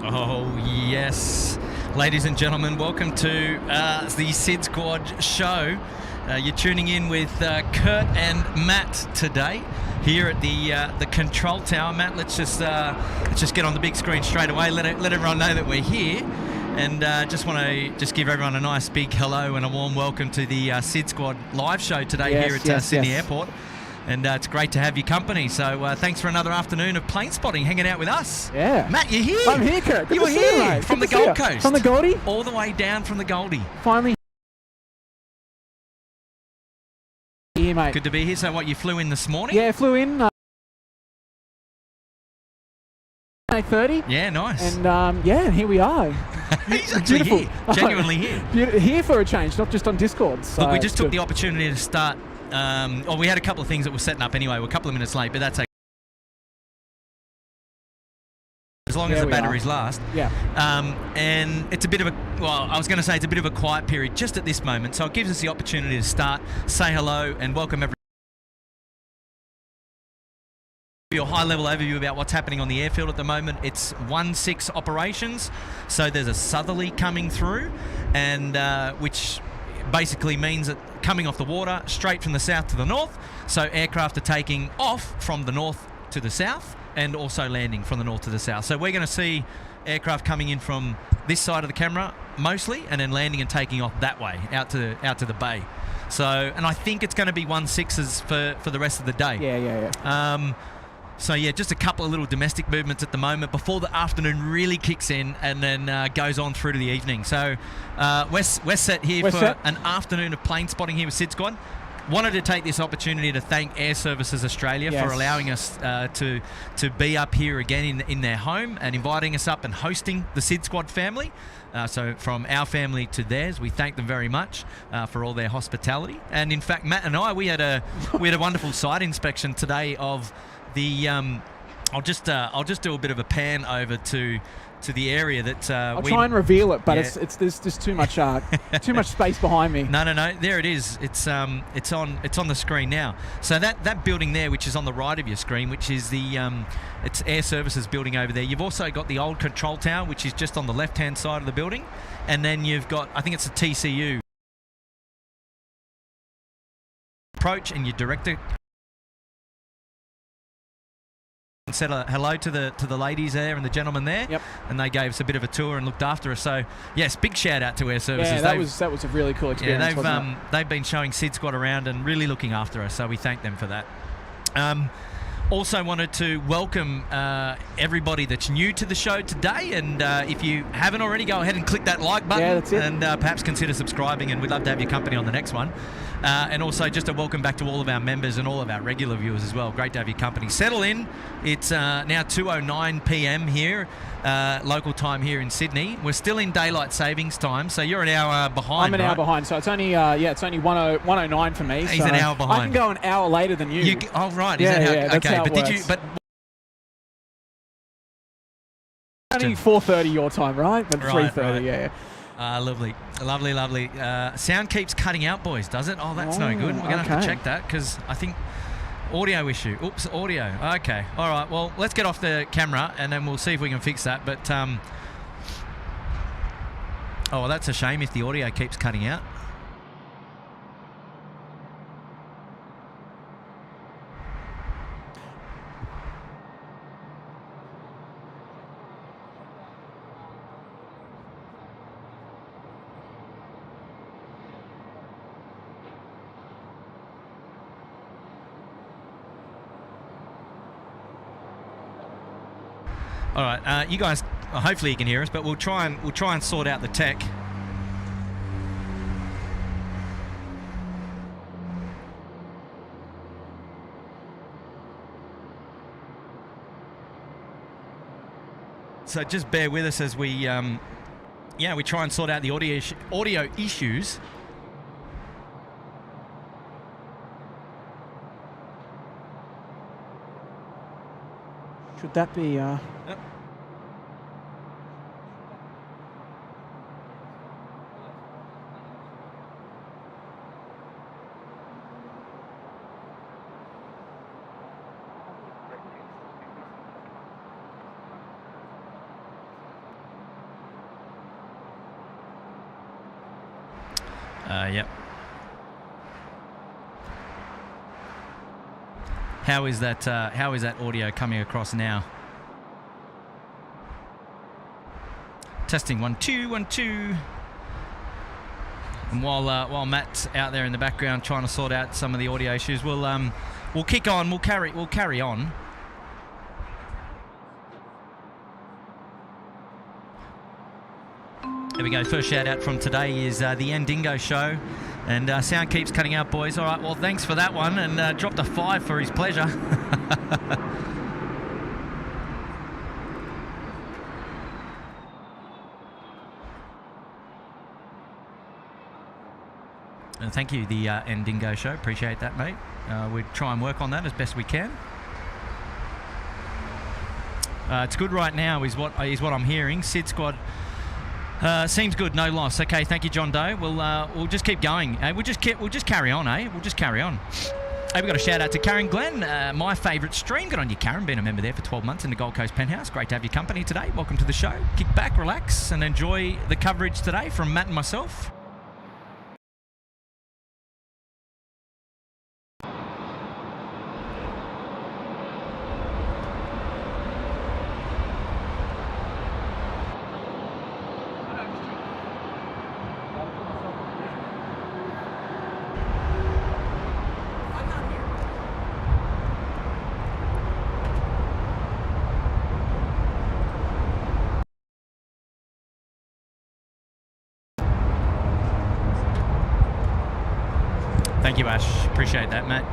Oh, yes. Ladies and gentlemen, welcome to the SydSquad show. You're tuning in with Kurt and Matt today here at the control tower. Matt, let's just get on the big screen straight away. Let everyone know that we're here, and just want to give everyone a nice big hello and a warm welcome to the SydSquad live show today here at Sydney Airport. And it's great to have your company. So thanks for another afternoon of plane spotting, hanging out with us. Yeah. Matt, you're here. I'm here, Kurt. Good you were to see here you, mate. from Good the to see Gold you. Coast. From the Goldie? All the way down from the Goldie. Finally here, mate. Good to be here. So what, you flew in this morning? Yeah, flew in. A380. Yeah, nice. And here we are. He's actually here. Genuinely here. Here for a change, not just on Discord. So look, we just took the opportunity to start. We had a couple of things that were setting up anyway. We're a couple of minutes late, but that's okay. As long as the batteries last. Yeah. And it's a bit of a, I was going to say it's a bit of a quiet period just at this moment. So it gives us the opportunity to start, say hello, and welcome everyone. Your high-level overview about what's happening on the airfield at the moment. It's 1-6 operations, so there's a southerly coming through, and which basically means that coming off the water straight from the south to the north, so aircraft are taking off from the north to the south and also landing from the north to the south. So we're going to see aircraft coming in from this side of the camera mostly, and then landing and taking off that way out to the bay. So, and I think it's going to be 1-6s for the rest of the day. Yeah. So yeah, just a couple of little domestic movements at the moment before the afternoon really kicks in, and then goes on through to the evening. So we're set here for an afternoon of plane spotting here with SydSquad. Wanted to take this opportunity to thank Air Services Australia for allowing us to be up here again in their home and inviting us up and hosting the SydSquad family. So from our family to theirs, we thank them very much for all their hospitality. And in fact, Matt and I, we had a wonderful site inspection today of the. I'll just do a bit of a pan over to the area that I'll try and reveal it, but there's just too much space behind me. No, there it is. It's on the screen now. So that building there, which is on the right of your screen, which is the it's Air Services building over there. You've also got the old control tower, which is just on the left-hand side of the building, and then you've got, I think it's a TCU approach, and your director said hello to the ladies there and the gentlemen there. Yep. And they gave us a bit of a tour and looked after us. So yes, big shout out to Air Services. Yeah, that was a really cool experience. Yeah, they've been showing SydSquad around and really looking after us. So we thank them for that. Also wanted to welcome everybody that's new to the show today, and if you haven't already, go ahead and click that like button. Yeah, that's it. And perhaps consider subscribing, and we'd love to have your company on the next one. And also just a welcome back to all of our members and all of our regular viewers as well. Great to have your company. Settle in. It's now 2:09 p.m. here, local time here in Sydney. We're still in daylight savings time, so you're an hour behind. I'm an hour behind, so it's only 1:09 for me. He's an hour behind. I can go an hour later than you. Oh right, that's okay. How it but works. Only 4:30 your time, right? But 3:30, yeah. Lovely. Sound keeps cutting out, boys, does it? Oh, that's no good. We're going to have to check that, because I think audio issue. Oops, audio. Okay. All right. Well, let's get off the camera, and then we'll see if we can fix that. But, well, that's a shame if the audio keeps cutting out. All right, you guys, hopefully you can hear us, but we'll try and sort out the tech. So just bear with us as we try and sort out the audio issues. Should that be? Yep. Yep. How is that audio coming across now? Testing 1 2 1 2. And while Matt's out there in the background trying to sort out some of the audio issues, we'll kick on. We'll carry on. There we go. First shout out from today is the Endingo show. And sound keeps cutting out, boys. All right, well, thanks for that one. And dropped a 5 for his pleasure. And thank you, the Endingo show. Appreciate that, mate. We try and work on that as best we can. It's good right now, is what I'm hearing. SydSquad. Seems good, no loss. Okay, thank you, John Doe. We'll just keep going. We'll just carry on, eh? We'll just carry on. Hey, we got a shout out to Karen Glenn, my favourite stream. Good on you, Karen. Been a member there for 12 months in the Gold Coast Penthouse. Great to have your company today. Welcome to the show. Kick back, relax, and enjoy the coverage today from Matt and myself. Thank you, Ash. Appreciate that, Matt.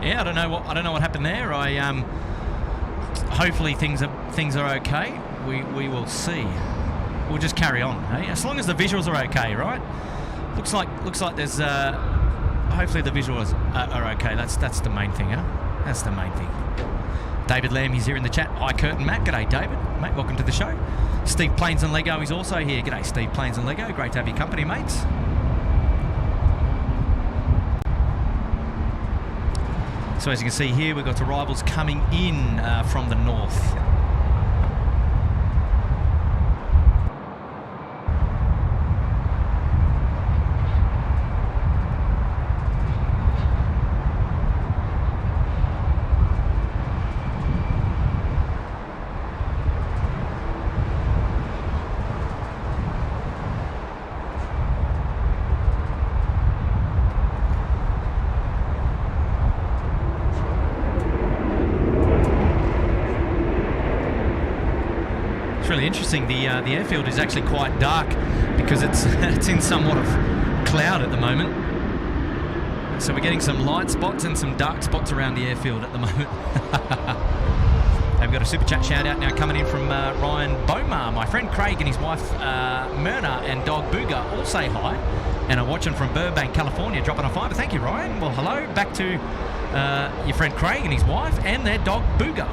Yeah, I don't know what happened there. Hopefully things are okay. We will see. We'll just carry on, hey? As long as the visuals are okay, right? Looks like there's hopefully the visuals are okay. That's the main thing, huh? That's the main thing. David Lamb, he's here in the chat. Hi, Kurt and Matt. G'day, David. Mate, welcome to the show. Steve Plains and Lego is also here. G'day, Steve Plains and Lego. Great to have your company, mates. So as you can see here, we've got arrivals coming in from the north. Really interesting. The airfield is actually quite dark because it's in somewhat of cloud at the moment. So we're getting some light spots and some dark spots around the airfield at the moment. We've got a super chat shout out now coming in from Ryan Bomar. My friend Craig and his wife Myrna and dog Booger all say hi and are watching from Burbank, California, dropping a 5. Thank you, Ryan. Well, hello back to your friend Craig and his wife and their dog Booger.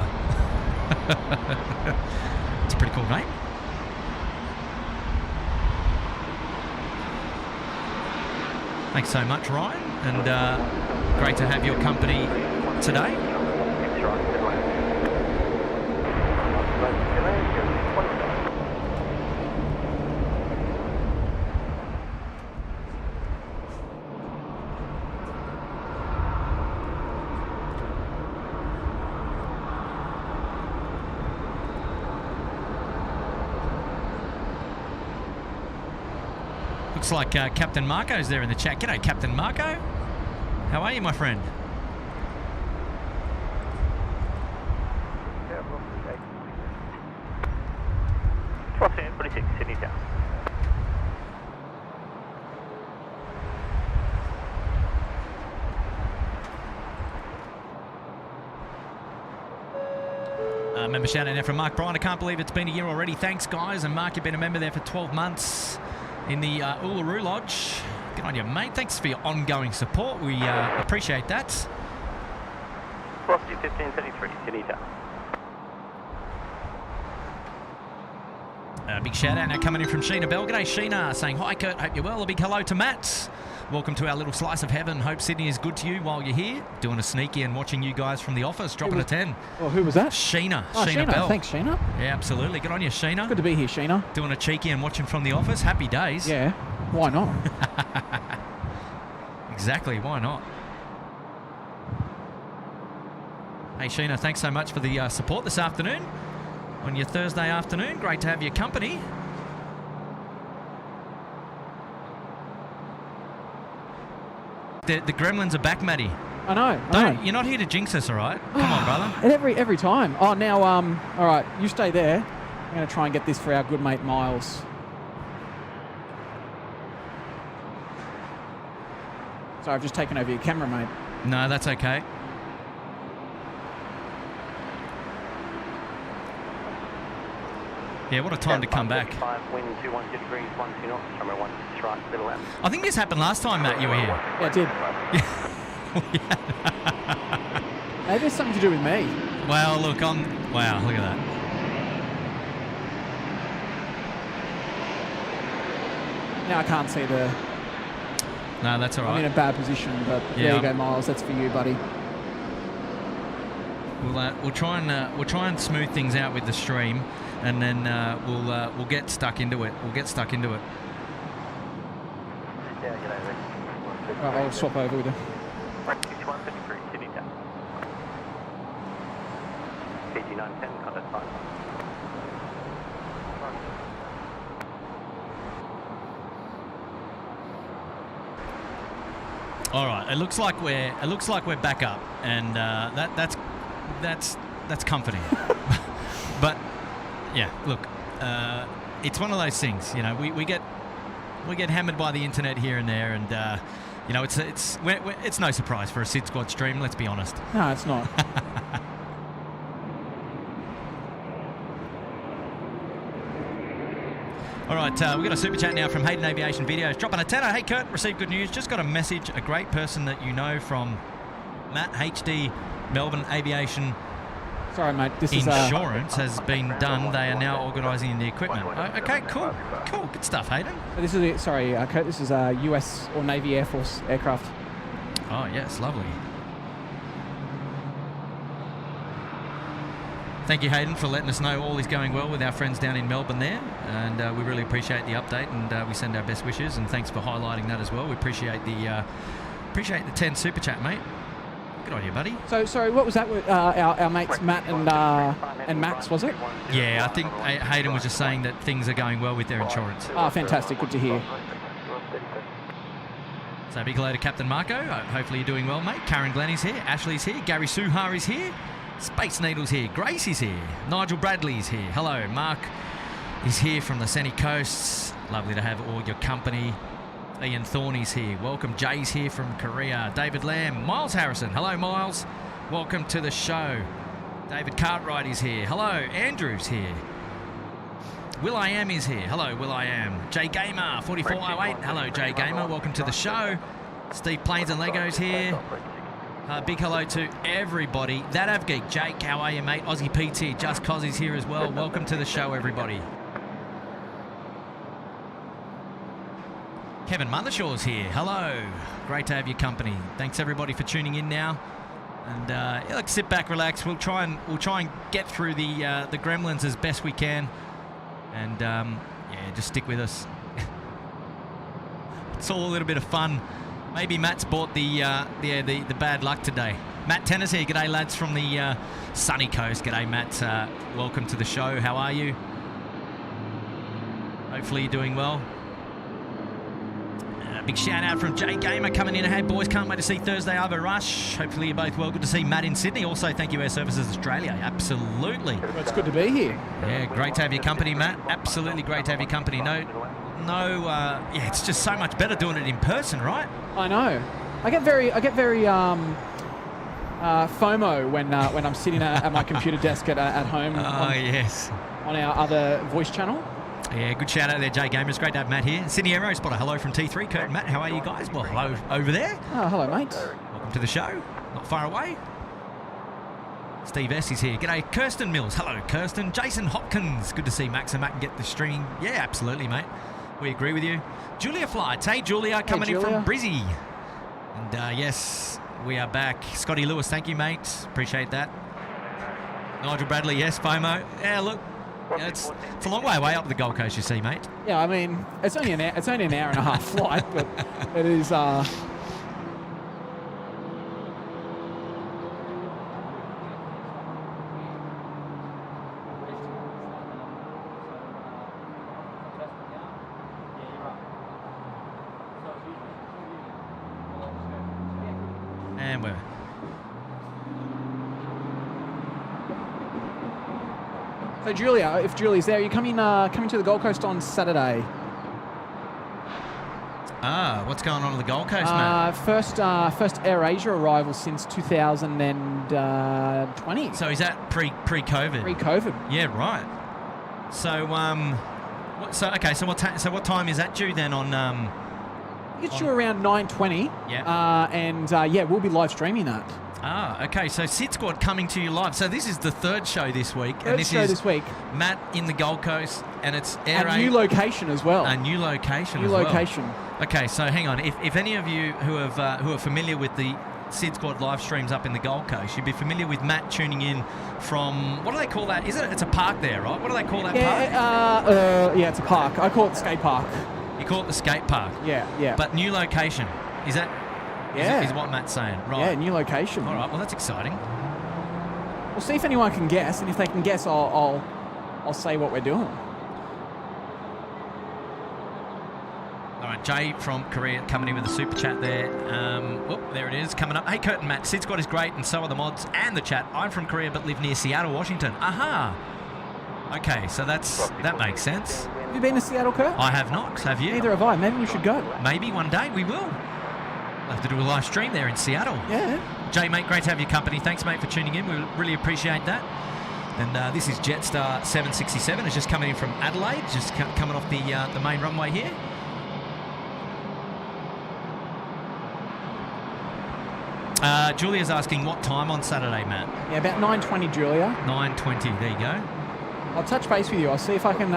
It's a pretty cool name. Thanks so much, Ryan, and great to have your company today. Looks like Captain Marco's there in the chat. G'day, Captain Marco. How are you, my friend? Sydney down. Member shout out now from Mark Bryan. I can't believe it's been a year already. Thanks, guys. And Mark, you've been a member there for 12 months in the Uluru Lodge. Good on you, mate. Thanks for your ongoing support. We appreciate that. Velocity 1533, Sydney down. Big shout out now coming in from Sheena Bell. G'day, Sheena, saying hi, Kurt. Hope you're well. A big hello to Matt. Welcome to our little slice of heaven. Hope Sydney is good to you while you're here. Doing a sneaky and watching you guys from the office. Dropping a 10. Oh, who was that? Sheena. Oh, Sheena Bell. Thanks, Sheena. Yeah, absolutely. Good on you, Sheena. Good to be here, Sheena. Doing a cheeky and watching from the office. Happy days. Yeah. Why not? Exactly, why not? Hey Sheena, thanks so much for the support this afternoon on your Thursday afternoon. Great to have your company. The gremlins are back, Matty. I know. You're not here to jinx us, all right? Come on, brother. And every time. Oh, now, all right, you stay there. I'm going to try and get this for our good mate Miles. Sorry, I've just taken over your camera, mate. No, that's okay. Yeah, what a time to come back. Wind 210 degrees, 12 knots, runway 1 right, middle left. I think this happened last time, Matt, you were here. Yeah, it did. Maybe it's something to do with me. Well, look, wow, look at that. Now I can't see the... No, that's all right. I'm in a bad position, but there you go, Miles. That's for you, buddy. We'll try and smooth things out with the stream, and then we'll get stuck into it. Yeah, get over. Right, I'll swap over with you. 153, Sydney down. PG 910, contact 5. All right, it looks like we're back up, and that's comforting. But yeah, look, it's one of those things. You know, we get hammered by the internet here and there, and you know, it's no surprise for a SydSquad stream. Let's be honest. No, it's not. All right, we've got a super chat now from Hayden Aviation Videos. Dropping a tenner. Hey, Kurt, received good news. Just got a message. A great person that you know from Matt HD, Melbourne Aviation. Sorry, mate. This Insurance has been done. They are now organising the equipment. Okay, cool. Good stuff, Hayden. This is sorry, Kurt. This is a US or Navy Air Force aircraft. Oh, yes, lovely. Thank you, Hayden, for letting us know all is going well with our friends down in Melbourne there, and we really appreciate the update, and we send our best wishes, and thanks for highlighting that as well. We appreciate the 10 super chat, mate. Good on you, buddy. So, sorry, what was that with our mates Matt and Max, was it? Yeah, I think Hayden was just saying that things are going well with their insurance. Ah, fantastic. Good to hear. So big hello to Captain Marco. Hopefully you're doing well, mate. Karen Glennie's here. Ashley's here. Gary Suhar is here. Space Needle's here. Grace is here. Nigel Bradley's here. Hello. Mark is here from the sunny coasts. Lovely to have all your company. Ian Thorney's here. Welcome. Jay's here from Korea. David Lamb. Miles Harrison. Hello, Miles. Welcome to the show. David Cartwright is here. Hello. Andrew's here. Will I Am is here. Hello, Will I Am. Jay Gamer 4408. Hello, Jay Gamer. Welcome to the show. Steve Plains and Legos here. Big hello to everybody. That Avgeek, Jake, how are you, mate? Aussie PT, Just Cos is here as well. Welcome to the show, everybody. Kevin Mothershaw's here. Hello. Great to have your company. Thanks everybody for tuning in now. And look, sit back, relax. We'll try and get through the gremlins as best we can. And yeah, just stick with us. It's all a little bit of fun. Maybe Matt's bought the bad luck today. Matt Tennis here. G'day, lads, from the sunny coast. G'day, Matt. Welcome to the show. How are you? Hopefully you're doing well. Big shout out from Jay Gamer coming in. Hey, boys, can't wait to see Thursday Over Rush. Hopefully you're both well. Good to see Matt in Sydney. Also, thank you, Air Services Australia. Absolutely. Well, it's good to be here. Yeah, great to have your company, Matt. Absolutely great to have your company. No, yeah, it's just so much better doing it in person, right? I know. I get very FOMO when I'm sitting at my computer desk at home. Yes. On our other voice channel. Yeah, good shout out there, Jay Gamer. It's great to have Matt here. Sydney Aero Spotter, hello from T3. Kurt and Matt, how are you guys? Well, hello over there. Oh, hello, mate. Welcome to the show. Not far away. Steve S is here. G'day, Kirsten Mills. Hello, Kirsten. Jason Hopkins. Good to see Max and Matt and get the stream. Yeah, absolutely, mate. We agree with you. Julia Flights. Hey, Julia, coming in from Brizzy. And yes, we are back. Scotty Lewis, thank you, mate. Appreciate that. Nigel Bradley, yes, FOMO. Yeah, look, Yeah, it's a long way away up to the Gold Coast, you see, mate. Yeah, I mean, it's only an hour and a half flight, but it is. And we're... So Julia, if Julie's there, are you coming to the Gold Coast on Saturday? What's going on the Gold Coast, mate? First AirAsia arrival since 2020. So is that pre-COVID? Pre-COVID. Yeah, right. So okay. So what time is that due then on? It's due around 9:20. Yeah. We'll be live streaming that. Okay. So SydSquad coming to you live. So this is the third show this week. This week. Matt in the Gold Coast, and it's a new location as well. A new location. Okay. So hang on. If any of you who are familiar with the SydSquad live streams up in the Gold Coast, you'd be familiar with Matt tuning in from, what do they call that? It's a park there, right? What do they call that park? Yeah, it's a park. I call it the skate park. You call it the skate park? Yeah. But new location. Is that? Yeah. Is what Matt's saying, right? Yeah, new location. All right, well, that's exciting. We'll see if anyone can guess, and if they can guess, I'll say what we're doing. All right, Jay from Korea coming in with a super chat there. There it is, coming up. Hey, Kurt and Matt, SydSquad is great, and so are the mods and the chat. I'm from Korea, but live near Seattle, Washington. Aha! Okay, so that makes sense. Have you been to Seattle, Kurt? I have not. Have you? Neither have I. Maybe we should go. Maybe one day we will. We'll have to do a live stream there in Seattle. Yeah. Jay, mate, great to have your company. Thanks, mate, for tuning in. We really appreciate that. And this is Jetstar 767. It's just coming in from Adelaide, just coming off the main runway here. Julia's asking what time on Saturday, Matt? Yeah, about 9:20, Julia. 9:20. There you go. I'll touch base with you. I'll see if I can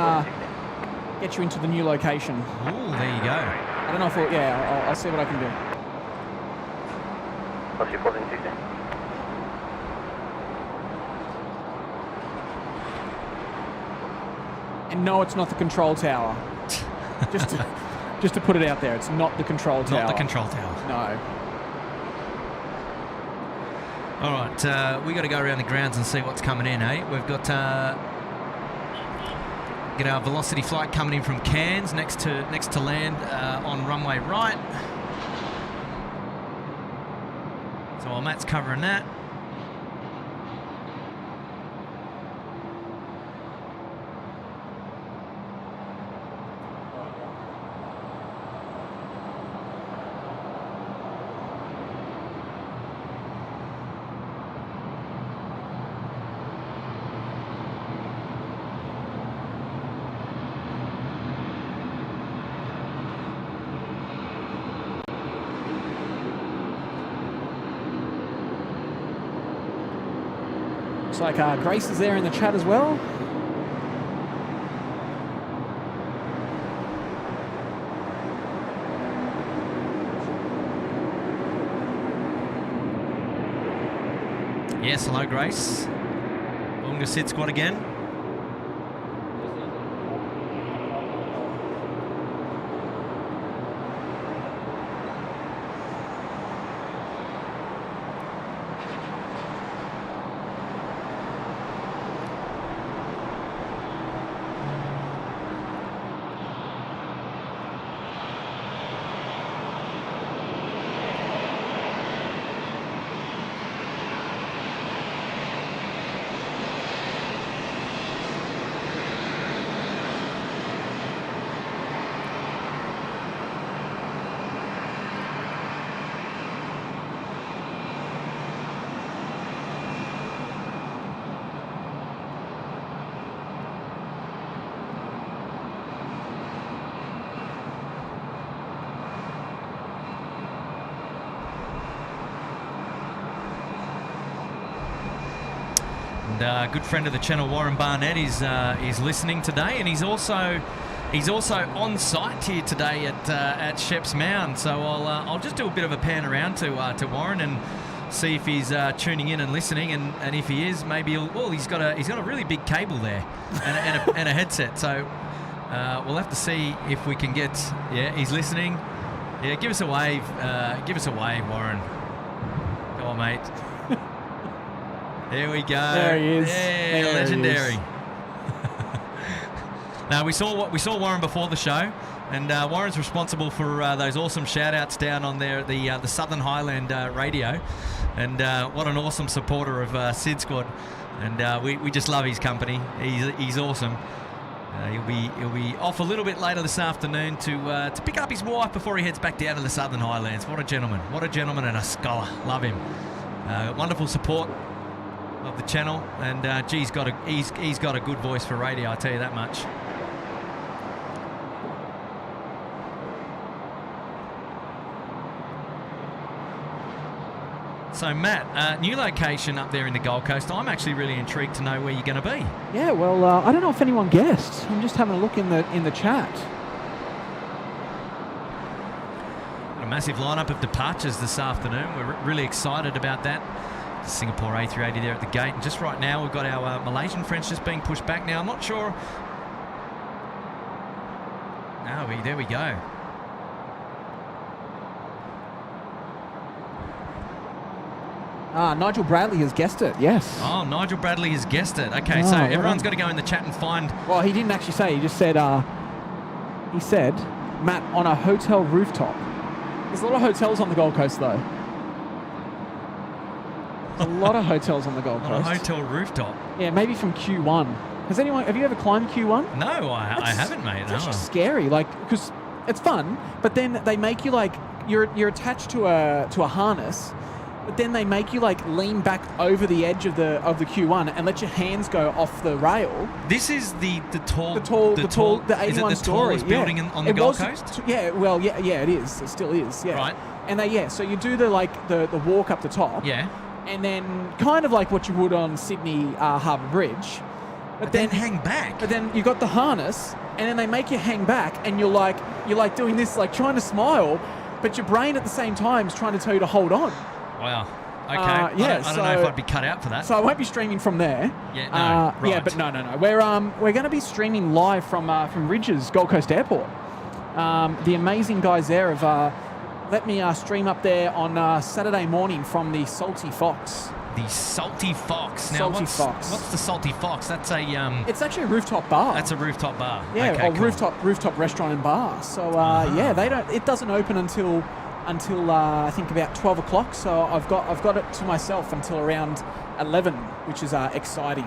get you into the new location. Oh, there you go. I don't know if I'll see what I can do. And no, it's not the control tower. just to put it out there, it's not the control tower. Not the control tower. No. All right, we got to go around the grounds and see what's coming in, eh? We've got our velocity flight coming in from Cairns next to land on runway right. So while Matt's covering that. Looks like Grace is there in the chat as well. Yes, hello, Grace. Welcome to SydSquad again. And good friend of the channel, Warren Barnett, is listening today, and he's also on site here today at Sheps Mound. So I'll just do a bit of a pan around to Warren and see if he's tuning in and listening, and if he is, maybe he's got a really big cable there and a headset. So we'll have to see if we can get. Yeah, he's listening. Yeah, give us a wave. Give us a wave, Warren. Go on, mate. There we go. There he is. Yeah, there legendary. He is. Now we saw Warren before the show, and Warren's responsible for those awesome shout-outs down on there the Southern Highland radio, and what an awesome supporter of SydSquad, and we just love his company. He's awesome. He'll be off a little bit later this afternoon to pick up his wife before he heads back down to the Southern Highlands. What a gentleman and a scholar. Love him. Wonderful support of the channel, and he's got a good voice for radio, I tell you that much. So Matt, new location up there in the Gold Coast. I'm actually really intrigued to know where you're going to be. Yeah, well, I don't know if anyone guessed. I'm just having a look in the chat. A massive lineup of departures this afternoon. We're really excited about that. Singapore A380 there at the gate. And just right now, we've got our Malaysian friends just being pushed back. Now, I'm not sure. There we go. Nigel Bradley has guessed it, yes. Oh, Nigel Bradley has guessed it. Okay, so everyone's got to go in the chat and find... Well, he didn't actually say. He just said, Matt, on a hotel rooftop. There's a lot of hotels on the Gold Coast, though. There's a lot of hotels on the Gold Coast. On a hotel rooftop? Yeah, maybe from Q1. Have you ever climbed Q1? No, I haven't, mate. It's actually scary, because it's fun, but then they make you, you're attached to a harness, but then they make you lean back over the edge of the Q1 and let your hands go off the rail. This is the 81 is it the tallest building on the Gold Coast? Yeah, well, yeah, it is. It still is. Yeah. Right. And so you do the walk up the top. Yeah. And then kind of like what you would on Sydney Harbour Bridge. But then hang back. But then you got the harness, and then they make you hang back, and you're doing this, trying to smile, but your brain at the same time is trying to tell you to hold on. Wow. Okay. Yeah, I don't know if I'd be cut out for that. So I won't be streaming from there. Yeah, no. Right. Yeah, but no. We're going to be streaming live from Ridges Gold Coast Airport. The amazing guys there have let me stream up there on Saturday morning from the Salty Fox. The Salty Fox. Now, what's the Salty Fox? That's a It's actually a rooftop bar. That's a rooftop bar. Yeah, okay, cool. rooftop restaurant and bar. So yeah, it doesn't open until I think about 12 o'clock. So I've got it to myself until around 11, which is exciting.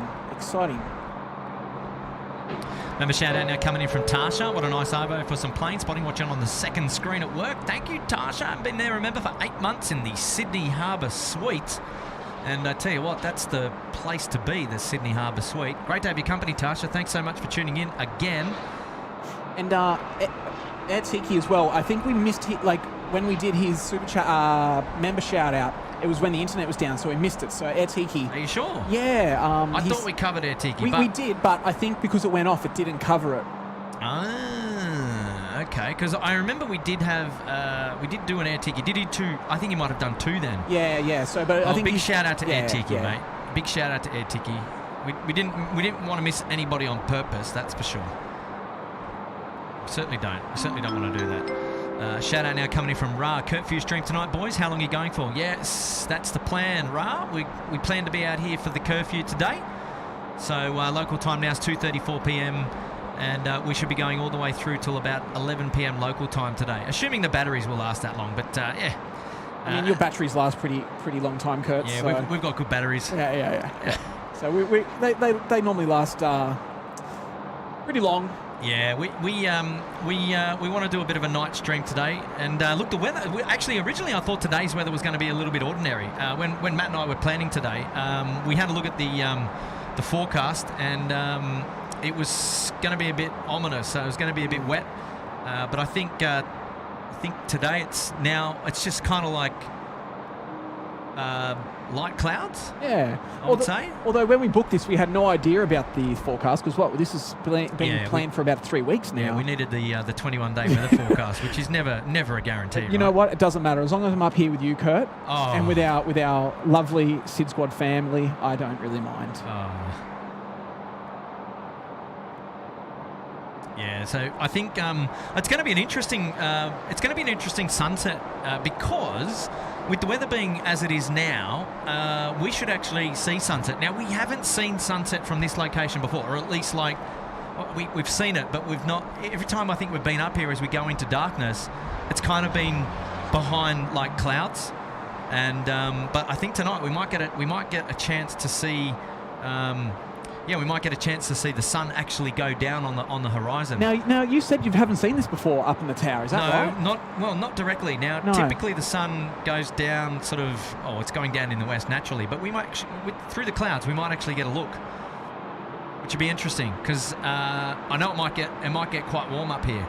Remember, shout out now coming in from Tasha. What a nice arvo for some plane spotting. Watching on the second screen at work. Thank you, Tasha. I've been there, remember, for 8 months in the Sydney Harbour Suite. And I tell you what, that's the place to be, the Sydney Harbour Suite. Great to have your company, Tasha. Thanks so much for tuning in again. And Air Tiki as well. I think we missed when we did his super chat member shout out. It was when the internet was down, so we missed it. So Air Tiki. Are you sure? Yeah. I thought we covered Air Tiki. We did, but I think because it went off, it didn't cover it. Okay. Because I remember we did do an Air Tiki. Did he two? I think he might have done two then. Yeah. So, but I think big shout out to Air Tiki, mate. Big shout out to Air Tiki. We didn't want to miss anybody on purpose. That's for sure. We certainly don't. We certainly don't want to do that. Shout out now coming in from Ra. Curfew stream tonight, boys. How long are you going for? Yes, that's the plan, Ra. We plan to be out here for the curfew today. So local time now is 2:34 p.m. and we should be going all the way through till about 11 p.m. local time today, assuming the batteries will last that long. But yeah. I mean, your batteries last pretty long time, Kurt. Yeah, so. we've got good batteries. Yeah. So they normally last pretty long. Yeah, we want to do a bit of a night stream today, and look, the weather. Originally, I thought today's weather was going to be a little bit ordinary. When Matt and I were planning today, we had a look at the forecast, and it was going to be a bit ominous. So it was going to be a bit wet, but I think today it's just kind of like light clouds. Yeah. I would say. Although when we booked this, we had no idea about the forecast because this has been planned for about 3 weeks now. Yeah, we needed the 21-day weather forecast, which is never a guarantee. You know what? It doesn't matter as long as I'm up here with you, Kurt, and with our lovely SydSquad family. I don't really mind. Yeah, so I think it's going to be an interesting. It's going to be an interesting sunset because with the weather being as it is now, we should actually see sunset. Now we haven't seen sunset from this location before, or at least we've seen it, but we've not. Every time I think we've been up here, as we go into darkness, it's kind of been behind like clouds, and but I think tonight we might get a chance to see. Yeah, we might get a chance to see the sun actually go down on the horizon. Now you said you haven't seen this before up in the tower. Is that right? Not directly. Now, typically the sun goes down sort of. Oh, it's going down in the west naturally, but we might through the clouds we might actually get a look, which would be interesting because I know it might get quite warm up here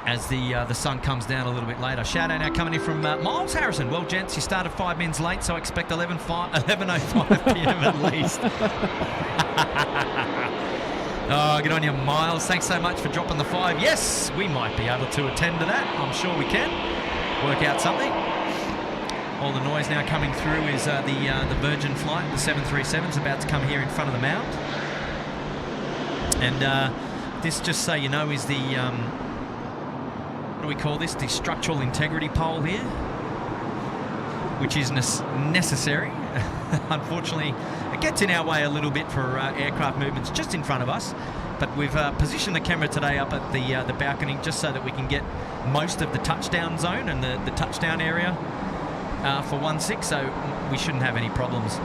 as the sun comes down a little bit later. Shout out now coming in from Miles Harrison. Well, gents, you started 5 minutes late, so I expect 11:05 p.m. at least. Oh, good on you, Miles. Thanks so much for dropping the 5. Yes, we might be able to attend to that. I'm sure we can work out something. All the noise now coming through is the Virgin flight, the 737 is about to come here in front of the mount. And this, just so you know, is the what do we call this? The structural integrity pole here, which is necessary. Unfortunately, it gets in our way a little bit for aircraft movements just in front of us. But we've positioned the camera today up at the balcony just so that we can get most of the touchdown zone and the touchdown area for 1-6, so we shouldn't have any problems.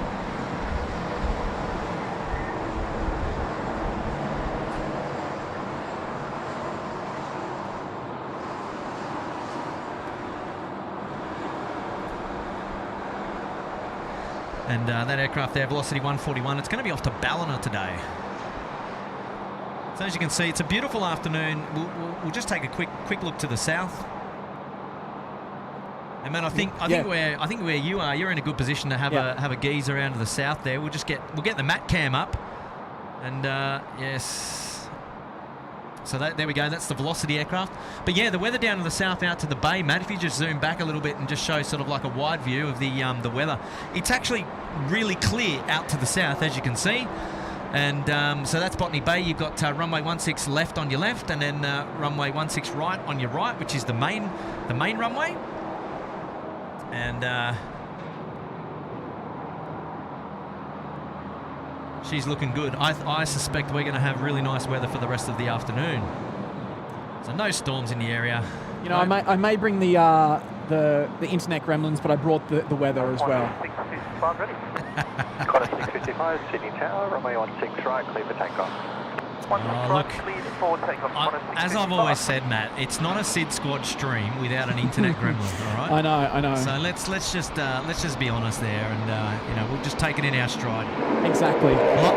And that aircraft there, Velocity 141, it's going to be off to Ballina today. So as you can see, it's a beautiful afternoon. We'll just take a quick look to the south. And man, I think where you are, you're in a good position to have a gaze around to the south there. We'll get the mat cam up, and yes. So there we go. That's the Velocity aircraft. But yeah, the weather down to the south out to the bay, Matt. If you just zoom back a little bit and just show sort of like a wide view of the weather, it's actually really clear out to the south, as you can see. And so that's Botany Bay. You've got runway 16 left on your left, and then runway 16 right on your right, which is the main runway. And she's looking good. I suspect we're going to have really nice weather for the rest of the afternoon. So no storms in the area. You know, I may bring the internet gremlins, but I brought the weather as well. 655 ready. Got a 655, Sydney Tower, runway 16 right, clear for takeoff. Look, as I've always said, Matt, it's not a SydSquad stream without an internet gremlin. All right. I know. So let's just be honest there, and we'll just take it in our stride. Exactly. Oh,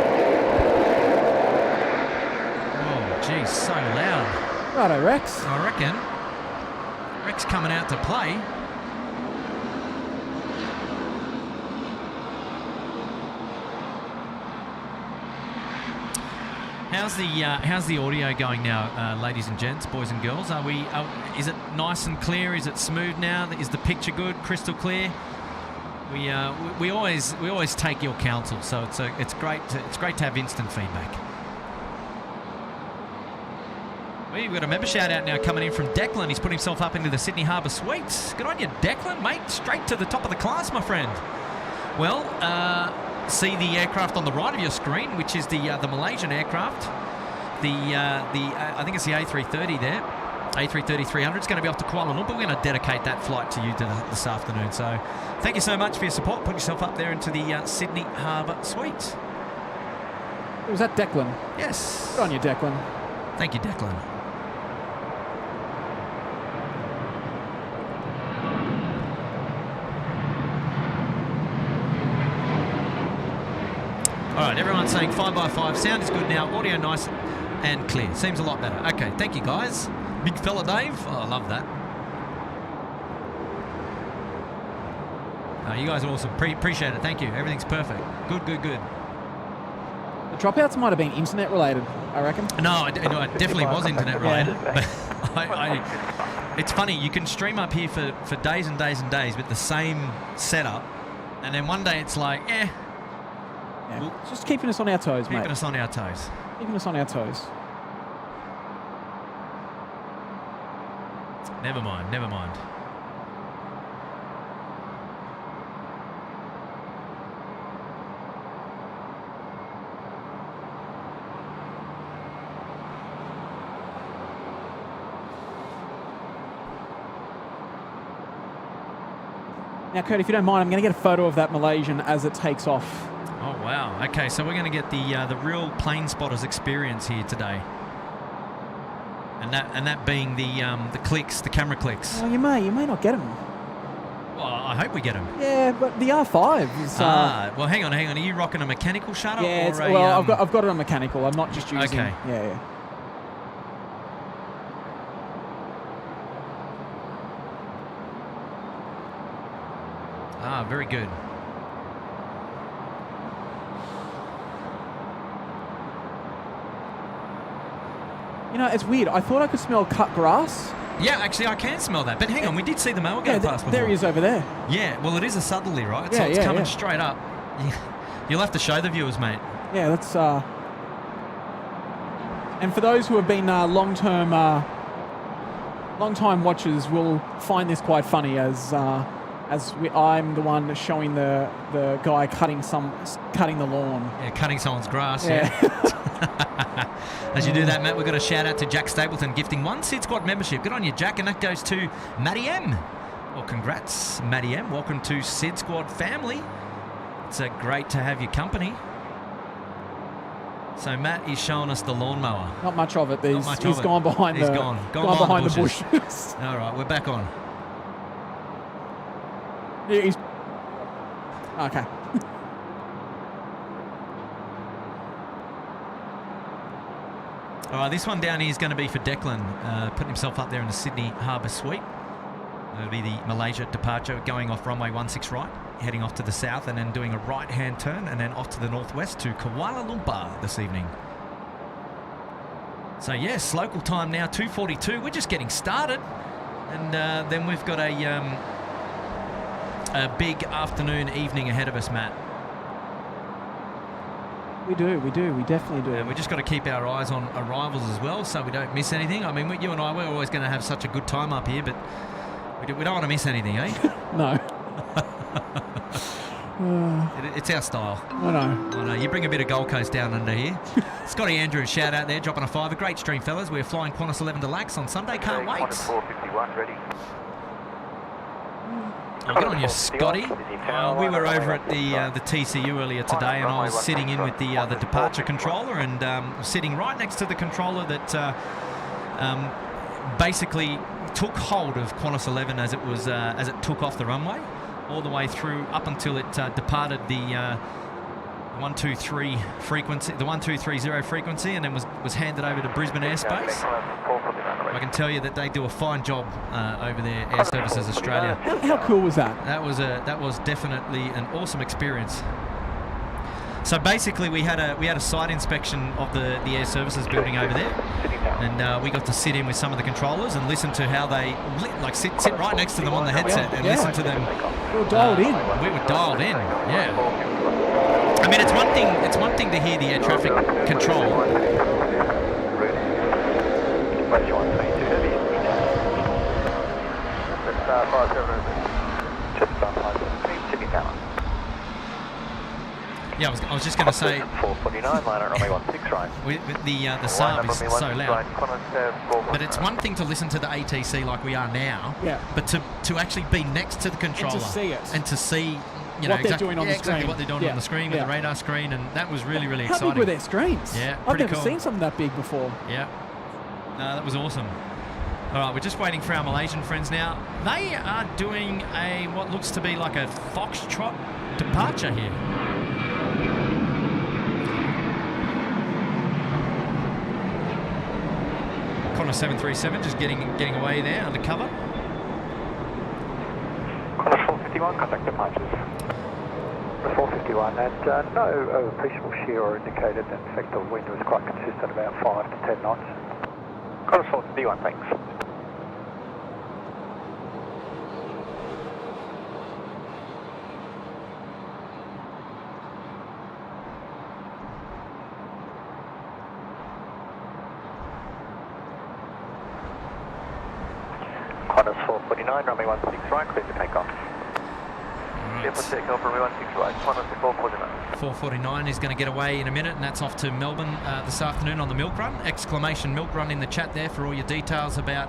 geez, so loud. Righto, Rex. I reckon Rex coming out to play. How's the audio going now, ladies and gents, boys and girls? Is it nice and clear? Is it smooth now? Is the picture good, crystal clear? We always take your counsel, so it's great to have instant feedback. We've got a member shout out now coming in from Declan. He's put himself up into the Sydney Harbour Suites. Good on you, Declan, mate. Straight to the top of the class, my friend. Well, see the aircraft on the right of your screen, which is the Malaysian aircraft. I think it's the A330 there. A330-300 is going to be off to Kuala Lumpur. We're going to dedicate that flight to you this afternoon. So thank you so much for your support. Put yourself up there into the Sydney Harbour Suites. Was that Declan? Yes. Good on you, Declan. Thank you, Declan. All right, everyone's saying 5x5. Sound is good now. Audio nice and clear. Seems a lot better. Okay, thank you, guys. Big fella Dave. Oh, I love that. You guys are awesome. Appreciate it. Thank you. Everything's perfect. Good. The dropouts might have been internet related, I reckon. No, it definitely was internet related. But it's funny. You can stream up here for days and days and days with the same setup, and then one day it's like, Yeah. It's just keeping us on our toes, mate. keeping us on our toes. Keeping us on our toes. Never mind. Now, Kurt, if you don't mind, I'm going to get a photo of that Malaysian as it takes off. Oh wow. Okay, so we're going to get the real plane spotters experience here today, and that being the clicks, the camera clicks. Well, you may not get them. Well, I hope we get them. Yeah, but the R5 is. Well, hang on. Are you rocking a mechanical shutter? Yeah, or I've got it on mechanical. I'm not just using. Okay. Yeah. Very good. You know, it's weird. I thought I could smell cut grass. Yeah, actually, I can smell that. But hang on, we did see the mail go past before. There he is over there. Yeah, well, it is a southerly, right? Yeah, so it's coming straight up. You'll have to show the viewers, mate. Yeah, that's. And for those who have been long-time watchers, will find this quite funny I'm the one showing the guy cutting the lawn. Yeah, cutting someone's grass. Yeah. As you do that, Matt, we've got a shout out to Jack Stapleton gifting 1 SydSquad membership. Good on you, Jack, and that goes to Matty M. Well, congrats, Matty M. Welcome to SydSquad family. It's great to have your company. So Matt is showing us the lawnmower. Not much of it. He's gone behind the bushes. All right, we're back on. Yeah, he's okay. All right, this one down here is going to be for Declan, putting himself up there in the Sydney Harbour Suite. It'll be the Malaysia departure, going off runway 16 right, heading off to the south, and then doing a right-hand turn, and then off to the northwest to Kuala Lumpur this evening. So yes, local time now, 2:42. We're just getting started, and then we've got a big afternoon, evening ahead of us, Matt. We definitely do. And we just got to keep our eyes on arrivals as well, so we don't miss anything. I mean, you and I, we're always going to have such a good time up here, but we don't want to miss anything, eh? No. It's our style. I know. You bring a bit of Gold Coast down under here. Scotty Andrews, shout out there, dropping a $5. A great stream, fellas. We're flying Qantas 11 to Lax on Sunday. Can't wait. 451 ready. Good on you, Scotty. We were over at the TCU earlier today, and I was sitting in with the departure controller, and sitting right next to the controller that basically took hold of Qantas 11 as it took off the runway, all the way through up until it departed the 123 frequency, the 1230 frequency, and then was handed over to Brisbane airspace. I can tell you that they do a fine job over there, Air Services Australia. How cool was that? That was definitely an awesome experience. So basically, we had a site inspection of the Air Services building over there, and we got to sit in with some of the controllers and listen to how they sit right next to them on the headset and listen to them. We were dialed in. We were dialed in. Yeah. I mean, it's one thing to hear the air traffic control. Yeah, I was just going to say. 449 line at runway 16 right. The Saab is so loud. But it's one thing to listen to the ATC like we are now. Yeah. But to actually be next to the controller and to see it, and to see what they're doing on the screen. Exactly what they're doing on the screen with the radar screen, and that was really exciting. How big were their screens? Yeah, I've never seen something that big before. Yeah. No, that was awesome. All right, we're just waiting for our Malaysian friends now. They are doing what looks to be like a Foxtrot departure here. Qantas 737 just getting away there under cover. Qantas 451, contact departures. 451, and no appreciable shear or indicated. In fact, the wind was quite consistent, about 5 to 10 knots. Qantas 451, thanks. Qantas 449, runway 16 right, clear for takeoff. Clear for takeoff, runway 16 right, Qantas 449. 449 is going to get away in a minute, and that's off to Melbourne this afternoon on the milk run. Exclamation milk run in the chat there for all your details about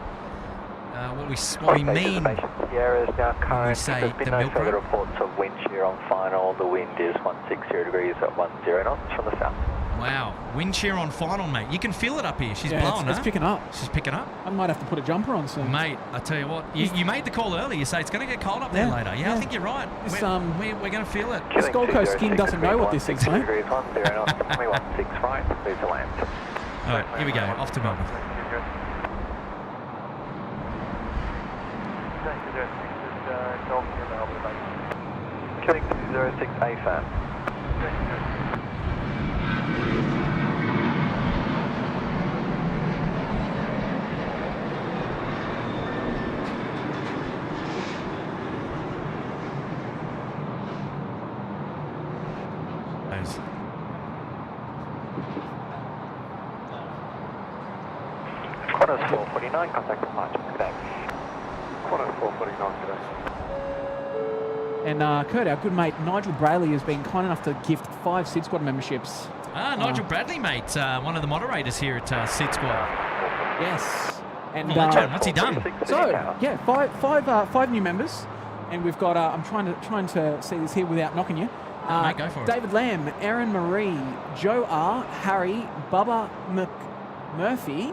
what we mean Sierra is now when we current. say There's been the no milk further run. reports of wind shear on final. The wind is 160 degrees at 10 knots from the south. Wow, wind shear on final, mate. You can feel it up here. She's blowing, it's picking up. She's picking up. I might have to put a jumper on soon. Mate, I tell you what, you made the call early. You say it's going to get cold up there later. Yeah, I think you're right. It's, We're going to feel it. This Gold Coast skin doesn't know what this is, mate. 10 knots, runway 16 right, clear to land. All right, here we go. Off to Melbourne. Killing 206 AFAM. Those- Qantas 449, contact departure. Good day. Qantas 449 today. And Kurt, our good mate Nigel Brayley has been kind enough to gift 5 SydSquad memberships. Nigel Bradley, mate. One of the moderators here at SydSquad. Yes. And Well, legend. What's he done? so yeah, five new members, and we've got. I'm trying to see this here without knocking you. Mate, go for it. David Lamb, Aaron Marie, Joe R, Harry, Bubba Murphy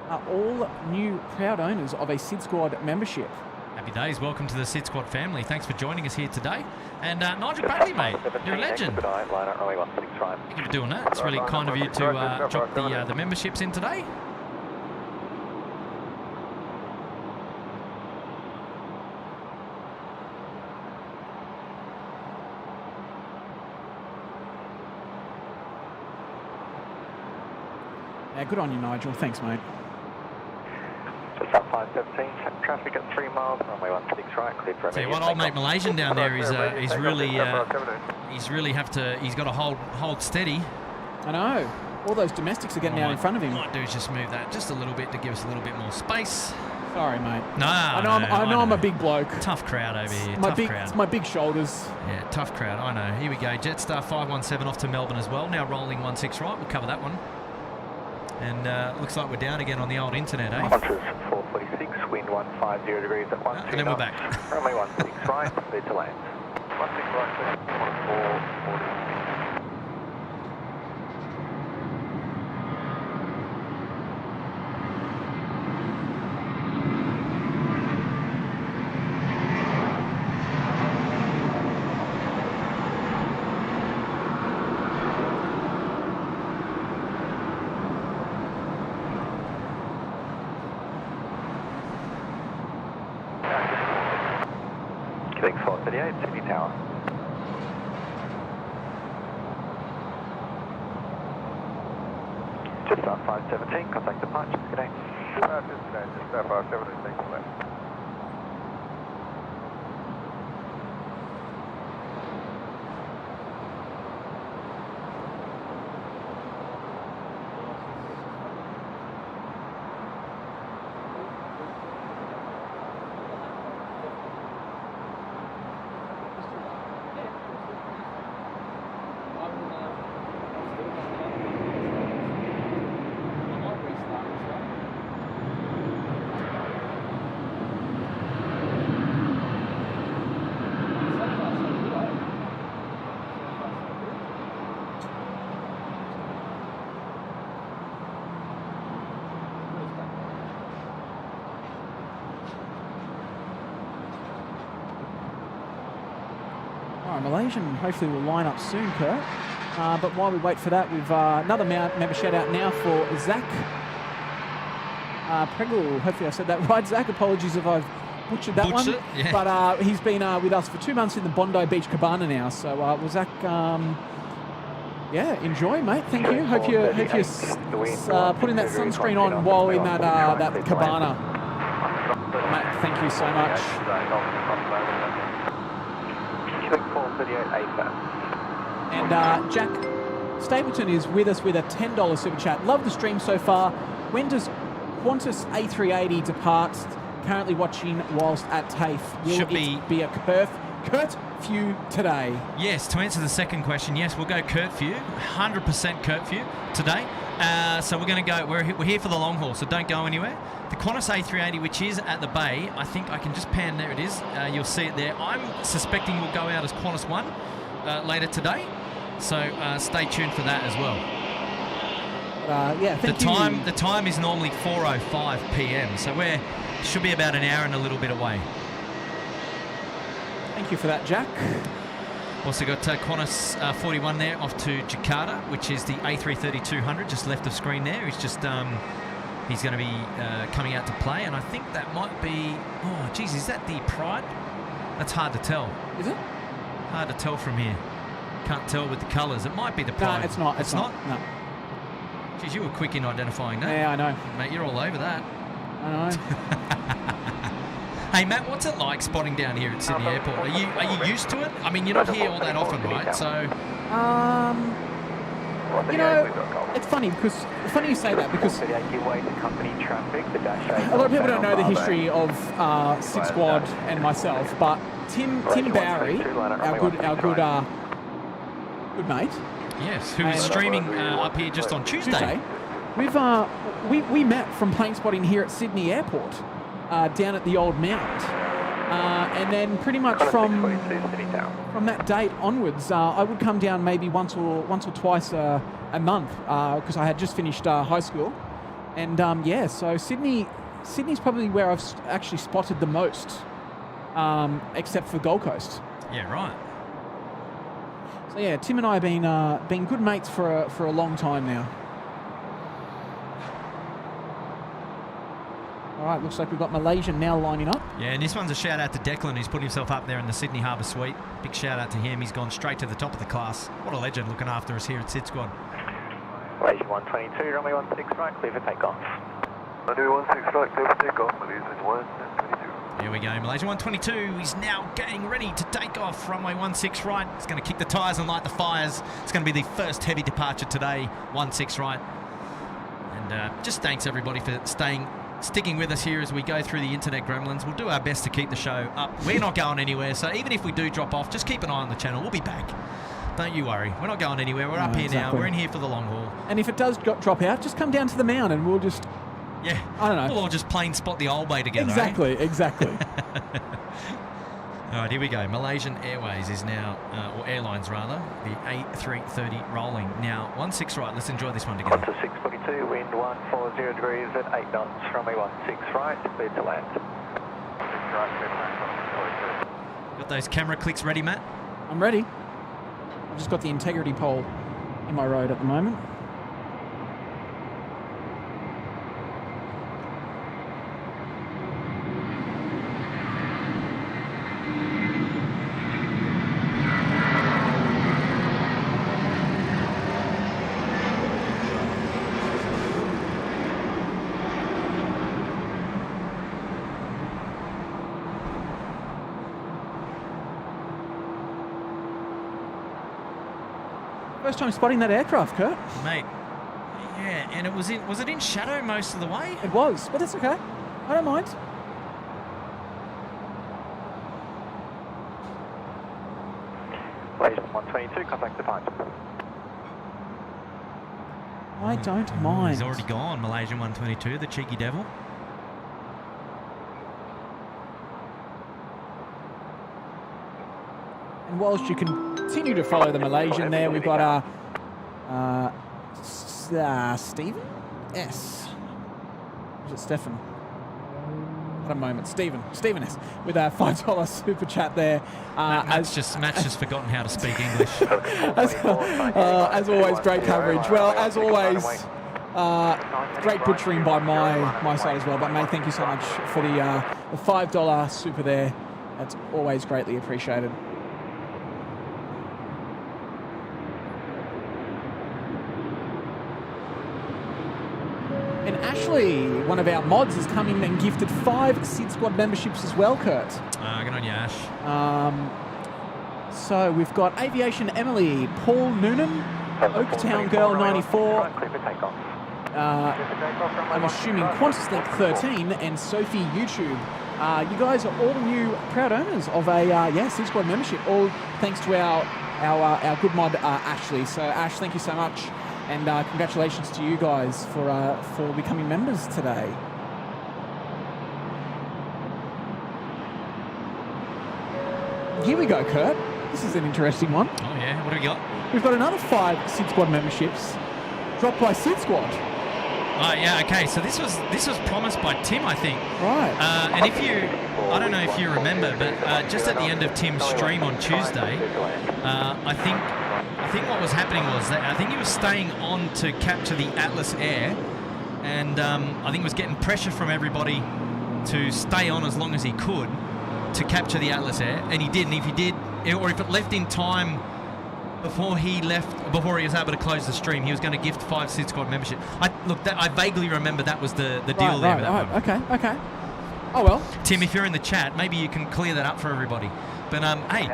are all new proud owners of a SydSquad membership. Happy days. Welcome to the SydSquad family. Thanks for joining us here today. And Nigel Bradley, mate, you're a legend. Thank you for doing that. It's really kind of you to drop the memberships in today. Yeah, good on you, Nigel. Thanks, mate. Just up 517, traffic at 3 miles, runway 16 right, clear for Tell you immediate what, old mate takeoff. Malaysian down there is he's got to hold steady. I know. All those domestics are getting out in front of him. What I might do is just move that just a little bit to give us a little bit more space. Sorry, mate. No, I know I'm a big bloke. Tough crowd over here. It's my big shoulders. Yeah, tough crowd. I know. Here we go. Jetstar 517 off to Melbourne as well. Now rolling 16 right. We'll cover that one. And looks like we're down again on the old internet, eh? Qantas 446, wind 150 degrees at 12 and then we're back. Runway 16 right, clear to land. 16 right, Qantas 440. Killing 438, Sydney Tower. Just on 517, contact departure. Good day. Just 517, thanks for that. Malaysian hopefully will line up soon, Kurt. But while we wait for that, we've another member shout out now for Zach Preggle. Hopefully I said that right, Zach. Apologies if I've butchered that Butchered one. it, yeah. But he's been with us for 2 months in the Bondi Beach Cabana now. So was that? Yeah, enjoy, mate. Thank you. Hope you're putting that sunscreen on while in that cabana. Mate, thank you so much. And Jack Stapleton is with us with a $10 super chat. Love the stream so far. When does Qantas A380 depart? Currently watching whilst at TAFE. Will it be a curfew today? Yes, to answer the second question, yes, we'll go curfew, 100% curfew today. So we're going to go, we're here for the long haul, so don't go anywhere. The Qantas A380, which is at the bay, I think I can just pan, there it is. You'll see it there. I'm suspecting we'll go out as Qantas 1 later today. So stay tuned for that as well. Yeah, thank you. The time is normally 4:05 p.m. So we should be about an hour and a little bit away. Thank you for that, Jack. Also got Qantas 41 there off to Jakarta, which is the A330-200 just left of screen there. He's just he's going to be coming out to play, and I think that might be. Oh, geez, is that the Pride? That's hard to tell. Is it? Hard to tell from here. Can't tell with the colours. It might be the Pride. No, it's not. It's not. No. Geez, you were quick in identifying that. Yeah, I know. Mate, you're all over that. I know. Hey Matt, what's it like spotting down here at Sydney Airport? Are you used to it? I mean, you're not here all that often, right? So, you know, it's funny you say that because a lot of people don't know the history of SydSquad and myself, but Tim Bowery, our good mate. Yes, who is streaming up here just on Tuesday. We met from plane spotting here at Sydney Airport, down at the Old Mount, and then pretty much from that date onwards, I would come down maybe once or twice a month because I had just finished high school, and yeah, so Sydney's probably where I've actually spotted the most, except for Gold Coast. Yeah, right. So yeah, Tim and I have been good mates for a long time now. All right, looks like we've got Malaysia now lining up. Yeah, and this one's a shout out to Declan, who's put himself up there in the Sydney Harbour Suite. Big shout out to him. He's gone straight to the top of the class. What a legend looking after us here at SydSquad. Malaysia 122, runway 16 right, clear for takeoff. Runway 16 right, clear for takeoff, Malaysia 122. Here we go, Malaysia 122 is now getting ready to take off. Runway 16 right. It's going to kick the tyres and light the fires. It's going to be the first heavy departure today, 16 right. And just thanks everybody for sticking with us here as we go through the internet gremlins. We'll do our best to keep the show up. We're not going anywhere, so even if we do drop off, just keep an eye on the channel. We'll be back. Don't you worry. We're not going anywhere. We're up here now. We're in here for the long haul. And if it does drop out, just come down to the Mount and we'll just... Yeah. I don't know. We'll all just plain spot the old way together. Exactly, exactly. All right, here we go. Malaysian Airways is now, or Airlines rather, the A330 rolling. Now, 16 right. Let's enjoy this one together. Qantas 642, wind 140 degrees at 8 knots, runway 16 right, clear to land. Got those camera clicks ready, Matt? I'm ready. I've just got the integrity pole in my road at the moment. First time spotting that aircraft, Kurt. Mate, yeah, and was it in shadow most of the way? It was, but that's okay. I don't mind. Malaysia 122, contact departure. I don't mind. He's already gone, Malaysian 122, the cheeky devil. And whilst you continue to follow the Malaysian there, we've got Stephen S. Is it Stefan? At a moment, Stephen S. with a $5 super chat there. Matt's just forgotten how to speak English. As always, great coverage. Well, as always, Great butchering by my side as well. But mate, thank you so much for the $5 super there. That's always greatly appreciated. And Ashley, one of our mods, has come in and gifted 5 SydSquad memberships as well, Kurt. Good on you, Ash. So we've got Aviation Emily, Paul Noonan, Oaktown Girl 94, I'm assuming Qantas Link 13, and Sophie YouTube. You guys are all new proud owners of a SydSquad membership, all thanks to our good mod Ashley. So Ash, thank you so much, and congratulations to you guys for becoming members today. Here we go, Kurt. This is an interesting one. Oh yeah, what do we got? We've got another 5 SydSquad memberships dropped by SydSquad. Oh yeah, okay. So this was promised by Tim, I think. Right. And I don't know if you remember, but just at the end of Tim's stream on Tuesday, I think what was happening was that I think he was staying on to capture the Atlas Air, and I think he was getting pressure from everybody to stay on as long as he could to capture the Atlas Air, and he did. And if he did, or if it left in time before he was able to close the stream, he was going to gift 5 SydSquad membership. I vaguely remember that was the deal there. Right. Okay. Oh well. Tim, if you're in the chat, maybe you can clear that up for everybody. But hey,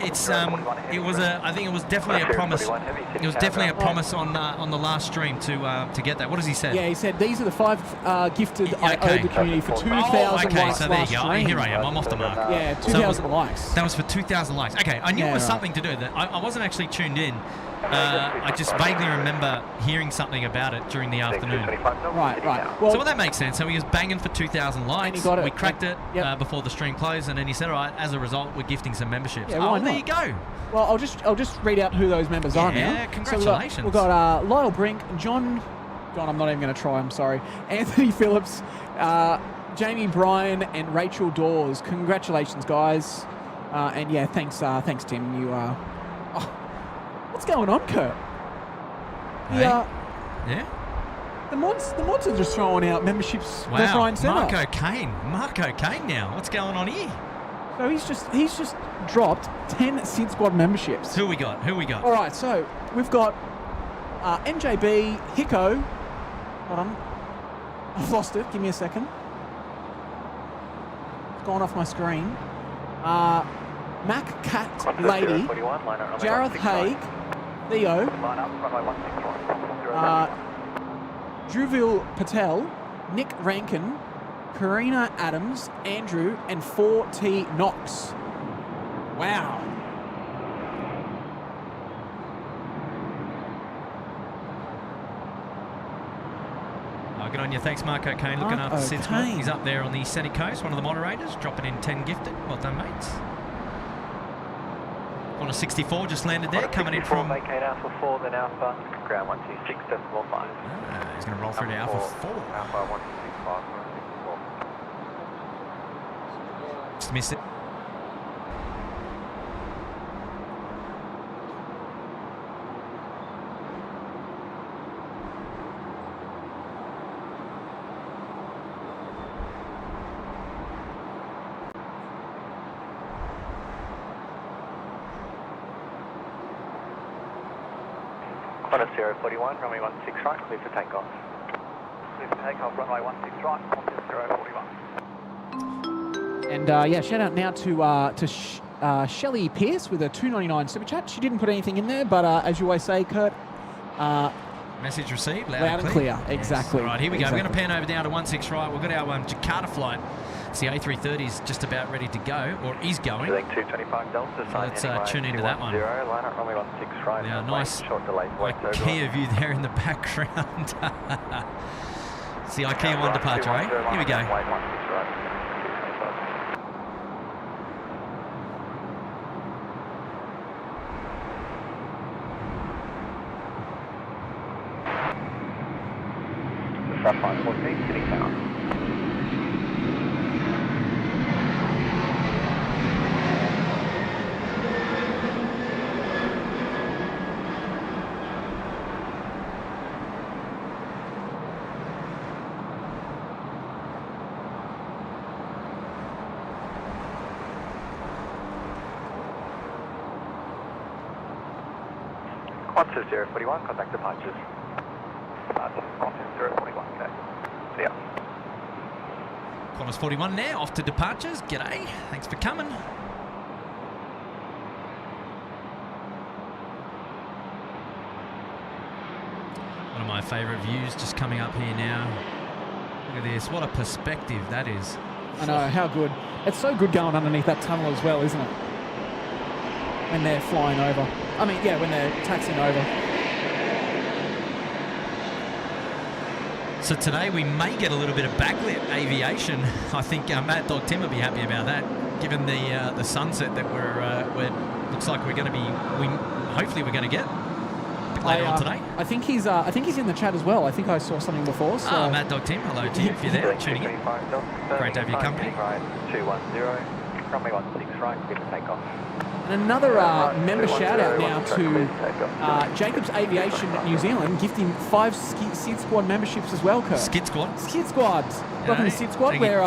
it's I think it was definitely a promise. It was definitely a promise on the last stream to get that. What does he say? Yeah, he said these are the 5 gifted I owed the community for 2,000 okay, likes so there you last go. stream. Here I am. I'm off the mark. Yeah, 2,000 likes. That was for 2,000 likes. Okay, I knew it was something to do with it. I wasn't actually tuned in. I just vaguely remember hearing something about it during the afternoon. Right. Well, so that makes sense. So he was banging for 2,000 likes. And he got it. We cracked it before the stream closed, and then he said, "All right, as a result, we're gifting some memberships." Yeah, why there not? you go. Well, I'll just read out who those members are now. Yeah, congratulations. So we've got Lyle Brink, John. I'm not even going to try. I'm sorry. Anthony Phillips, Jamie Bryan, and Rachel Dawes. Congratulations, guys. And yeah, thanks, Tim. You what's going on, Kurt? Hey. Yeah. The mods are just throwing out memberships left, right, and centre. Mark O'Kane now. What's going on here? So he's just dropped 10 SydSquad memberships. Who we got? All right, so we've got NJB, Hicko. Hold on. I've lost it. Give me a second. It's gone off my screen. Mac Cat Lady, Jareth Haig, Theo, Druville Patel, Nick Rankin, Karina Adams, Andrew, and 4T Knox. Wow. Good on you. Thanks, Mark O'Kane. Looking after SydSquad. He's up there on the sunny coast, one of the moderators, dropping in 10 gifted. Well done, mates. On a 64, just landed there, coming in from... Vacate Alpha 4, then Alpha, ground 126.5. He's going to roll through to Alpha 4. Alpha 165. Just missed it. Qantas 041, runway 16 right, clear for takeoff. Clear for takeoff, runway 16 right, Qantas 041. And shout out now to Shelley Pierce with a $2.99 super chat. She didn't put anything in there, but as you always say, Kurt, message received, loud and clear. Yes. Exactly. All right, here we go. We're going to pan over down to 16 right. We've got our Jakarta flight. It's the A330 is just about ready to go, or is going. 225 Delta, so let's tune into that one. Line up runway 16 right. Yeah, nice short delay. IKEA view there in the background. It's the IKEA 1 departure, eh? Here we go. Flight 14, sitting down. 12041, contact departures. Departures, 12041, okay. See ya. Qantas 41 now, off to departures. G'day, thanks for coming. One of my favourite views just coming up here now. Look at this, what a perspective that is. I know, how good. It's so good going underneath that tunnel as well, isn't it? When they're flying over. I mean, yeah, when they're taxiing over. So today we may get a little bit of backlit aviation. I think Mad Dog Tim will be happy about that, given the sunset that we're looks like we're going to be. Hopefully we're going to get a bit later on today. I think he's in the chat as well. I think I saw something before. So. Mad Dog Tim, hello to you if you're there tuning in. Great to have your company. 210, runway 16 right, good to take off. And another member shout out now to Jacobs Aviation New Zealand, gifting 5 SydSquad memberships as well, Kurt. SydSquad? SydSquad. Welcome to SydSquad. We're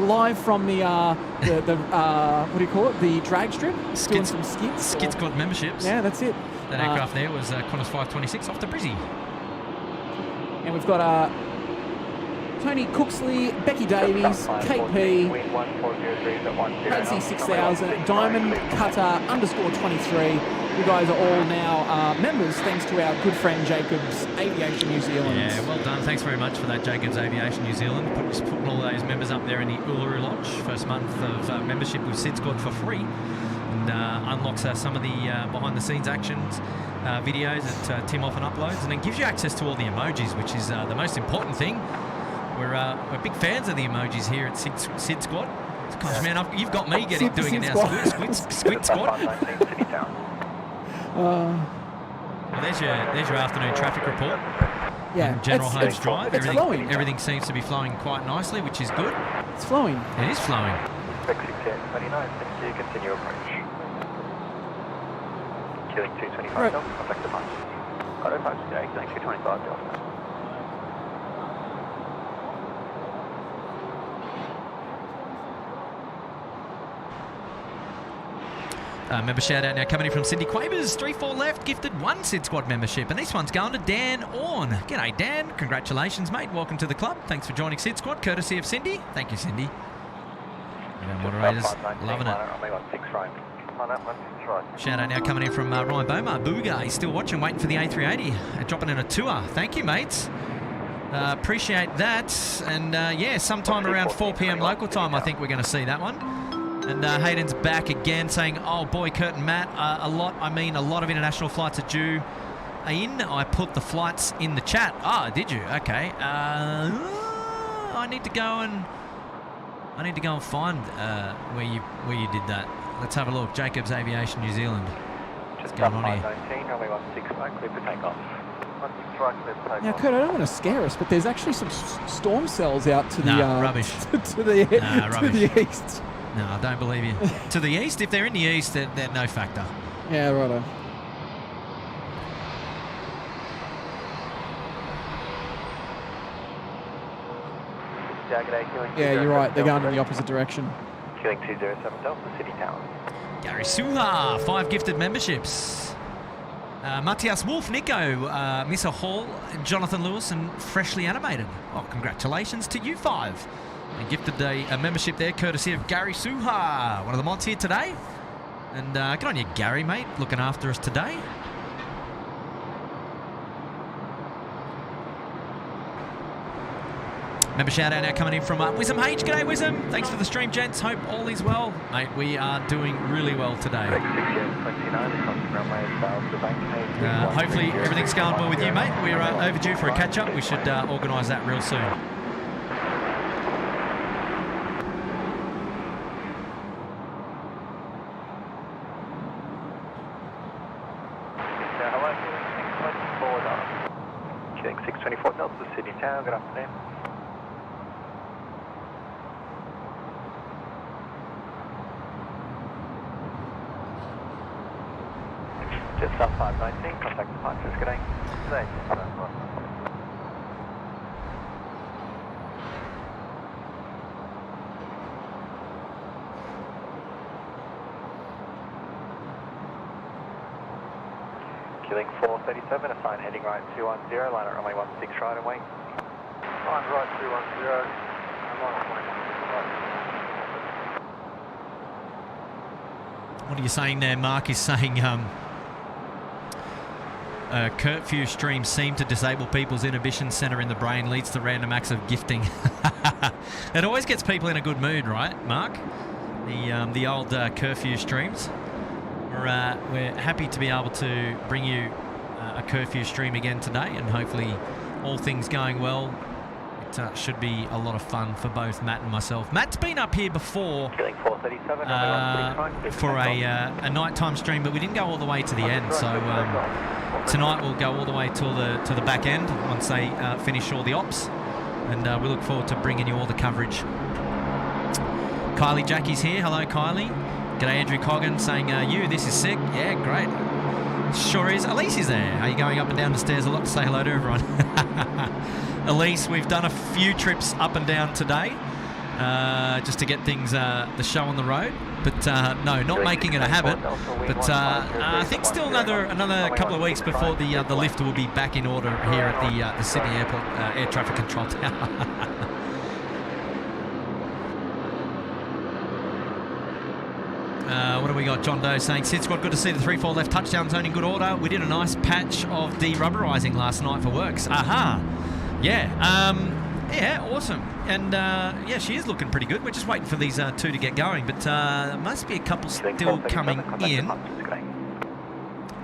live from the what do you call it? The drag strip. Doing some skids. SydSquad memberships. Yeah, that's it. That aircraft there was Qantas 526 off to Brizzy. And we've got Tony Cooksley, Becky Davies, Kate P, Patsy 6000, Diamond Cutter _23. You guys are all now members thanks to our good friend Jacobs Aviation New Zealand. Yeah, well done. Thanks very much for that, Jacobs Aviation New Zealand. Just putting all those members up there in the Uluru Lodge. First month of membership with SydSquad for free. And unlocks some of the behind-the-scenes actions videos that Tim often uploads. And then gives you access to all the emojis, which is the most important thing. We're big fans of the emojis here at SydSquad. Gosh, man, you've got me doing it now. Squid Squad. Well, there's your afternoon traffic report. Yeah, General Holmes Drive. It's flowing. Everything seems to be flowing quite nicely, which is good. It's flowing. It is flowing. 29, thank you. Continue approach. Killing 225, right. Contact the punch. Auto punch, killing 225, Delta. Member shout out now coming in from Cindy Quavers, 3-4 left, gifted 1 SydSquad membership, and this one's going to Dan Orn. G'day Dan, congratulations mate, welcome to the club. Thanks for joining SydSquad, courtesy of Cindy. Thank you, Cindy. Moderators, loving it. Shout out now coming in from Ryan Beaumar, Booga, he's still watching, waiting for the A380, dropping in a tour. Thank you mates. Appreciate that, and yeah, sometime around 4 p.m. local time I think we're going to see that one. And Hayden's back again saying, oh boy, Kurt and Matt, a lot of international flights are due in. I put the flights in the chat. Ah, did you? Okay. I need to go and find where you did that. Let's have a look. Jacobs Aviation New Zealand. What's going on here? Now, Kurt, I don't want to scare us, but there's actually some storm cells out to the rubbish. to the east. No, I don't believe you. To the east? If they're in the east, they're no factor. Yeah, righto. Yeah, you're right. They're going in the opposite direction. Killing 207 Delta, City Tower. Gary Suha, 5 gifted memberships. Matthias Wolf, Nico, Missa Hall, Jonathan Lewis, and Freshly Animated. Oh, congratulations to you 5. And gifted a membership there, courtesy of Gary Suha, one of the mods here today. And good on you, Gary, mate, looking after us today. Member shout out now coming in from Wisdom H. G'day, Wisdom. Thanks for the stream, gents. Hope all is well. Mate, we are doing really well today. Hopefully everything's going well with you, mate. We're overdue for a catch-up. We should organise that real soon. Killing 624 Delta, Sydney Tower, good afternoon. Just sub 519, contact departures, good day. Today, Killing Queuing 437, assign heading right 210, line at runway 16 right and wing. Line right 210, and line at wing. What are you saying there? Mark is saying curfew streams seem to disable people's inhibition centre in the brain, leads to random acts of gifting. It always gets people in a good mood, right, Mark? The old curfew streams. We're happy to be able to bring you a curfew stream again today, and hopefully all things going well. It should be a lot of fun for both Matt and myself. Matt's been up here before for a nighttime stream, but we didn't go all the way to the end. So tonight we'll go all the way to the back end once they finish all the ops, and we look forward to bringing you all the coverage. Kylie Jackie's here. Hello, Kylie. G'day, Andrew Coggan saying, this is sick. Yeah, great. Sure is. Elise is there. Are you going up and down the stairs a lot to say hello to everyone? Elise, we've done a few trips up and down today just to get things, the show on the road. But no, not making it a habit. But I think still another couple of weeks before the lift will be back in order here at the Sydney Airport Air Traffic Control Tower. What do we got? John Doe saying, SydSquad, good to see the 3-4 left touchdown zone in good order. We did a nice patch of de-rubberising last night for works. Aha! Yeah. Yeah, awesome. And yeah, she is looking pretty good. We're just waiting for these two to get going, but there must be a couple still coming in.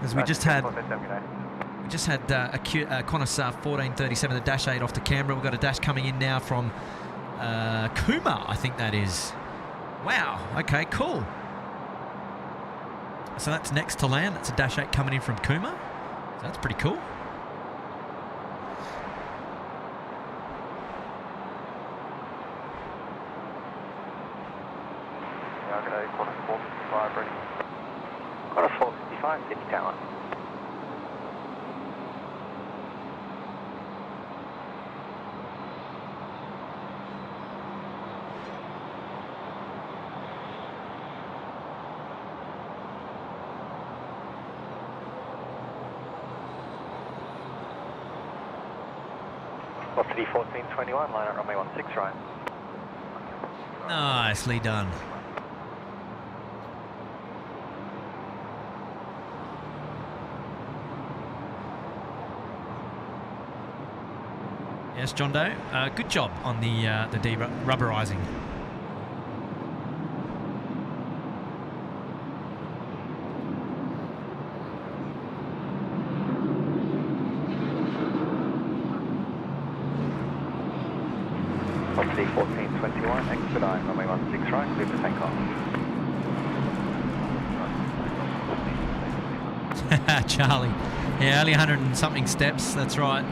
As we just had a Qantas 1437, the Dash 8 off to Canberra. We've got a Dash coming in now from Cooma, I think that is. Wow. Okay, cool. So that's next to land. That's a Dash 8 coming in from Cooma. So that's pretty cool. Qantas 455 ready. Qantas 455, Sydney Tower. Velocity 1421, line at runway 16 right. Nicely done. Yes, John Doe. Good job on the de-rubberising. Velocity 1421, expedite runway 16 right, clear for takeoff. Charlie. Yeah, only 100 and something steps, that's right.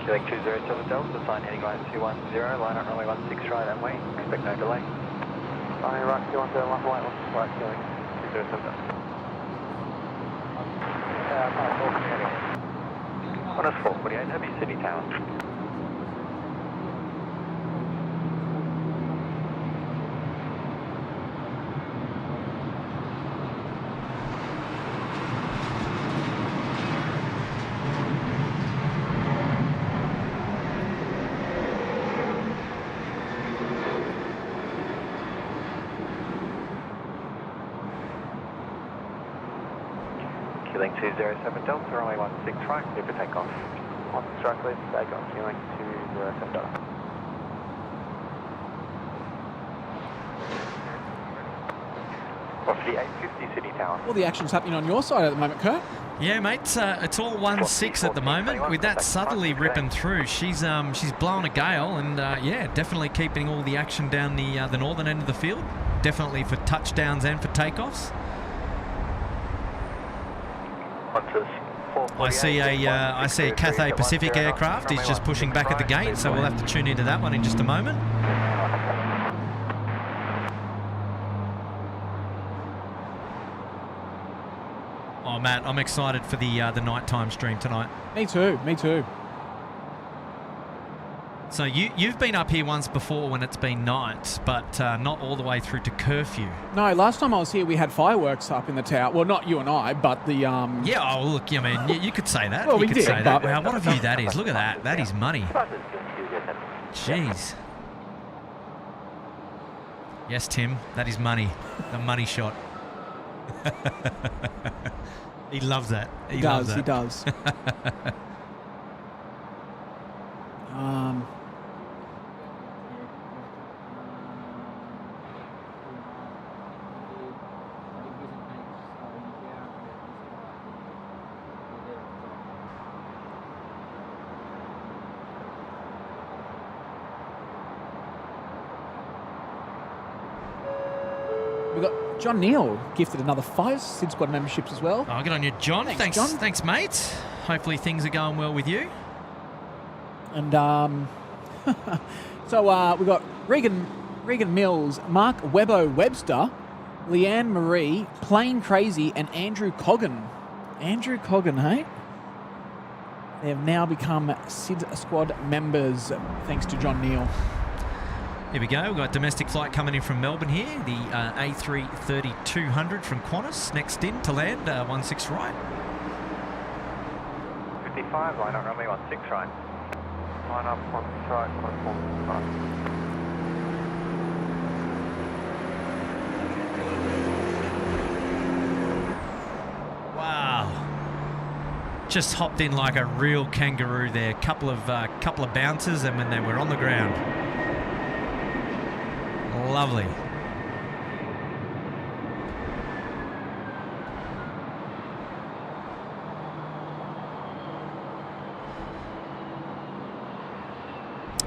Queuing 207 Delta, sign heading right 210, line at runway 16 right and wing, expect no delay. Line right 210, left right, right, queuing 207 Delta. Qantas 448, heavy Sydney Tower. Queuing 207 Delta, runway 16 right, clear for takeoff. 16 right, clear for takeoff, queuing 207 Delta. Velocity 850 Sydney Tower. All the action's happening on your side at the moment, Kurt. Yeah, mate, it's all 1-6 at the moment. With that southerly ripping through, she's blowing a gale, and yeah, definitely keeping all the action down the northern end of the field. Definitely for touchdowns and for takeoffs. I see a Cathay Pacific aircraft. He's just pushing back at the gate, so we'll have to tune into that one in just a moment. Oh, Matt, I'm excited for the nighttime stream tonight. Me too. Me too. So you've been up here once before when it's been night, but not all the way through to curfew. No, last time I was here, we had fireworks up in the tower. Well, not you and I, but the Yeah. Oh, look. I mean, you could say that. Well, you we could did, say that. but- Wow, what a view that is! Look at that. That is money. Jeez. Yes, Tim. That is money. The money shot. He loves that. He loves that. He does. We got John Neal gifted another 5 SydSquad memberships as well. Oh, good on you, John. Thanks, John. Thanks, mate. Hopefully things are going well with you. And so we got Regan Mills, Mark Webster, Leanne Marie, Plain Crazy, and Andrew Coggan. Andrew Coggan, hey? They have now become SydSquad members, thanks to John Neal. Here we go. We've got domestic flight coming in from Melbourne here. The A330 200 from Qantas. Next in to land, 16 right. 55, line up runway 16 right. Line up 16 right, 14 right. Wow. Just hopped in like a real kangaroo there. Couple of bounces, and when they were on the ground. Lovely.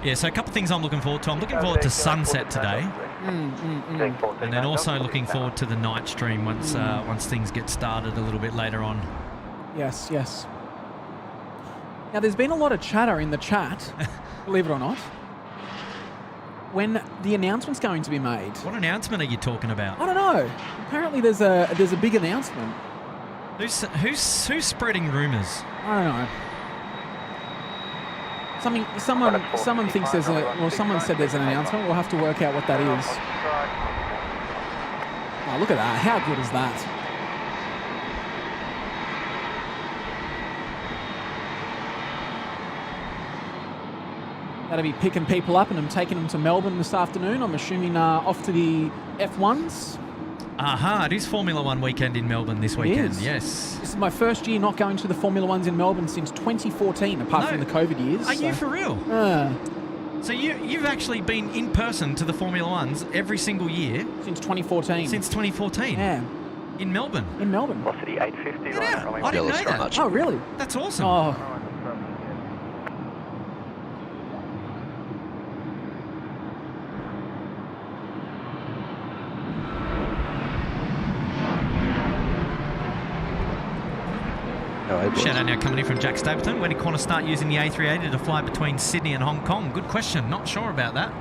Yeah, so a couple of things I'm looking forward to. I'm looking forward to sunset today, and then also looking forward to the night stream once things get started a little bit later on. Yes, yes. Now, there's been a lot of chatter in the chat, believe it or not, when the announcement's going to be made. What announcement are you talking about? I don't know. Apparently, there's a big announcement. Who's spreading rumours? I don't know. Someone thinks there's someone said there's an announcement. We'll have to work out what that is. Oh, look at that. How good is that? That'll be picking people up, and I'm taking them to Melbourne this afternoon. I'm assuming off to the F1s. Aha, it is Formula One weekend in Melbourne this weekend, yes. This is my first year not going to the Formula Ones in Melbourne since 2014, apart from the COVID years. Are you for real? So you've actually been in person to the Formula Ones every single year? Since 2014. Since 2014? Yeah. In Melbourne? In Melbourne. Velocity 850, Get out. I didn't know that. Oh, really? That's awesome. Oh. Shout out now coming in from Jack Stapleton. When did Qantas start using the A380 to fly between Sydney and Hong Kong? Good question. Not sure about that.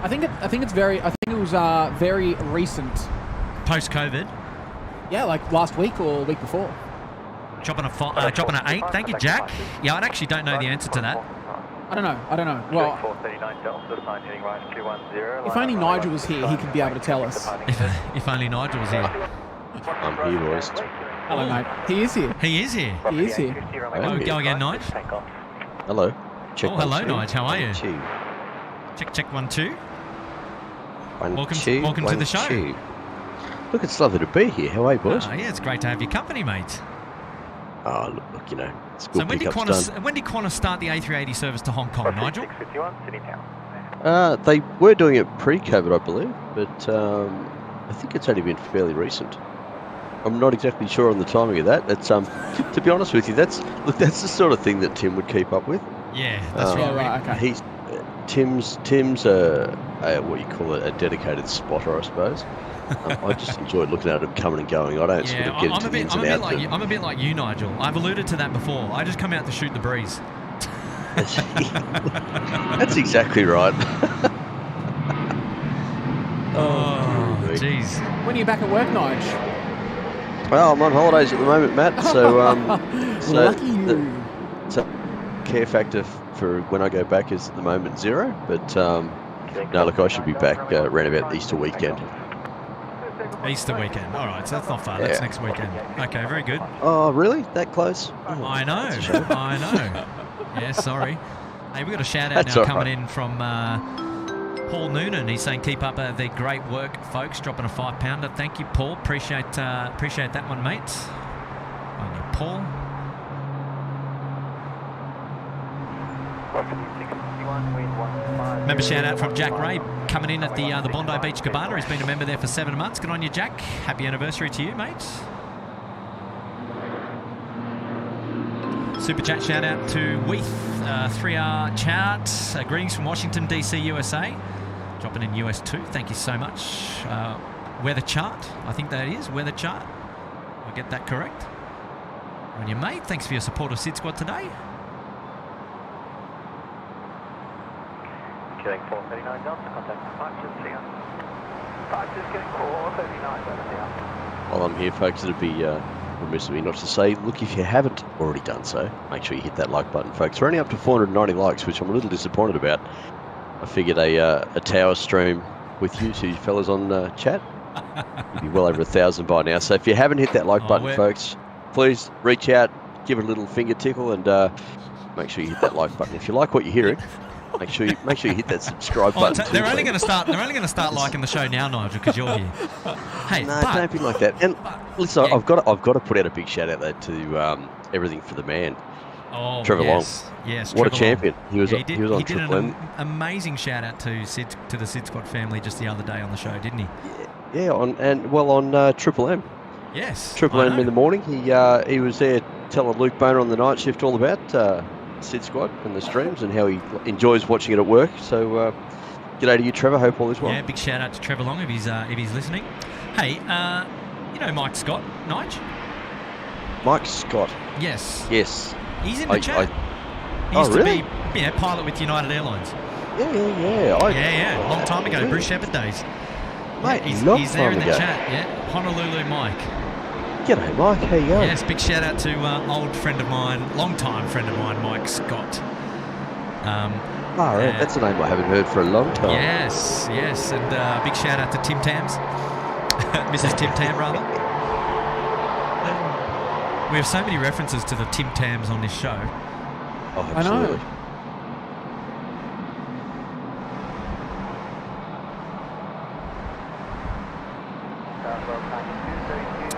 I think it was very recent. Post-COVID. Yeah, like last week or week before. Dropping an 8. Thank you, Jack. Yeah, I actually don't know the answer to that. I don't know. Well, if only Nigel was here, he could be able to tell us. If only Nigel was here. I'm here, boys. Hello, mate. He is here. He is here. He is here. Go again, Nige. Hello. Check hello, 1, 2. Nige. How are you? 2. Check 1, 2. 1, Welcome 2, to 1, the show. 2. Look, it's lovely to be here. How are you, boys? Yeah, it's great to have your company, mate. Oh, look, it's good. So when did Qantas start the A380 service to Hong Kong, Nigel? They were doing it pre-COVID, I believe, but I think it's only been fairly recent. I'm not exactly sure on the timing of that. It's to be honest with you, that's the sort of thing that Tim would keep up with. Yeah, that's right. Right. Okay. Tim's what you call it, a dedicated spotter, I suppose. I just enjoyed looking at him coming and going. I don't sort of get into the ins and outs. I'm a bit like you, Nigel. I've alluded to that before. I just come out to shoot the breeze. That's exactly right. Oh, jeez. When are you back at work, Nige? Well, I'm on holidays at the moment, Matt. So, Lucky you. so care factor for when I go back is at the moment 0. But no, look, I should be back around about Easter weekend. Easter weekend. All right, so that's not far. That's next weekend. Okay, very good. Oh, really? That close? Oh, I know. I know. Yeah, sorry. Hey, we've got a shout out now coming in from Paul Noonan. He's saying keep up the great work, folks. Dropping a £5. Thank you, Paul. Appreciate that one, mate. On you, Paul. Member shout out from Jack Ray coming in at the Bondi Beach Cabana. He's been a member there for 7 months. Good on you, Jack. Happy anniversary to you, mate. Super chat shout out to Weath, 3R chart. Greetings from Washington, DC, USA. Dropping in US 2. Thank you so much. Weather chart. I think that is weather chart. I'll get that correct. On you, mate. Thanks for your support of SydSquad today. Killing 439 knots, contact departures, see ya. Departures getting 439, see ya. While I'm here, folks, it'd be remiss of me not to say, look, if you haven't already done so, make sure you hit that like button, folks. We're only up to 490 likes, which I'm a little disappointed about. I figured a tower stream with you two fellas on chat, you'd be well over 1,000 by now. So if you haven't hit that like button, folks, please reach out, give it a little finger tickle, and make sure you hit that like button. If you like what you're hearing, make sure you hit that subscribe button. They're only going to start liking the show now, Nigel, because you're here. Hey, no, don't be like that. And listen, yeah. I've got to put out a big shout out there to everything for the man. Oh, Trevor Long. Yes, what Trevor a champion. Long. He was on Triple M. Amazing shout out to the SydSquad family just the other day on the show, didn't he? Yeah, on Triple M. Yes. Triple M in the morning. He was there telling Luke Boner on the night shift all about SydSquad and the streams and how he enjoys watching it at work. So, g'day to you, Trevor. Hope all is well. Yeah, big shout out to Trevor Long if he's listening. Hey, you know Mike Scott, Nige? Mike Scott. Yes. Yes. He's in the chat. He used to be pilot with United Airlines. Yeah. Long time ago, Bruce Shepard days. Mate, he's there in the chat. Yeah, Honolulu Mike. G'day, Mike. How you going? Yes, big shout out to old friend of mine, long-time friend of mine, Mike Scott. That's a name I haven't heard for a long time. Yes, and big shout out to Tim Tams, Mrs. Tim Tam, rather. We have so many references to the Tim Tams on this show. Oh, absolutely. I know.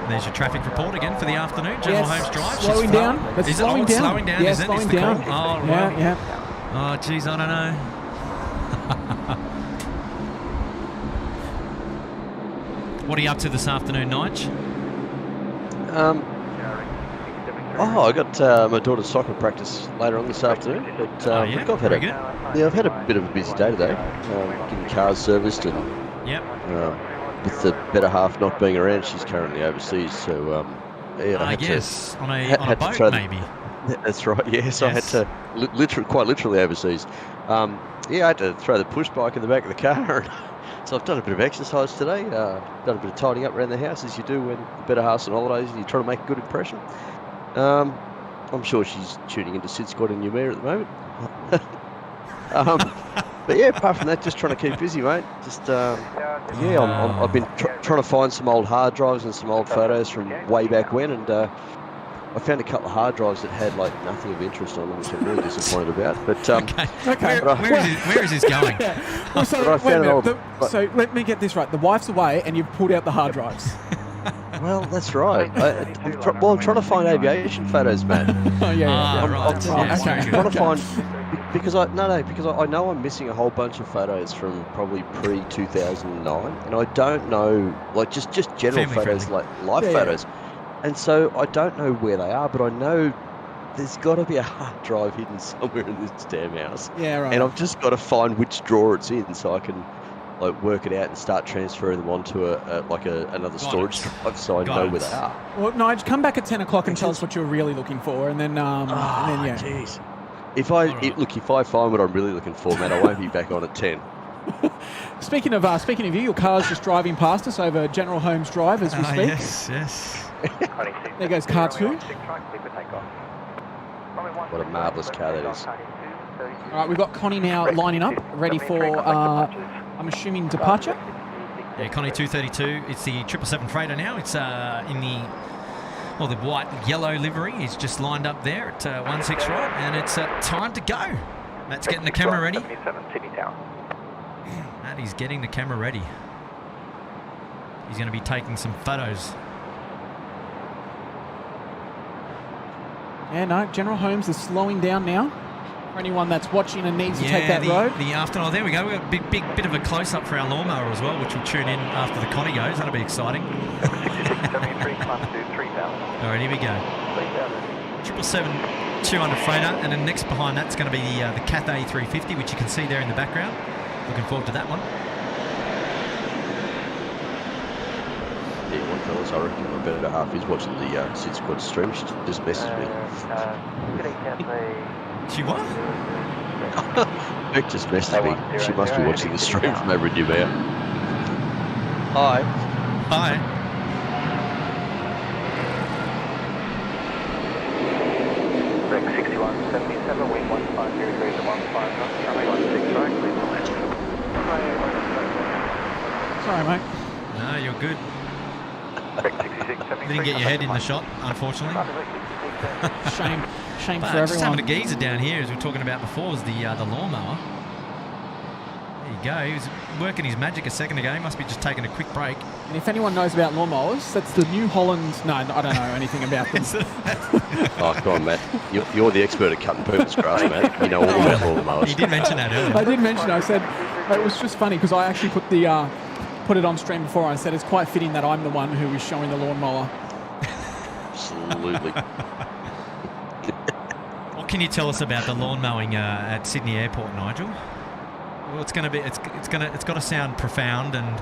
There's your traffic report again for the afternoon. General Holmes Drive. Slowing down. Is it slowing down? Yeah, is it? slowing down. Oh, yeah. Oh, geez, I don't know. What are you up to this afternoon, Nige? I got my daughter's soccer practice later on this afternoon. But look, I've had a bit of a busy day today. Getting cars serviced and with the better half not being around, she's currently overseas. So I had on a boat maybe. That's right. Yes, I had to quite literally overseas. I had to throw the push bike in the back of the car. And so I've done a bit of exercise today. Done a bit of tidying up around the house as you do when the better half's on holidays and you're trying to make a good impression. I'm sure she's tuning into SydSquad in Umea at the moment. But yeah, apart from that, just trying to keep busy, mate. Just I've been trying to find some old hard drives and some old photos from way back when, and I found a couple of hard drives that had like nothing of interest on them, which I'm really disappointed about. But okay. Where is this going? So let me get this right. The wife's away, and you've pulled out the hard drives. Well, that's right. I'm trying to find aviation photos, man. I'm trying to find because I know I'm missing a whole bunch of photos from probably pre-2009, and I don't know, like just general Family photos, friendly. like live photos, and so I don't know where they are, but I know there's got to be a hard drive hidden somewhere in this damn house. Yeah, right. And I've just got to find which drawer it's in so I can work it out and start transferring them onto another storage drive so I know where they are. Well, Nige, come back at 10 o'clock and tell us what you're really looking for, and then Jeez. If I find what I'm really looking for, man, I won't be back on at 10. Speaking of you, your car's just driving past us over General Holmes Drive as we speak. Yes. There goes car 2. What a marvellous car that is. All right, we've got Connie now lining up, ready for, I'm assuming, departure. Yeah, Connie 232. It's the 777 freighter now. It's in the white yellow livery. He's just lined up there at 16 right, and it's time to go. Matt's getting the camera ready. Matt is getting the camera ready. He's going to be taking some photos. Yeah, no, General Holmes is slowing down now. For anyone that's watching and needs to take that road. Oh, there we go. We've got a big bit of a close-up for our lawnmower as well, which will tune in after the Connie goes. That'll be exciting. All right, here we go. 777-200 freighter, and then next behind that's going to be the Cathay A350, which you can see there in the background. Looking forward to that one. Yeah, one fellas, I reckon my better half is watching the SydSquad stream. She just messaged me. She what? Beck just messaged me. She must be watching the stream from over in Newmere. Hi. Hi. Rec 6177, wing 150 to 15, runway 16 right, please Sorry, mate. No, you're good. Rec 6673. Didn't get your head in the shot, unfortunately. Shame But for just having everyone. a geezer down here, as we were talking about before, was the lawnmower. There you go. He was working his magic a second ago. He must be just taking a quick break. And if anyone knows about lawnmowers, that's the New Holland. No, I don't know anything about them. Oh, come on, Matt. You're the expert at cutting purpose grass, Matt. You know all about lawnmowers. You did mention that earlier. I did mention. I said it was just funny because I actually put it on stream before. I said it's quite fitting that I'm the one who is showing the lawnmower. Absolutely. What can you tell us about the lawn mowing at Sydney Airport, Nigel? Well, it's got to sound profound and.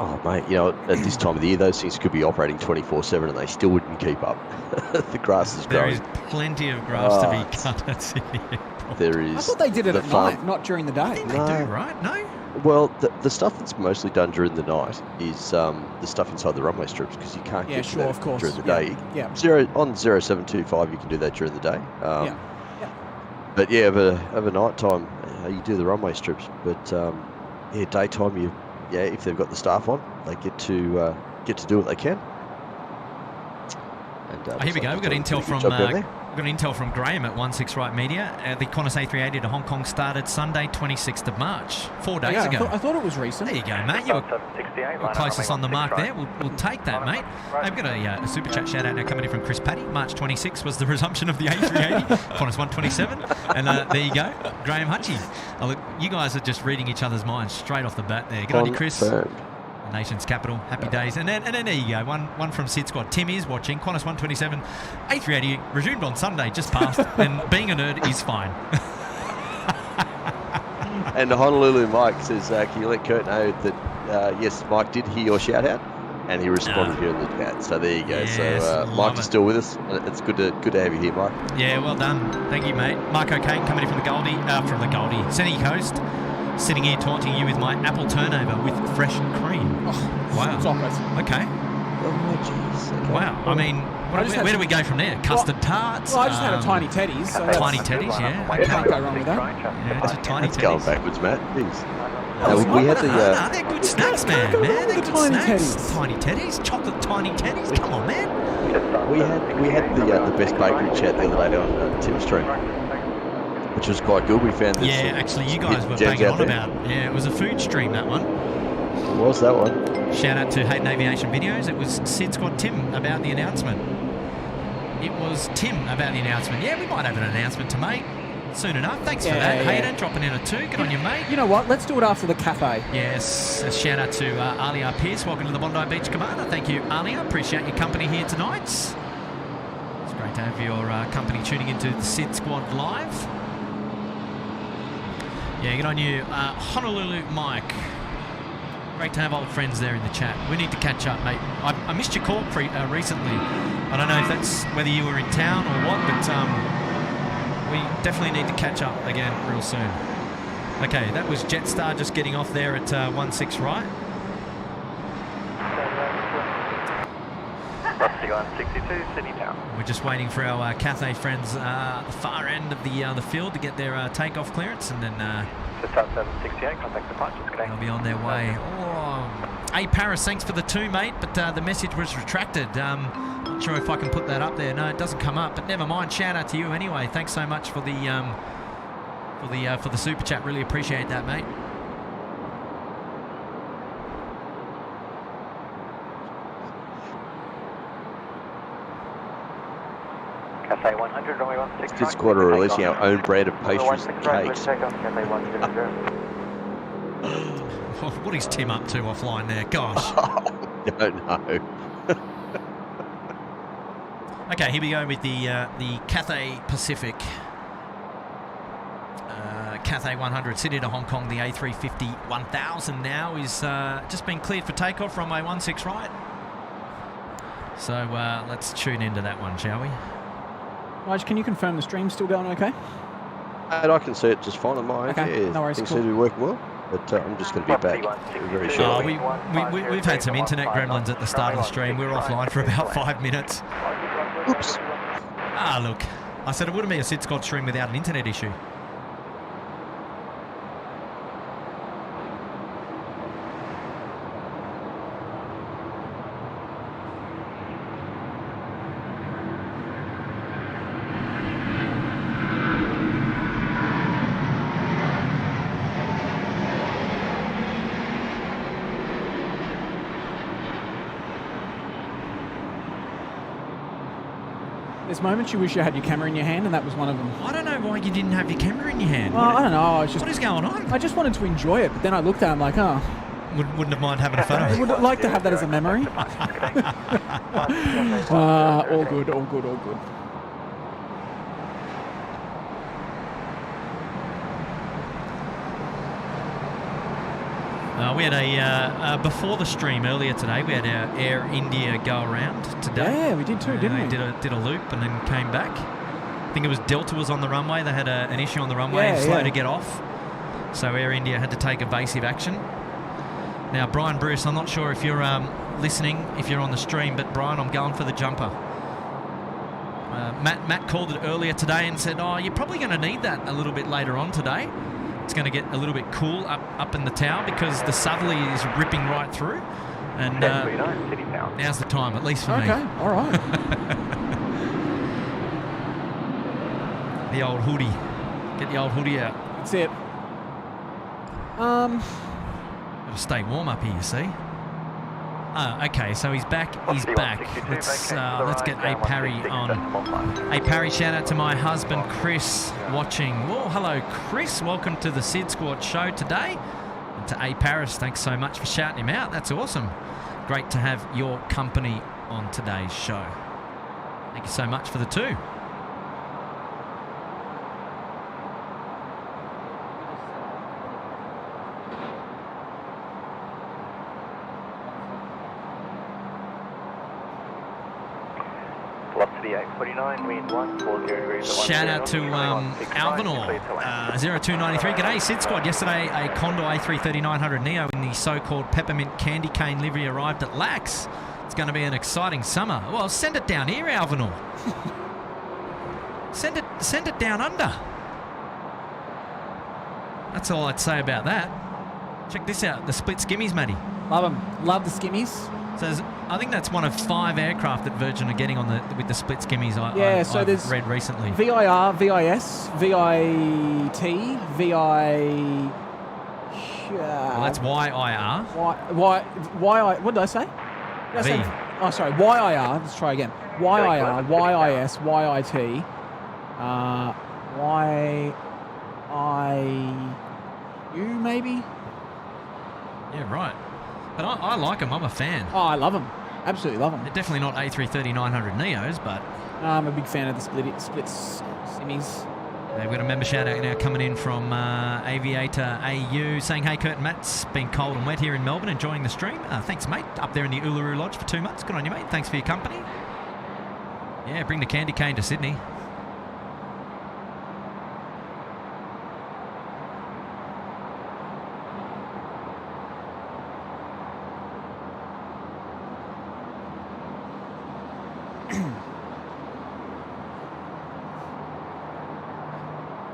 Oh, mate, you know, at this time of the year, those things could be operating 24/7 and they still wouldn't keep up. The grass is There growing. is plenty of grass to be cut at Sydney Airport. There is. I thought they did it the at farm. night, not during the day. I think they do, right? No? Well, the stuff that's mostly done during the night is the stuff inside the runway strips because you can't get to that of course. during the day. Yeah. On 0725, you can do that during the day. Yeah. But yeah, of a night time, you do the runway strips. But yeah, daytime, if they've got the staff on, they get to do what they can. And, Here we go. We've got intel from Graham at 16 Right Media. The Qantas A380 to Hong Kong started Sunday, 26th of March, 4 days ago. I thought it was recent. There you go, mate. You're closest on the mark there. We'll take that, mate. I've got a super chat shout out now coming in from Chris Paddy. March 26 was the resumption of the A380, Qantas 127. And there you go, Graham Hutchie. Oh, look, you guys are just reading each other's minds straight off the bat there. Good on you, Chris. The nation's capital. Happy days. And then there you go. One from SydSquad. Tim is watching. Qantas 127, A380 resumed on Sunday, just passed. And being a nerd is fine. And Honolulu Mike says, can you let Kurt know that, yes, Mike did hear your shout out and he responded here in the chat. So there you go. Yes, so Mike is still with us. It's good to have you here, Mike. Yeah, well done. Thank you, mate. Mark O'Kane coming in from the Goldie, Sunny Coast. Sitting here taunting you with my apple turnover with fresh cream. Oh, wow. Stop it. Okay. Oh, jeez. Okay. Wow. I mean, where do we go from there? Custard tarts? Well, I just had a Tiny Teddy's. So Tiny Teddy's, yeah. You can't go wrong with that. Yeah, it's a Tiny It's Teddy's. going backwards, Matt. Jeez. We had they're good snacks, man. They're good Tiny snacks. Teddies. Tiny Teddies, chocolate Tiny Teddies. Come on, man. We had the best bakery chat the other day on Tim's stream, which was quite good. We found Yeah, actually, you guys were banging on about. Yeah, it was a food stream, that one. What was that one? Shout out to Hayden Aviation Videos. It was SydSquad Tim about the announcement. It was Tim about the announcement. Yeah, we might have an announcement to make soon enough. Thanks for that. Yeah. Hayden dropping in a 2. Good on you, mate. You know what? Let's do it after the Cathay. Yes, a shout out to Alia Pierce. Welcome to the Bondi Beach Cabana. Thank you, Alia. Appreciate your company here tonight. It's great to have your company tuning into the SydSquad Live. Yeah, good on you, Honolulu Mike. Great to have old friends there in the chat. We need to catch up, mate. I missed your call recently. I don't know if that's whether you were in town or what, but we definitely need to catch up again real soon. Okay, that was Jetstar just getting off there at 16 right. 3162, Sydney Tower. We're just waiting for our Cathay friends at the far end of the field to get their takeoff clearance, and then Just out 768, contact departures, good day. they'll be on their way. Oh, hey Paris, thanks for the 2, mate, but the message was retracted. Not sure if I can put that up there. No, it doesn't come up, but never mind. Shout out to you anyway. Thanks so much for the super chat. Really appreciate that, mate. Cathay 100, runway 16 right. SydSquad are releasing our own brand of pastries and cakes. Cathay 100. What is Tim up to offline there? Gosh. I don't know. Okay, here we go with the Cathay Pacific. Cathay 100, Sydney to Hong Kong, the A350 1000 now is just been cleared for takeoff, runway 16 right. So let's tune into that one, shall we? Raj, can you confirm the stream's still going okay? And I can see it just fine on my end. Okay, Yeah, no worries, things cool. seem to be working well. But I'm just going to be back very Oh, shortly. we've had some internet gremlins at the start of the stream. We were offline for about 5 minutes. Oops. Ah, look. I said it wouldn't be a SydSquad stream without an internet issue. There's moments you wish you had your camera in your hand, and that was one of them. I don't know why you didn't have your camera in your hand. Well, I don't know. I was just, What is going on? I just wanted to enjoy it, but then I looked at it, I'm like, oh, Wouldn't have mind having a photo. I would like to have that as a memory. All good, all good, all good. We had before the stream earlier today, we had our Air India go around today. Yeah, we did too, didn't we? Did a loop and then came back. I think it was Delta was on the runway. They had an issue on the runway, slow to get off. So Air India had to take evasive action. Now, Brian Bruce, I'm not sure if you're listening, if you're on the stream, but Brian, I'm going for the jumper. Matt called it earlier today and said, oh, you're probably going to need that a little bit later on today. It's going to get a little bit cool up in the tower because the southerly is ripping right through. And now's the time, at least for me. Okay, all right. The old hoodie. Get the old hoodie out. That's it. Got to stay warm up here, you see. Okay, so he's back. He's back. Let's get A Parry on. A Parry, shout out to my husband Chris watching. Well, hello Chris. Welcome to the SydSquad show today. And to A Paris, thanks so much for shouting him out. That's awesome. Great to have your company on today's show. Thank you so much for the 2. Velocity 849, wind 140 degrees. Shout out to Alvanor, 0293. G'day, SydSquad. Yesterday, a Condor A330-900 Neo in the so-called peppermint candy cane livery arrived at Lax. It's going to be an exciting summer. Well, send it down here, Alvanor. Send it down under. That's all I'd say about that. Check this out, the split skimmies, Matty. Love them. Love the skimmies. So I think that's one of 5 aircraft that Virgin are getting on with the split skimmies. So there's read recently. VIR, VIS, VIT, VI. Well, that's YIR. What did I say? Did I say? Oh, sorry. YIR. Let's try again. YIR, YIS, YIT, YIU maybe. Yeah, right. But I like them. I'm a fan. Oh, I love them. Absolutely love them. They're definitely not A330-900 Neos, but... I'm a big fan of the splits simmies. We've got a member shout out now coming in from Aviator AU saying, hey, Kurt and Matt, it's been cold and wet here in Melbourne, enjoying the stream. Thanks, mate. Up there in the Uluru Lodge for 2 months. Good on you, mate. Thanks for your company. Yeah, bring the candy cane to Sydney.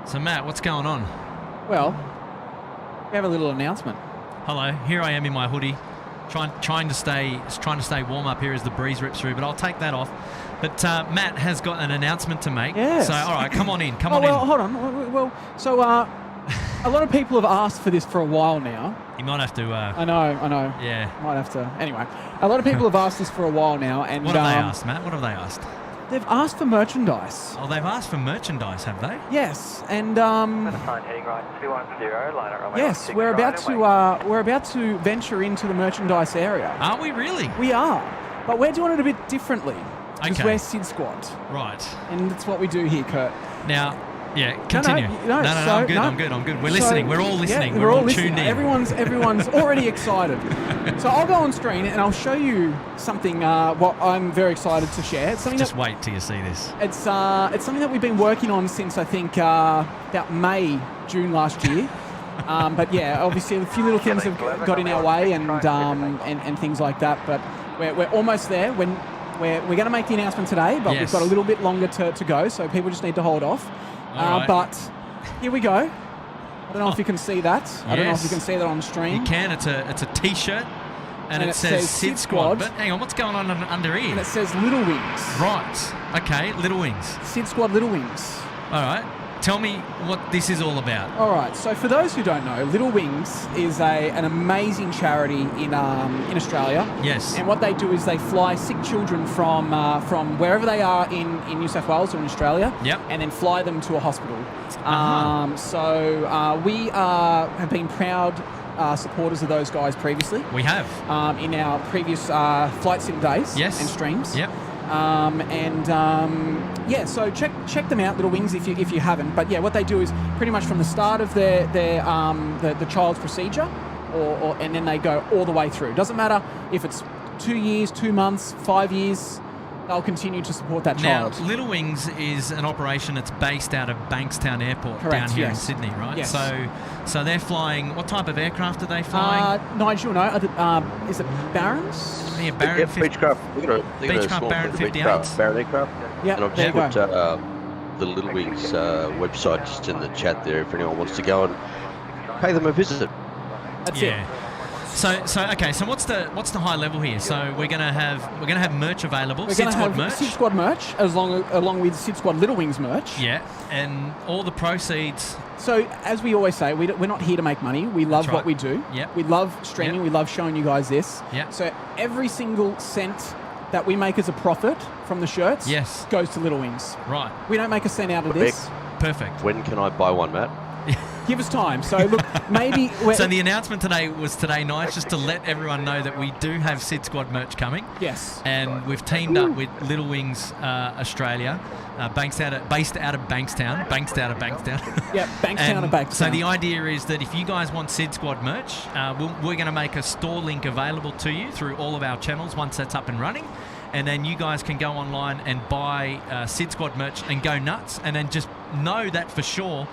So Matt, what's going on? Well, we have a little announcement. Hello, here I am in my hoodie, trying to stay warm up here as the breeze rips through, but I'll take that off. But Matt has got an announcement to make. Yes. So all right, come on in. Well, hold on. Well, so a lot of people have asked for this for a while now. You might have to. I know. Yeah. Might have to. Anyway, a lot of people have asked this for a while now, and What have they asked, Matt? What have they asked? they've asked for merchandise. Oh, they've asked for merchandise, have they? Yes, and Sign heading right 210, line at runway yes, 16 we're right about to venture into the merchandise area. Are we really? We are, but we're doing it a bit differently because Okay. we're SydSquad, Right. and that's what we do here, Kurt. Now, yeah, continue. No, I'm good. no. I'm good. We're listening. We're all listening. Yeah, we're all listening. tuned in. Everyone's already excited. So I'll go on screen and I'll show you something. What I'm very excited to share. It's something Just wait till you see this. It's something that we've been working on since I think about May, June last year. But yeah, obviously a few little things have got in our way and things like that. But we're almost there. We're going to make the announcement today, but Yes. we've got a little bit longer to go, so people just need to hold off. All right. But here we go. I don't know if you can see that. I don't know if you can see that on stream. You can. It's a T-shirt, and it says SydSquad. But hang on, what's going on under here? And it says Little Wings. Right. Okay. Little Wings. SydSquad Little Wings. All right. Tell me what this is all about. All right. So for those who don't know, Little Wings is an amazing charity in Australia. Yes. And what they do is they fly sick children from wherever they are in New South Wales or in Australia. Yep. And then fly them to a hospital. Uh-huh. So we have been proud supporters of those guys previously. We have. In our previous flight sim days Yes. and streams. Yep. So check them out, Little Wings, if you haven't. But yeah, what they do is pretty much from the start of the child's procedure, and then they go all the way through. Doesn't matter if it's 2 years, 2 months, 5 years. They'll continue to support that Now, child. Little Wings is an operation that's based out of Bankstown Airport Correct, down here yes. in Sydney, right? Yes. So they're flying. What type of aircraft are they flying? Nigel, no, is it Barons? Yeah, Baron Yep, 50. Beechcraft. We've got a Beechcraft small Baron fleet of 58s. Baron aircraft. Yeah, And I've there just you put go. the Little Wings website just in the chat there if anyone wants to go and pay them a visit. That's Yeah. it. So okay. So what's the high level here? So we're gonna have merch available. We're going to have SydSquad merch. SydSquad merch along with SydSquad Little Wings merch. Yeah, and all the proceeds. So, as we always say, we're not here to make money. We love That's what right. we do. Yep. We love streaming. Yep. We love showing you guys this. Yep. So, every single cent that we make as a profit from the shirts Yes. goes to Little Wings. Right. We don't make a cent out of this. Perfect. When can I buy one, Matt? Give us time. So, look, maybe... So the announcement today was today night, just to let everyone know that we do have SydSquad merch coming. Yes. And we've teamed up with Little Wings Australia, based out of Bankstown. Yeah, Bankstown and Bankstown. So the idea is that if you guys want SydSquad merch, we're going to make a store link available to you through all of our channels once that's up and running. And then you guys can go online and buy SydSquad merch and go nuts. And then just know that for sure,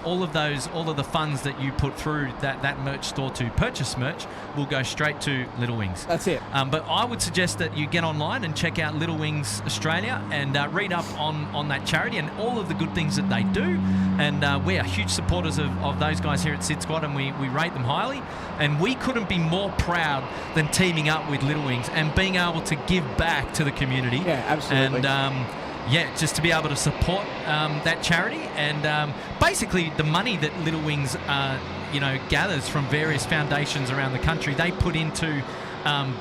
all of the funds that you put through that merch store to purchase merch will go straight to Little Wings. That's it. But I would suggest that you get online and check out Little Wings Australia and read up on that charity and all of the good things that they do. And we are huge supporters of those guys here at SydSquad, and we rate them highly. And we couldn't be more proud than teaming up with Little Wings and being able to give back to the community. Yeah, absolutely. And just to be able to support that charity, and basically the money that Little Wings gathers from various foundations around the country, they put into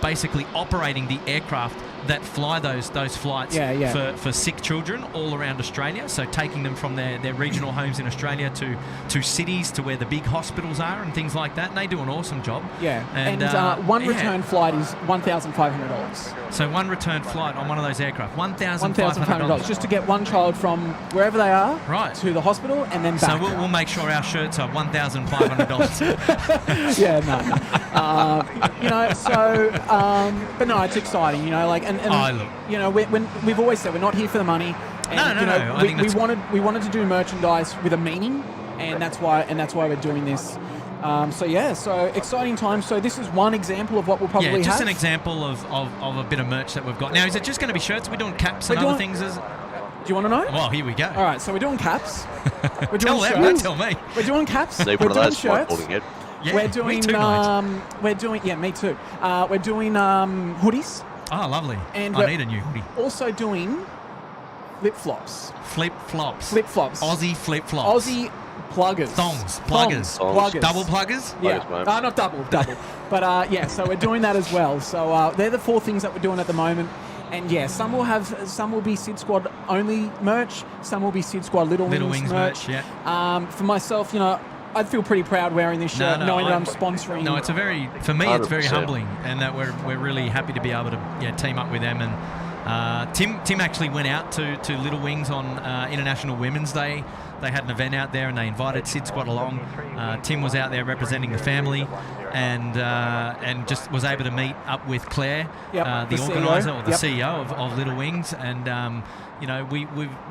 basically operating the aircraft that fly those flights for sick children all around Australia. So taking them from their regional homes in Australia to cities, to where the big hospitals are and things like that. And they do an awesome job. Yeah, and one return flight is $1,500. So one return flight on one of those aircraft, $1,500. Just to get one child from wherever they are to the hospital and then back. So we'll make sure our shirts are $1,500. Yeah, no. But no, it's exciting, we've always said we're not here for the money. And, we wanted to do merchandise with a meaning, and that's why we're doing this. So exciting times. So this is one example of what we'll probably have. Yeah, just an example of a bit of merch that we've got. Now, is it just going to be shirts? Are we doing caps and other things? Do you want to know? Well, here we go. All right, so we're doing caps. We're Tell doing them, don't shirts. tell me. We're doing caps. Need We're one of doing those shirts. whiteboarding it. Yeah, We're doing. me too, Nige. We're doing. Yeah, me too. We're doing hoodies. Oh, lovely. And I we're need a new hoodie. Also doing flip flops. Flip flops. Flip flops. Aussie flip flops. Aussie pluggers. Thongs. Pluggers. Pluggers. Double pluggers? Yeah. Pluggers, mate. Not double. But yeah, so we're doing that as well. So they're the 4 things that we're doing at the moment. And yeah, some will be SydSquad only merch. Some will be SydSquad Little Wings merch. Yeah. For myself, I'd feel pretty proud wearing this shirt, knowing that I'm sponsoring. No, it's for me, it's very 100%. humbling, and that we're really happy to be able to team up with them. And Tim actually went out to Little Wings on International Women's Day. They had an event out there, and they invited SydSquad along. Tim was out there representing the family, and just was able to meet up with Claire, the organizer or the CEO of Little Wings, and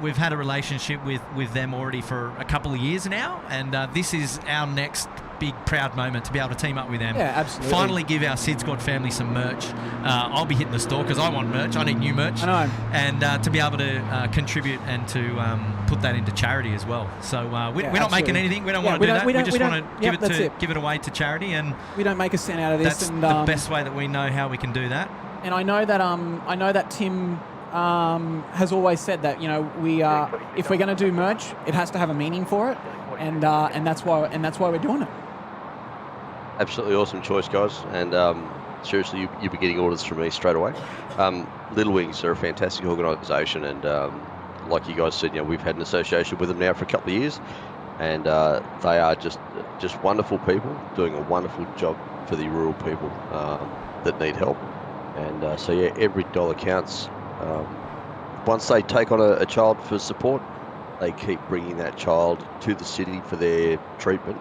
we've had a relationship with them already for a couple of years now, and this is our next big proud moment to be able to team up with them. Yeah, absolutely. Finally give our SydSquad family some merch. I'll be hitting the store because I want merch. I need new merch. I know. And to be able to contribute and to put that into charity as well. So we're not making anything. We don't want to do that. We just want to give it away to charity, and we don't make a cent out of this. That's and, the best way that we know how we can do that. And I know that Tim has always said that we if we're going to do merch, it has to have a meaning for it, and that's why we're doing it. Absolutely awesome choice, guys. And seriously, you'll be getting orders from me straight away. Little Wings are a fantastic organisation, and like you guys said, we've had an association with them now for a couple of years, and they are just wonderful people doing a wonderful job for the rural people that need help. And so yeah, every dollar counts. Once they take on a child for support, they keep bringing that child to the city for their treatment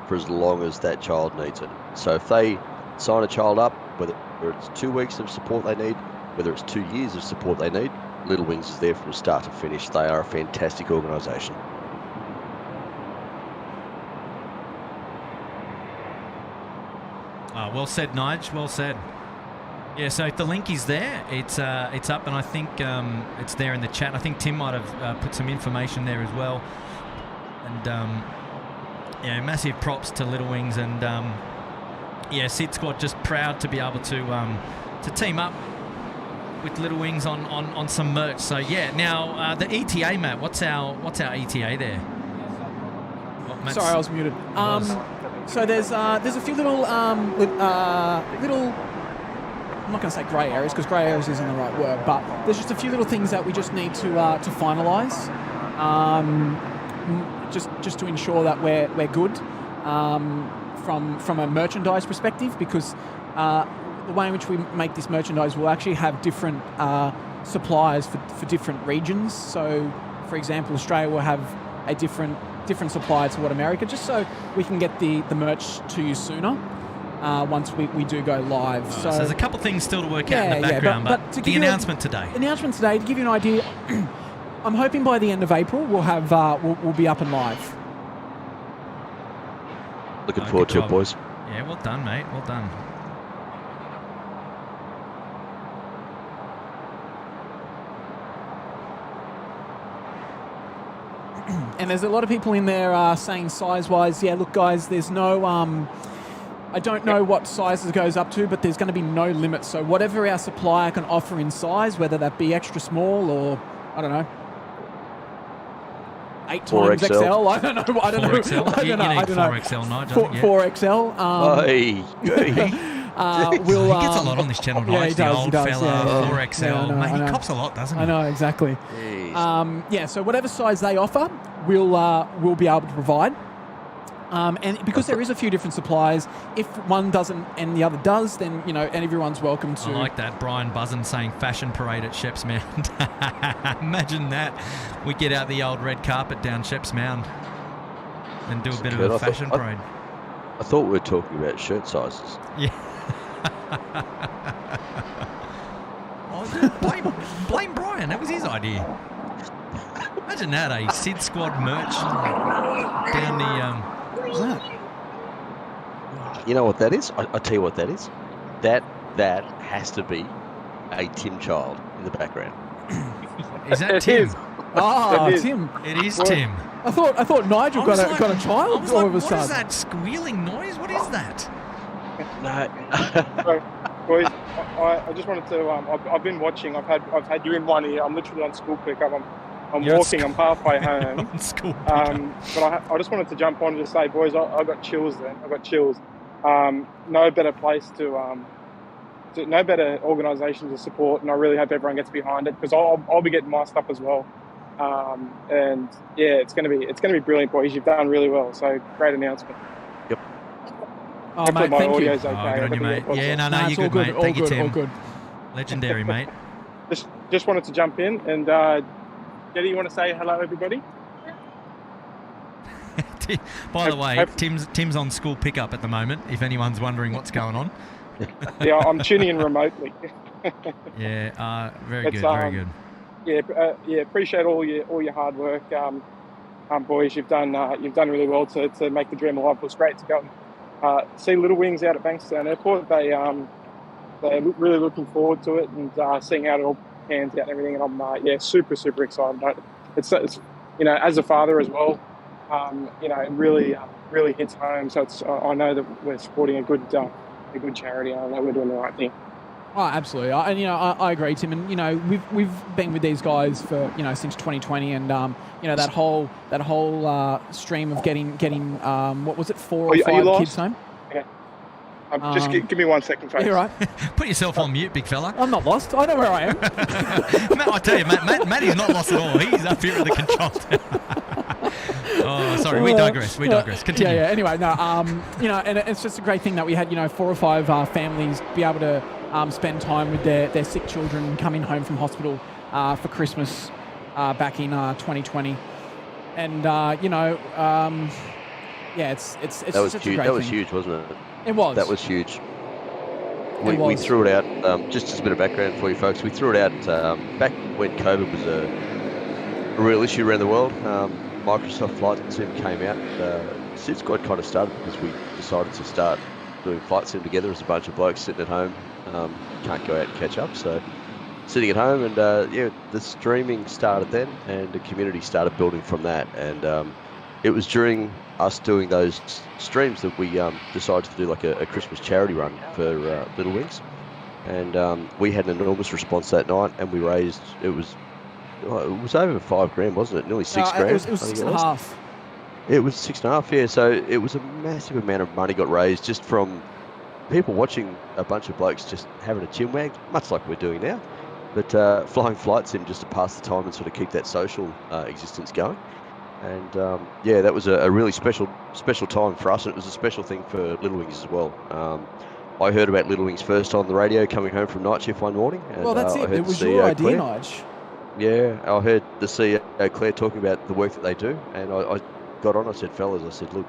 for as long as that child needs it. So if they sign a child up, whether it's 2 weeks of support they need, whether it's 2 years of support they need, Little Wings is there from start to finish. They are a fantastic organisation. Well said, Nige. Well said. Yeah, so the link is there. It's up, and I think it's there in the chat. I think Tim might have put some information there as well. And massive props to Little Wings, and SydSquad just proud to be able to team up with Little Wings on some merch. So yeah, now the ETA, Matt. What's our ETA there? Sorry, I was muted. So there's a few little I'm not going to say grey areas because grey areas isn't the right word, but there's just a few little things that we just need to finalise, just to ensure that we're good from a merchandise perspective, because the way in which we make this merchandise will actually have different suppliers for different regions. So, for example, Australia will have a different supplier to what America, just so we can get the merch to you sooner. Once we do go live. So there's a couple things still to work out in the background, but the announcement today. The announcement today, to give you an idea, I'm hoping by the end of April we'll have we'll be up and live. Looking forward to it, boys. Yeah, well done, mate. Well done. And there's a lot of people in there saying size-wise, yeah, look, guys, there's no... I don't know what size it goes up to, but there's going to be no limit. So whatever our supplier can offer in size, whether that be extra small or, I don't know, 8 times XL. I don't know. 4XL. You need 4XL, Nigel. 4XL. He gets a lot on this channel, Nigel. Yeah, he does. The old fella, 4XL. Yeah, Mate, he cops a lot, doesn't he? I know, exactly. So whatever size they offer, we'll be able to provide. And because there is a few different suppliers, if one doesn't and the other does, then, and everyone's welcome to... I like that. Brian Buzzin saying fashion parade at Sheps Mound. Imagine that. We get out the old red carpet down Sheps Mound and do a bit of a fashion parade. I thought we were talking about shirt sizes. Yeah. Blame Brian. That was his idea. Imagine that, a SydSquad merch down the... What was that? You know what that is? I'll tell you what that is. That has to be a Tim Child in the background. Is that Tim? Ah, It is. Tim. It is Well, Tim. I thought Nigel I was got like- a I child was all like, of a what is sudden. that squealing noise? What is that? No. So, boys, I just wanted to. I've been watching. I've had you in one ear. I'm literally on school pickup. I'm You're at walking. I'm halfway home. On school pickup. But I just wanted to jump on and just say, boys, I got chills then. I got chills. No better place no better organisation to support, and I really hope everyone gets behind it because I'll be getting my stuff as well. And yeah, it's gonna be brilliant, boys. You've done really well. So great announcement. Oh, Hopefully mate, my thank you. audio's okay. Good on you, Everything mate. else Yeah, awesome. no, It's you're all good, mate. all Thank you, good, Tim. all good. Legendary, mate. Just wanted to jump in and Jetty, you want to say hello, everybody? By the way, Hope- Tim's on school pickup at the moment, if anyone's wondering what's going on. Yeah, I'm tuning in remotely. Yeah, very It's, good, very good. Yeah, appreciate all your hard work, boys. You've done really well to make the dream alive. It was great to go and see Little Wings out at Bankstown Airport. They're really looking forward to it and seeing how it all pans out and everything. And I'm super excited. It's as a father as well. It really hits home. So I know that we're supporting a good charity. I know we're doing the right thing. Oh, absolutely. I agree, Tim. And we've been with these guys for since 2020, and that whole stream of getting what was it, 4 or Are you 5 lost? kids home. Just give me 1 second, folks. You're right. Put yourself on mute, big fella. I'm not lost. I know where I am. Matt, I tell you, Matty's not lost at all. He's up here at the control tower. Oh, sorry, we digress. Continue. Yeah. Anyway, no. And it's just a great thing that we had 4 or 5 families be able to spend time with their sick children coming home from hospital for Christmas back in 2020, and it's That was such huge. a great That was thing. huge, wasn't it? It was. That was huge. It We was. threw it out, just as a bit of background for you folks, we threw it out back when COVID was a real issue around the world. Microsoft Flight Sim came out. SydSquad kind of started because we decided to start doing Flight Sim together as a bunch of blokes sitting at home. Can't go out and catch up, so sitting at home, and the streaming started then, and the community started building from that. And it was during us doing those streams that we decided to do like a Christmas charity run for Little Wings, and we had an enormous response that night, and we raised, it was over $5,000, wasn't it? Nearly $6,000. It was I think 6.5. It was 6.5, yeah. So it was a massive amount of money got raised just from people watching a bunch of blokes just having a chin wag, much like we're doing now, but flying flight sim just to pass the time and sort of keep that social existence going. And that was a really special time for us, and it was a special thing for Little Wings as well. I heard about Little Wings first on the radio coming home from night shift one morning. And, Well, that's I it. heard It was the your CEO, idea, Claire. Nige. Yeah, I heard the CEO Claire talking about the work that they do, and I got on. I said, fellas, I said, look,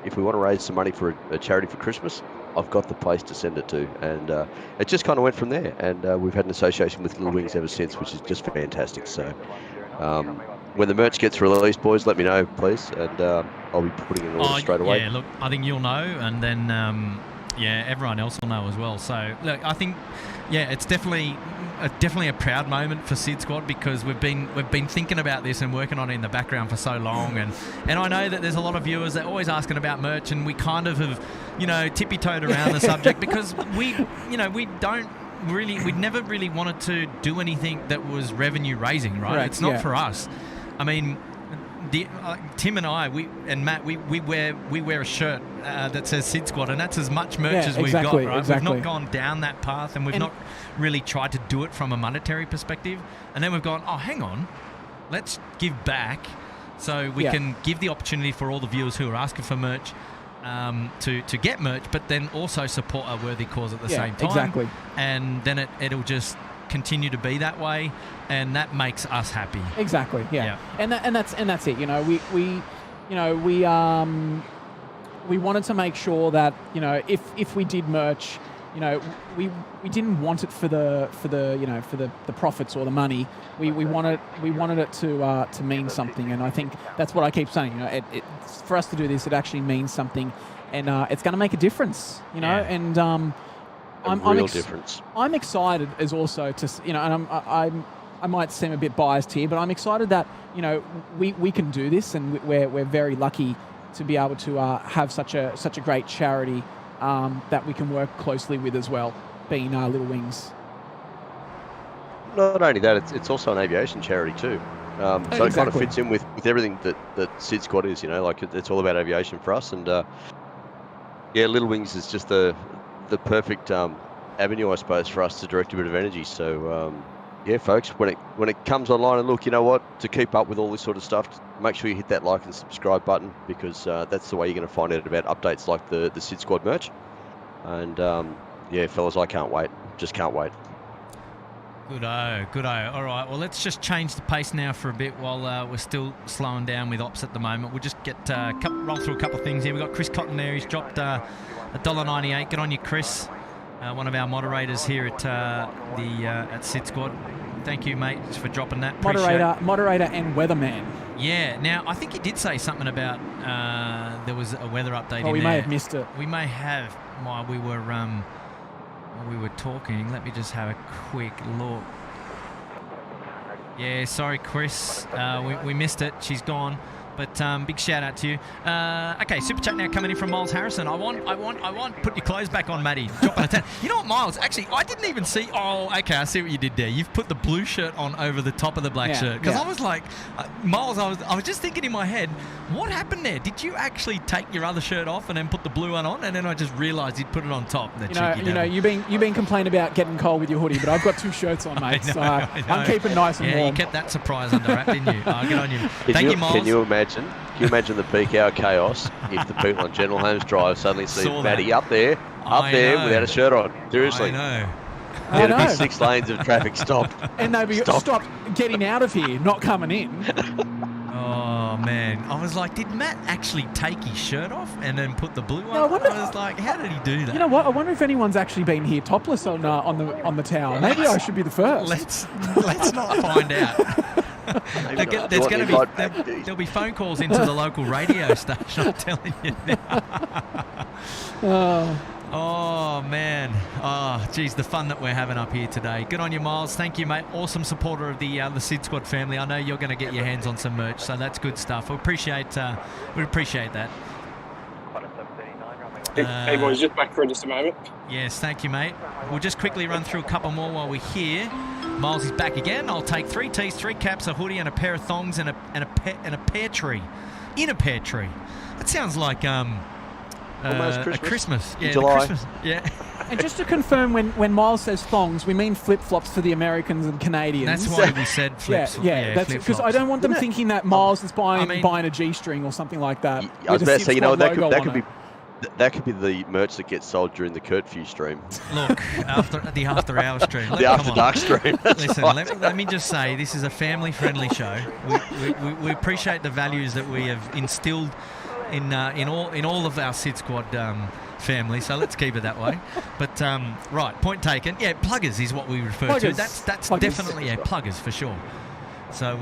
if we want to raise some money for a charity for Christmas, I've got the place to send it to. And it just kind of went from there. And we've had an association with Little Wings ever since, which is just fantastic. So when the merch gets released, boys, let me know, please, and I'll be putting it in order straight away. Yeah, look, I think you'll know, and then everyone else will know as well. So look, I think it's definitely a proud moment for SydSquad, because we've been thinking about this and working on it in the background for so long, and I know that there's a lot of viewers that are always asking about merch, and we kind of have tippy-toed around the subject because we never really wanted to do anything that was revenue raising, right? Correct, it's not for us. I mean, Tim and I, Matt, we wear a shirt that says SydSquad, and that's as much merch as we've got, right? Exactly. We've not gone down that path, and we've not really tried to do it from a monetary perspective. And then we've gone, oh, hang on, let's give back so we can give the opportunity for all the viewers who are asking for merch to get merch, but then also support a worthy cause at the same time. Exactly. And then it'll just continue to be that way, and that makes us happy. Exactly. Yeah. And that's it. We wanted to make sure that if we did merch, we didn't want it for the profits or the money. We wanted it to mean something, and I think that's what I keep saying. It's for us to do this, it actually means something, and it's going to make a difference. And Difference. I'm excited as also to and I might seem a bit biased here, but I'm excited that, you know, we can do this, and we're very lucky to be able to have such a great charity that we can work closely with as well, being Little Wings. Not only that, it's also an aviation charity too. So Exactly. it kind of fits in with everything that SydSquad is, you know, like it's all about aviation for us. And yeah, Little Wings is just the perfect avenue, I suppose, for us to direct a bit of energy. So yeah, folks, when it comes online, and look, you know what, to keep up with all this sort of stuff, make sure you hit that like and subscribe button, because that's the way you're going to find out about updates like the SydSquad merch. And yeah, fellas, I can't wait. Just can't wait. Good-o, good-o. All right, well, let's just change the pace now for a bit while we're still slowing down with ops at the moment. We'll just roll through a couple of things here. We've got Chris Cotton there. He's dropped $1.98. Good on you, Chris. One of our moderators here at SydSquad. Thank you, mate, for dropping that. Moderator and weatherman. Yeah. Now, I think you did say something about there was a weather update in there. We may have missed it. We may have while we were talking. Let me just have a quick look. Yeah, sorry, Chris. We missed it. She's gone. But big shout out to you. Okay, super chat now coming in from Miles Harrison. I want. Put your clothes back on, Matty. Dropping a 10. You know what, Miles? Actually, I didn't even see. Oh, okay, I see what you did there. You've put the blue shirt on over the top of the black shirt. Because I was like, Miles, I was just thinking in my head, what happened there? Did you actually take your other shirt off and then put the blue one on? And then I just realised you'd put it on top. You know, you've been complaining about getting cold with your hoodie, but I've got 2 shirts on, mate. I know. I'm keeping nice and warm. Yeah, you kept that surprise under wrap, didn't you? Oh, good on you. Thank you, Miles. Can you imagine the peak hour chaos if the people on General Holmes Drive suddenly see Matty up there without a shirt on? Seriously. I know. There'd be 6 lanes of traffic stopped. And they'd be stopped getting out of here, not coming in. Oh, man. I was like, did Matt actually take his shirt off and then put the blue one? I was like, how did he do that? You know what? I wonder if anyone's actually been here topless on the tower. Maybe I should be the first. Let's not find out. There'll be phone calls into the local radio station, I'm telling you now. Oh, man. Oh, geez, the fun that we're having up here today. Good on you, Miles. Thank you, mate. Awesome supporter of the SydSquad family. I know you're going to get your hands on some merch, so that's good stuff. We appreciate that. Hey, boys, just back for just a moment. Yes, thank you, mate. We'll just quickly run through a couple more while we're here. Miles is back again. I'll take 3 tees, 3 caps, a hoodie, and a pair of thongs, and a pear tree. In a pear tree. That sounds like almost a Christmas. Yeah, July. Christmas. Yeah. And just to confirm, when Miles says thongs, we mean flip-flops for the Americans and Canadians. That's why we said flips. Yeah, that's because I don't want them thinking that Miles is buying a G-string or something like that. I was about to say, you know, that could be the merch that gets sold during the Curfew stream. Look, the after-hour stream. The after-dark stream. Listen, let me just say, this is a family-friendly show. We appreciate the values that we have instilled in all of our SydSquad family, so let's keep it that way. But right, point taken. Yeah, pluggers is what we refer to. That's pluggers. Definitely pluggers for sure. So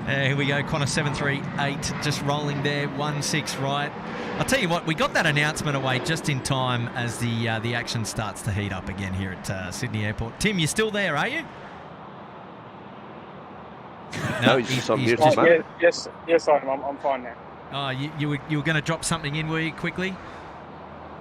here we go, Connor 738 just rolling there, 16 right. I'll tell you what, we got that announcement away just in time as the action starts to heat up again here at Sydney Airport. Tim, you're still there, are you? No, he's just on mute. Yes, I am. I'm fine now. Oh, you were going to drop something in, were you, quickly?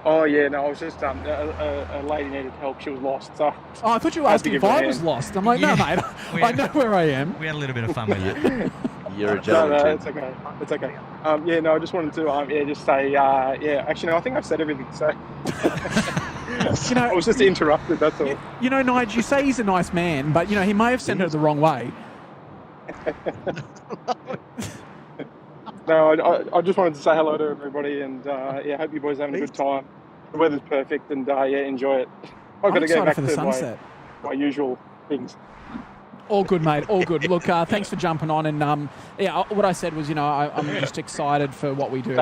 Oh, yeah, no, I was just, a lady needed help. She was lost. So I thought you were asking if I was lost. I'm like, no, mate, I know where I am. We had a little bit of fun with that. You're a gentleman. No, it's okay. It's okay. I just wanted to, just say, actually, no, I think I've said everything, so. You know, I was just interrupted, that's all. You know, Nige, you say he's a nice man, but, you know, he may have sent her the wrong way. No, I just wanted to say hello to everybody, and hope you boys are having a good time. The weather's perfect, and enjoy it. I've got to get back to my usual things. All good, mate. All good. Look, thanks for jumping on, and what I said was, you know, I'm just excited for what we do.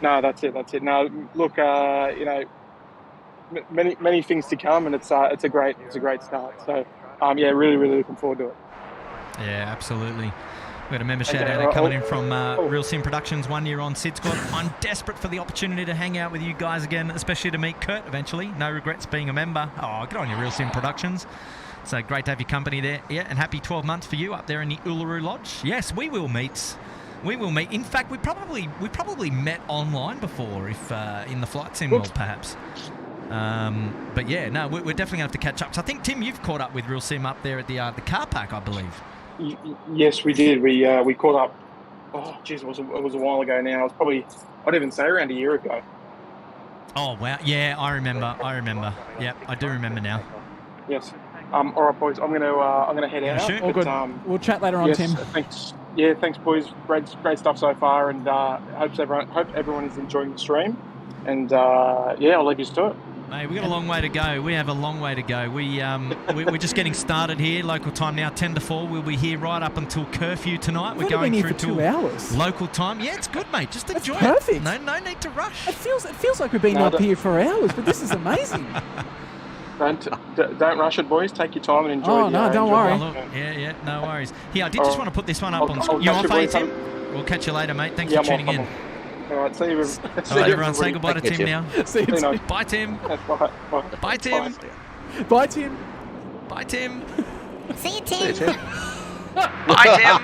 No, that's it. No, look, many things to come, and it's a great start. So, really, really looking forward to it. Yeah, absolutely. We had a member shout out coming in from Real Sim Productions, 1 year on SydSquad. I'm desperate for the opportunity to hang out with you guys again, especially to meet Kurt eventually. No regrets being a member. Oh, good on you, Real Sim Productions. So great to have your company there. Yeah, and happy 12 months for you up there in the Uluru Lodge. Yes, we will meet. We will meet. In fact, we probably met online before, if in the flight sim world, perhaps. But yeah, no, we're definitely going to have to catch up. So I think, Tim, you've caught up with Real Sim up there at the car park, I believe. Yes, we did. We caught up. Oh, geez, it was a while ago now. It was probably, I'd even say around a year ago. Oh wow, yeah, I remember. Yeah, I do remember now. Yes. All right, boys. I'm gonna head out. Shoot. All good. We'll chat later on, Tim. Thanks. Yeah, thanks, boys. Great stuff so far, and hope everyone is enjoying the stream. And yeah, I'll leave you to it. Mate, we've got a long way to go. We have a long way to go. We're just getting started here. Local time now, 10 to 4. We'll be here right up until curfew tonight. We're going through for 2 hours. Local time. Yeah, it's good, mate. Just enjoy perfect. it. No need to rush. It feels like we've been up here for hours, but this is amazing. Don't rush it, boys. Take your time and enjoy. Oh no, don't worry. Look, yeah, no worries. Here, I did just want to put this one up on. You on fire, Tim? We'll catch you later, mate. Thanks for tuning in. All right, see you. All right, everyone, say goodbye to Tim now. See you, Tim. Bye, Tim. Bye, Tim. Bye, Tim. Bye, Tim. See you, Tim. Bye, Tim.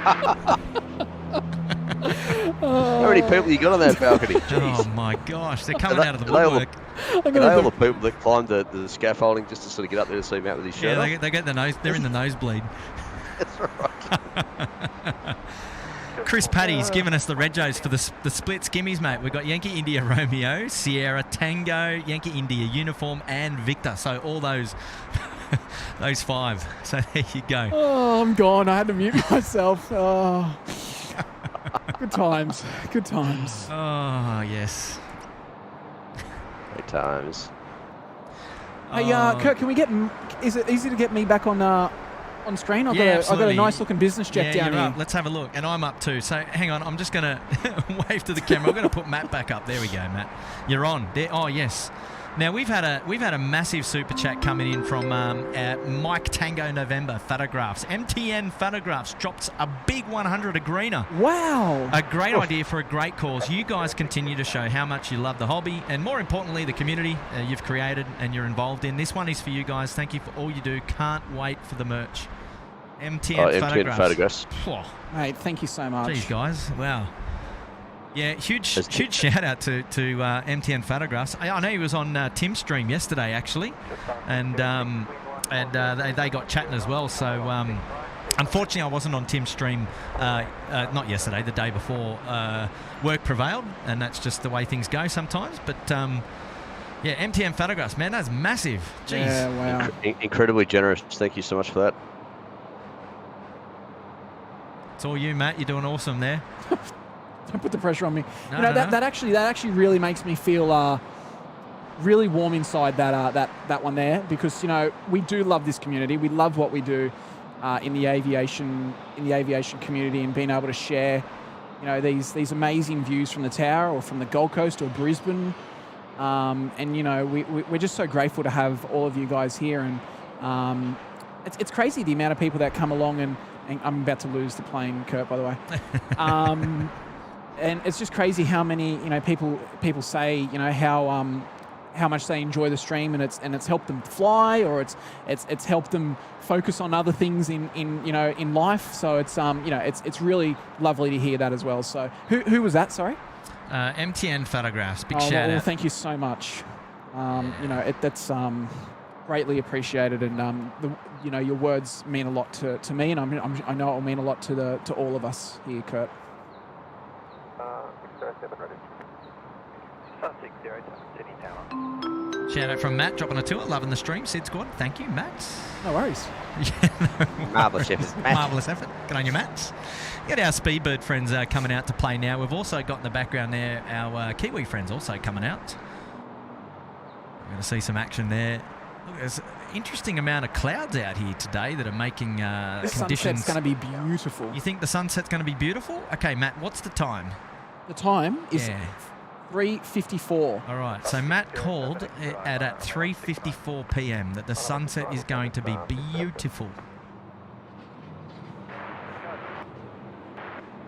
How many people you got on that balcony? Jeez. Oh my gosh, they're coming out of the woodwork. Are they all the people that climbed the scaffolding just to sort of get up there to see Matt with his shirt Yeah, they get the nose. They're in the nosebleed. That's right. Chris Paddy's given us the regos for the split skimmies, mate. We've got Yankee India Romeo, Sierra Tango, Yankee India Uniform, and Victor. So all those those 5. So there you go. Oh, I'm gone. I had to mute myself. Oh. Good times. Good times. Oh, yes. Great times. Hey, Kurt, can we get? Is it easy to get me back on screen? I've got a nice looking business jet down here. Up. Let's have a look, and I'm up too. So hang on, I'm just gonna wave to the camera. I'm gonna put Matt back up. There we go, Matt. You're on. There. Oh yes. Now we've had a massive super chat coming in from Mike Tango November photographs. MTN photographs drops a big 100 a greener. Wow. A great idea for a great cause. You guys continue to show how much you love the hobby and more importantly the community you've created and you're involved in. This one is for you guys. Thank you for all you do. Can't wait for the merch. MTN photographs. Oh. Mate, thank you so much. Geez, guys. Wow. Yeah, huge shout out to MTN Photographs. I know he was on Tim's stream yesterday, actually, and they got chatting as well. So unfortunately, I wasn't on Tim's stream. Not yesterday, the day before. Work prevailed, and that's just the way things go sometimes. But yeah, MTN Photographs, man, that's massive. Jeez. Yeah, wow. Incredibly generous. Thank you so much for that. It's all you, Matt. You're doing awesome there. Don't put the pressure on me. No, that actually really makes me feel really warm inside that one there, because we do love this community. We love what we do in the aviation community, and being able to share these amazing views from the tower or from the Gold Coast or Brisbane, and we're just so grateful to have all of you guys here, and it's crazy the amount of people that come along, and I'm about to lose the plane, Kurt, by the way. And it's just crazy how many people say how much they enjoy the stream, and it's helped them fly, or it's helped them focus on other things in life. So it's really lovely to hear that as well. So who was that? Sorry. MTN Photographs. Big shout out. Thank you so much. That's greatly appreciated, and your words mean a lot to me, and I know it will mean a lot to all of us here, Kurt. 607 ready. Sun 607, Sydney Tower. Shout out from Matt, dropping a tour, loving the stream. SydSquad, thank you, Matt. No worries. Marvellous effort. Marvellous effort. Good on you, Matt. Got our Speedbird friends coming out to play now. We've also got in the background there our Kiwi friends also coming out. We're going to see some action there. Look, there's an interesting amount of clouds out here today that are making the conditions. sunset's going to be beautiful. You think the sunset's going to be beautiful? Okay, Matt, what's the time? The time is 3:54. All right, so Matt called at 3:54 p.m. that the sunset is going to be beautiful.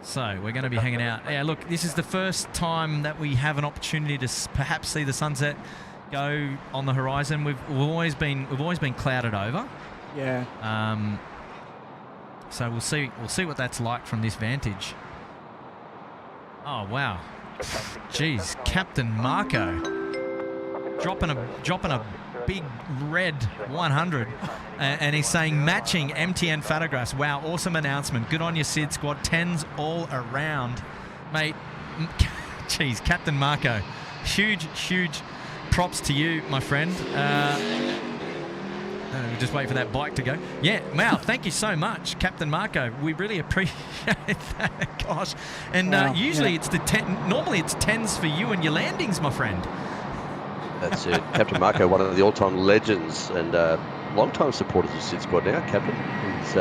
So we're going to be hanging out. Yeah, look, this is the first time that we have an opportunity to perhaps see the sunset go on the horizon. We've always been clouded over. Yeah. So we'll see what that's like from this vantage. Oh wow, jeez, Captain Marco dropping a big red 100, and he's saying matching MTN photographs. Wow, awesome announcement. Good on you, SydSquad. 10s all around, mate. Jeez, Captain Marco, huge props to you, my friend. We'll just wait for that bike to go. Yeah, wow, thank you so much, Captain Marco. We really appreciate that. Gosh. And usually it's normally it's 10s for you and your landings, my friend. That's it. Captain Marco, one of the all-time legends and long-time supporters of SydSquad now, Captain. He's,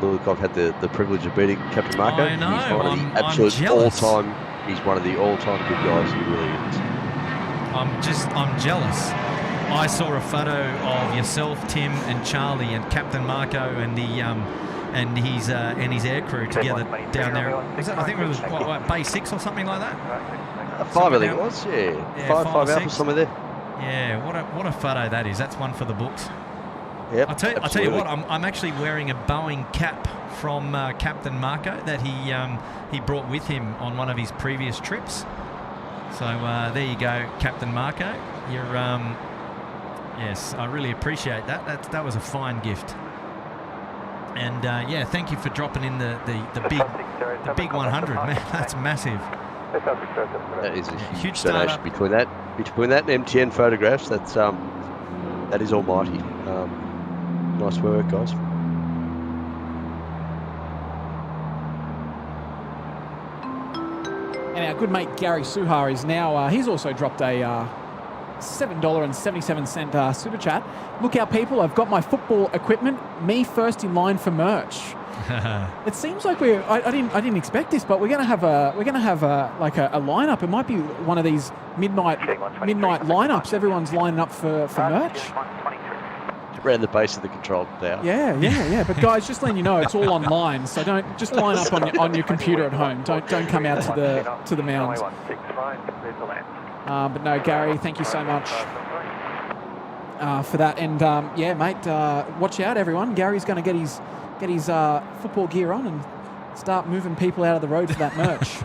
look, I've had the privilege of meeting Captain Marco. I know, He's one of the absolute all-time, he's one of the all-time good guys. He really is. I'm jealous. I saw a photo of yourself, Tim, and Charlie, and Captain Marco, and his air crew together down there. I think it was what, Bay 6 or something like that. 5, I think it was. Yeah, 5 Alpha, somewhere there. Yeah, what a photo that is. That's one for the books. Yep. I'll tell you what. I'm actually wearing a Boeing cap from Captain Marco that he brought with him on one of his previous trips. So there you go, Captain Marco. You're yes, I really appreciate that. That was a fine gift. And yeah, thank you for dropping in the big 100, man. That's massive. That is a huge donation. Between that and MTN photographs, that is almighty. Nice work, guys. And our good mate Gary Suhar is now, he's also dropped a $7.77 super chat. Look out, people, I've got my football equipment. Me first in line for merch. It seems like I didn't expect this, but we're gonna have a lineup. It might be one of these midnight lineups. Everyone's lining up for merch. Around the base of the control tower. Yeah. But guys, just letting you know, it's all online, so don't just line up on your computer at home. Don't come out to the mound. But no, Gary, thank you so much for that. And yeah, mate, watch out, everyone. Gary's going to get his football gear on and start moving people out of the road for that merch.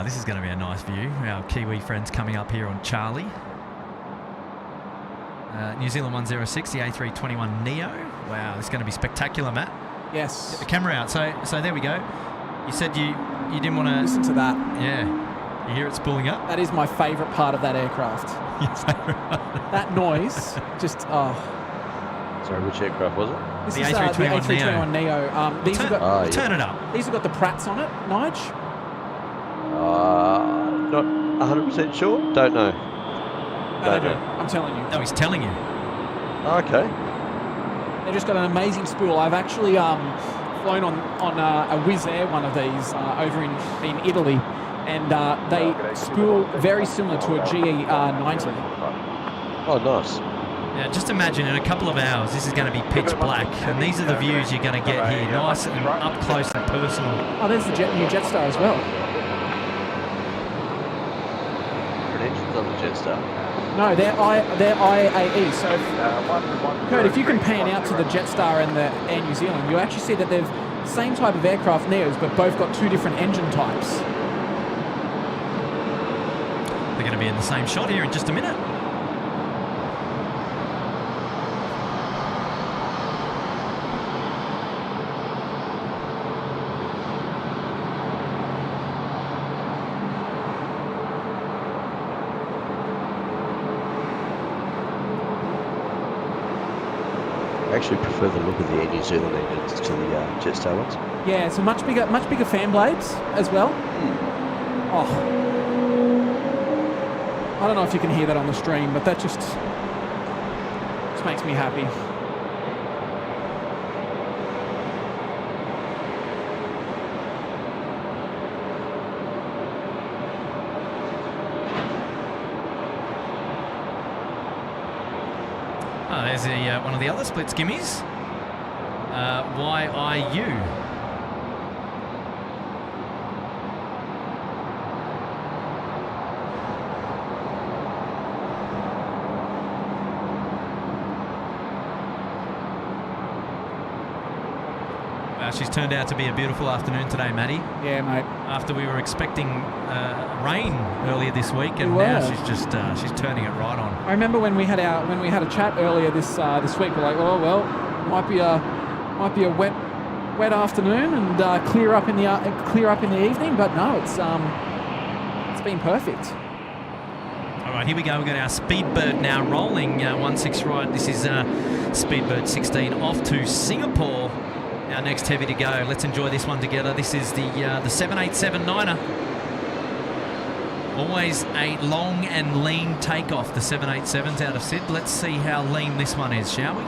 This is going to be a nice view. Our Kiwi friends coming up here on Charlie. New Zealand 106, the A321 Neo. Wow, this is going to be spectacular, Matt. Yes. Get the camera out. So there we go. You said you didn't want to listen to that. Yeah. You hear it spooling up? That is my favourite part of that aircraft. Your favourite? That noise, just Sorry, which aircraft was it? This the is A321 the A321 Neo. Turn it up. These have got the Pratts on it, Nige? Not 100% sure. Don't know. No, they do. I'm telling you. No, he's telling you. Okay. They just got an amazing spool. I've actually flown on a Wizz Air one of these over in Italy, and they spool very similar to a GE90. Oh, nice. Yeah, just imagine in a couple of hours this is going to be pitch black, and these are the views you're going to get here, nice and up close and personal. Oh, there's the new Jetstar as well. Credentials on the Jetstar. No, they're IAE. So, Kurt, if you can pan out to the Jetstar and the Air New Zealand, you'll actually see that they've same type of aircraft Neos, but both got two different engine types. They're going to be in the same shot here in just a minute. I actually prefer the look of the Air New Zealand engines to the Jetstar ones. Yeah, it's a much bigger fan blades as well. Oh, I don't know if you can hear that on the stream, but that just makes me happy. There's one of the other split skimmies. YIU. She's turned out to be a beautiful afternoon today, Maddie. Yeah, mate. After we were expecting rain earlier this week, and now she's just she's turning it right on. I remember when we had a chat earlier this week. We're like, oh well, might be a wet afternoon and clear up in the evening. But no, it's been perfect. All right, here we go. We've got our Speedbird now rolling 16 right. This is Speedbird 16 off to Singapore. Our next heavy to go. Let's enjoy this one together. This is the 787-9er. Always a long and lean takeoff, the 787s out of Sid. Let's see how lean this one is, shall we?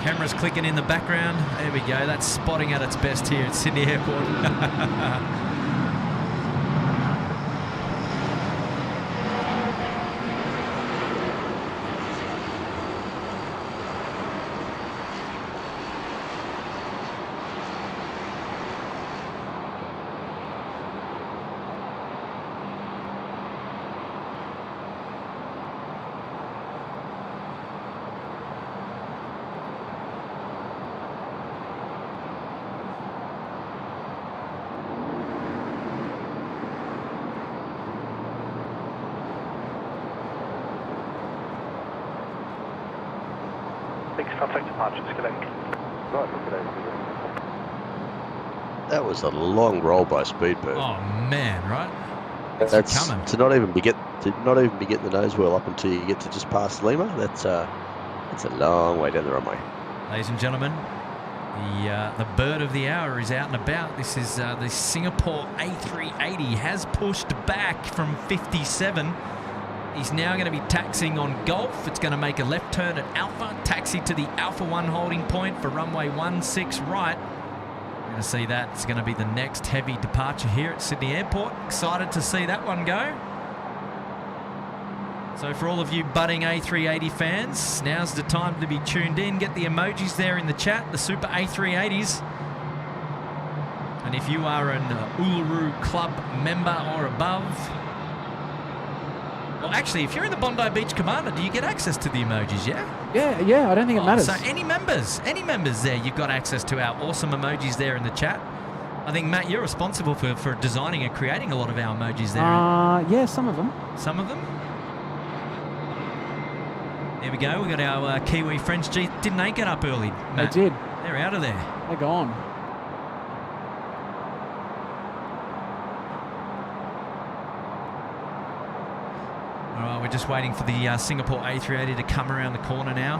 Cameras clicking in the background. There we go. That's spotting at its best here at Sydney Airport. Contact departure, That was a long roll by Speedbird. Oh man, right? That's coming. to not even be getting the nose wheel up until you get to just past Lima. That's a long way down the runway. Ladies and gentlemen, the bird of the hour is out and about. This is the Singapore A380 has pushed back from 57. He's now going to be taxiing on Golf. It's going to make a left turn at Alpha, taxi to the Alpha 1 holding point for runway 16 right. We're going to see that. It's going to be the next heavy departure here at Sydney Airport. Excited to see that one go. So for all of you budding A380 fans, now's the time to be tuned in. Get the emojis there in the chat, the Super A380s. And if you are an Uluru Club member or above, well, actually, if you're in the Bondi Beach Cabana, do you get access to the emojis, yeah? Yeah, I don't think it matters. So any members there, you've got access to our awesome emojis there in the chat. I think, Matt, you're responsible for designing and creating a lot of our emojis there. Yeah, some of them. Some of them? There we go. We got our Kiwi friends. Gee, didn't they get up early, Matt? They did. They're out of there. They're gone. All right, we're just waiting for the Singapore A380 to come around the corner now.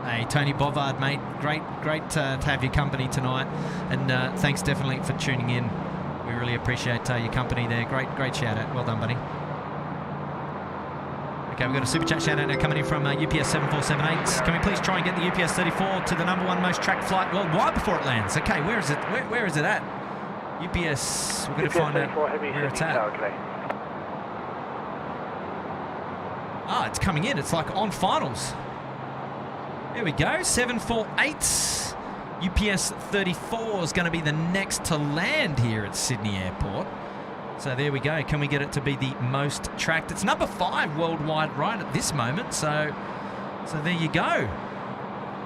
Hey, Tony Bovard, mate. Great to have your company tonight. And thanks definitely for tuning in. We really appreciate your company there. Great shout out. Well done, buddy. Okay, we've got a super chat shout out now coming in from UPS 7478. Can we please try and get the UPS 34 to the #1 most tracked flight worldwide before it lands? Okay, where is it? Where is it at? UPS, we're going to find out where it's at. Ah, it's coming in. It's like on finals. There we go. 748. UPS 34 is going to be the next to land here at Sydney Airport. So there we go. Can we get it to be the most tracked? It's #5 worldwide right at this moment. So there you go.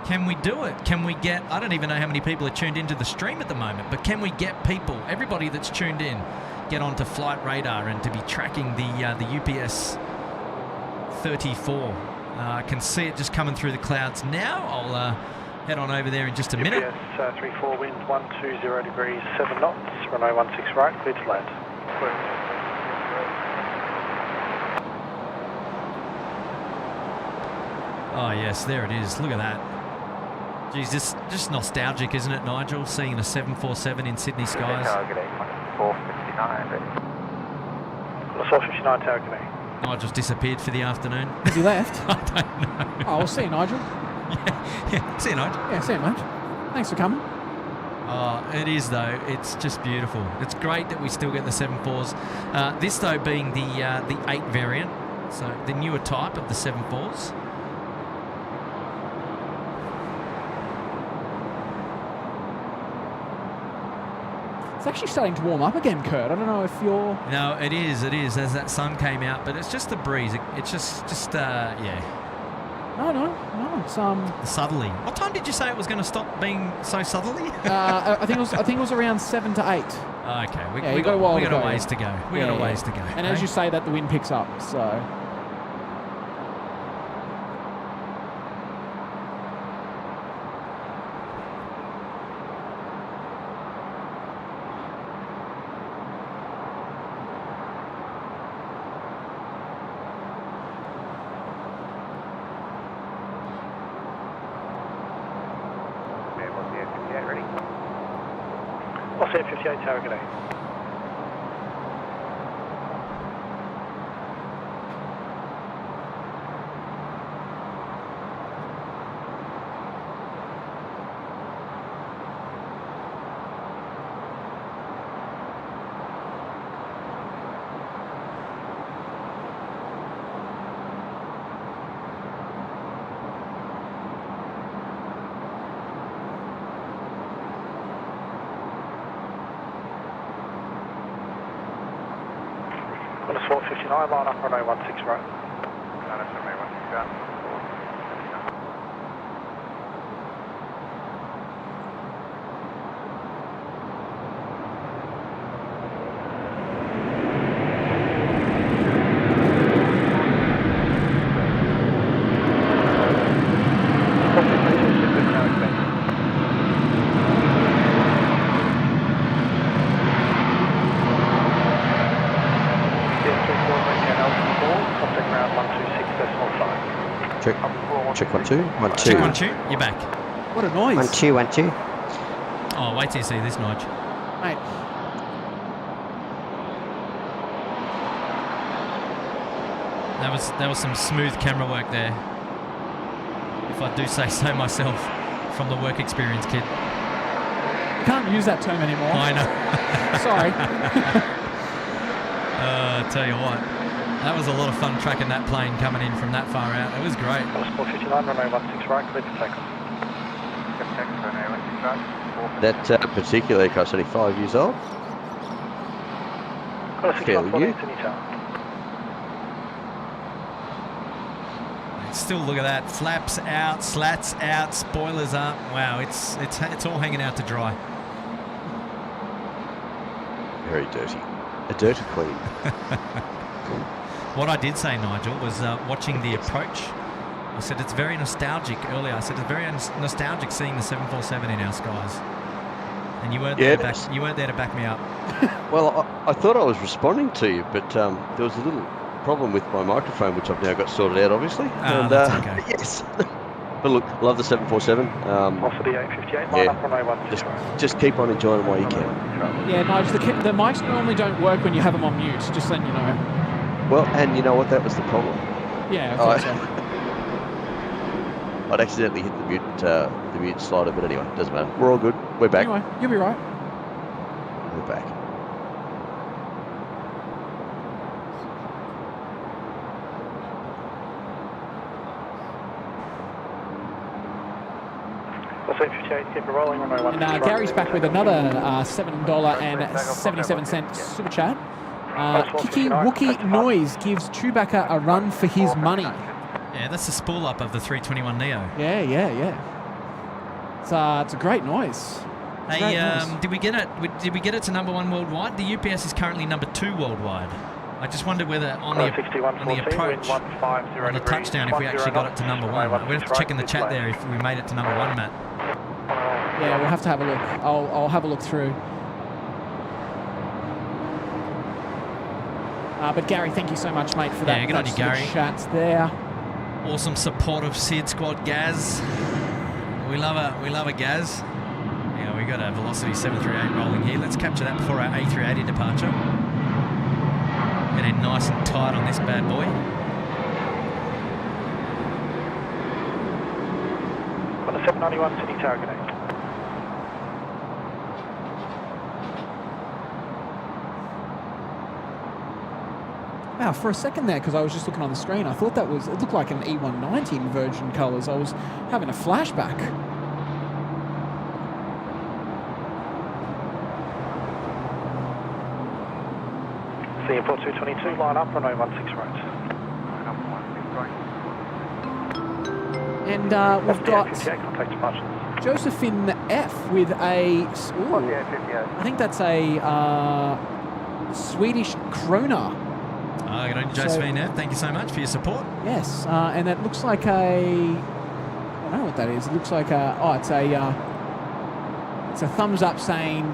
Can we do it? Can we get, I don't even know how many people are tuned into the stream at the moment, but can we get people, everybody that's tuned in, get onto Flight Radar and to be tracking the UPS 34? I can see it just coming through the clouds now. I'll head on over there in just a minute. UPS 34 wind 120 degrees 7 knots, runway 16 right, clear to land. Oh yes, there it is. Look at that. Geez, just nostalgic, isn't it, Nigel? Seeing a 747 in Sydney skies. Target 459, ready. 459 tower connect. Nigel's disappeared for the afternoon. Has he left? I don't know. Oh, we'll see you, Nigel. Yeah. See you, Nigel. Yeah, see you, mate. Thanks for coming. Oh, it is though. It's just beautiful. It's great that we still get the 7.4s. This though being the 8 variant, so the newer type of the 7.4s. It's actually starting to warm up again, Kurt. I don't know if you're... No, it is, as that sun came out, but it's just the breeze. It's just yeah. No, it's Southerly. What time did you say it was going to stop being so southerly? I think it was around 7 to 8. Okay, we got a while to go. a ways to go. We got a ways to go. And as you say that, the wind picks up, so... What's the A350 tower today? On the 459, line up runway 16 right. Line up runway 16 right. Check 1 2 1 2. Check 1 2. You're back. What a noise. 1 2 1 2. Oh, wait till you see this, Nige. Mate. That was some smooth camera work there, if I do say so myself, from the work experience, kid. You can't use that term anymore. I know. Sorry. Tell you what, that was a lot of fun tracking that plane coming in from that far out. It was great. 459, runway 16 right, clear for takeoff. That particular aircraft's only 5 years old. Fairly new. Still, look at that. Flaps out, slats out, spoilers up. Wow, it's all hanging out to dry. Very dirty. A dirty queen. What I did say, Nigel, was watching the approach. I said it's very nostalgic earlier. I said it's very nostalgic seeing the 747 in our skies. And you weren't there to back me up. Well, I thought I was responding to you, but there was a little problem with my microphone, which I've now got sorted out, obviously. And, that's okay. Yes. But look, love the 747. Off of the A350, line up runway 16. Just keep on enjoying them while you can. Yeah, Nigel, the mics normally don't work when you have them on mute, just letting you know. Well, and you know what? That was the problem. Yeah, I thought so. I'd accidentally hit the mute slider, but anyway, doesn't matter. We're all good. We're back. Anyway, you'll be right. We're back. And Gary's back with another $7.77 super chat. Kiki Wookie Noise gives Chewbacca a run for his money. Yeah, that's the spool up of the 321 Neo. Yeah. It's a great noise. Hey, did we get it? Did we get it to #1 worldwide? The UPS is currently #2 worldwide. I just wondered whether on the approach, on the touchdown, if we actually got it to #1. We'll have to check in the chat there if we made it to #1, Matt. Yeah, we'll have to have a look. I'll have a look through. But Gary, thank you so much, mate, for that. Yeah, good on you, Gary. Chats there. Awesome supportive SydSquad Gaz. We love a Gaz. Yeah, we got a Velocity 738 rolling here. Let's capture that before our A380 departure. Get in nice and tight on this bad boy. On the 791 City Tower, good day. Wow, for a second there, because I was just looking on the screen, I thought it looked like an E190 in Virgin colours. I was having a flashback. Airport 222, line up, runway 16 right. And we've got 58, contact departures. Josephine F with a, I think that's a Swedish krona. Good on you, Josephine. Thank you so much for your support. Yes, and it looks like a, I don't know what that is. It looks like a, it's a thumbs up saying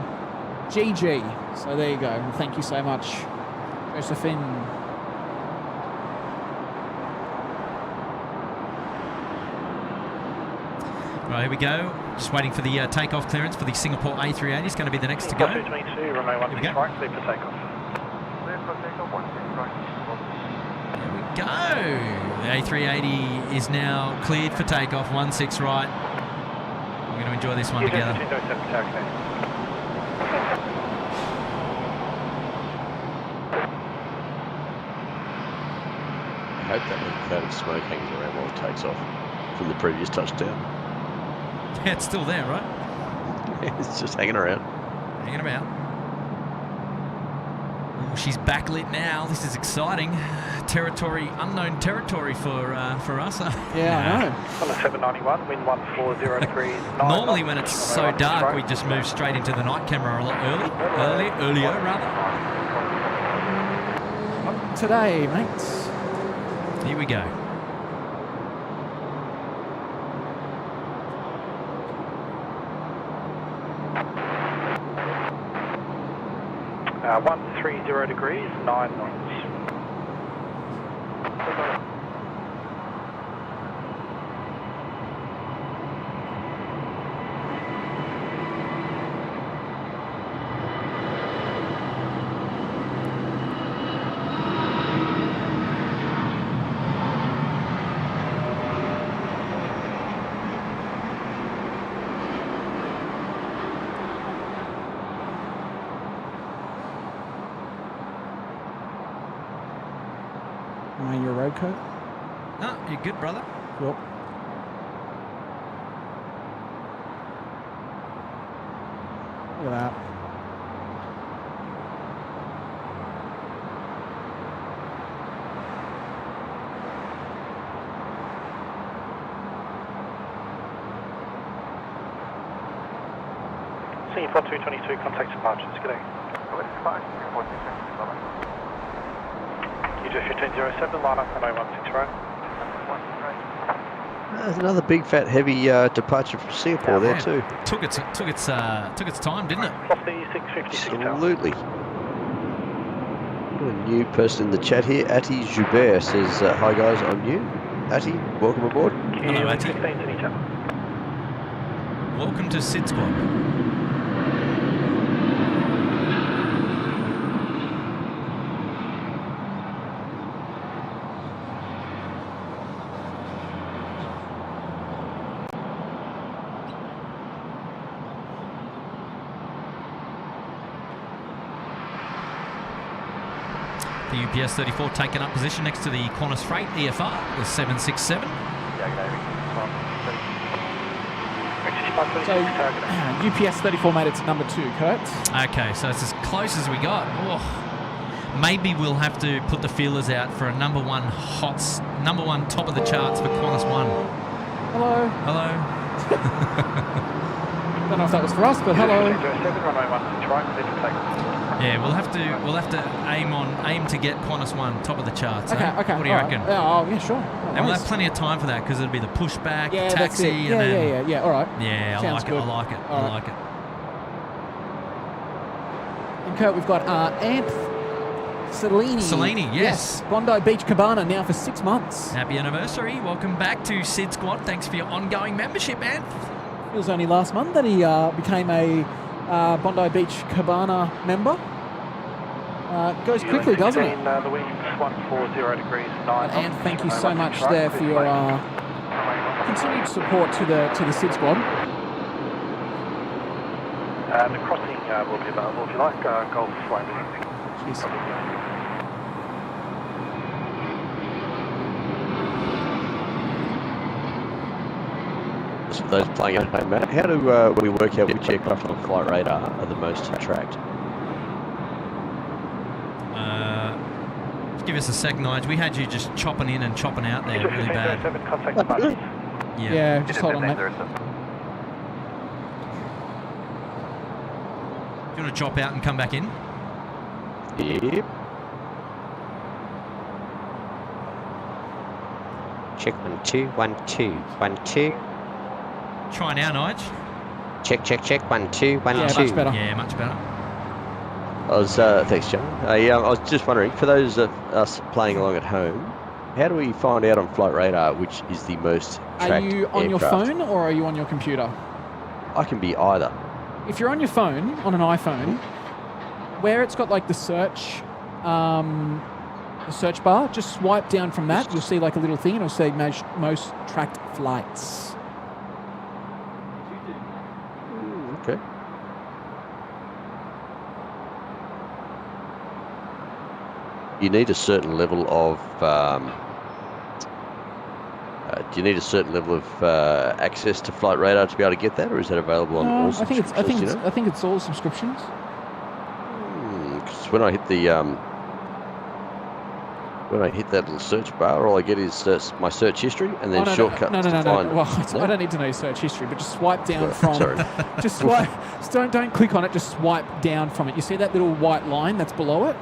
GG. So there you go. Thank you so much, Josephine. Right, here we go. Just waiting for the takeoff clearance for the Singapore A380. It's going to be the next to go. 222, runway 16 right, clear for takeoff. There we go. The A380 is now cleared for takeoff. 16 right. We're going to enjoy this one together. I hope that little cloud of smoke hangs around while it takes off from the previous touchdown. Yeah, it's still there, right? It's just hanging around. Hanging about. Oh, she's backlit now. This is exciting. Unknown territory for us. Yeah, I know. On the 791, wind 140 degrees. Normally when it's so dark, we just move straight into the night camera a lot earlier rather. Not today, mates. Here we go. Uh, 130 degrees, 9 knots. Your road coat. Oh, you're good, brother. Cool. Look at that. Singapore 222, contact departures. Good day. QJ 1507, line up, runway 16 right. There's another big, fat, heavy departure from Singapore there too. Took its time, didn't it? Plus the 656 Absolutely. Got a new person in the chat here. Ati Joubert says, "Hi guys, I'm new." Ati, welcome aboard. Hello, Ati. 16 to Nita. Welcome to SydSquad. The UPS 34 taking up position next to the Qantas Freight EFR, the 767. So, UPS 34 made it to number 2, Kurt. Okay, so it's as close as we got. Oh, maybe we'll have to put the feelers out for a number one top of the charts for Qantas 1. Hello. Hello. Don't know if that was for us, but hello. Yeah, we'll have to aim to get Qantas 1 top of the charts. Okay, eh? okay. What do you reckon? Right. Oh, yeah, sure. And we'll have plenty of time for that because it'll be the pushback, Yeah, the that's taxi, it. and then Yeah. All right. yeah, I Sounds like it. good. I like it. All I right. like it. And Kurt, we've got Anth Cellini. Cellini, yes. Bondi Beach Cabana now for 6 months. Happy anniversary. Welcome back to SydSquad. Thanks for your ongoing membership, man. It was only last month that he became a Bondi Beach Cabana member. Goes quickly, doesn't it? The wings 140 degrees 9. And thank you so much there for your continued support to the SydSquad. And the crossing will be available if you like. Golf flight. Cheers. For those playing at home, Matt, how do we work out which aircraft on Flight Radar are the most tracked? Just give us a sec, Nige. We had you just chopping in and chopping out there really bad. Yeah, just hold on, mate. Do you want to chop out and come back in? Yep. Check 1 2 1 2 1 2. Try now, Nige. Check 1 2 1 Yeah, 2. much better. Yeah, much better. Thanks, John. I was just wondering, for those of us playing along at home, how do we find out on Flight Radar which is the most tracked Are you on your aircraft? phone or are you on your computer? I can be either. If you're on your phone, on an iPhone, where it's got like the search bar, just swipe down from that. You'll see like a little thing and it'll say most tracked flights. Okay. You need a certain level of access to Flight Radar to be able to get that, or is that available on all subscriptions? I think it's all subscriptions. Because when I hit that little search bar, all I get is my search history and then shortcut to find. Well, I don't need to know your search history, but just swipe down from. Sorry. Just swipe. Just don't click on it. Just swipe down from it. You see that little white line that's below it?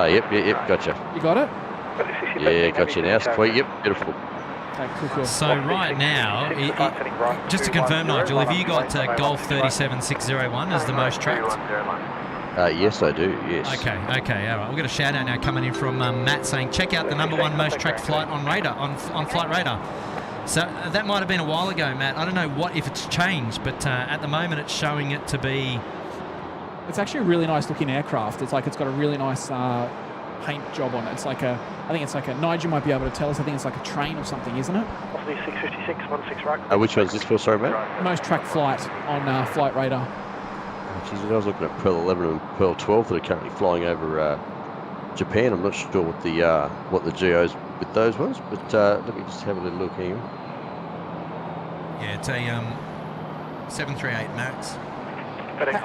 Yep, gotcha. You got it? Yeah, gotcha now. Sweet, yep, beautiful. Okay, cool. So right now, just to confirm, Nigel, have you got Golf 37601 as the most tracked? Yes, I do, yes. Okay, all right. We've got a shout out now coming in from Matt saying, check out the #1 most tracked flight on radar, on Flight Radar. So that might have been a while ago, Matt. I don't know if it's changed, but at the moment it's showing it to be... It's actually a really nice looking aircraft. It's got a really nice paint job on it. I think it's like a, Nigel might be able to tell us, I think it's like a train or something, isn't it? 656, 16 right. Which one's this for, sorry, mate? Most tracked flight on Flight Radar. Geez, I was looking at Pearl 11 and Pearl 12 that are currently flying over Japan. I'm not sure what the geos with those was, but let me just have a little look here. Yeah, it's a 738 Max.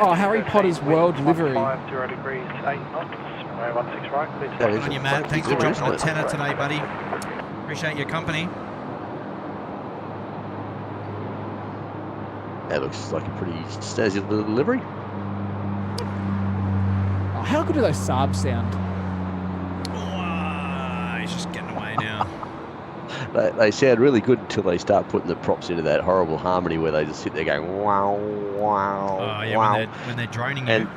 Oh, Harry Potter's World Livery. 50 degrees 8 knots. 16 right. That is On a you, Matt. funky Thanks for livery, dropping a isn't it? tenner today, buddy. Appreciate your company. That looks like a pretty snazzy little livery. Oh, how good do those Saabs sound? Oh, he's just getting away now. They sound really good until they start putting the props into that horrible harmony where they just sit there going wow, wow, Oh, yeah, wow. when they're droning you. And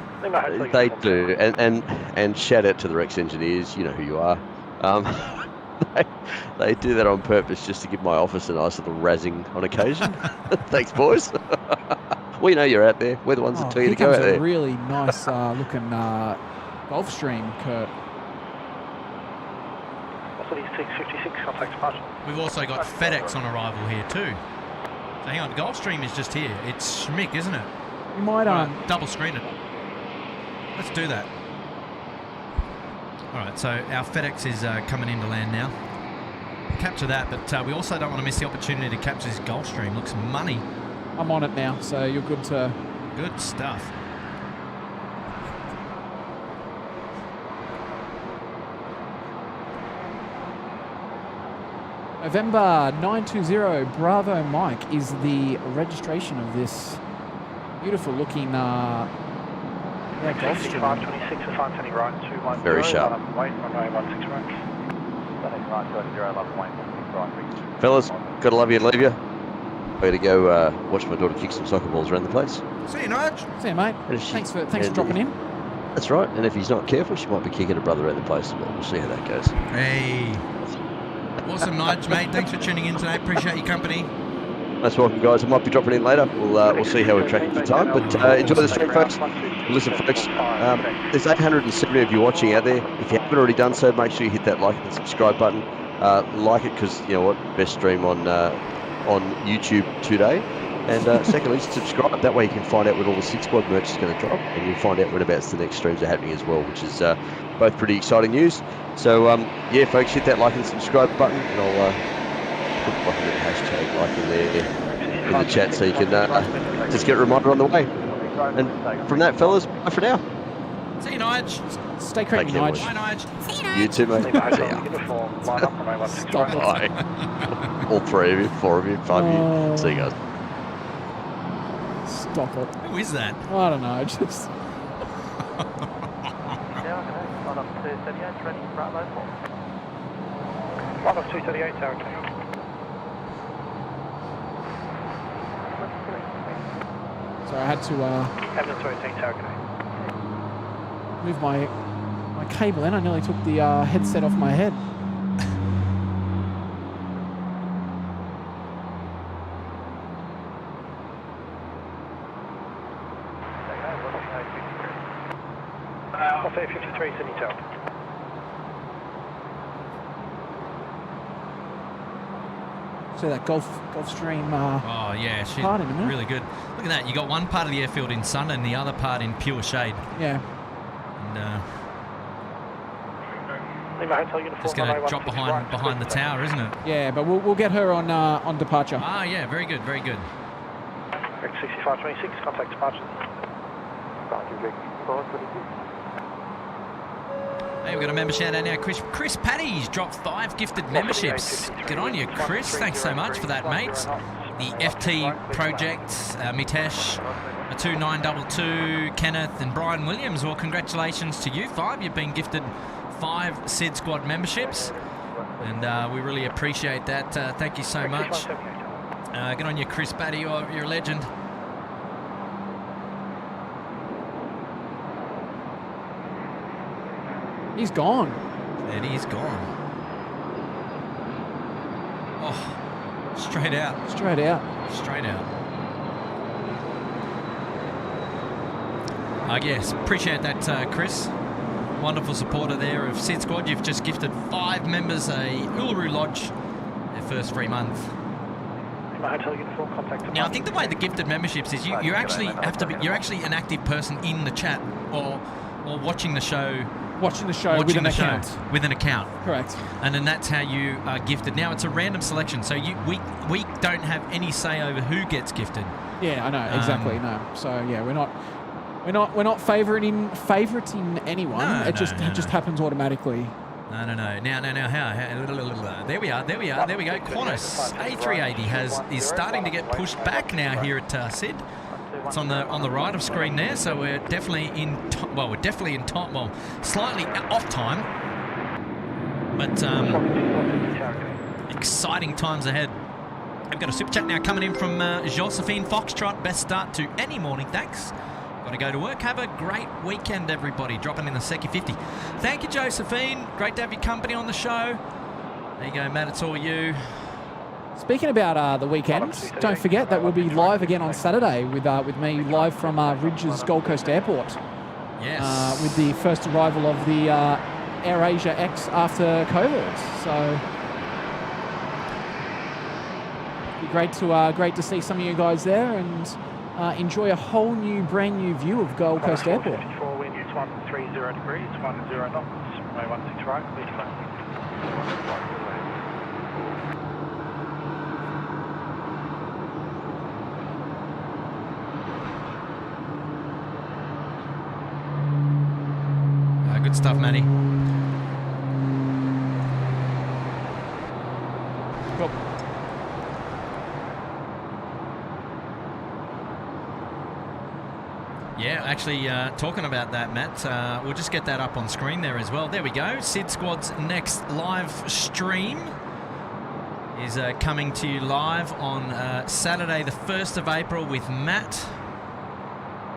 they do, and shout out to the Rex engineers, you know who you are. They do that on purpose just to give my office a nice little razzing on occasion. Thanks, boys. We know you're out there. We're the ones that tell you to go out Here comes there. a really nice looking Gulfstream, Kurt. 656, contact departure. We've also got FedEx on arrival here too. So hang on, Gulfstream is just here. It's schmick, isn't it? You might Right, double screen it. Let's do that. All right, so our FedEx is coming in to land now. Capture that, but we also don't want to miss the opportunity to capture this Gulfstream. Looks money. I'm on it now, so you're good to. Good stuff. November 920 Bravo Mike is the registration of this beautiful looking Gulfstream. 26, assign turning right, 210. Very sharp. Wait, runway 16 right. Turning right, 20, left, wait, right. Fellas, gotta love you and leave you. I gotta go watch my daughter kick some soccer balls around the place. See you, Nige. See you, mate. Thanks for dropping in. That's right, and if he's not careful, she might be kicking her brother around the place, but we'll see how that goes. Hey. Awesome, Nige, mate. Thanks for tuning in today. Appreciate your company. Most welcome, guys. I might be dropping in later. We'll see how we're tracking for time. But enjoy the stream, folks. Listen, folks, there's 870 of you watching out there. If you haven't already done so, make sure you hit that like and subscribe button. Like it because, you know what, best stream on YouTube today. And secondly, subscribe. That way you can find out when all the SydSquad merch is going to drop, and you'll find out when about the next streams are happening as well, which is both pretty exciting news. So yeah, folks, hit that like and subscribe button, and I'll put like a little hashtag like in there in the chat so you can just get a reminder on the way. And from that, fellas, bye for now. See you, Nige. Stay creepy, Nige. Bye, Nige. See you, You too, mate. See ya. Stop it. All 3 of you, 4 of you, 5 of you. See you guys. Stop it. Who is that? I don't know. Just. Yeah, okay. Line up 238, ready, Bravo 4. Line up 238, tower okay. So I had to Ambulance 218, tower okay. move my cable in. I nearly took the headset off my head. Cathay 53, Sydney Tower. So that Gulf Stream Oh, yeah, shit. part in a minute. Really good. Look at that. You got one part of the airfield in sun and the other part in pure shade. Yeah. And Lima Hotel Uniform. just going to drop behind the tower, isn't it? Yeah, but we'll get her on departure. Ah, yeah, very good, very good. Rick 6526, contact departure. Hey, we've got a member shout out now. Chris Paddy's dropped 5 gifted memberships. Good on you, Chris. Thanks so much for that, mates. The FT Project, Mitesh, a 2922, Kenneth and Brian Williams. Well, congratulations to you 5. You've been gifted 5 SydSquad memberships, and we really appreciate that. Thank you so much. Good on you, Chris Paddy. You're a legend. He's gone. And he's gone. Oh, straight out. Straight out. Straight out. Yes, appreciate that, Chris. Wonderful supporter there of SydSquad. You've just gifted 5 members a Uluru Lodge their first free month. Now, I think the way the gifted memberships is you actually have to be, you're actually an active person in the chat or watching the show. Watching the show with an account. With an account. Correct. And then that's how you are gifted. Now, it's a random selection, so we don't have any say over who gets gifted. Yeah, I know, exactly. No. So yeah, we're not favoriting anyone. No, it just happens automatically. No. Now, how? There we are. There we go. Qantas A380 is starting to get pushed back now here at Sid. It's on the right of screen there, so we're definitely in time. Well, slightly off time, but exciting times ahead. I've got a super chat now coming in from Josephine Foxtrot. Best start to any morning, thanks. Got to go to work. Have a great weekend, everybody. Dropping in the Secchi 50. Thank you, Josephine. Great to have your company on the show. There you go, Matt. It's all you. Speaking about the weekend, don't forget that we'll be live again on Saturday with me live from Ridge's Gold Coast Airport. Yes. With the first arrival of the AirAsia X after COVID. So it'll be great to see some of you guys there and enjoy a whole brand new view of Gold Coast Airport. 54, wind is 130 degrees, 10 knots, runway 16 right, clear to fly. Good stuff, Manny. Cool. Yeah, actually, talking about that, Matt, we'll just get that up on screen there as well. There we go. SydSquad's next live stream is coming to you live on Saturday, the 1st of April with Matt.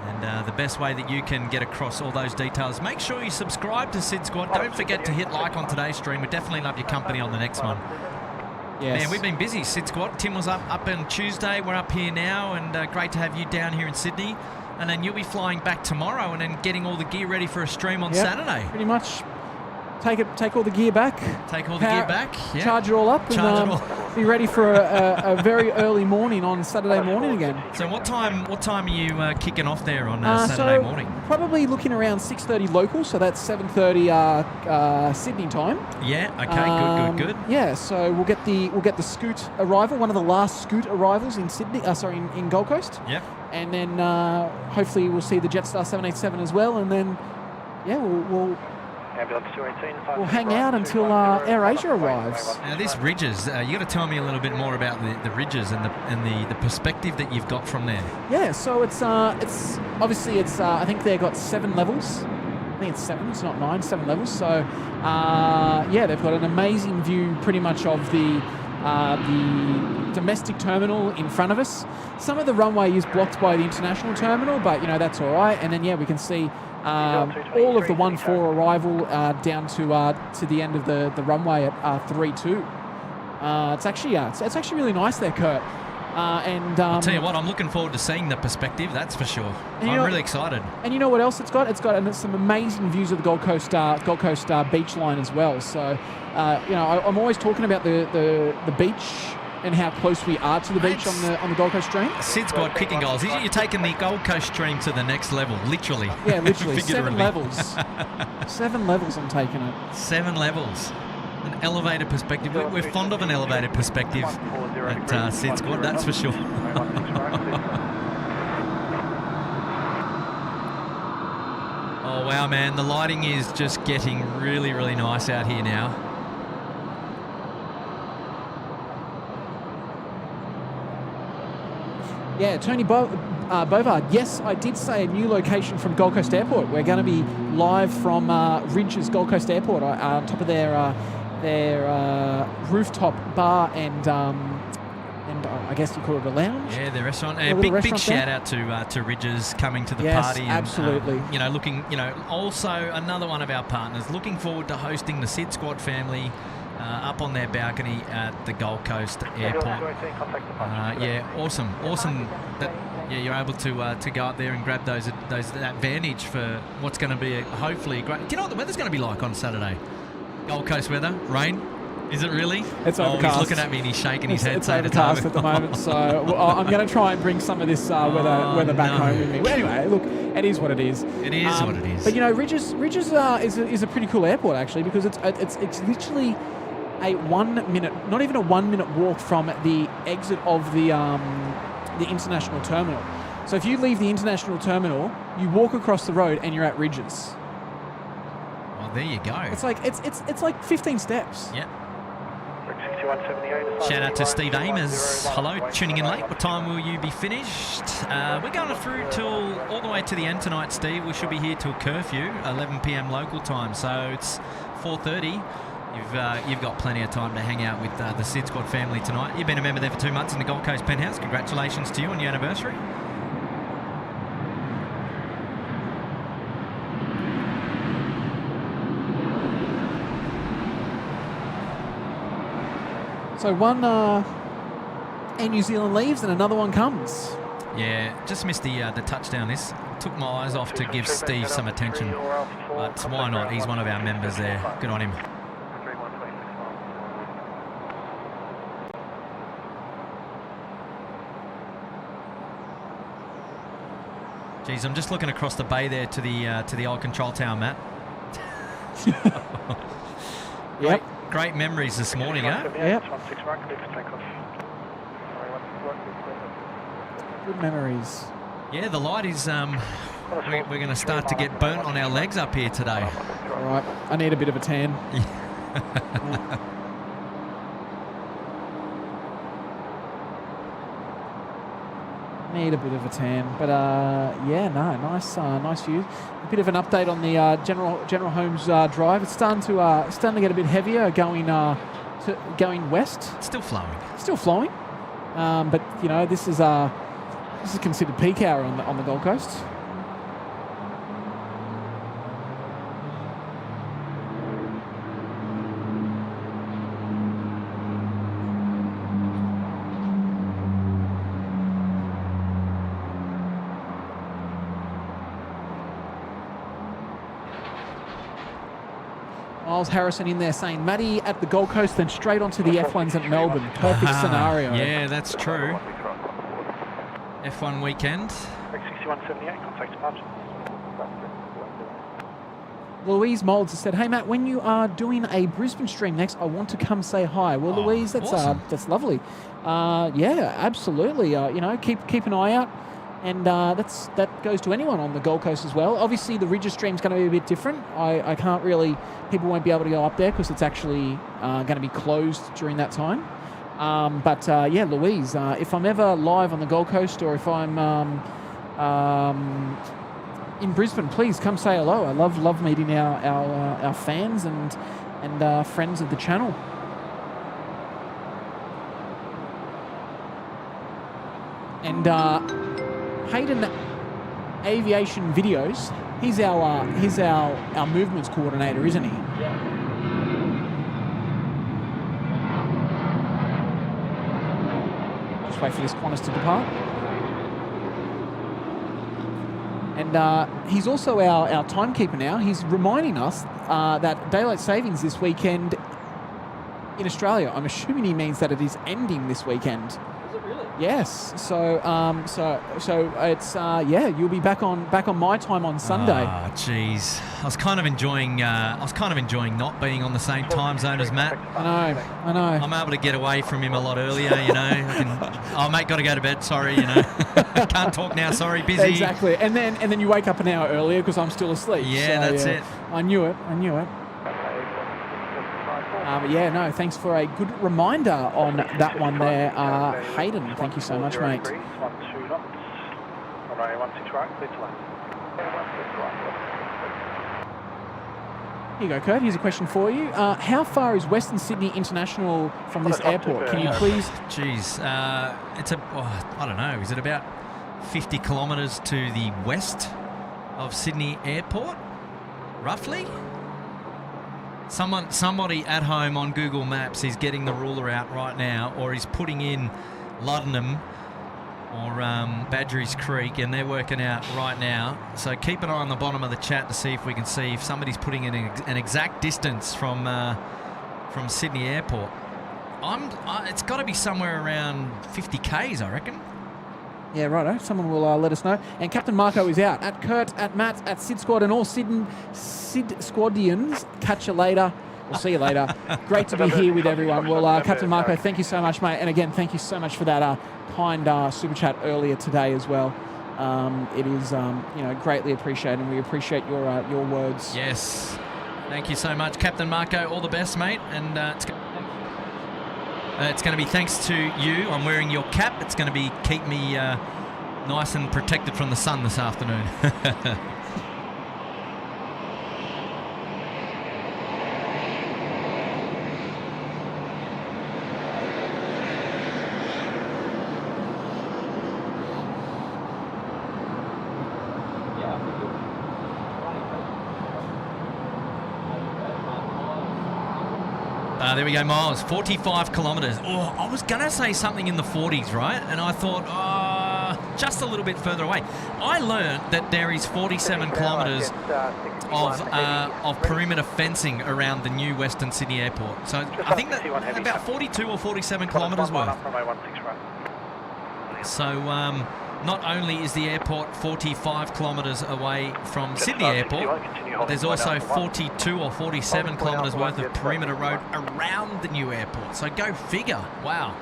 And the best way that you can get across all those details, make sure you subscribe to SydSquad. Don't forget to hit like on today's stream. We definitely love your company on the next one. Yes. Man, we've been busy, SydSquad. Tim was up on Tuesday. We're up here now, and great to have you down here in Sydney. And then you'll be flying back tomorrow and then getting all the gear ready for a stream on Saturday. Pretty much take all the gear back. Take all the gear back. Yeah. Charge it all up. Charge and it all. be ready for a very early morning on Saturday morning again. So what time are you kicking off there on Saturday so morning? Probably looking around 6:30 local, so that's 7:30 Sydney time. Yeah. Okay. Good. Yeah. So we'll get the Scoot arrival, one of the last Scoot arrivals in Sydney. In Gold Coast. Yep. And then hopefully we'll see the Jetstar 787 as well, and then we'll hang out until AirAsia arrives. Now this Ridges, you got to tell me a little bit more about the Ridges and the perspective that you've got from there. Yeah, so it's obviously I think they've got 7 levels. I think it's 7. It's not 9. 7 levels. So they've got an amazing view, pretty much of the domestic terminal in front of us. Some of the runway is blocked by the international terminal, but that's all right. And then we can see all of the 1-4 arrival down to the end of the runway at 3-2. It's actually really nice there, Kurt. I'll tell you what, I'm looking forward to seeing the perspective. That's for sure. I'm really excited. And you know what else it's got? It's got some amazing views of the Gold Coast beach line as well. So, I'm always talking about the beach and how close we are to the beach on the Gold Coast stream. SydSquad kicking goals. You're taking the Gold Coast stream to the next level, literally. Yeah, literally. 7 levels. 7 levels I'm taking it. 7 levels. An elevated perspective. We're fond of an elevated perspective at SydSquad, that's for sure. Oh, wow, man. The lighting is just getting really, really nice out here now. Yeah, Tony Bovard. Yes, I did say a new location from Gold Coast Airport. We're going to be live from Ridge's Gold Coast Airport on top of their rooftop bar and I guess you call it a lounge. Yeah, the restaurant. Big shout out to Ridges coming to the party. And, absolutely. Also another one of our partners. Looking forward to hosting the SydSquad family up on their balcony at the Gold Coast Airport. Awesome that you're able to go up there and grab that vantage for what's going to be hopefully great. Do you know what the weather's going to be like on Saturday? Gold Coast weather, rain. Is it really? It's overcast. He's looking at me and he's shaking his head. It's overcast at the moment, so I'm going to try and bring some of this weather back home with me. Well, anyway, look, it is what it is. It is what it is. But Ridges is a pretty cool airport actually, because it's literally a 1 minute, not even a 1 minute walk from the exit of the international terminal. So if you leave the international terminal, you walk across the road and you're at Ridges. Well, there you go. It's like 15 steps. Yeah. Shout out to Steve Amers. Hello, tuning in late. What time will you be finished? We're going through till all the way to the end tonight, Steve. We should be here till curfew, 11 p.m. local time. So it's 4:30. You've got plenty of time to hang out with the SydSquad family tonight. You've been a member there for 2 months in the Gold Coast Penthouse. Congratulations to you on your anniversary. So one Air New Zealand leaves and another one comes. Yeah, just missed the touchdown. This took my eyes off to give Steve some attention, but why not? He's one of our members there. Good on him. Geez, I'm just looking across the bay there to the old control tower, Matt. Yep. Great memories this morning, huh? Yep. Good memories. Yeah, the light is. We're going to start to get burnt on our legs up here today. All right, I need a bit of a tan. Need a bit of a tan, but nice view. A bit of an update on the General Holmes Drive. It's starting to get a bit heavier going west. It's still flowing. Still flowing, but this is considered peak hour on the Gold Coast. Miles Harrison in there saying, Matty at the Gold Coast, then straight onto the F1s at Melbourne. Perfect scenario. Yeah, that's true. F1 weekend. 6178, contact departure. Louise Molds has said, hey, Matt, when you are doing a Brisbane stream next, I want to come say hi. Well, Louise, that's awesome. That's lovely. Yeah, absolutely. You know, keep an eye out. And that goes to anyone on the Gold Coast as well. Obviously, the Ridges stream's going to be a bit different. I can't really... People won't be able to go up there because it's actually going to be closed during that time. But yeah, Louise, if I'm ever live on the Gold Coast or if I'm in Brisbane, please come say hello. I love meeting our fans and friends of the channel. And Hayden Aviation Videos, he's our movements coordinator, isn't he? Yeah. Just wait for this Qantas to depart. And he's also our timekeeper now. He's reminding us that daylight savings this weekend in Australia. I'm assuming he means that it is ending this weekend. Is it really? Yes. So it's yeah. You'll be back on my time on Sunday. Oh, jeez. I was kind of enjoying not being on the same time zone as Matt. I know. I'm able to get away from him a lot earlier, you know. Oh, mate, got to go to bed. Sorry, you know. Can't talk now. Sorry, busy. Exactly. And then you wake up an hour earlier because I'm still asleep. Yeah, So, that's it. I knew it. But yeah, no, thanks for a good reminder on that one there, Hayden. Thank you so much, mate. 12 knots. Runway 16 right, clear to land. Here you go, Kurt. Here's a question for you. How far is Western Sydney International from this airport? Can you please... Jeez, it's I don't know. Is it about 50 kilometres to the west of Sydney Airport, roughly? Somebody at home on Google Maps is getting the ruler out right now, or is putting in Luddenham or Badgerys Creek, and they're working out right now. So keep an eye on the bottom of the chat to see if we can see if somebody's putting in an exact distance from Sydney Airport. It's got to be somewhere around 50 k's, I reckon. Yeah, righto. Someone will let us know. And Captain Marco is out. At Kurt, at Matt, at SydSquad, and all SydSquadians. Catch you later. We'll see you later. Great to be here with everyone. Well, Captain Marco, thank you so much, mate. And again, thank you so much for that kind super chat earlier today as well. It is, greatly appreciated, and we appreciate your words. Yes. Thank you so much, Captain Marco. All the best, mate. And it's going to be thanks to you. I'm wearing your cap. It's going to keep me nice and protected from the sun this afternoon. There we go, Miles. 45 kilometres. Oh, I was going to say something in the 40s, right? And I thought, just a little bit further away. I learned that there is 47 kilometres of perimeter fencing around the new Western Sydney Airport. So I think that about 42 or 47 kilometres worth. So not only is the airport 45 kilometres away from Sydney Airport, but there's also 42 or 47 kilometres worth of perimeter road around the new airport. So go figure. Wow.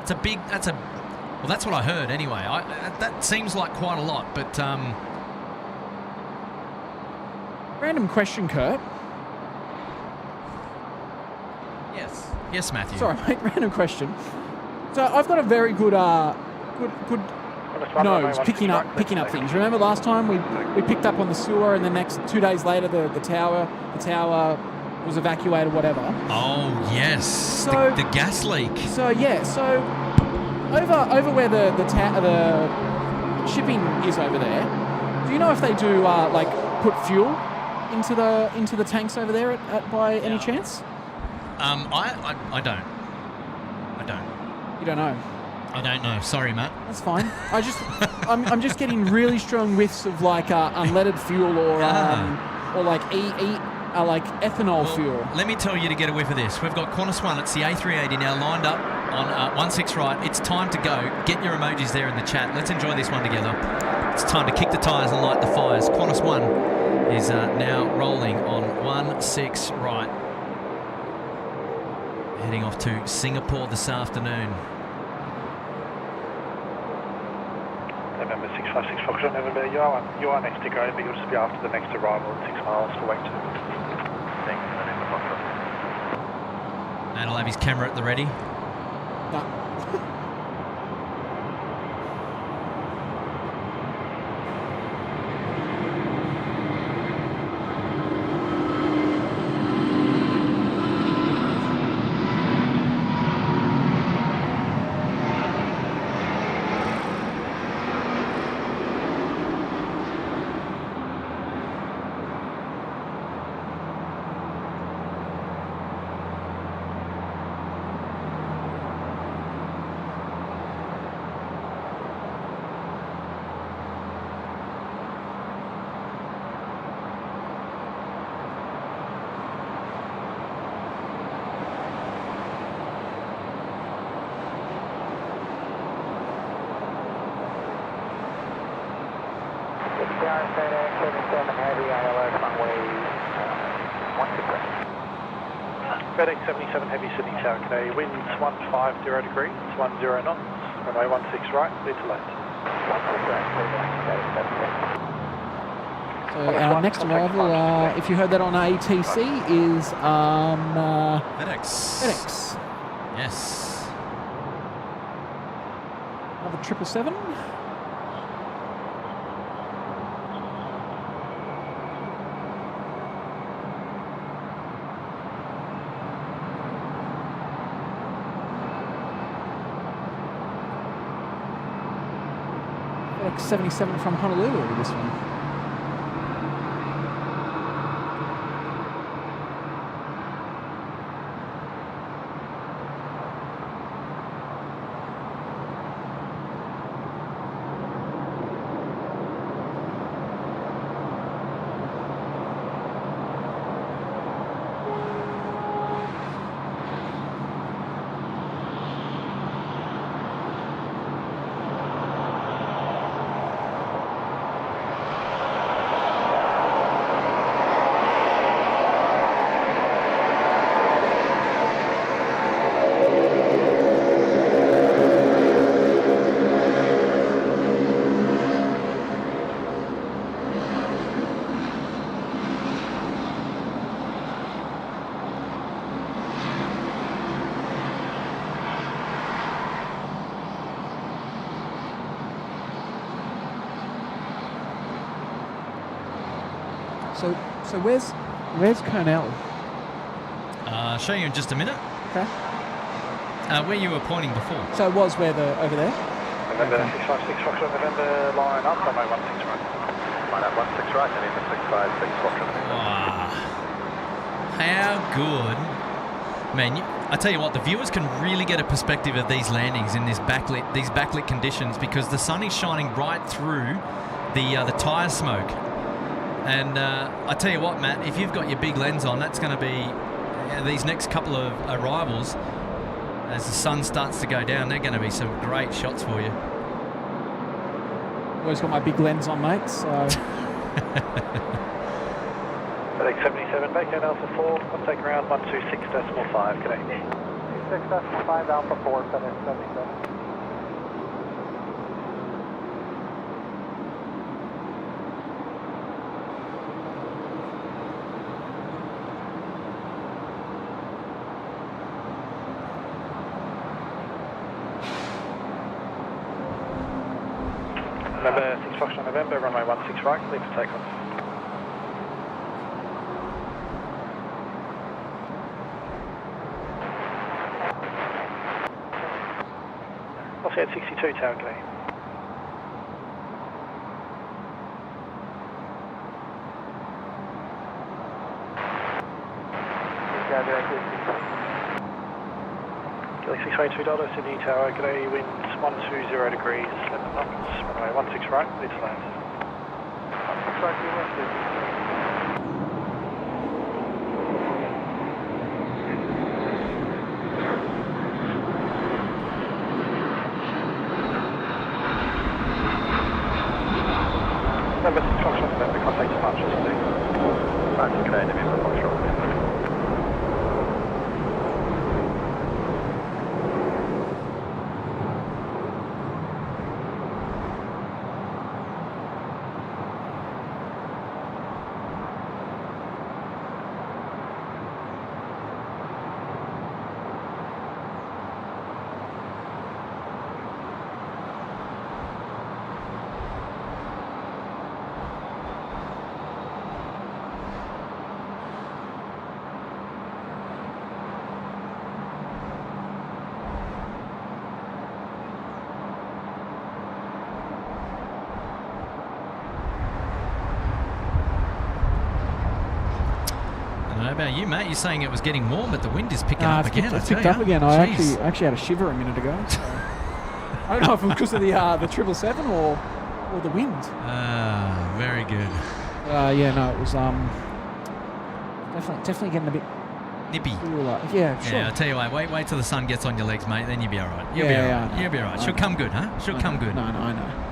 Well, that's what I heard anyway. That seems like quite a lot, but... Random question, Kurt. Yes. Yes, Matthew. Sorry, mate. Random question. So I've got a very good nose picking up things. Remember last time we picked up on the sewer, and the next 2 days later the tower was evacuated, whatever. Oh yes, so, the gas leak. So yeah, over where the shipping is over there. Do you know if they do put fuel into the tanks over there by any chance? I don't. You don't know. I don't know. Sorry, Matt. That's fine. I'm just getting really strong whiffs of unleaded fuel or like ethanol fuel. Let me tell you to get a whiff of this. We've got Qantas 1, it's the A380 now lined up on 16 right. It's time to go. Get your emojis there in the chat. Let's enjoy this one together. It's time to kick the tyres and light the fires. Qantas 1 is now rolling on 16 right. Heading off to Singapore this afternoon. November 656 Foxtrot, November, you are next to go, but you'll just be after the next arrival at 6 miles for wake 2. Thanks, November Foxtrot. And I'll have his camera at the ready. No. FedEx 77 Heavy Sydney Tower, Cathay, winds 150 degrees, 10 knots, runway 16 right, clear to land. So our next arrival, if you heard that on ATC, is FedEx. FedEx. Yes. Another 777. FedEx 77 from Honolulu, this one. So where's Cornell? I'll show you in just a minute. Okay. Where you were pointing before. So it was where over there? November 656 Foxtrot, November, line up, runway 16 right. Line up 16 right, and into 656 Foxtrot. Wow. How good. Man, I tell you what, the viewers can really get a perspective of these landings in these backlit conditions, because the sun is shining right through the tyre smoke. And I tell you what, Matt, if you've got your big lens on, that's going to be these next couple of arrivals. As the sun starts to go down, they're going to be some great shots for you. Always got my big lens on, mate. So. FedEx 77, back down Alpha 4, I'll take around 126.5, connect. 26.5, Alpha 4, FedEx 77. November 6 Foxtrot, November, runway 16 right, clear for takeoff. Offset 62 tower, Cathay. Galaxy 682 Sydney Tower, Cathay, winds 120 degrees, 11 knots, runway 16 right, clear to land. 16 right, departure 6. Right, Cathay, November, Foxtrot. I don't know about you, mate. You're saying it was getting warm, but the wind is picking up again. It's picked up again. I actually had a shiver a minute ago. So. I don't know if it was because of the 777 or the wind. Very good. Yeah, no, it was definitely getting a bit Nippy. cooler. Yeah, sure. Yeah, I'll tell you what. Wait till the sun gets on your legs, mate. Then you'll be all right. You'll be all right. You'll be all right. She'll come good, huh? She'll come good. No, I know.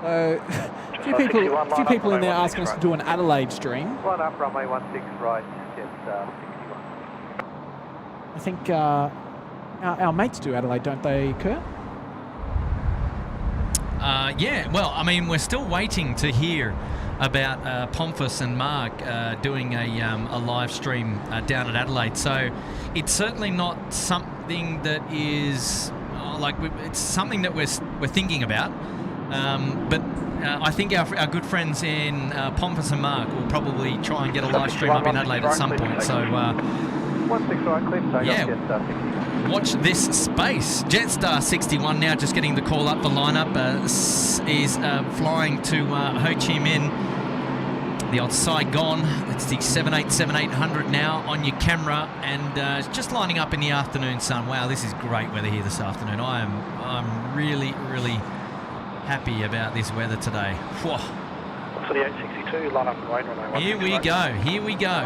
So, a few people in there asking us to do an Adelaide stream. Line up, runway 16 right, jet 61. I think our mates do Adelaide, don't they, Kurt? Yeah, well, I mean, we're still waiting to hear about Pomfus and Mark doing a live stream down at Adelaide. So it's certainly not something that is it's something that we're thinking about. But I think our good friends in Pomfus and Mark will probably try and get a live stream up in Adelaide at some point. So watch this space. Jetstar 61 now just getting the call up. The lineup is flying to Ho Chi Minh, the old Saigon. It's the 787-800 now on your camera, and it's just lining up in the afternoon sun. Wow, this is great weather here this afternoon. I'm really happy about this weather today. Whoa. For the 862, line up and wait. Here we go. Here we go.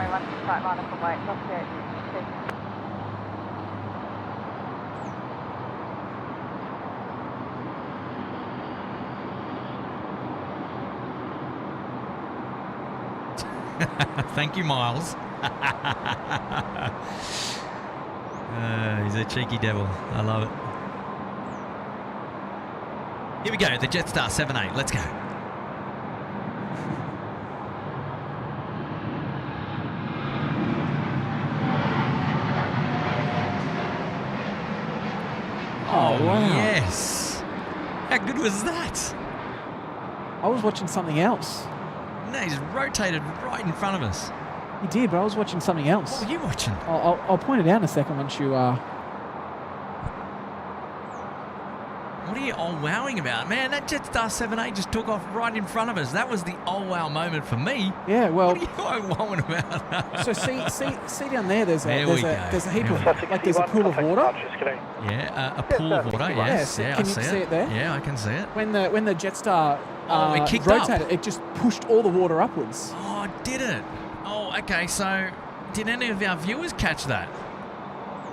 Thank you, Miles. He's a cheeky devil. I love it. Here we go, the Jetstar 78. Let's go. Oh, wow. Yes. How good was that? I was watching something else. No, he's rotated right in front of us. He did, but I was watching something else. What were you watching? I'll point it out in a second once you... What are you all wowing about? Man, that Jetstar 78 just took off right in front of us. That was the oh wow moment for me. Yeah, well... What are you all wowing about? So see down there, there's a heap of... Like there's a pool of water. Yeah, a pool of water, yes. Yeah, I can you see see it there? Yeah, I can see it. When the Jetstar it kicked rotated, up. it just pushed all the water upwards. Oh, did it? Oh, okay, so did any of our viewers catch that?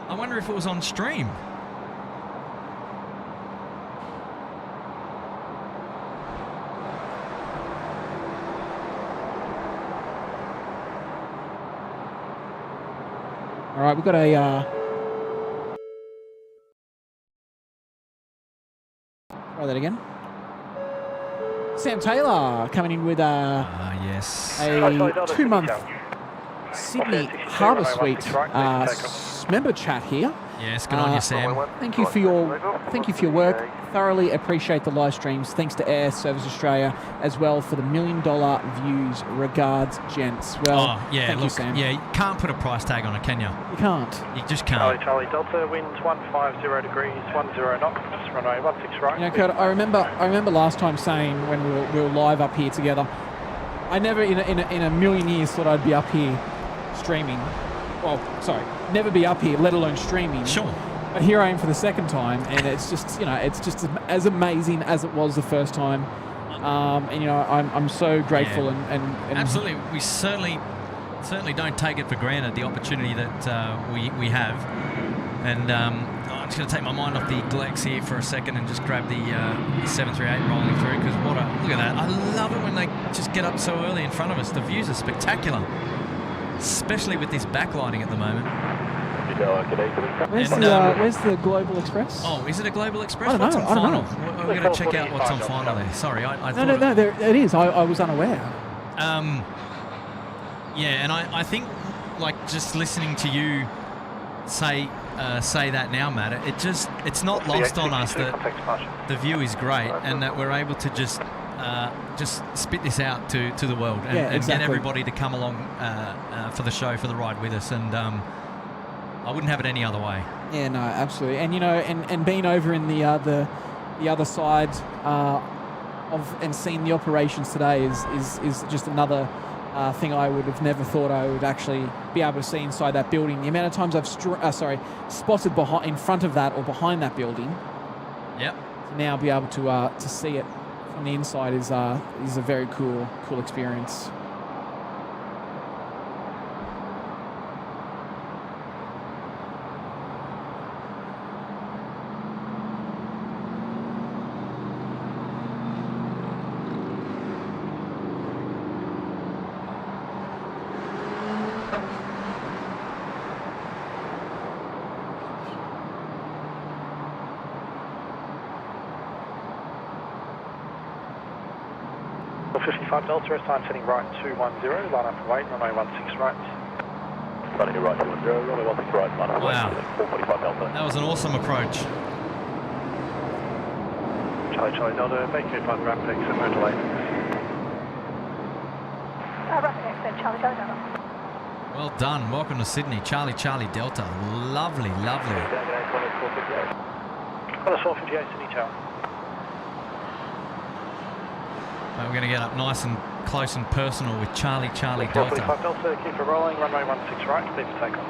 I wonder if it was on stream. All right, we've got a... Try that again. Sam Taylor coming in with yes. a 2-month Sydney Harbour Suite member chat here. Yes, good on you, Sam. Thank you for your work. Thoroughly appreciate the live streams. Thanks to Air Service Australia as well for the $1 million views. Regards, gents. Well, thank you, Sam. Yeah, you can't put a price tag on it, can you? You can't. You just can't. Charlie Delta, winds 150 degrees, 10 knots, runway 16 right. You know, Kurt, I remember last time saying when we were live up here together, I never in a million years thought I'd be up here streaming. Well, sorry, never be up here, let alone streaming. Sure. But here I am for the second time, and it's just, it's just as amazing as it was the first time. And you know, I'm so grateful and absolutely. We certainly don't take it for granted, the opportunity that we have. And I'm just going to take my mind off the Glex here for a second and just grab the 738 rolling through, because look at that. I love it when they just get up so early in front of us. The views are spectacular, especially with this backlighting at the moment. Where's the Global Express? Oh, is it a Global Express? I don't know. What's on final? We're going to check out what's on final there. Sorry, I thought No, there, it is. I was unaware. Yeah, and I think, like, just listening to you say that now, Matt, it's not lost on us that the view is great and that we're able to just spit this out to the world and get everybody to come along for the show, for the ride with us. And I wouldn't have it any other way. Yeah, no, absolutely. And you know, and being over in the other side of and seeing the operations today is just another thing I would have never thought I would actually be able to see inside that building. The amount of times I've spotted in front of that or behind that building. Yep. To now be able to see it from the inside is a very cool experience. Delta, time setting right 210, line up and wait, runway 16 right. Running right 210, runway 16 right, line up and wait, 445 Delta. That was an awesome approach. Charlie Delta, making it fun, ramp exit, no delay. Rapid exit, Charlie Delta. Well done, welcome to Sydney, Charlie Delta. Lovely. On a 458 Sydney Tower. We're going to get up nice and close and personal with Charlie Delta. 445 Delta, keep it rolling, runway 16 right, clear for takeoff.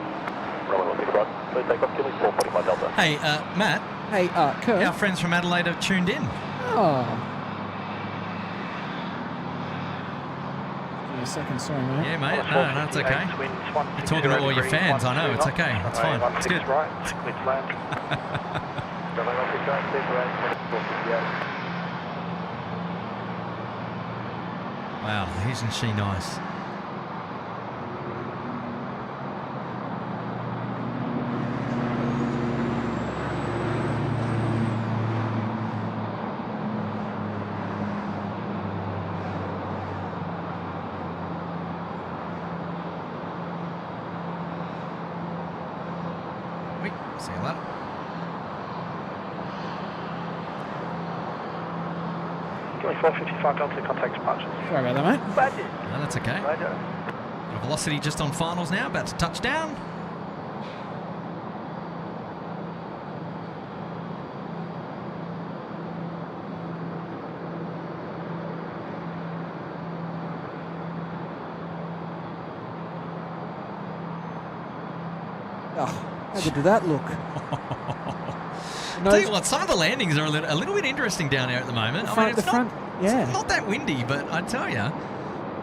Runway 16 right, clear takeoff, killing 445 Delta. Hey, Matt. Hey, Kurt. Our friends from Adelaide have tuned in. Oh. Give me a second, sorry, mate. Yeah, mate. No, it's okay. You're talking to all your fans, I know, it's okay. It's fine. It's good. Right, clear to land. Runway 16 right, clear for land, 458. Wow, isn't she nice? Wait, see you later. Going 455 Delta, contact departures. Sorry about that, mate. Roger. No, that's okay. Roger. The velocity just on finals now, about to touch down. Oh, how good did that look? Tell you what, some of the landings are a little bit interesting down there at the moment. It's not that windy, but I tell you,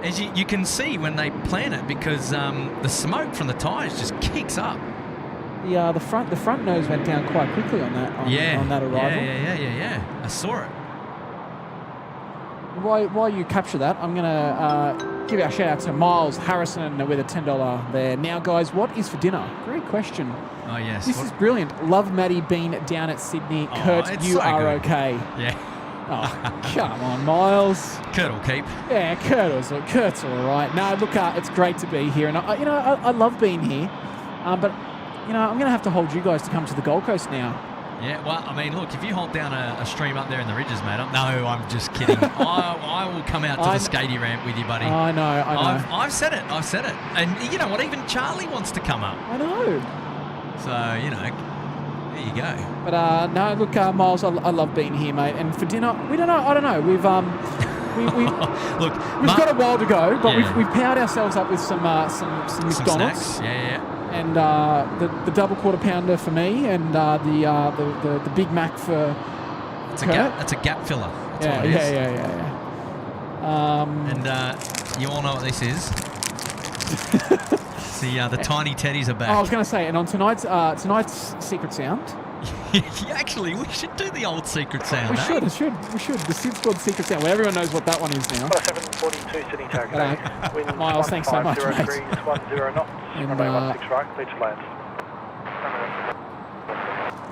as you can see when they plan it, because the smoke from the tyres just kicks up. The front nose went down quite quickly on that on that arrival. Yeah. I saw it. While you capture that, I'm going to give our shout out to Miles Harrison with a $10 there. Now, guys, what is for dinner? Great question. Oh, yes. This is brilliant. Love Maddie being down at Sydney. Kurt, you are good. Okay. Yeah. Oh, come on, Miles. Kurt will keep. Yeah, Kurt's all right. No, look, it's great to be here, and I love being here. But I'm going to have to hold you guys to come to the Gold Coast now. Yeah, well, I mean, look, if you hold down a stream up there in the ridges, mate, I'm just kidding. I will come out to the skatey ramp with you, buddy. I know. I've said it. And you know what? Even Charlie wants to come up. I know. So, there you go. But, no, look, Miles, I love being here, mate. And for dinner, I don't know. We've look, we've got a while to go, but we've powered ourselves up with some McDonald's. Some snacks. Yeah. And the double quarter pounder for me, and the Big Mac for It's a gap filler. That's what it is. Yeah. And you all know what this is. See, the tiny teddies are back. I was going to say, and on tonight's secret sound. Actually, we should do the old secret sound. We should. The SydSquad secret sound, where everyone knows what that one is now. 742 sitting target. Miles, thanks so much, mate. 10 knots. And, Runway 16 right, clear to land.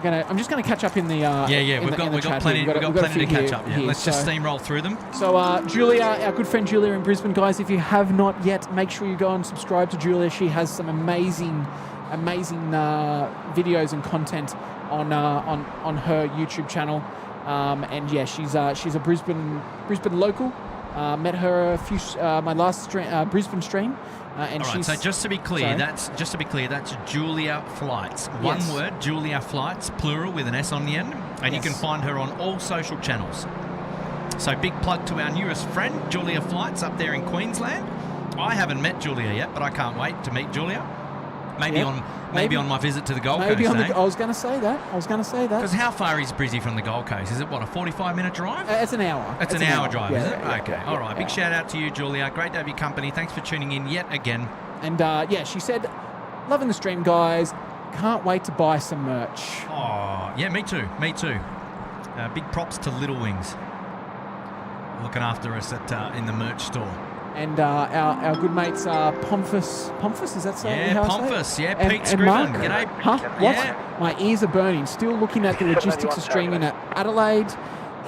I'm just going to catch up in the we've got plenty to catch up. Yeah, let's just steamroll through them. So Julia, our good friend Julia in Brisbane, guys, if you have not yet, make sure you go and subscribe to Julia. She has some amazing videos and content on her YouTube channel, and yeah, she's a Brisbane local. Met her a few my last Brisbane stream. And all right, so just to be clear, that's Julia Flights. One word, Julia Flights, plural with an S on the end. And you can find her on all social channels. So big plug to our newest friend, Julia Flights, up there in Queensland. I haven't met Julia yet, but I can't wait to meet Julia. Maybe on my visit to the Gold Coast. I was going to say that. Because how far is Brizzy from the Gold Coast? Is it, what, a 45-minute drive? It's an hour. It's an hour drive, is it? Yeah, okay. All right. Big shout out to you, Julia. Great to have your company. Thanks for tuning in yet again. And she said, loving the stream, guys. Can't wait to buy some merch. Oh, yeah, me too. Big props to Little Wings. Looking after us in the merch store. And our good mates Pomphus, is that so? Yeah, Pomphus. Yeah, Pete and Mark. Scriven. G'day. Huh? What? Yeah. My ears are burning. Still looking at the logistics of streaming at Adelaide.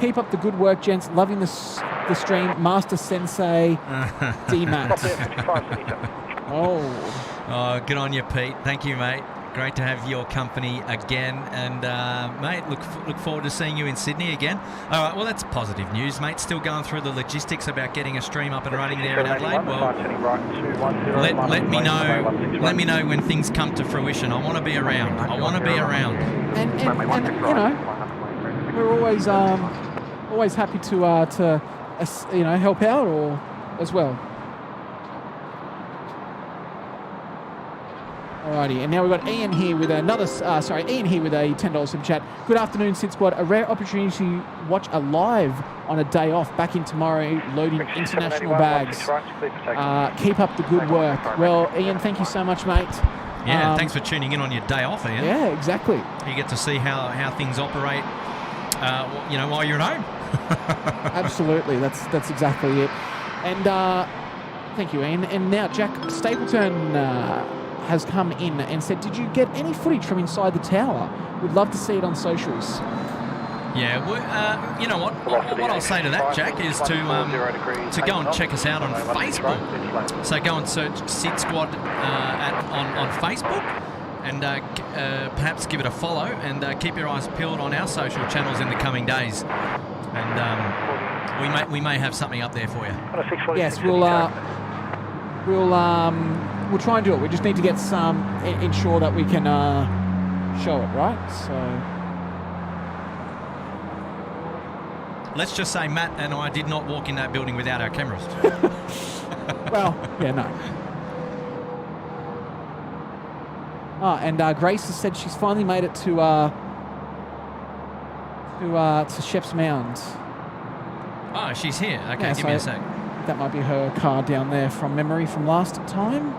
Keep up the good work, gents. Loving the stream. Master Sensei, D-Matt. Oh, good on you, Pete. Thank you, mate. Great to have your company again, and mate, look forward to seeing you in Sydney again. All right, well, that's positive news, mate. Still going through the logistics about getting a stream up and running there in Adelaide. Well, let me know when things come to fruition. I want to be around. And you know, we're always happy to help out or as well. Alrighty, and now we've got Ian here with Ian here with a $10 super chat. Good afternoon, SydSquad. A rare opportunity to watch a live on a day off. Back in tomorrow, loading international bags. Keep up the good work. Well, Ian, thank you so much, mate. Yeah, thanks for tuning in on your day off, Ian. Yeah, exactly. You get to see how things operate, while you're at home. Absolutely, that's exactly it. And thank you, Ian. And now Jack Stapleton has come in and said, did you get any footage from inside the tower? We'd love to see it on socials. Yeah, you know what? What I'll say to that, Jack, is to go and check us out on Facebook. So go and search SydSquad on Facebook, and perhaps give it a follow, and keep your eyes peeled on our social channels in the coming days. And we may have something up there for you. Yes, we'll try and do it. We just need to get ensure that we can show it, right? So let's just say Matt and I did not walk in that building without our cameras. Well, yeah, no. And Grace has said she's finally made it to Shep's Mound. Oh, she's here. Okay, give me a sec. That might be her car down there from memory from last time.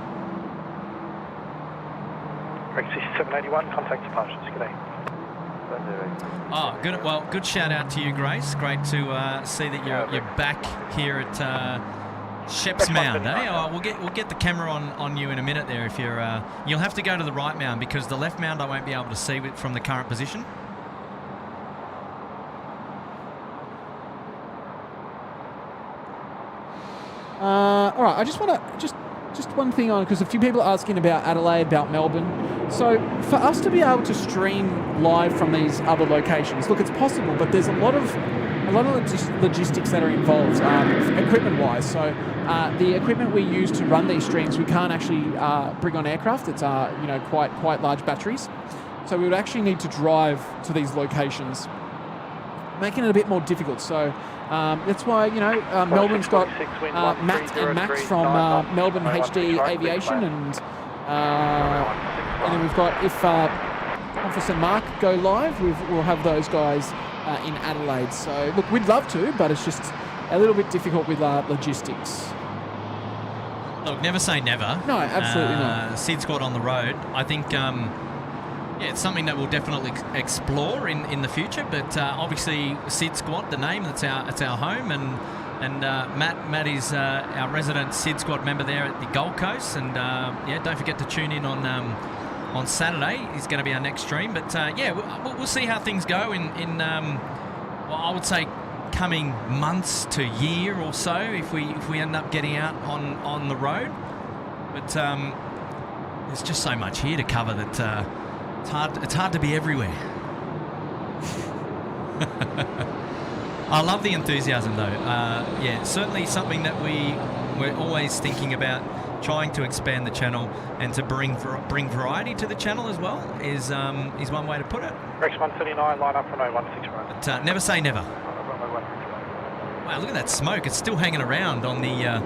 Correct, 781, contact departures. G'day. Oh, good. Well, good shout out to you, Grace. Great to see that you're back here at Shep's Mound. Oh, we'll get the camera on you in a minute there. If you'll have to go to the right mound, because the left mound I won't be able to see from the current position. All right, I just want to just one thing on, because a few people are asking about Adelaide, about Melbourne. So for us to be able to stream live from these other locations, look, it's possible, but there's a lot of logistics that are involved, equipment-wise. So the equipment we use to run these streams, we can't actually bring on aircraft. It's quite large batteries. So we would actually need to drive to these locations, making it a bit more difficult. So that's why, Melbourne's got Matt and Max from Melbourne HD Aviation, and then we've got, if Officer Mark go live, we'll have those guys in Adelaide. So look, we'd love to, but it's just a little bit difficult with logistics. Look, never say never. No, absolutely not. SydSquad on the road. I think, it's something that we'll definitely explore in the future. But obviously, SydSquad, the name, it's our home, and Matt is our resident SydSquad member there at the Gold Coast. And don't forget to tune in on Saturday. He's going to be our next stream. But we'll see how things go in I would say, coming months to year or so if we end up getting out on the road. But there's just so much here to cover that it's hard to be everywhere. I love the enthusiasm though. Certainly something that we're always thinking about, trying to expand the channel and to bring variety to the channel as well is one way to put it. Rex 139, line up from 016 right. But never say never. Wow, look at that smoke. It's still hanging around on the on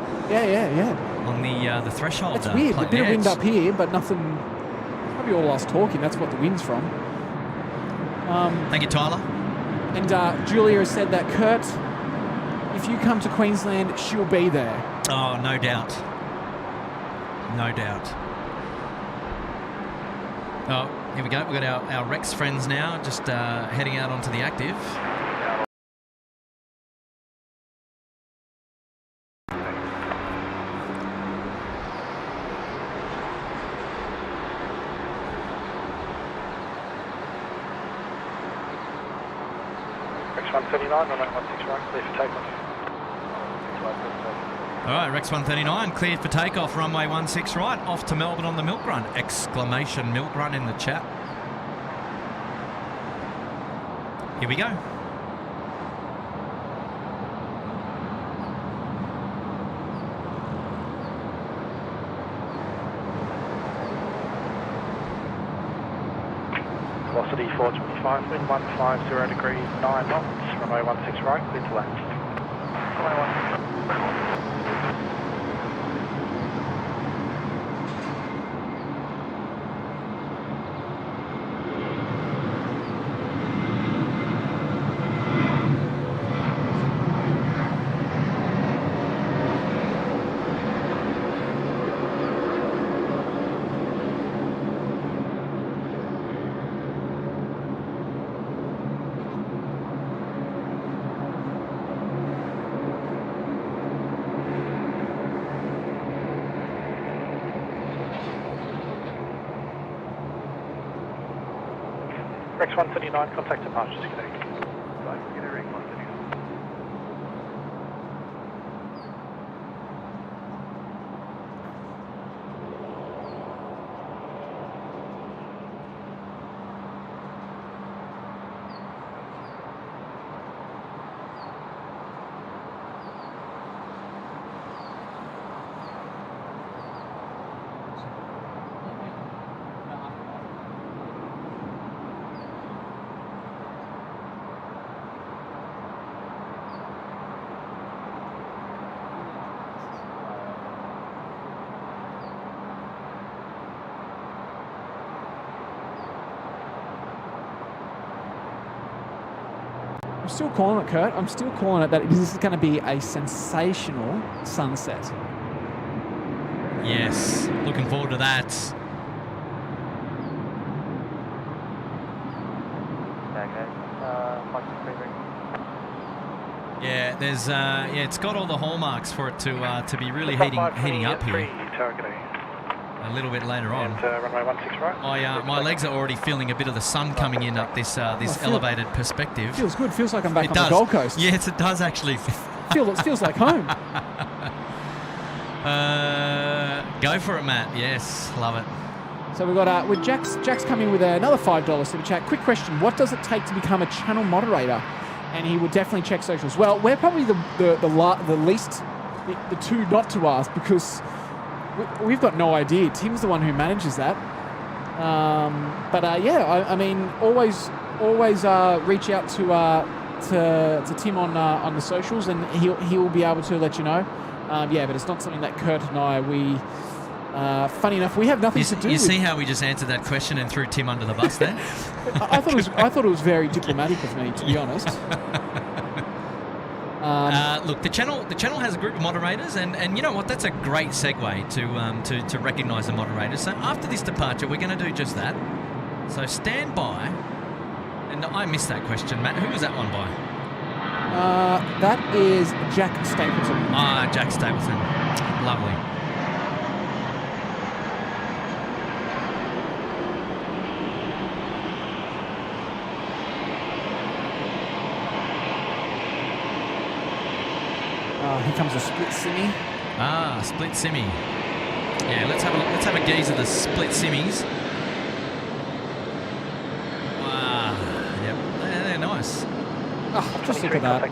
the threshold. It's weird. A bit of wind up here, but nothing. Probably all us talking. That's what the wind's from. Thank you, Tyler. And Julia has said that, Kurt, if you come to Queensland, she'll be there. Oh, no doubt. No doubt. Oh, here we go. We've got our Rex friends now just heading out onto the active. Rex 139, runway 16 right, clear for takeoff. All right, Rex 139 cleared for takeoff, runway 16 right, off to Melbourne on the milk run. Exclamation milk run in the chat. Here we go. Velocity 425, wind 150 degrees, 9 knots, runway 16 right, clear to land. Runway 16. Rex 139, contact departure, Cathay. I'm still calling it, Kurt. I'm still calling it that this is going to be a sensational sunset. Yes, looking forward to that. Yeah, there's it's got all the hallmarks for it to be really heating up here. A little bit later on. Runway 16 right. My legs are already feeling a bit of the sun coming in up this elevated perspective. Feels good. Feels like I'm back on the Gold Coast. Yes, it does actually. Feels like home. Go for it, Matt. Yes, love it. So we've got with Jack's coming with another $5 super chat. Quick question: what does it take to become a channel moderator? And he would definitely check socials. Well, we're probably the least, the two not to ask, because we've got no idea. Tim's the one who manages that. I mean, always reach out to Tim on the socials, and he will be able to let you know. But it's not something that Kurt and I funny enough, we have nothing to do. You see how we just answered that question and threw Tim under the bus there? I thought it was very diplomatic of me, to be honest. Look, the channel has a group of moderators, and you know what? That's a great segue to recognise the moderators. So after this departure, we're going to do just that. So stand by. And I missed that question, Matt. Who was that one by? That is Jack Stapleton. Ah, Jack Stapleton. Lovely. Here comes a split simi. Ah, split simi. Yeah, let's have a gaze at the split simis. Wow. Yep, they're nice. Oh, just look at that.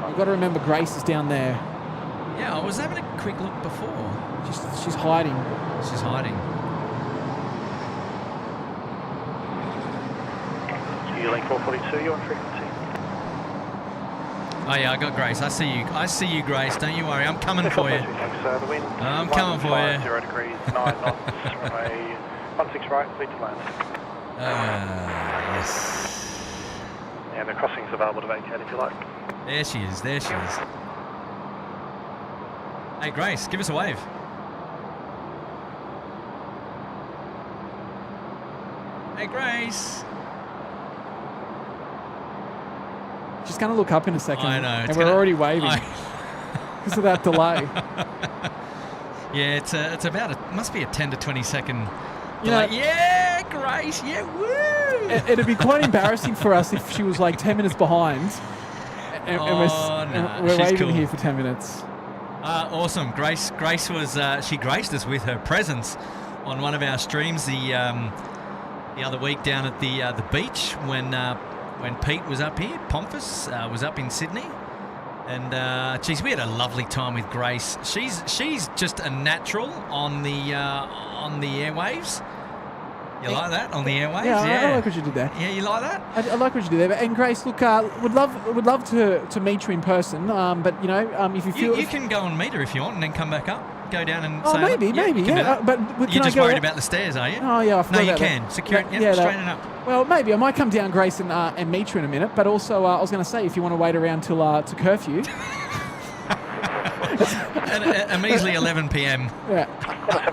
You've got to remember Grace is down there. Yeah, I was having a quick look before. She's hiding. She's hiding. Link 442, you're on frequency. Oh yeah, I got Grace. I see you, Grace. Don't you worry. I'm coming for you. The wind I'm coming for you. 0 degrees, 9 knots, runway 16 right, clear to land. Yes. And the crossing's available to vacate if you like. There she is. There she is. Hey, Grace, give us a wave. Hey, Grace. She's going to look up in a second. I know. And we're already waving because of that delay. Yeah, it's about it must be a 10 to 20 second delay. Yeah, Grace. Yeah, woo. It'd be quite embarrassing for us if she was like 10 minutes behind. And we're waving cool. here for 10 minutes. Awesome. Grace was she graced us with her presence on one of our streams the other week down at the beach when Pete was up here. Pomphus was up in Sydney, and geez, we had a lovely time with Grace. She's just a natural on the airwaves. You like that on the airwaves? Yeah, I like what you did there. Yeah, you like that? I like what you did there. And Grace, look, would love to meet you in person. But you know, if you feel you can go and meet her if you want, and then come back up. Go down and say maybe. But you're just worried about the stairs, are you? Oh yeah, I forgot no, you about can. that. Security, straighten up. Well, maybe I might come down, Grace, and meet you in a minute. But also, I was going to say, if you want to wait around till to curfew, a measly 11 p.m. Yeah,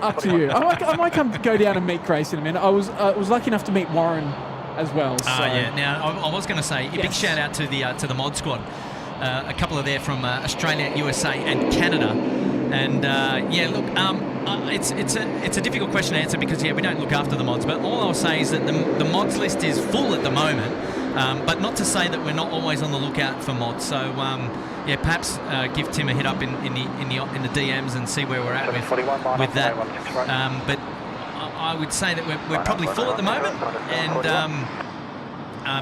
up to you. I might go down and meet Grace in a minute. I was lucky enough to meet Warren as well. So. Yeah. Now I was going to say a big shout out to the mod squad. A couple of there from Australia, USA, and Canada. And look, it's a difficult question to answer because we don't look after the mods. But all I'll say is that the mods list is full at the moment. But not to say that we're not always on the lookout for mods. So perhaps give Tim a hit up in the DMs and see where we're at with that. But I would say that we're probably full at the moment, and.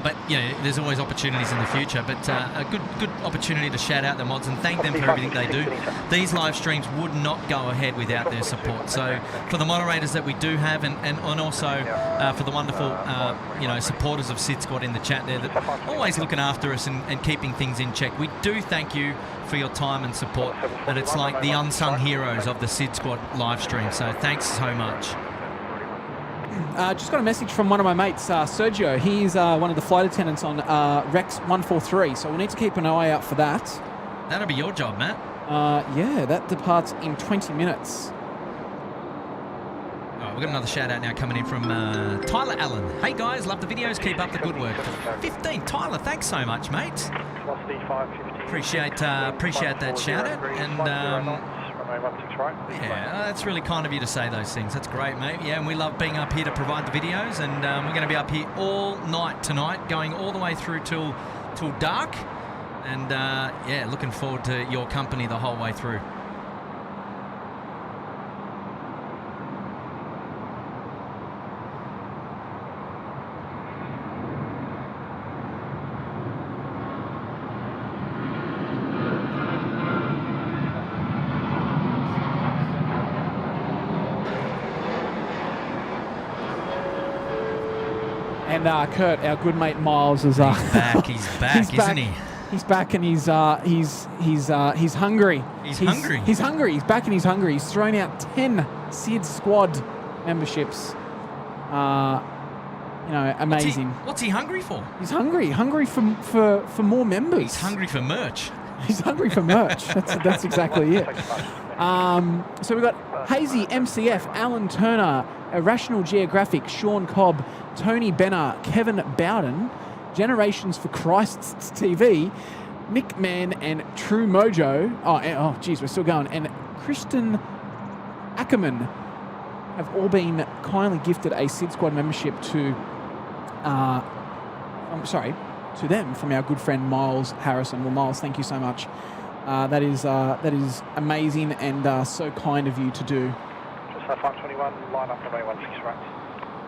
But there's always opportunities in the future. But a good opportunity to shout out the mods and thank them for everything they do. These live streams would not go ahead without their support. So for the moderators that we do have, and also for the wonderful supporters of SydSquad in the chat there, that always looking after us and keeping things in check. We do thank you for your time and support. And it's like the unsung heroes of the SydSquad live stream. So thanks so much. Just got a message from one of my mates, Sergio. He's one of the flight attendants on Rex 143, so we'll need to keep an eye out for that. That'll be your job, Matt. That departs in 20 minutes. All right, we've got another shout out now coming in from Tyler Allen. Hey guys, love the videos, keep up the good work. 15, Tyler, thanks so much, mate. Appreciate that shout out, and that's really kind of you to say those things. That's great, mate. Yeah, and we love being up here to provide the videos, and we're going to be up here all night tonight, going all the way through till dark, and looking forward to your company the whole way through. And Kurt, our good mate Miles, is back. He's back, isn't he? He's back, and he's hungry. He's hungry. He's hungry. He's back, and he's hungry. He's thrown out 10 SydSquad memberships. You know, amazing. What's he hungry for? He's hungry for more members. He's hungry for merch. He's hungry for merch. That's exactly it. So we've got Hazy, MCF, Alan Turner, Irrational Geographic, Sean Cobb, Tony Benner, Kevin Bowden, Generations for Christ's TV, Mick Mann, and True Mojo. Oh, geez, we're still going. And Kristen Ackerman have all been kindly gifted a SydSquad membership to them from our good friend Miles Harrison. Well, Miles, thank you so much. That is amazing and so kind of you to do. Just 521, line up runway 16 right.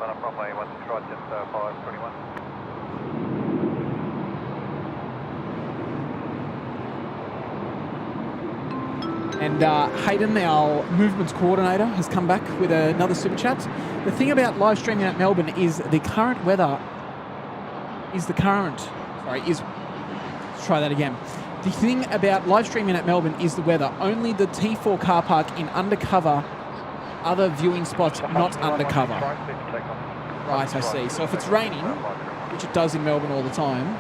Line up runway 16 right, just 521. And Hayden, our movements coordinator, has come back with another super chat. The thing about live streaming at Melbourne is the current weather is the current. Let's try that again. The thing about live streaming at Melbourne is the weather. Only the T4 car park in undercover, other viewing spots not undercover. Right, I see. So if it's raining, which it does in Melbourne all the time,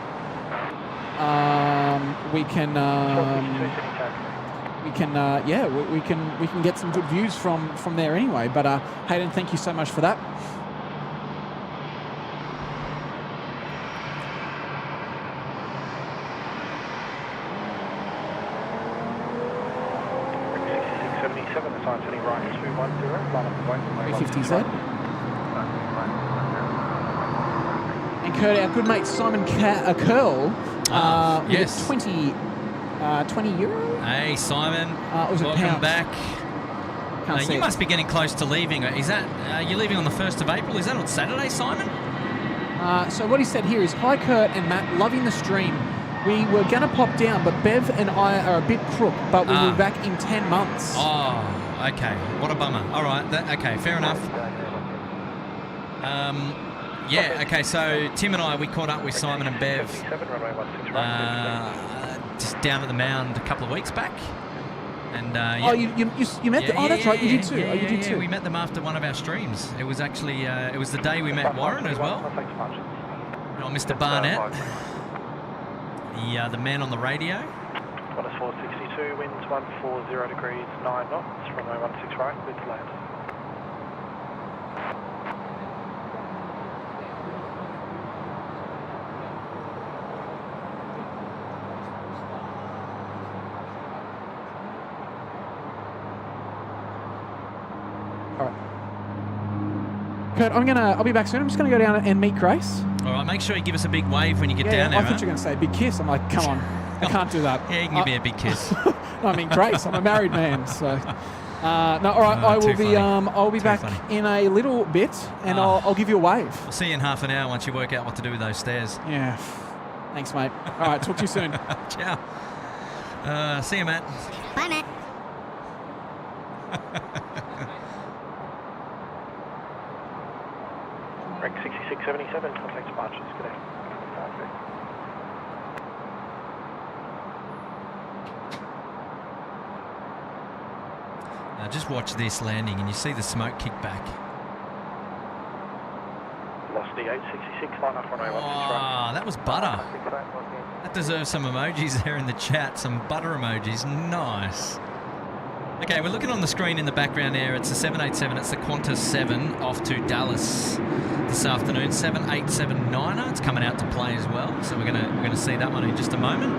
we can get some good views from there anyway. But Hayden, thank you so much for that. A350Z. And Kurt, our good mate Simon Curl, yes. 20 euro? Hey, Simon. Welcome back. You it. must be getting close to leaving. Is that you're leaving on the 1st of April? Is that on Saturday, Simon? So what he said here is, hi Kurt and Matt, loving the stream. We were going to pop down, but Bev and I are a bit crook, but we will be back in 10 months. Oh, okay. What a bummer. All right. Okay, fair enough. Yeah, okay, so Tim and I, we caught up with Simon and Bev just down at the Mound a couple of weeks back. And you met them? Oh, that's right, you did too. You did too. We met them after one of our streams. It was actually, it was the day we met Warren as well. Mr. Barnett. The man on the radio. 462, winds 140 degrees, 9 knots, runway 16 right, good to land. All right. Kurt, I'll be back soon. I'm just gonna go down and meet Grace. All right, make sure you give us a big wave when you get down there. I thought you were going to say a big kiss. I'm like, come on, I can't do that. Yeah, you can give me a big kiss. No, I mean Grace. I'm a married man, so. No, all right. I'll be back in a little bit, and I'll give you a wave. I'll see you in half an hour once you work out what to do with those stairs. Yeah. Thanks, mate. All right, talk to you soon. Ciao. See you, Matt. Bye, Matt. Rec 6677, contact departures, good day. Now just watch this landing and you see the smoke kick back. Lost D866, line up runway 16 right. That was butter. That deserves some emojis there in the chat, some butter emojis. Nice. Okay, we're looking on the screen in the background there. It's a 787. It's the Qantas 7 off to Dallas this afternoon. 787-9er. It's coming out to play as well. So we're gonna see that one in just a moment.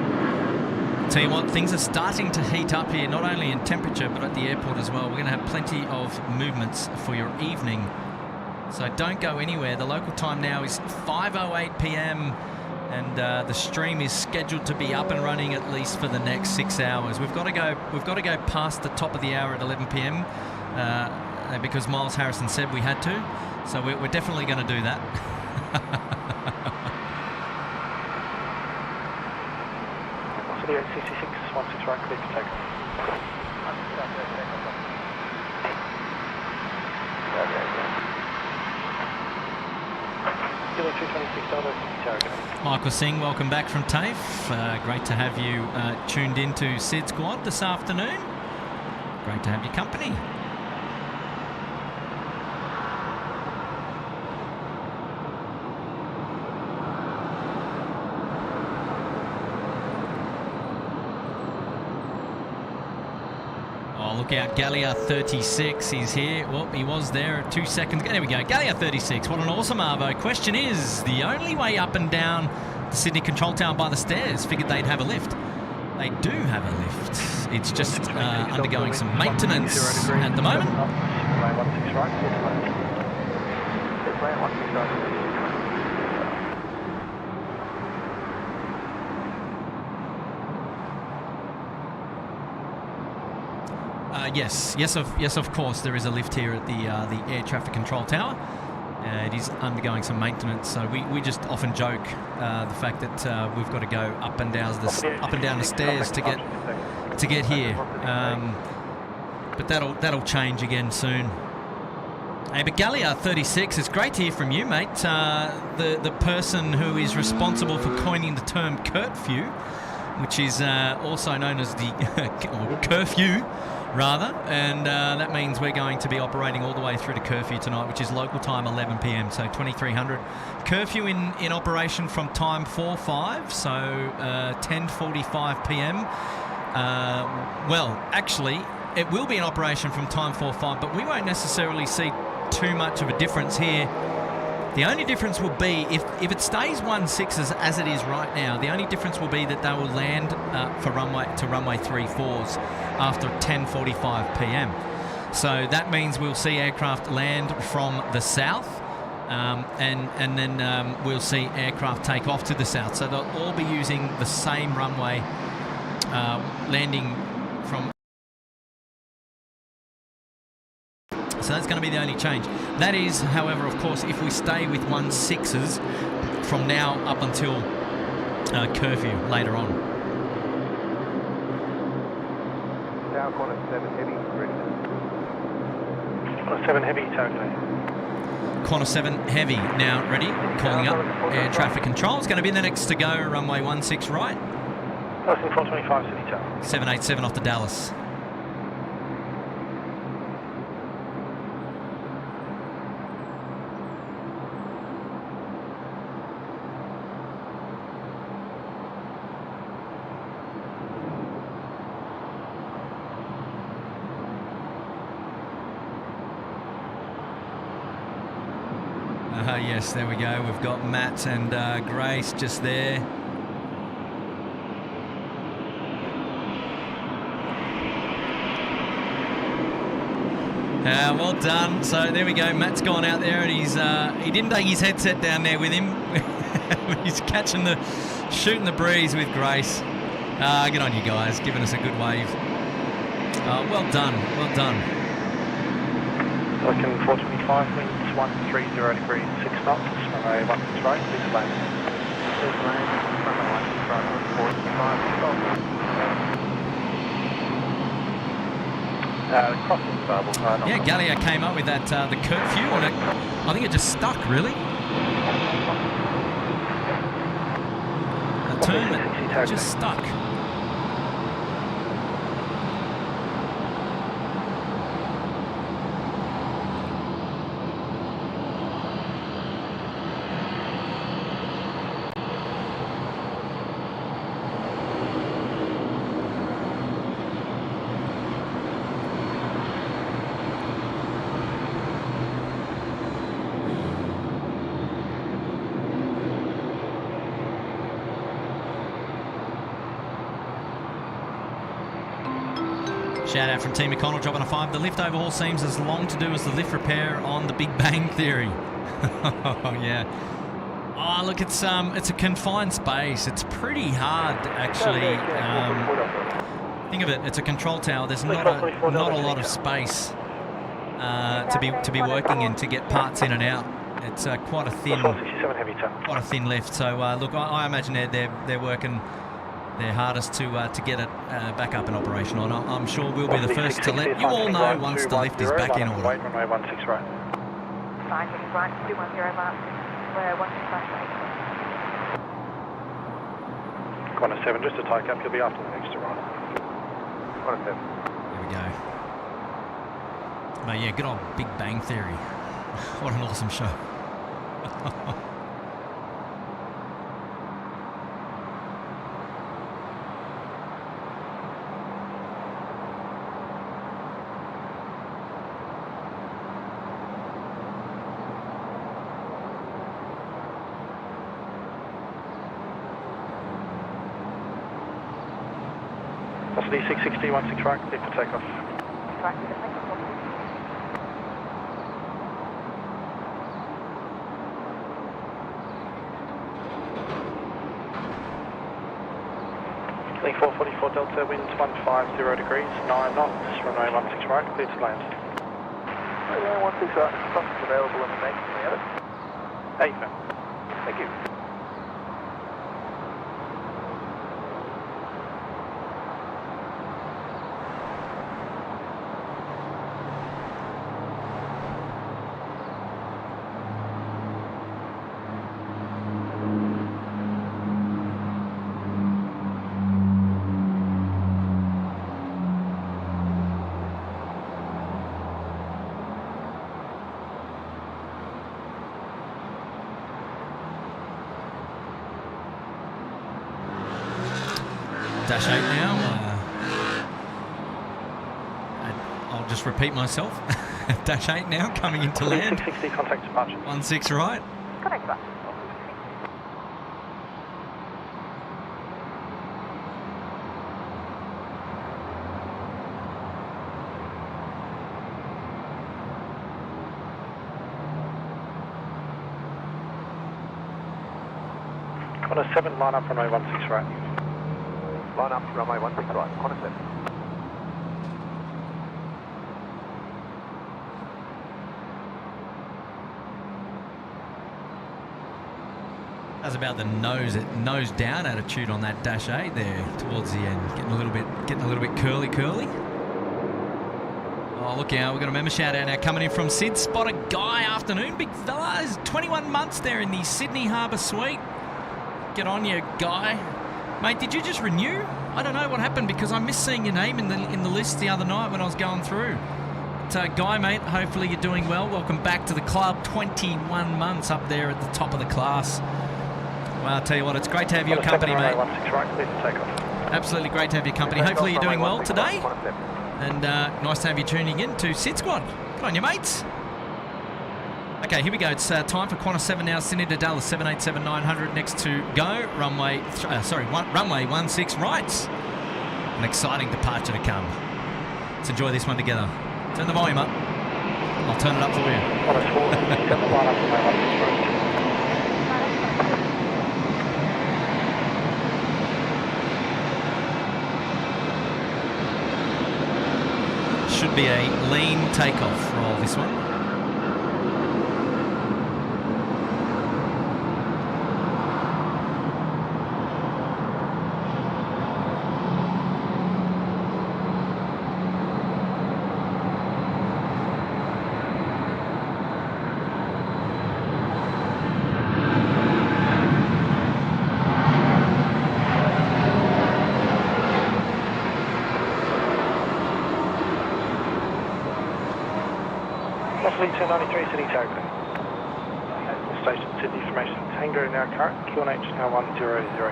Tell you what, things are starting to heat up here, not only in temperature but at the airport as well. We're going to have plenty of movements for your evening. So don't go anywhere. The local time now is 5:08 p.m. and the stream is scheduled to be up and running at least for the next 6 hours. We've got to go past the top of the hour at 11 p.m. Because Miles Harrison said we had to. So we're definitely going to do that. So the 866, 16 right, clear to take off. Michael Singh, welcome back from TAFE. Great to have you tuned into SydSquad this afternoon. Great to have your company. Oh, look out, Gallia 36, he's here. Well, he was there 2 seconds ago. There we go, Gallia 36, what an awesome Arvo. Question is, the only way up and down the Sydney Control Tower by the stairs, figured they'd have a lift. They do have a lift. It's just undergoing some maintenance at the moment. Yes, of course, there is a lift here at the air traffic control tower. It is undergoing some maintenance, so we just often joke the fact that we've got to go up and down the stairs to get here. But that'll change again soon. Hey, but Gallia 36, it's great to hear from you, mate. The person who is responsible for coining the term curfew, which is also known as the curfew, rather, and that means we're going to be operating all the way through to curfew tonight, which is local time 11 p.m, so 2300. Curfew in operation from time 4-5, so 10:45 p.m. Well, actually, it will be in operation from time 4-5, but we won't necessarily see too much of a difference here. The only difference will be if it stays 16 as it is right now. The only difference will be that they will land for runway 34s after 10:45 p.m. So that means we'll see aircraft land from the south, and then we'll see aircraft take off to the south. So they'll all be using the same runway, landing from. So that's going to be the only change. That is, however, of course, if we stay with 16s from now up until curfew later on. Now, corner 7 heavy, ready. Corner 7 heavy, totally. Corner 7 heavy, now ready. Calling up air traffic control. It's going to be the next to go, runway 16 right. Austin 425, City Tower. 787 off to Dallas. Yes, there we go. We've got Matt and Grace just there. Well done. So there we go. Matt's gone out there and he didn't take his headset down there with him. He's shooting the breeze with Grace. Good on you guys, giving us a good wave. Well done. Well done. Looking 425, winds 130 degrees, 6 knots, runway 16 right, please land. Please land, runway 16 right, 425, crossing stable. Yeah, Gallia came up with that, the curfew, and I think it just stuck, really. A term that just stuck. Shout out from Team McConnell, dropping a 5. The lift overhaul seems as long to do as the lift repair on The Big Bang Theory. Oh, yeah. Oh, look, it's a confined space. It's pretty hard, actually. Think of it, it's a control tower. There's not a lot of space to be working in to get parts in and out. It's quite a thin lift. So look, I imagine they're working their hardest to get it back up and operational. And I'm sure we'll be the first to let you all know once the lift is back in order. Runway 16 right. 5 right, 210 mark, where 165. Corner 7, just to take up, you'll be after the next to right. Corner 7. There we go. But yeah, good old Big Bang Theory. What an awesome show. Velocity 660, 16 right, clear for takeoff. Right, with the takeoff. Link 444 Delta, winds 150 degrees, 9 knots, runway 16 right, clear to land. Runway 16 right, crossing available on the main, can we have it? 8 now. Thank you. Dash 8 now. I'll just repeat myself. Dash 8 now coming into land. 660, contact departure. 16 right. Correct, right. Corner 7, line up runway 16 right. Line up, runway 16 right, corner 7. That's about the nose down attitude on that Dash 8 there towards the end, getting a little bit curly. Oh, look out, we've got a member shout out now coming in from SydSquad. Guy, afternoon, big fellas, 21 months there in the Sydney Harbour Suite. Get on you, Guy. Mate, did you just renew? I don't know what happened because I missed seeing your name in the list the other night when I was going through. But, Guy, mate, hopefully you're doing well. Welcome back to the club. 21 months up there at the top of the class. Well, I'll tell you what, it's great to have your company, mate. 16 right, clear for takeoff. Absolutely great to have your company. Hopefully you're doing well today. And nice to have you tuning in to SydSquad. Good on you, mates. Okay, here we go. It's time for Qantas 7 now. Sydney to Dallas 787-900. Next to go. Runway 16 right. An exciting departure to come. Let's enjoy this one together. Turn the volume up. I'll turn it up for you. Qantas 4, 7, line up runway 16 right. Should be a lean takeoff roll, this one. Velocity 293, Sydney Takeoff. Station Sydney Formation Tango now current, QNH now 1006.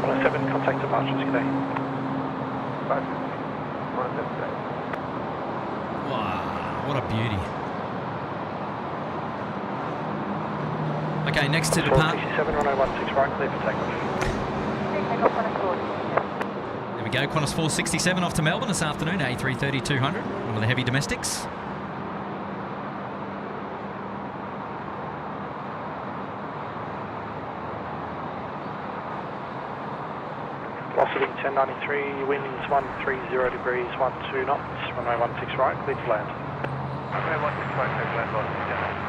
Corner 7, contact departures, Cathay. Wow, what a beauty. Okay, next to depart. 67, runway 16 right, clear for takeoff. Takeoff Qantas 4. There we go, Qantas 467 off to Melbourne this afternoon, A330-200, one of the heavy domestics. Velocity 1093, winds 130 degrees, 12 knots, runway 16 right, clear to land. Runway 16 right, clear to land, velocity 10.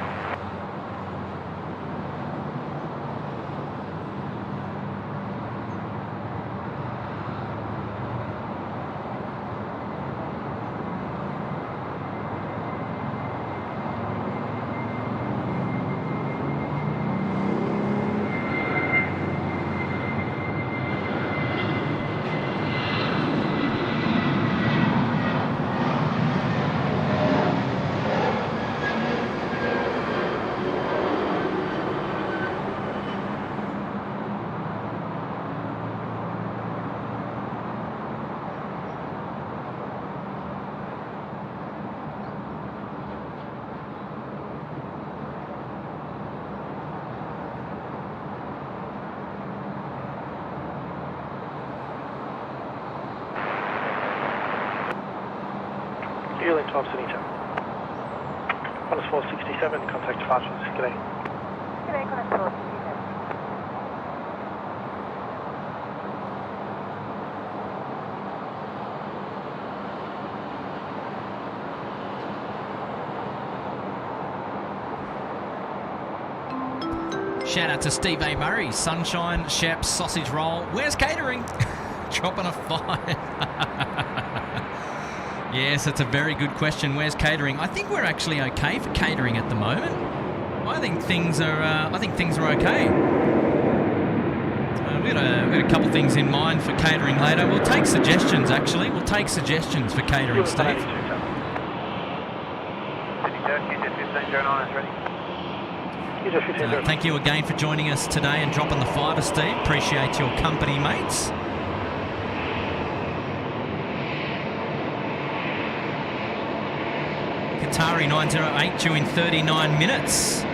takeoffs in each other. 467, contact departures. G'day. G'day, Connect 467. Shout out to Steve A. Murray. Sunshine, Sheps, sausage roll. Where's catering? Dropping a 5. Yes, that's a very good question. Where's catering? I think we're actually okay for catering at the moment. I think things are. Okay. We've got a couple things in mind for catering later. We'll take suggestions. Actually, we'll take suggestions for catering, Steve. Thank you again for joining us today and dropping the 5, Steve. Appreciate your company, mates. Qatari 908 due in 39 minutes.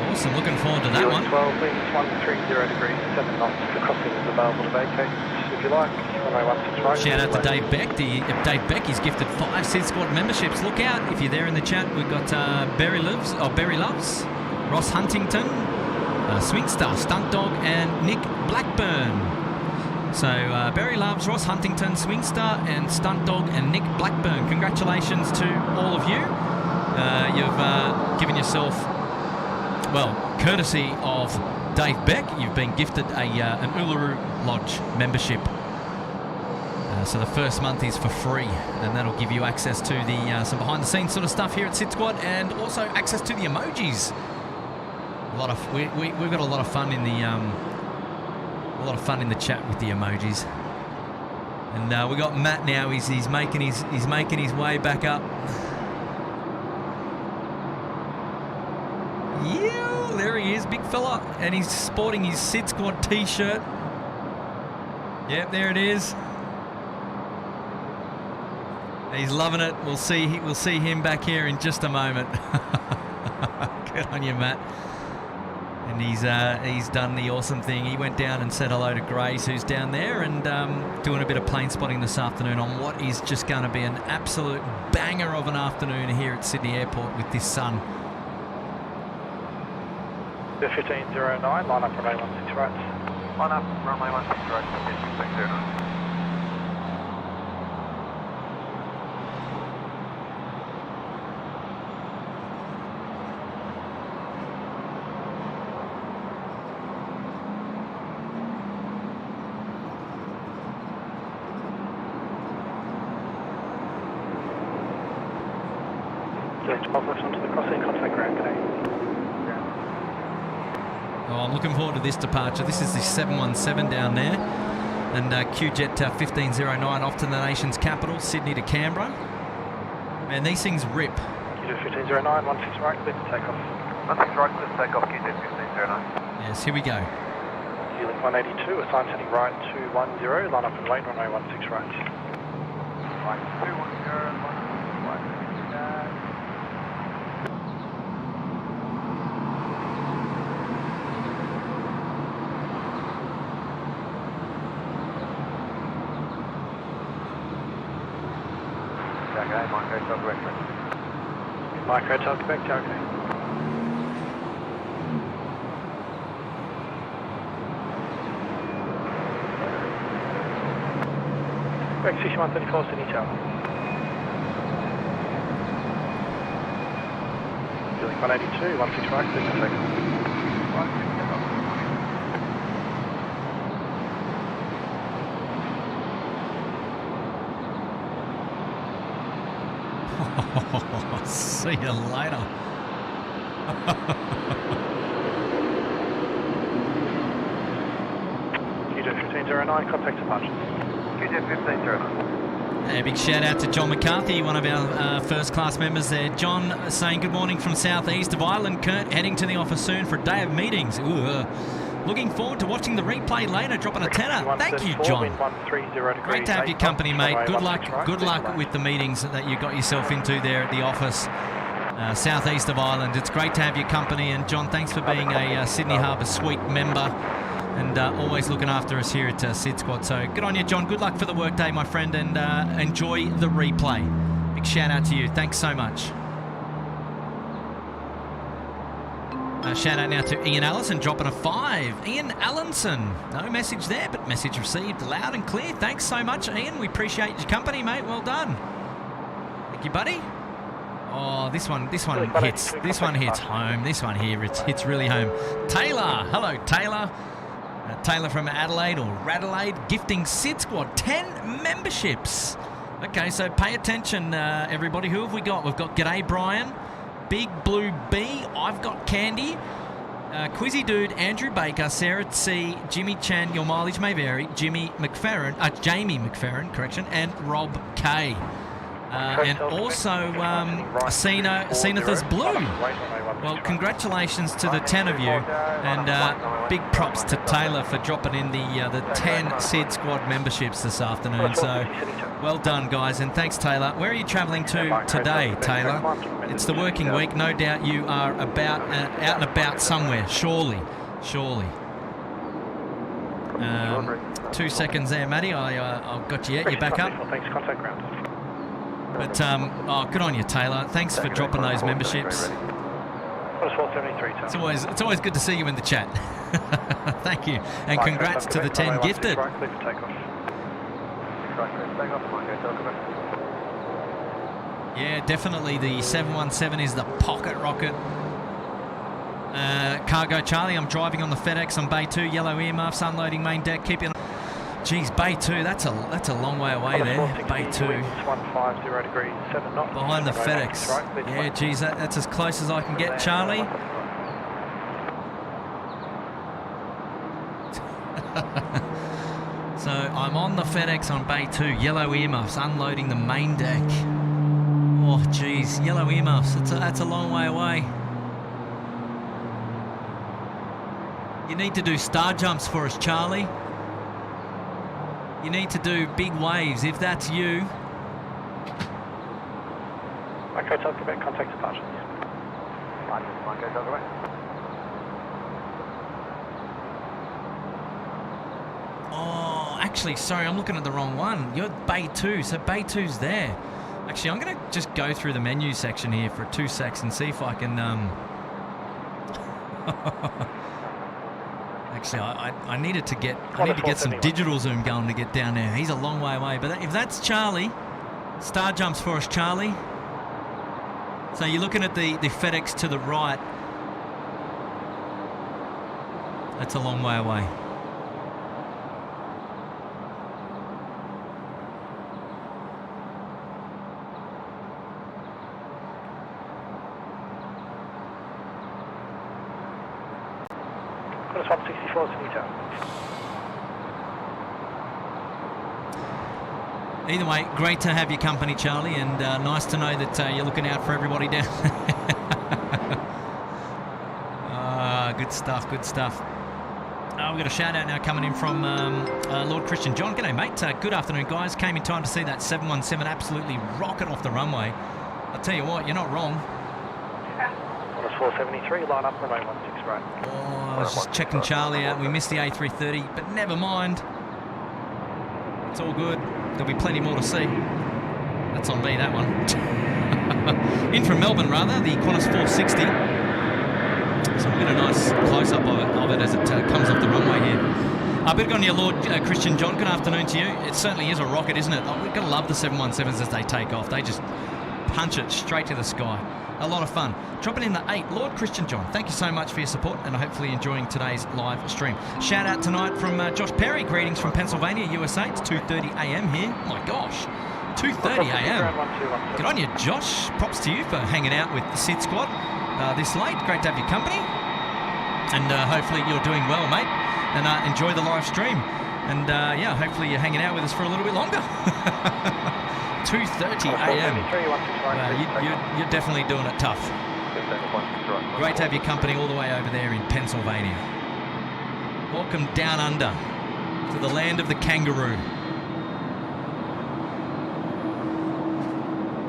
Awesome, looking forward to that one. 12 winds, 130 degrees, 7 knots. The crossing is available to vacate if you like. 1016 right. Shout out to Dave Beck. Dave Beck, he's gifted 5 SydSquad memberships. Look out if you're there in the chat. We've got Berry Loves, Ross Huntington, Swing Star, Stunt Dog, and Nick Blackburn. So Berry Loves, Ross Huntington, Swing Star, and Stunt Dog, and Nick Blackburn. Congratulations to all of you. You've given yourself, well, courtesy of Dave Beck, you've been gifted an Uluru Lodge membership. So the first month is for free, and that'll give you access to the some behind-the-scenes sort of stuff here at SydSquad, and also access to the emojis. We've got a lot of fun in the chat with the emojis, and we got Matt now. He's making his way back up. Yeah, there he is, big fella, and he's sporting his SydSquad T-shirt. Yep, there it is. He's loving it. We'll see him back here in just a moment. Good on you, Matt. And he's done the awesome thing. He went down and said hello to Grace, who's down there, and doing a bit of plane spotting this afternoon on what is just going to be an absolute banger of an afternoon here at Sydney Airport with this sun. 1509, line up runway 16 right. Line up runway 16 right, 1509. Left onto the crossing, contact ground today. Oh, I'm looking forward to this departure. This is the 717 down there, and QJet 1509 off to the nation's capital, Sydney to Canberra. Man, these things rip. QJet 1509, 16 right, clear to take off. 16 right, clear to take off, QJet 1509. Yes, here we go. Link 182, assign heading right 210, line up and wait, runway 16 right. Right, 210, Okay, micro tug correct. Micro tug correct, okay. Correct, 6134 Sydney Tower. Link 182, 16 right, clear to take off. See you later. QJet 1509, contact departures. QJet 1509. A big shout out to John McCarthy, one of our first class members there. John saying good morning from southeast of Ireland. Kurt heading to the office soon for a day of meetings. Ooh, looking forward to watching the replay later. Dropping a tenner. Thank you, John. Great to have your company, mate. Good luck with the meetings that you got yourself into there at the office. Southeast of Ireland. It's great to have your company, and John, thanks for being a Sydney Harbour Suite member and always looking after us here at SydSquad. So good on you, John. Good luck for the workday, my friend, and enjoy the replay. Big Big shout out to you. Thanks so much. Shout out now to Ian Allison dropping a 5. Ian Allenson. No message there, but message received loud and clear. Thanks so much, Ian. We appreciate your company, mate. Well done. Thank you, buddy. Oh, this one hits. This one hits home. This one here, it hits really home. Taylor. Hello, Taylor. Taylor from Adelaide or Radelaide, gifting SydSquad 10 memberships. Okay, so pay attention, everybody. Who have we got? We've got G'day Brian, Big Blue B, I've got Candy, Quizzy Dude, Andrew Baker, Sarah C, Jimmy Chan, your mileage may vary, Jamie McFerrin, and Rob K. And also Cenithus Blue. Well, congratulations to the 10 of you, and big props to Taylor for dropping in the 10 SydSquad memberships this afternoon. So well done, guys, and thanks, Taylor. Where are you travelling to today, Taylor? It's the working week. No doubt you are out and about somewhere. Surely. 2 seconds there, Matty. I've got you. You're back up. Thanks, contact ground. But good on you, Taylor. Thanks for dropping those memberships. It's always good to see you in the chat. Thank you, and congrats to the 10 gifted. Yeah, definitely the 717 is the pocket rocket. Cargo Charlie, I'm driving on the FedEx on Bay 2, yellow earmuffs, unloading main deck. Keep it. Geez, Bay 2, that's a long way away there. Bay 2. Behind the FedEx. Yeah, geez, that's as close as I can get, Charlie. So I'm on the FedEx on Bay 2, yellow earmuffs, unloading the main deck. Oh, geez, yellow earmuffs, that's a long way away. You need to do star jumps for us, Charlie. You need to do big waves, if that's you. Okay, tell Quebec, contact departure. Oh, actually, sorry, I'm looking at the wrong one. You're Bay 2, so Bay 2's there. Actually, I'm going to just go through the menu section here for 2 secs and see if I can... Actually, I need to get some digital zoom going to get down there. He's a long way away. But if that's Charlie, star jumps for us, Charlie. So you're looking at the FedEx to the right. That's a long way away. Either way, great to have your company, Charlie, and nice to know that you're looking out for everybody down there. Good stuff, good stuff. We've got a shout out now coming in from Lord Christian John. G'day, mate. Good afternoon, guys. Came in time to see that 717 absolutely rocket off the runway. I'll tell you what, you're not wrong. 473, line up, runway 16 right. Oh, I was just checking Charlie out. We missed the A330, but never mind. It's all good. There'll be plenty more to see. That's on me, that one. In from Melbourne, rather, the Qantas 460. So we'll get a nice close-up of it as it comes off the runway here. Bit on your Lord Christian John. Good afternoon to you. It certainly is a rocket, isn't it? We're going to love the 717s as they take off. They just punch it straight to the sky. A lot of fun. Dropping in the 8, Lord Christian John. Thank you so much for your support and hopefully enjoying today's live stream. Shout out tonight from Josh Perry. Greetings from Pennsylvania, USA. It's 2:30 a.m. here. Oh my gosh, 2:30 a.m. Good on you, Josh. Props to you for hanging out with the SydSquad this late. Great to have your company. And hopefully you're doing well, mate. And enjoy the live stream. And yeah, hopefully you're hanging out with us for a little bit longer. 2:30 a.m. You're definitely doing it tough. Great to have your company all the way over there in Pennsylvania. Welcome down under to the land of the kangaroo.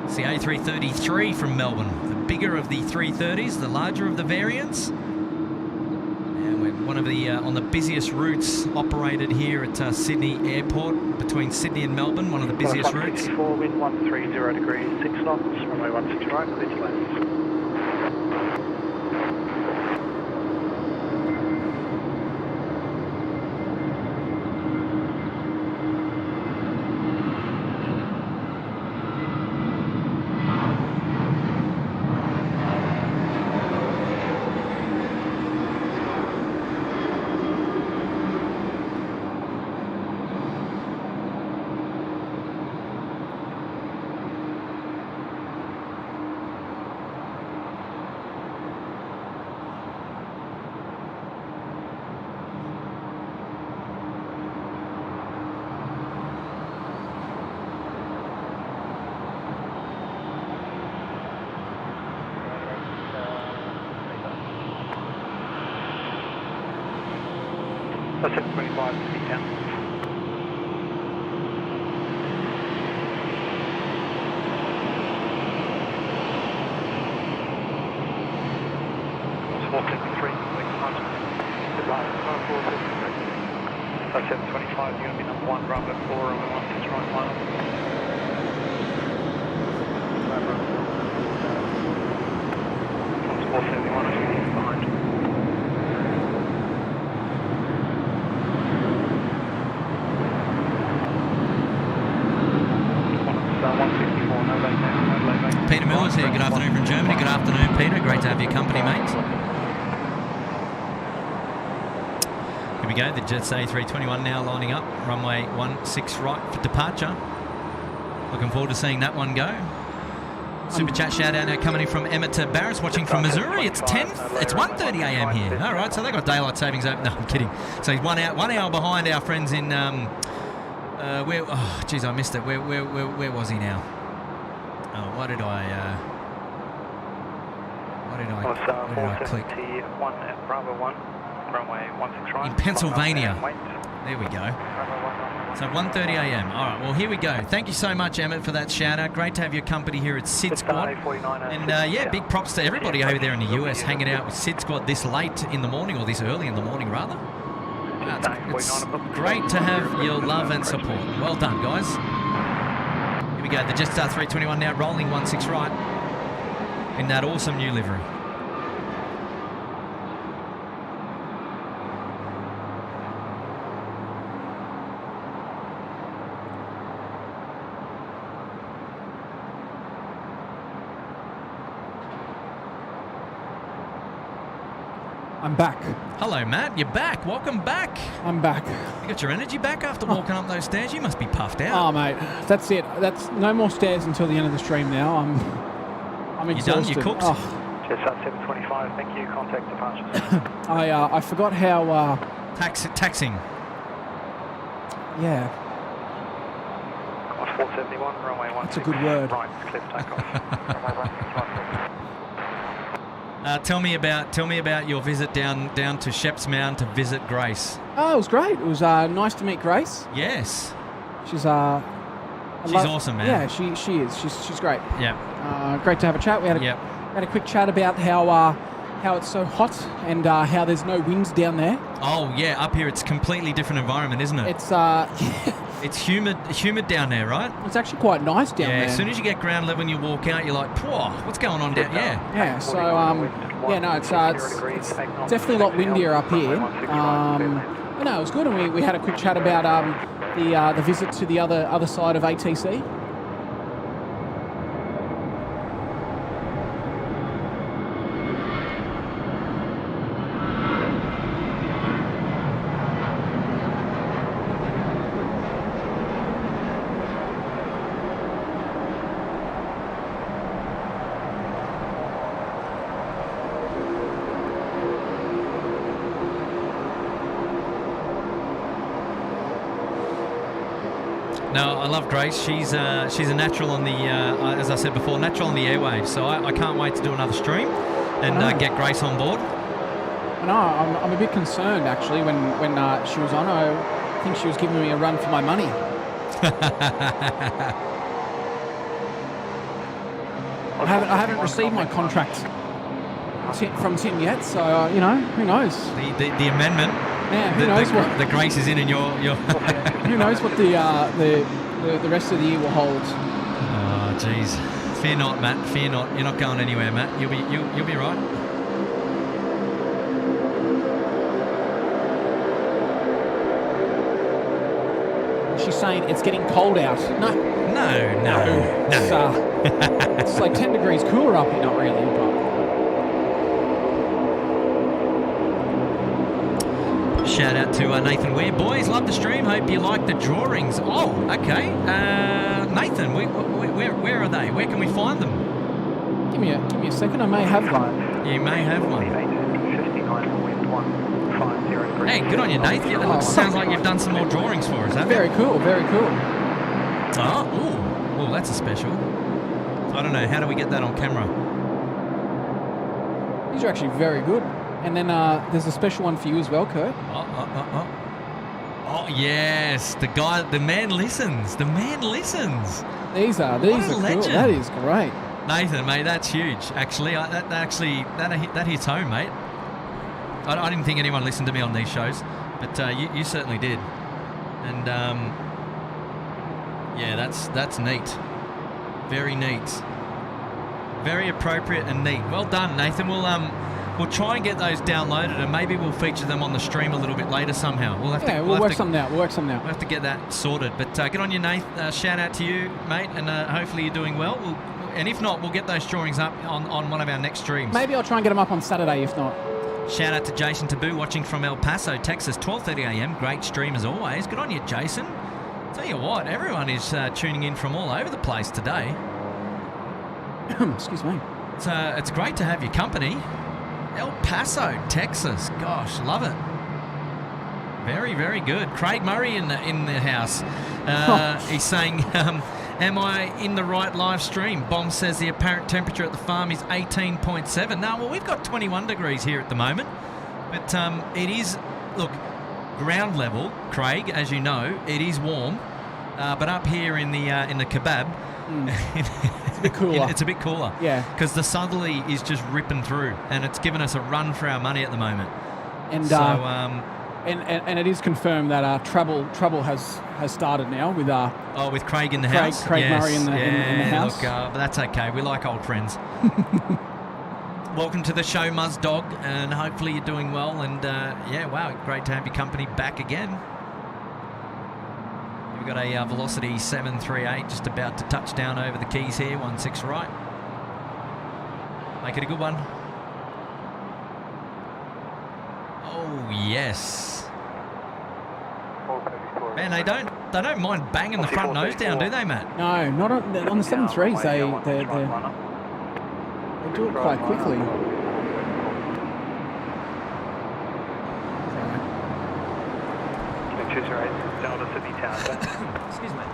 It's the A333 from Melbourne, the bigger of the 330s, the larger of the variants. And we're one of the on the busiest routes operated here at Sydney Airport, between Sydney and Melbourne, one of the busiest routes. 64, wind 130 degrees, 6 knots, runway 16 right, clear to land. That's it, 25 feet down. That's 473, wing departure. Goodbye, 473. That's it, 25, you're going to be number 1, Bravo 4, runway 16 right, final. That's 471, I think he's behind. Peter Miller's here. Good afternoon from Germany. Good afternoon, Peter. Great to have your company, mate. Here we go. The Jets A321 now lining up. Runway 16 right for departure. Looking forward to seeing that one go. Super chat shout out now coming in from Emmett to Barris, watching from Missouri. It's 1:30 a.m. here. All right, so they got daylight savings open. No, I'm kidding. So he's 1 hour behind our friends in where? Oh, geez, I missed it. Where was he now? Oh, why did I click? Bravo 1, runway 16 right. In Pennsylvania. There we go. So 1:30 a.m. All right, well, here we go. Thank you so much, Emmett, for that shout-out. Great to have your company here at SydSquad. And, yeah, big props to everybody over there in the US hanging out with SydSquad this late in the morning, or this early in the morning, rather. It's great to have your love and support. Well done, guys. Here we go. The Jetstar 321 now rolling 16 right in that awesome new livery. I'm back. Hello, Matt. You're back. Welcome back. I'm back. You got your energy back after walking up those stairs? You must be puffed out. Oh, mate. That's it. That's no more stairs until the end of the stream now. I'm exhausted. You done? You cooked? Oh. Jetstar 725, thank you. Contact departures. I forgot how... Taxing. Yeah. 471, runway 16. That's a good word. Right, clear for takeoff. Tell me about your visit down to Sheps Mound to visit Grace. Oh, it was great. It was nice to meet Grace. Yes. She's awesome, man. Yeah, she is. She's great. Yeah. Great to have a chat. We had a quick chat about how it's so hot and how there's no winds down there. Oh yeah, up here it's a completely different environment, isn't it? It's It's humid down there, right? It's actually quite nice down there. Yeah, as soon as you get ground level and you walk out, you're like, whoa, what's going on down here? Yeah, so, it's definitely a lot windier up here. But no, it was good, and we had a quick chat about the visit to the other side of ATC. No, I love Grace. She's a natural on the, as I said before, natural on the airwaves. So I can't wait to do another stream and get Grace on board. I know. I'm a bit concerned actually when she was on. I think she was giving me a run for my money. I haven't received my contract from Tim yet, so who knows? The amendment. Yeah, who knows what the Grace is in, and your who knows what the rest of the year will hold. Oh, jeez. Fear not, Matt. Fear not. You're not going anywhere, Matt. You'll be right. She's saying it's getting cold out. No. It's like 10 degrees cooler up here. Not really, but... Shout out to Nathan Ware. Boys, love the stream. Hope you like the drawings. Oh, okay. Nathan, where are they? Where can we find them? Give me a second. I may have one. You may have one. Hey, good on you, Nathan. It sounds like you've done some more drawings for us, haven't you? Very cool, very cool. Oh, ooh, that's a special. I don't know. How do we get that on camera? These are actually very good. And then there's a special one for you as well, Kurt. Oh, yes. The man listens. The man listens. These are cool. That is great. Nathan, mate, that's huge. Actually, that hits home, mate. I didn't think anyone listened to me on these shows, but you certainly did. And yeah, that's neat. Very neat. Very appropriate and neat. Well done, Nathan. We'll try and get those downloaded, and maybe we'll feature them on the stream a little bit later somehow. We'll work something out. We'll have to get that sorted. But good on you, Nate. Shout out to you, mate, and hopefully you're doing well. And if not, we'll get those drawings up on one of our next streams. Maybe I'll try and get them up on Saturday, if not. Shout out to Jason Taboo watching from El Paso, Texas, 12:30 a.m. Great stream as always. Good on you, Jason. Tell you what, everyone is tuning in from all over the place today. Excuse me. It's great to have your company. El Paso, Texas. Gosh, love it. Very, very good. Craig Murray in the house. He's saying, am I in the right live stream? Bomb says the apparent temperature at the farm is 18.7. No, well, we've got 21 degrees here at the moment. But it is, look, ground level, Craig, as you know, it is warm. But up here in the kebab, it's a bit cooler. It's a bit cooler. Yeah. Because the southerly is just ripping through, and it's given us a run for our money at the moment. And so, and it is confirmed that trouble has started now with with Craig in the house. Craig Murray in the house. Look, but that's okay. We like old friends. Welcome to the show, Muzz Dog, and hopefully you're doing well. And wow, great to have your company back again. We've got a Velocity 738 just about to touch down over the keys here, 16 right. Make it a good one. Oh yes. Man, they don't mind banging the front nose down, do they, Matt? No, not on the 7.3s. They do it quite quickly. Excuse me.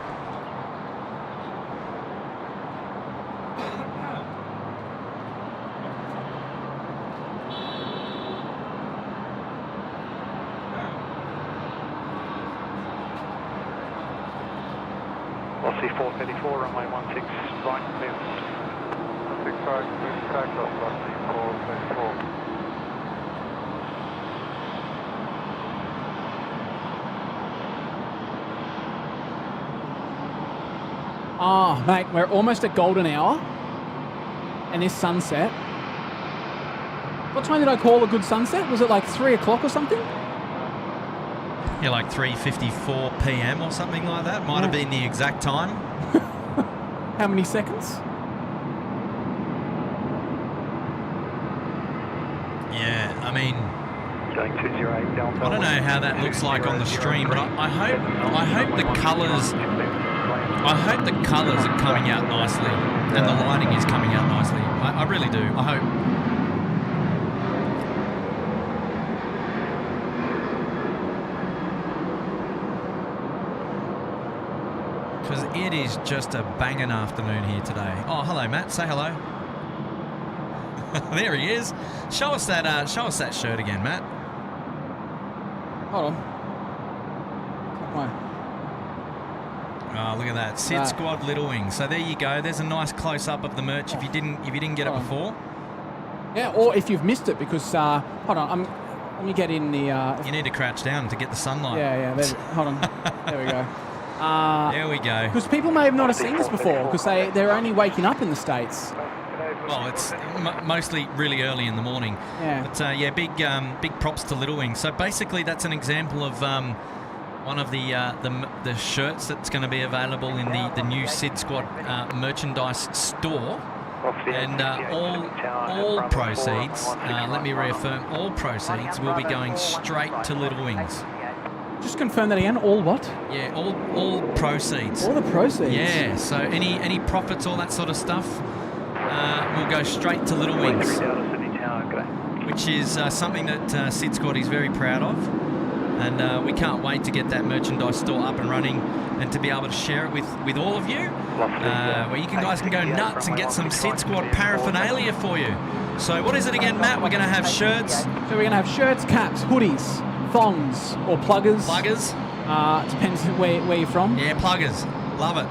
Velocity 434, runway 16 right, clear. 16 right, clear takeoff, Velocity 434. Oh, mate, we're almost at golden hour. And this sunset. What time did I call a good sunset? Was it like 3 o'clock or something? Yeah, like 3:54 p.m. or something like that. Might have been the exact time. How many seconds? Yeah, I mean, Going 208 Delta. I don't know how that looks like on the stream, but I hope the colours. I hope the colours are coming out nicely and the lighting is coming out nicely. I really do. I hope. Because it is just a banging afternoon here today. Oh, hello, Matt. Say hello. There he is. Show us that shirt again, Matt. Hold on. Why? Oh, look at that. SydSquad Little Wing. So there you go. There's a nice close-up of the merch if you didn't get it before. Yeah, or if you've missed it because, hold on, let me get in the... you need to crouch down to get the sunlight. Yeah, hold on. There we go. There we go. Because people may have not have seen this before because they're only waking up in the States. Well, it's mostly really early in the morning. Yeah. But big props to Little Wings. So basically, that's an example of one of the shirts that's going to be available in the new SydSquad merchandise store. And all proceeds, let me reaffirm, all proceeds will be going straight to Little Wings. Just confirm that again. All what? Yeah, all proceeds. All the proceeds. Yeah. So any profits, all that sort of stuff, will go straight to Little Wings, which is something that SydSquad is very proud of, and we can't wait to get that merchandise store up and running and to be able to share it with all of you, where you guys can go nuts and get some SydSquad paraphernalia for you. So what is it again, Matt? We're going to have shirts. So we're going to have shirts, caps, hoodies, thongs, or pluggers. Pluggers. Depends where you're from. Yeah, pluggers. Love it.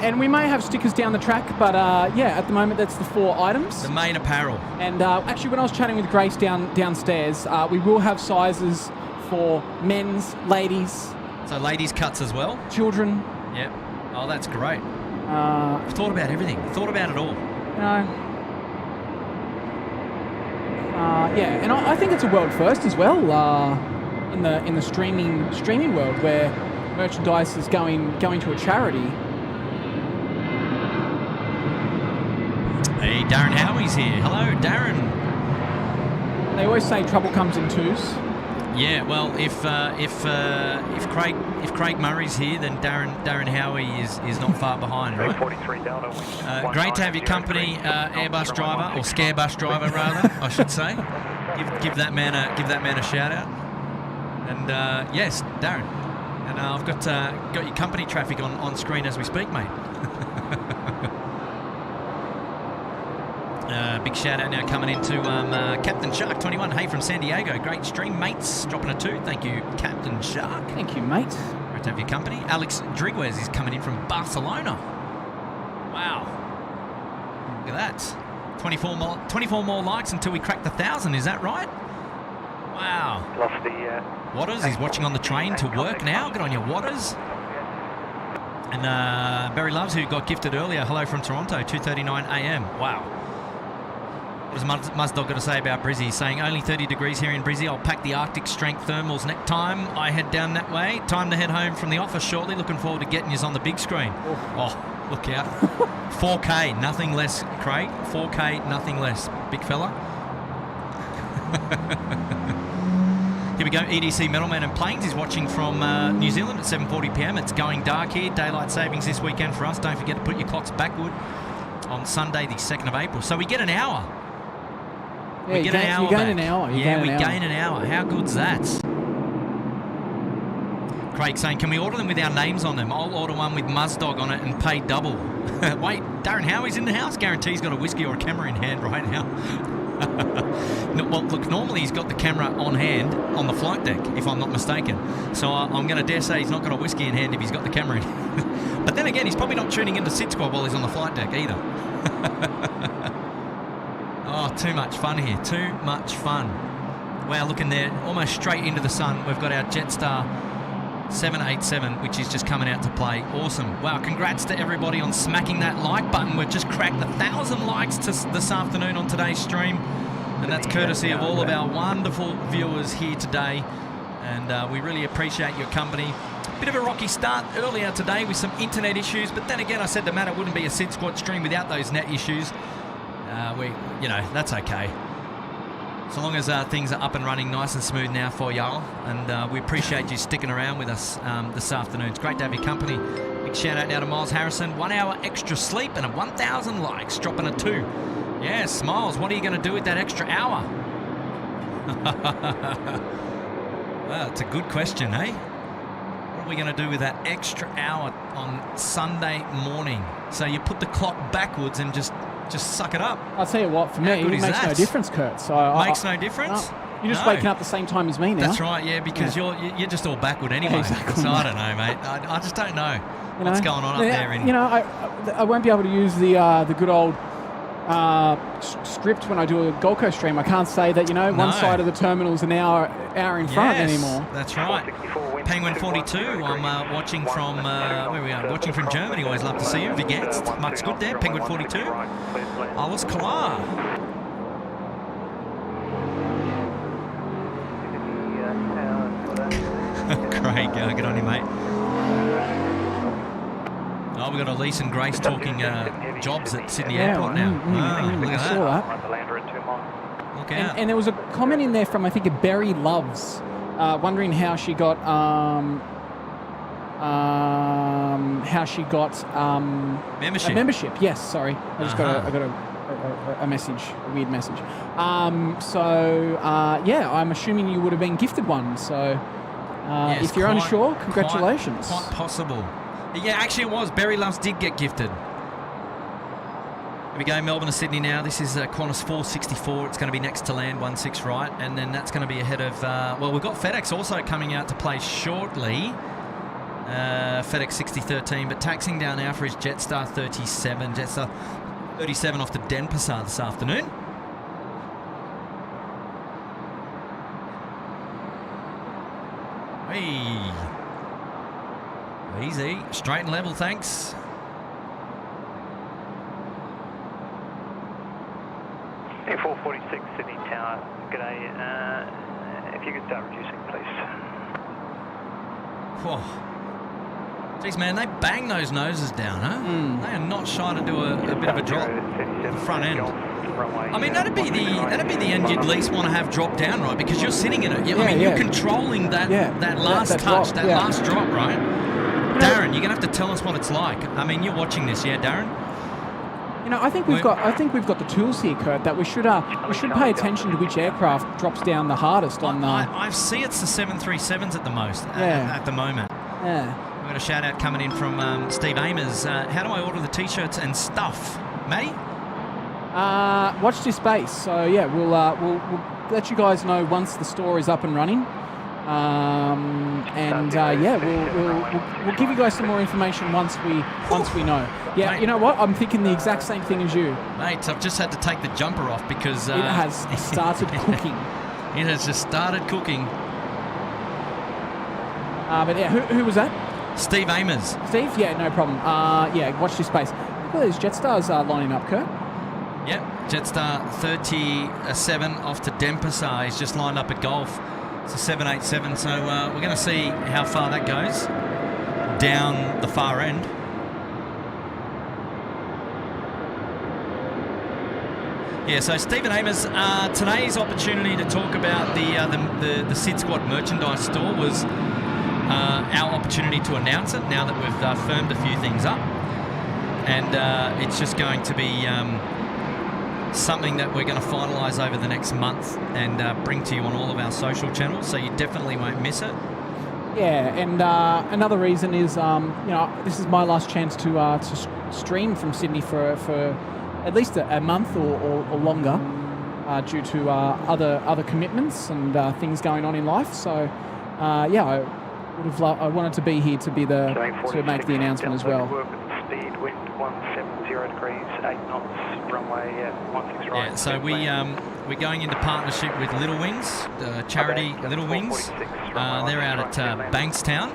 And we may have stickers down the track, but yeah, at the moment that's the 4 items. The main apparel. And actually, when I was chatting with Grace downstairs, we will have sizes for men's, ladies. So ladies' cuts as well. Children. Yep. Oh, that's great. I've thought about everything. Thought about it all. Yeah, and I think it's a world first as well in the streaming world where merchandise is going to a charity. Hey, Darren Howie's here. Hello, Darren. They always say trouble comes in twos. Yeah, well, if Craig Murray's here, then Darren Howie is not far behind, right? Great to have your company, Airbus driver, or Scarebus driver rather, I should say. Give that man a shout out. And yes, Darren. And I've got your company traffic on screen as we speak, mate. Big shout out now coming into Captain Shark 21. Hey, from San Diego. Great stream, mates. Dropping a 2. Thank you, Captain Shark. Thank you, mate. Great to have your company. Alex Driguez is coming in from Barcelona. Wow. Look at that. 24 more likes until we crack the 1,000. Is that right? Wow. Lost the... Waters, he's watching on the train to work now. Good on you, Waters. And Barry Loves, who got gifted earlier. Hello from Toronto, 2:39 a.m. Wow. What does Muzdog got to say about Brizzy? He's saying only 30 degrees here in Brizzy. I'll pack the Arctic strength thermals next time I head down that way. Time to head home from the office shortly. Looking forward to getting you on the big screen. Oh, look out. 4K, nothing less, Craig. 4K, nothing less. Big fella. Here we go, EDC Metalman and Planes is watching from New Zealand at 7:40 p.m. It's going dark here. Daylight savings this weekend for us. Don't forget to put your clocks backward on Sunday, the 2nd of April. So we get an hour. Yeah, we get an hour. You gain an hour. We gain an hour. How good's that? Craig saying, can we order them with our names on them? I'll order one with Muzdog on it and pay double. Wait, Darren Howie's in the house? Guarantee he's got a whiskey or a camera in hand right now. Well, look, normally he's got the camera on hand on the flight deck, if I'm not mistaken. So I'm going to dare say he's not got a whiskey in hand if he's got the camera in. But then again, he's probably not tuning into SydSquad while he's on the flight deck either. Oh, too much fun here. Too much fun. Wow, looking there, almost straight into the sun. We've got our Jetstar 787, which is just coming out to play. Awesome. Wow, congrats to everybody on smacking that like button. We've just cracked 1,000 likes this afternoon on today's stream, and that's courtesy of all of our wonderful viewers here today, and we really appreciate your company. Bit of a rocky start earlier today with some internet issues, but then again, I said to Matt it wouldn't be a SydSquad stream without those net issues. That's okay. So long as things are up and running nice and smooth now for y'all, and we appreciate you sticking around with us this afternoon. It's great to have your company. Big shout out now to Miles Harrison. 1 hour extra sleep and a 1,000 likes, dropping a 2. Yes, Miles, what are you going to do with that extra hour? Well, it's a good question, eh? What are we going to do with that extra hour on Sunday morning? So you put the clock backwards and just suck it up. I'll tell you what, for me, it makes no difference, Kurt. So makes no difference? No. You're just waking up the same time as me now. That's right, yeah, because you're just all backward anyway. Yeah, exactly. So I don't know, mate. I just don't know what's going on up there. I won't be able to use the good old script when I do a Gold Coast stream. I can't say that, No. one side of the terminal's an hour in front anymore. That's right. Penguin 42, I'm watching from, where we are, watching from Germany. Always love to see you. Vigetz, Max good there. Penguin 42. Alles klar. Craig, good on you, mate. Oh, we've got Elise and Grace talking jobs at Sydney Airport now. Look at I saw that. Look out. And there was a comment in there from, I think, Berry Loves, wondering how she got membership. A membership. Yes, sorry, I just got a message, a weird message. Yeah, I'm assuming you would have been gifted one. So Yes, if you're unsure, congratulations. Quite possible. Yeah, actually it was. Berry Loves did get gifted. Here we go, Melbourne to Sydney now. This is Qantas 464. It's going to be next to land, 16 right. And then that's going to be ahead of, well, we've got FedEx also coming out to play shortly. FedEx 6013, but taxiing down now for his Jetstar 37. Jetstar 37 off to Denpasar this afternoon. Hey. Easy. Straight and level, thanks. A446 Sydney Tower. G'day. If you could start reducing, please. Whoa. Jeez, man, they bang those noses down, huh? They are not shy to do a bit of a drop at the front end. I mean, that'd be the end you'd least want to have drop down, right? Because you're sitting in it. You're controlling that last touch, that last drop, right? Darren, you're gonna have to tell us what it's like. I mean, you're watching this, yeah, Darren? I think we've got the tools here, Kurt, that we should pay attention to which aircraft drops down the hardest on. I see it's the 737s at the most at the moment. Yeah. We've got a shout out coming in from Steve Amers. How do I order the t-shirts and stuff, Matty? Watch this space. So yeah, we'll let you guys know once the store is up and running. We'll give you guys some more information once we know. Yeah, mate, you know what? I'm thinking the exact same thing as you. Mate, I've just had to take the jumper off because it has started cooking. It has just started cooking. But yeah, who was that? Steve Amers. Steve? Yeah, no problem. Yeah, watch this space. Look at those Jetstars lining up, Kurt. Yep, Jetstar 37 off to Denpasar. He's just lined up at Gulf. It's a 787, so we're going to see how far that goes down the far end. Yeah, so Stephen Amers, today's opportunity to talk about the SydSquad merchandise store was our opportunity to announce it now that we've firmed a few things up. And it's just going to be something that we're going to finalise over the next month and bring to you on all of our social channels, so you definitely won't miss it. Yeah, and another reason is, this is my last chance to stream from Sydney for at least a month or longer, due to other commitments and things going on in life. So, I wanted to be here to make the announcement as well. Speed, wind 170 degrees, 8 knots, runway 16 right. Yeah, so we're going into partnership with Little Wings, charity Little Wings. They're out at Bankstown,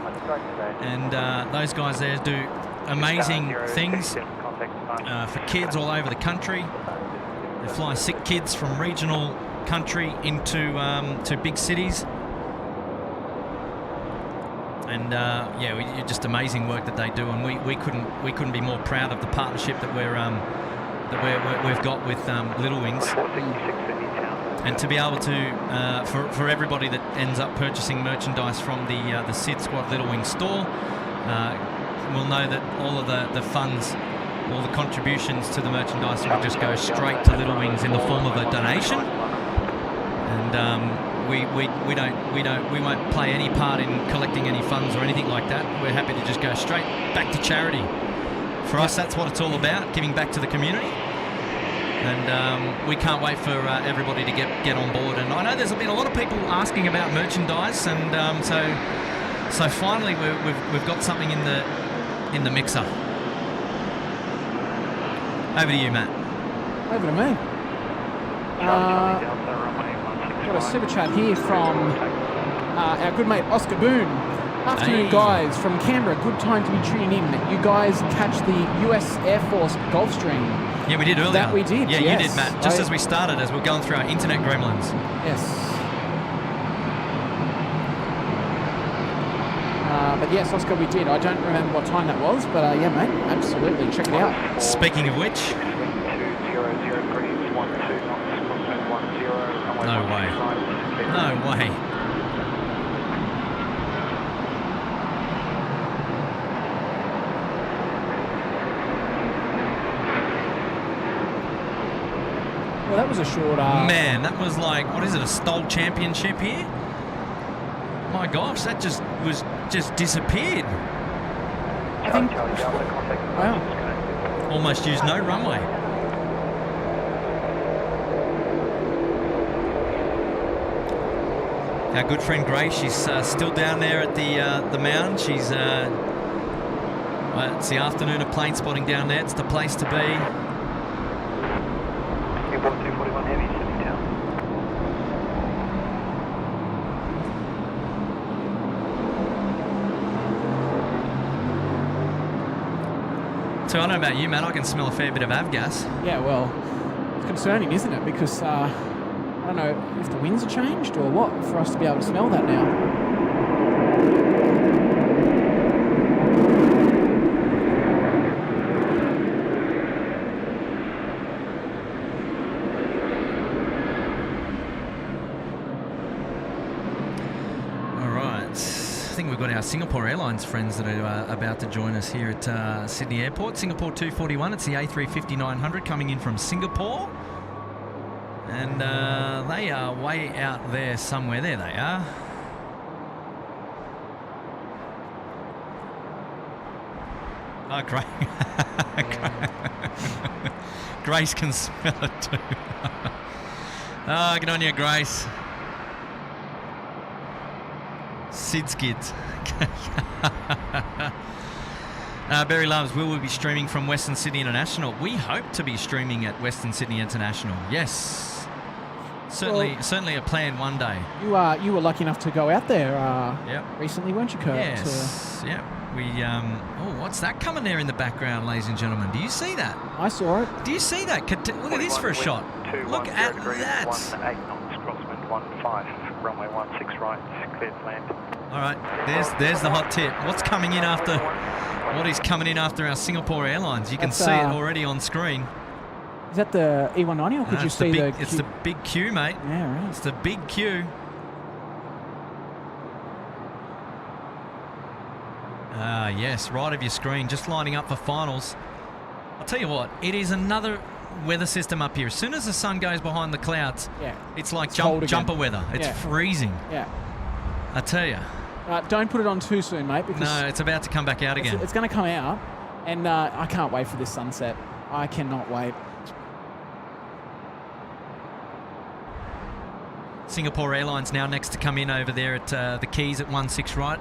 and those guys there do amazing things for kids all over the country. They fly sick kids from regional country into to big cities. And just amazing work that they do, and we couldn't be more proud of the partnership that we've got with Little Wings, and to be able to for everybody that ends up purchasing merchandise from the SydSquad Little Wings store, will know that all of the funds, all the contributions to the merchandise will just go straight to Little Wings in the form of a donation, and we won't play any part in collecting any funds or anything like that. We're happy to just go straight back to charity. For us, that's what it's all about, giving back to the community. And we can't wait for everybody to get on board. And I know there's been a lot of people asking about merchandise, and so finally we've got something in the mixer. Over to you, Matt. Over to me. Got a super chat here from our good mate Oscar Boone. Afternoon, guys, from Canberra. Good time to be tuning in. You guys catch the US Air Force Gulfstream. Yeah, we did earlier. That we did. Yeah, yes. you did, Matt. Just as we started, as we're going through our internet gremlins. Yes. But yes, Oscar, we did. I don't remember what time that was, but yeah, mate, absolutely. Check it out. Speaking of which. No way. No way. Well, that was a short... Man, that was like, what is it, a stole championship here? My gosh, that just disappeared. I think... Wow. Almost used no runway. Our good friend Grace, she's still down there at the mound. She's it's the afternoon of plane spotting down there. It's the place to be. Airport 241 Heavy, Sydney Town. So I don't know about you, Matt. I can smell a fair bit of avgas. Yeah, well, it's concerning, isn't it? Because I don't know if the winds are changed or what for us to be able to smell that now. We've got our Singapore Airlines friends that are about to join us here at Sydney Airport. Singapore 241, it's the A350-900 coming in from Singapore. And they are way out there somewhere. There they are. Oh, great. Grace can smell it too. Oh, good on you, Grace. SydSquad. Barry Loves, will we be streaming from Western Sydney International? We hope to be streaming at Western Sydney International. Yes, certainly a plan one day. You were lucky enough to go out there yep. recently, weren't you, Kurt? Yes. Yep. We oh, what's that coming there in the background, ladies and gentlemen? Do you see that? I saw it. Do you see that? Look at this for a shot. Look at that. 18 knots, crosswind 15, runway 16 right, cleared to land. All right, there's the hot tip. What is coming in after our Singapore Airlines? You can see it already on screen. Is that the E190 or could you see the... It's the big Q, mate. Yeah, right. It's the big Q. Yes, right of your screen, just lining up for finals. I'll tell you what, it is another weather system up here. As soon as the sun goes behind the clouds, it's like jumper weather. It's freezing. Yeah. I tell you. Don't put it on too soon, mate. Because no, it's about to come back out again. It's going to come out, and I can't wait for this sunset. I cannot wait. Singapore Airlines now next to come in over there at the Keys at 16 right.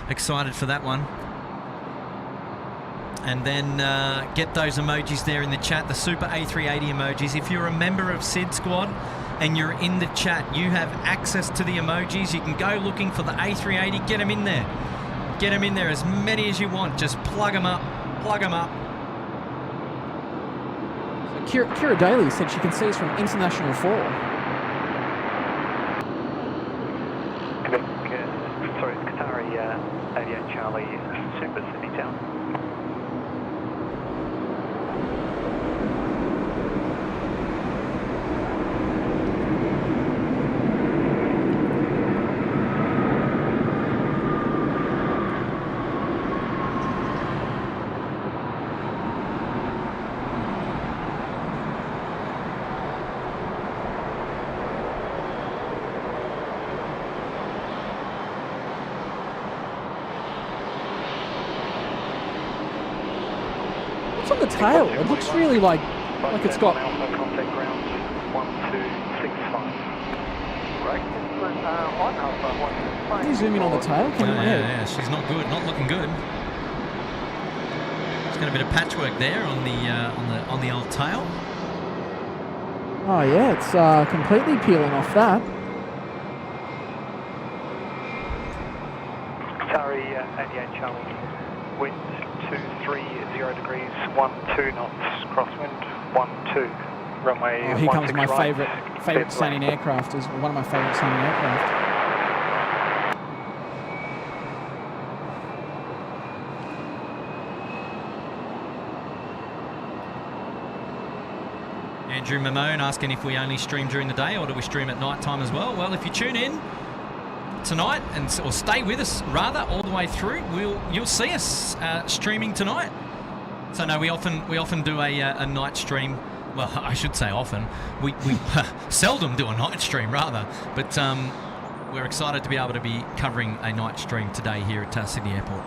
Excited for that one. And then get those emojis there in the chat, the Super A380 emojis. If you're a member of SydSquad and you're in the chat, you have access to the emojis. You can go looking for the A380, get them in there. Get them in there, as many as you want. Just plug them up, plug them up. So Kira Daly said she can see us from International 4. Sorry, it's Cathay 88 Charlie, Super Sydney Town. What's on the tail? It looks really like it's got... Contact ground 1265. Can you zoom in on the tail? Yeah, she's not good, not looking good. There's got a bit of patchwork there on the old tail. Oh yeah, it's completely peeling off that. Sorry, 88 Charlie. Wind 230 degrees, 12 knots. Crosswind 12. Runway. Oh, here comes my right, favorite sounding aircraft. Is one of my favorite sounding aircraft. Andrew Mamone asking if we only stream during the day or do we stream at night time as well. Well, if you tune in tonight or stay with us rather all the way through, you'll see us streaming tonight. So no, we often do a night stream. Well, I should say often. We seldom do a night stream rather, but we're excited to be able to be covering a night stream today here at Sydney Airport.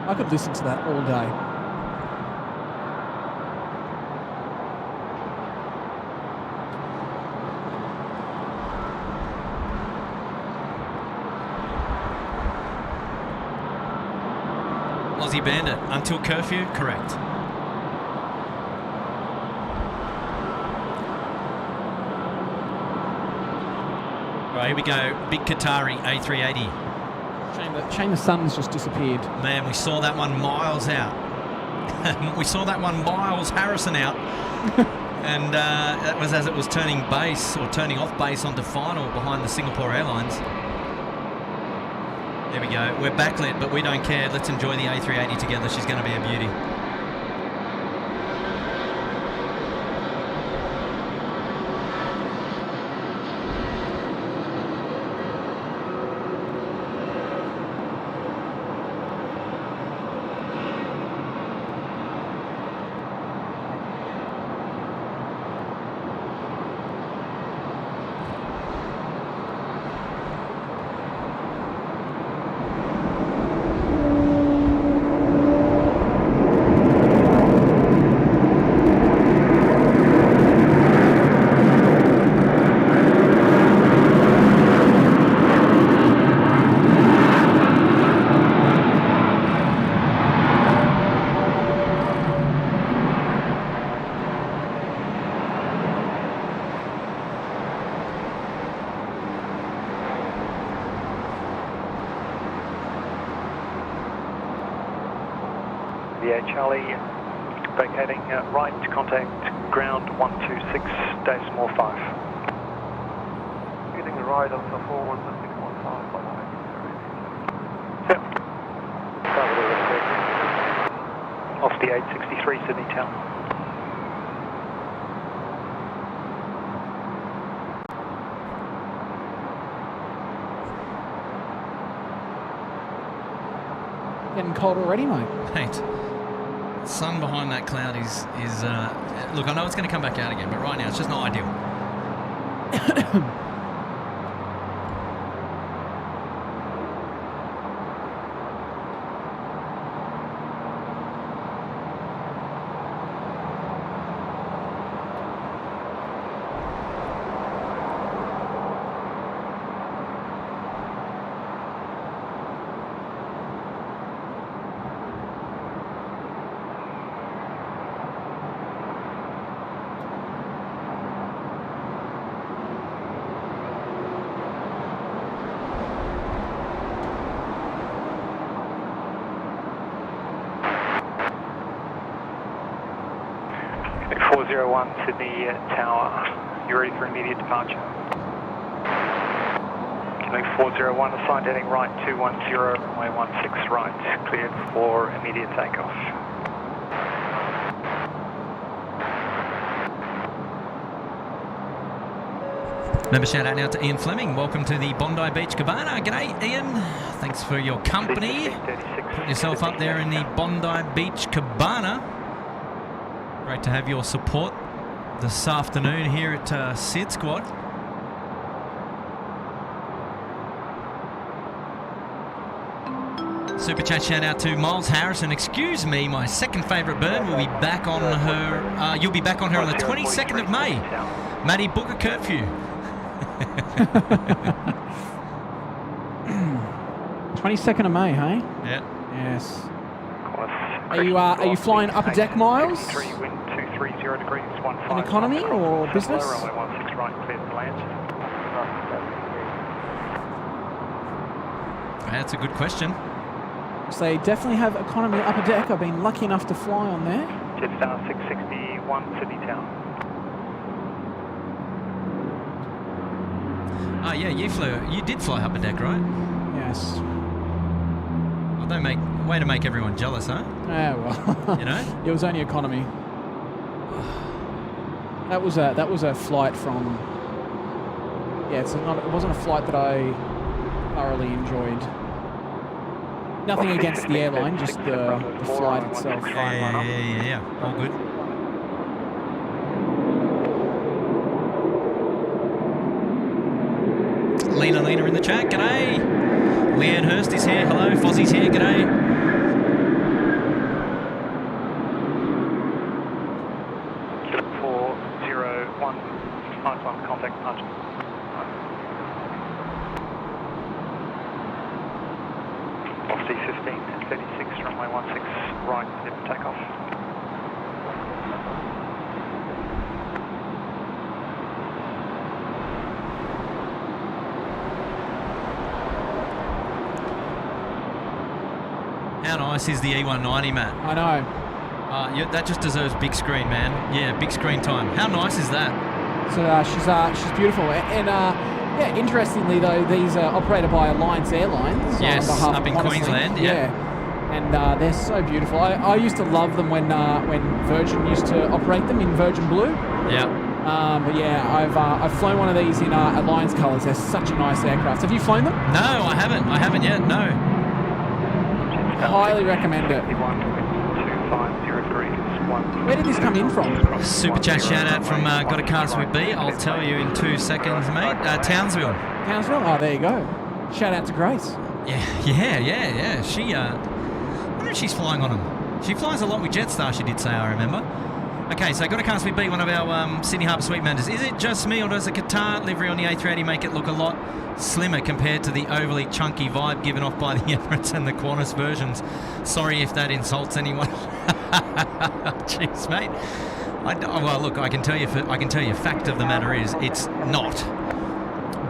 I could listen to that all day. Aussie Bandit, until curfew, correct. Right, here we go. Big Qatari A380. Shame the sun's just disappeared. Man, we saw that one miles out. We saw that one miles Harrison out. And that was as it was turning base or turning off base onto final behind the Singapore Airlines. There we go. We're backlit, but we don't care. Let's enjoy the A380 together. She's going to be a beauty. Charlie, vacating right, contact ground 126.5. Getting the ride on the 41615 by the way. Yep. Off the 863 Sydney Town. Getting cold already, mate. Mate. Sun behind that cloud is look, I know it's going to come back out again, but right now it's just not ideal. Sydney Tower, you're ready for immediate departure. Killing 401, assigned heading right 210, runway 16 right, cleared for immediate takeoff. Member shout out now to Ian Fleming. Welcome to the Bondi Beach Cabana. G'day, Ian. Thanks for your company. Put yourself up there in the Bondi Beach Cabana. Great to have your support this afternoon here at SydSquad. super chat shout out to Miles Harrison. Excuse me, my second favourite bird will be back on her. You'll be back on her on the 22nd of May. Maddie, book a curfew. 22nd of May, hey? Yeah. Yes. Are you flying upper deck, Miles? Wind 230 degrees, 15. In economy or business? Runway 16 right, clear for land. That's a good question. So they definitely have economy upper deck. I've been lucky enough to fly on there. Jetstar 661, Sydney Town. Oh yeah, you did fly upper deck, right? Yes. Well, way to make everyone jealous, huh? Yeah, well, You know? it was only economy. That was a flight from. Yeah, it wasn't a flight that I thoroughly enjoyed. Nothing against the airline, just the flight itself. Yeah. All good. Lena in the chat. G'day. Leanne Hurst is here. Hello. Fozzie's here. G'day. Kilo 40191 contact departure. Off C15 and 36, runway 16 right, clear for takeoff. How nice is the E190, Matt? I know. That just deserves big screen, man. Yeah, big screen time. How nice is that? So she's beautiful. And yeah, interestingly though, these are operated by Alliance Airlines. Yes, on behalf up in of Queensland. Yeah. And they're so beautiful. I used to love them when Virgin used to operate them in Virgin Blue. Yeah. But yeah, I've flown one of these in Alliance colours. They're such a nice aircraft. Have you flown them? No, I haven't. I haven't yet. No. I highly recommend it. Where did this come in from? Super chat shout out from Got a Car with B. I'll tell you in 2 seconds, mate. Townsville. Townsville? Oh, there you go. Shout out to Grace. Yeah. She, I wonder if she's flying on them. She flies a lot with Jetstar, she did say, I remember. Okay, so Got a Car with B, one of our Sydney Harbour Suite members. Is it just me, or does the Qatar livery on the A380 make it look a lot slimmer compared to the overly chunky vibe given off by the Emirates and the Qantas versions? Sorry if that insults anyone. Jeez, mate. Well, look, I can tell you. Fact of the matter is, it's not.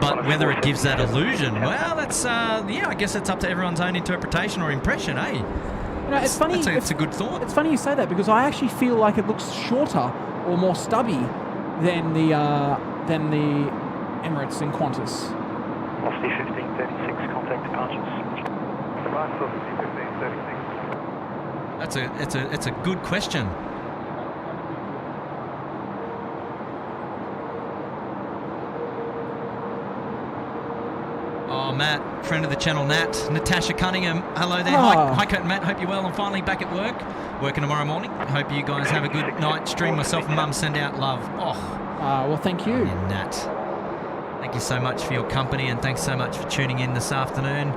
But whether it gives that illusion, well, that's I guess it's up to everyone's own interpretation or impression, eh? You know, it's funny. It's a good thought. It's funny you say that because I actually feel like it looks shorter or more stubby than the Emirates and Qantas. Off C15, 36, contact departures. Device off C15, 36. It's a good question. Oh, Matt, friend of the channel, Natasha Cunningham. Hello there. Oh. Hi, Kurt and Matt. Hope you're well. I'm finally back at work. Working tomorrow morning. Hope you guys have a good night. Stream. Myself and Mum send out love. Well, thank you. Yeah, Nat. Thank you so much for your company, and thanks so much for tuning in this afternoon.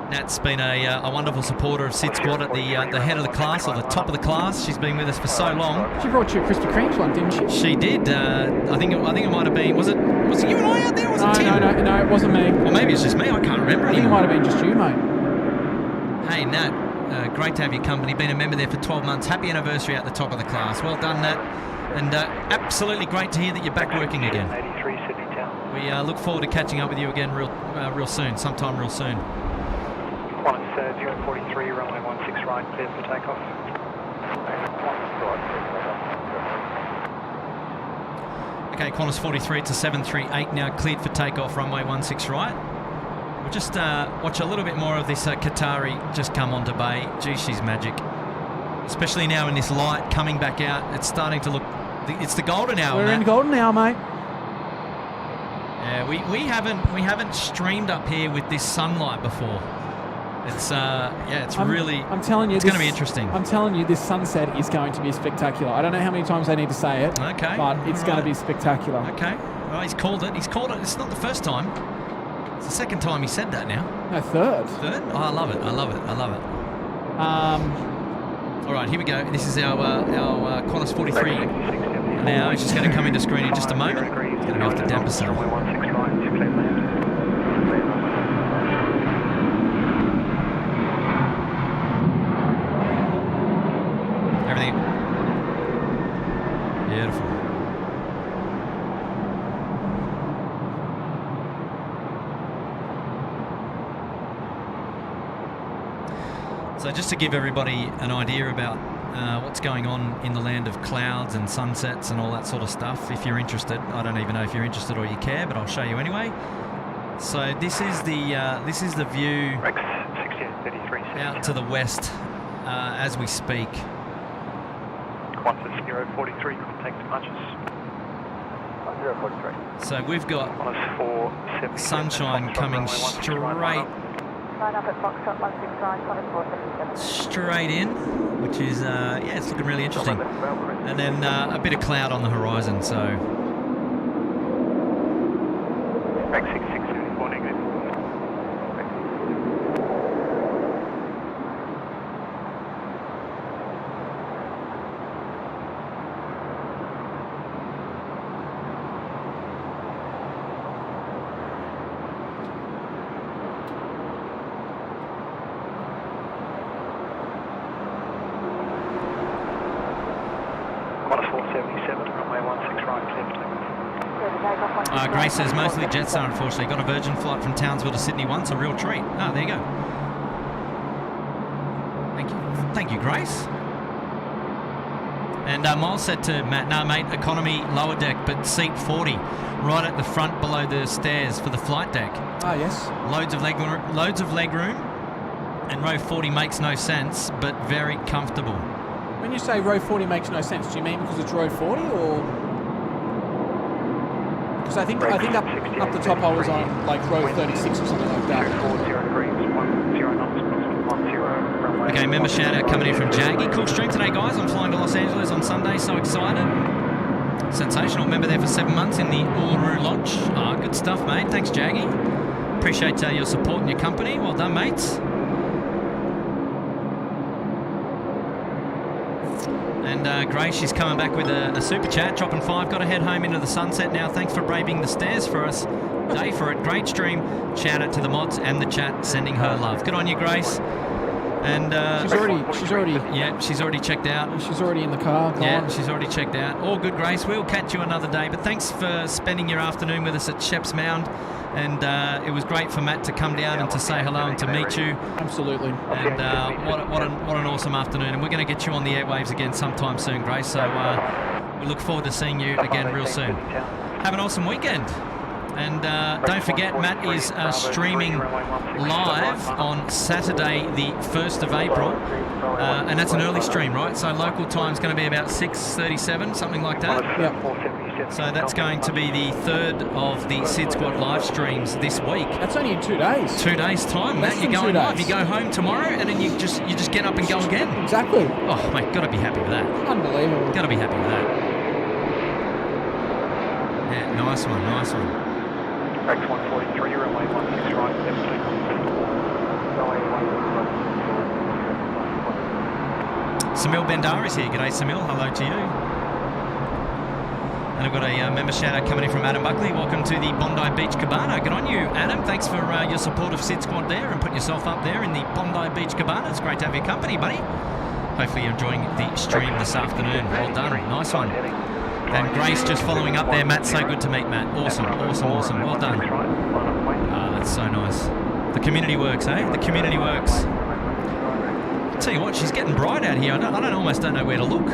Nat's been a wonderful supporter of SydSquad at the head of the class, or the top of the class. She's been with us for so long. She brought you a Krispy Kreme one, didn't she? She did. I think it might have been. Was it you and I out there? Or was it Tim? No, it wasn't me. Or maybe it's just me. I can't remember. I think it might have been just you, mate. Hey, Nat. Great to have your company. Been a member there for 12 months. Happy anniversary at the top of the class. Well done, Nat. And absolutely great to hear that you're back working again. 83, Sydney Town. We look forward to catching up with you again real soon, sometime real soon. Qantas 043, runway 16 right, clear for takeoff. Okay, Qantas 43 to 738 now cleared for takeoff, runway 16 right. We'll just watch a little bit more of this Qatari just come onto bay. Gee, she's magic. Especially now in this light coming back out. It's starting to look... It's the golden hour, We're in golden hour, mate. Yeah, we haven't streamed up here with this sunlight before. It's I'm telling you, it's going to be interesting. I'm telling you, this sunset is going to be spectacular. I don't know how many times I need to say it. Okay. But it's going to be spectacular. Okay. Well, he's called it. It's not the first time. It's the second time he said that now. No, third. Third? Oh, I love it. I love it. I love it. All right, here we go. This is our Qantas 43. Now it's just going to come into screen in just a moment. It's going to be off the damper cell. Everything. Beautiful. So just to give everybody an idea about what's going on in the land of clouds and sunsets and all that sort of stuff, if you're interested. I don't even know if you're interested or you care, but I'll show you anyway. So this is the view out to the west as we speak. Qantas 043, contact Arches. 043. So we've got sunshine coming straight in, which is yeah, it's looking really interesting. And then a bit of cloud on the horizon. So. Rec 6674 negative. Grace says mostly Jetstar, unfortunately. Got a Virgin flight from Townsville to Sydney once, a real treat. Ah, there you go. Thank you, Grace. And Miles said to Matt, no, mate, economy lower deck, but seat 40, right at the front below the stairs for the flight deck. Ah, yes. Loads of leg room, and row 40 makes no sense, but very comfortable. When you say row 40 makes no sense, do you mean because it's row 40 or? Because I think up the top I was on like row 36 or something like that. Okay, member shout out coming in from Jaggy. Cool stream today, guys. I'm flying to Los Angeles on Sunday, so excited. Sensational. Member there for 7 months in the Uluru Lodge. Ah, good stuff, mate. Thanks, Jaggy. Appreciate your support and your company. Well done, mates. And Grace, she's coming back with a super chat, dropping 5. Got to head home into the sunset now. Thanks for braving the stairs for us. Day for it. Great stream. Shout out to the mods and the chat, sending her love. Good on you, Grace. And she's already. Yeah, she's already checked out. She's already in the car. Yeah, she's already checked out. All good, Grace. We'll catch you another day. But thanks for spending your afternoon with us at Sheps Mound. And it was great for Matt to come down and to say hello and to meet you. Absolutely. And what an awesome afternoon. And we're going to get you on the airwaves again sometime soon, Grace. So we look forward to seeing you again real soon. Have an awesome weekend. And don't forget, Matt is streaming live on Saturday, the 1st of April. And that's an early stream, right? So local time's going to be about 6:37, something like that. Yep. So that's going to be the 3rd of the SydSquad live streams this week. That's only in 2 days. 2 days' time, Matt. You're going live. You go home tomorrow, and then you just get up and go again. Exactly. Oh, mate, got to be happy with that. Unbelievable. Got to be happy with that. Yeah, nice one, nice one. Rex 143, runway 16 right, 17. Samil Bendar is here. G'day, Samil. Hello to you. And I've got a member shout out coming in from Adam Buckley. Welcome to the Bondi Beach Cabana. Good on you, Adam. Thanks for your support of SydSquad there and putting yourself up there in the Bondi Beach Cabana. It's great to have your company, buddy. Hopefully you're enjoying the stream this afternoon. Well done. Nice one. And Grace just following up there. Matt, so good to meet Matt. Awesome, awesome, awesome. Well done. Ah, that's so nice. The community works, eh? The community works. I'll tell you what, she's getting bright out here. I almost don't know where to look.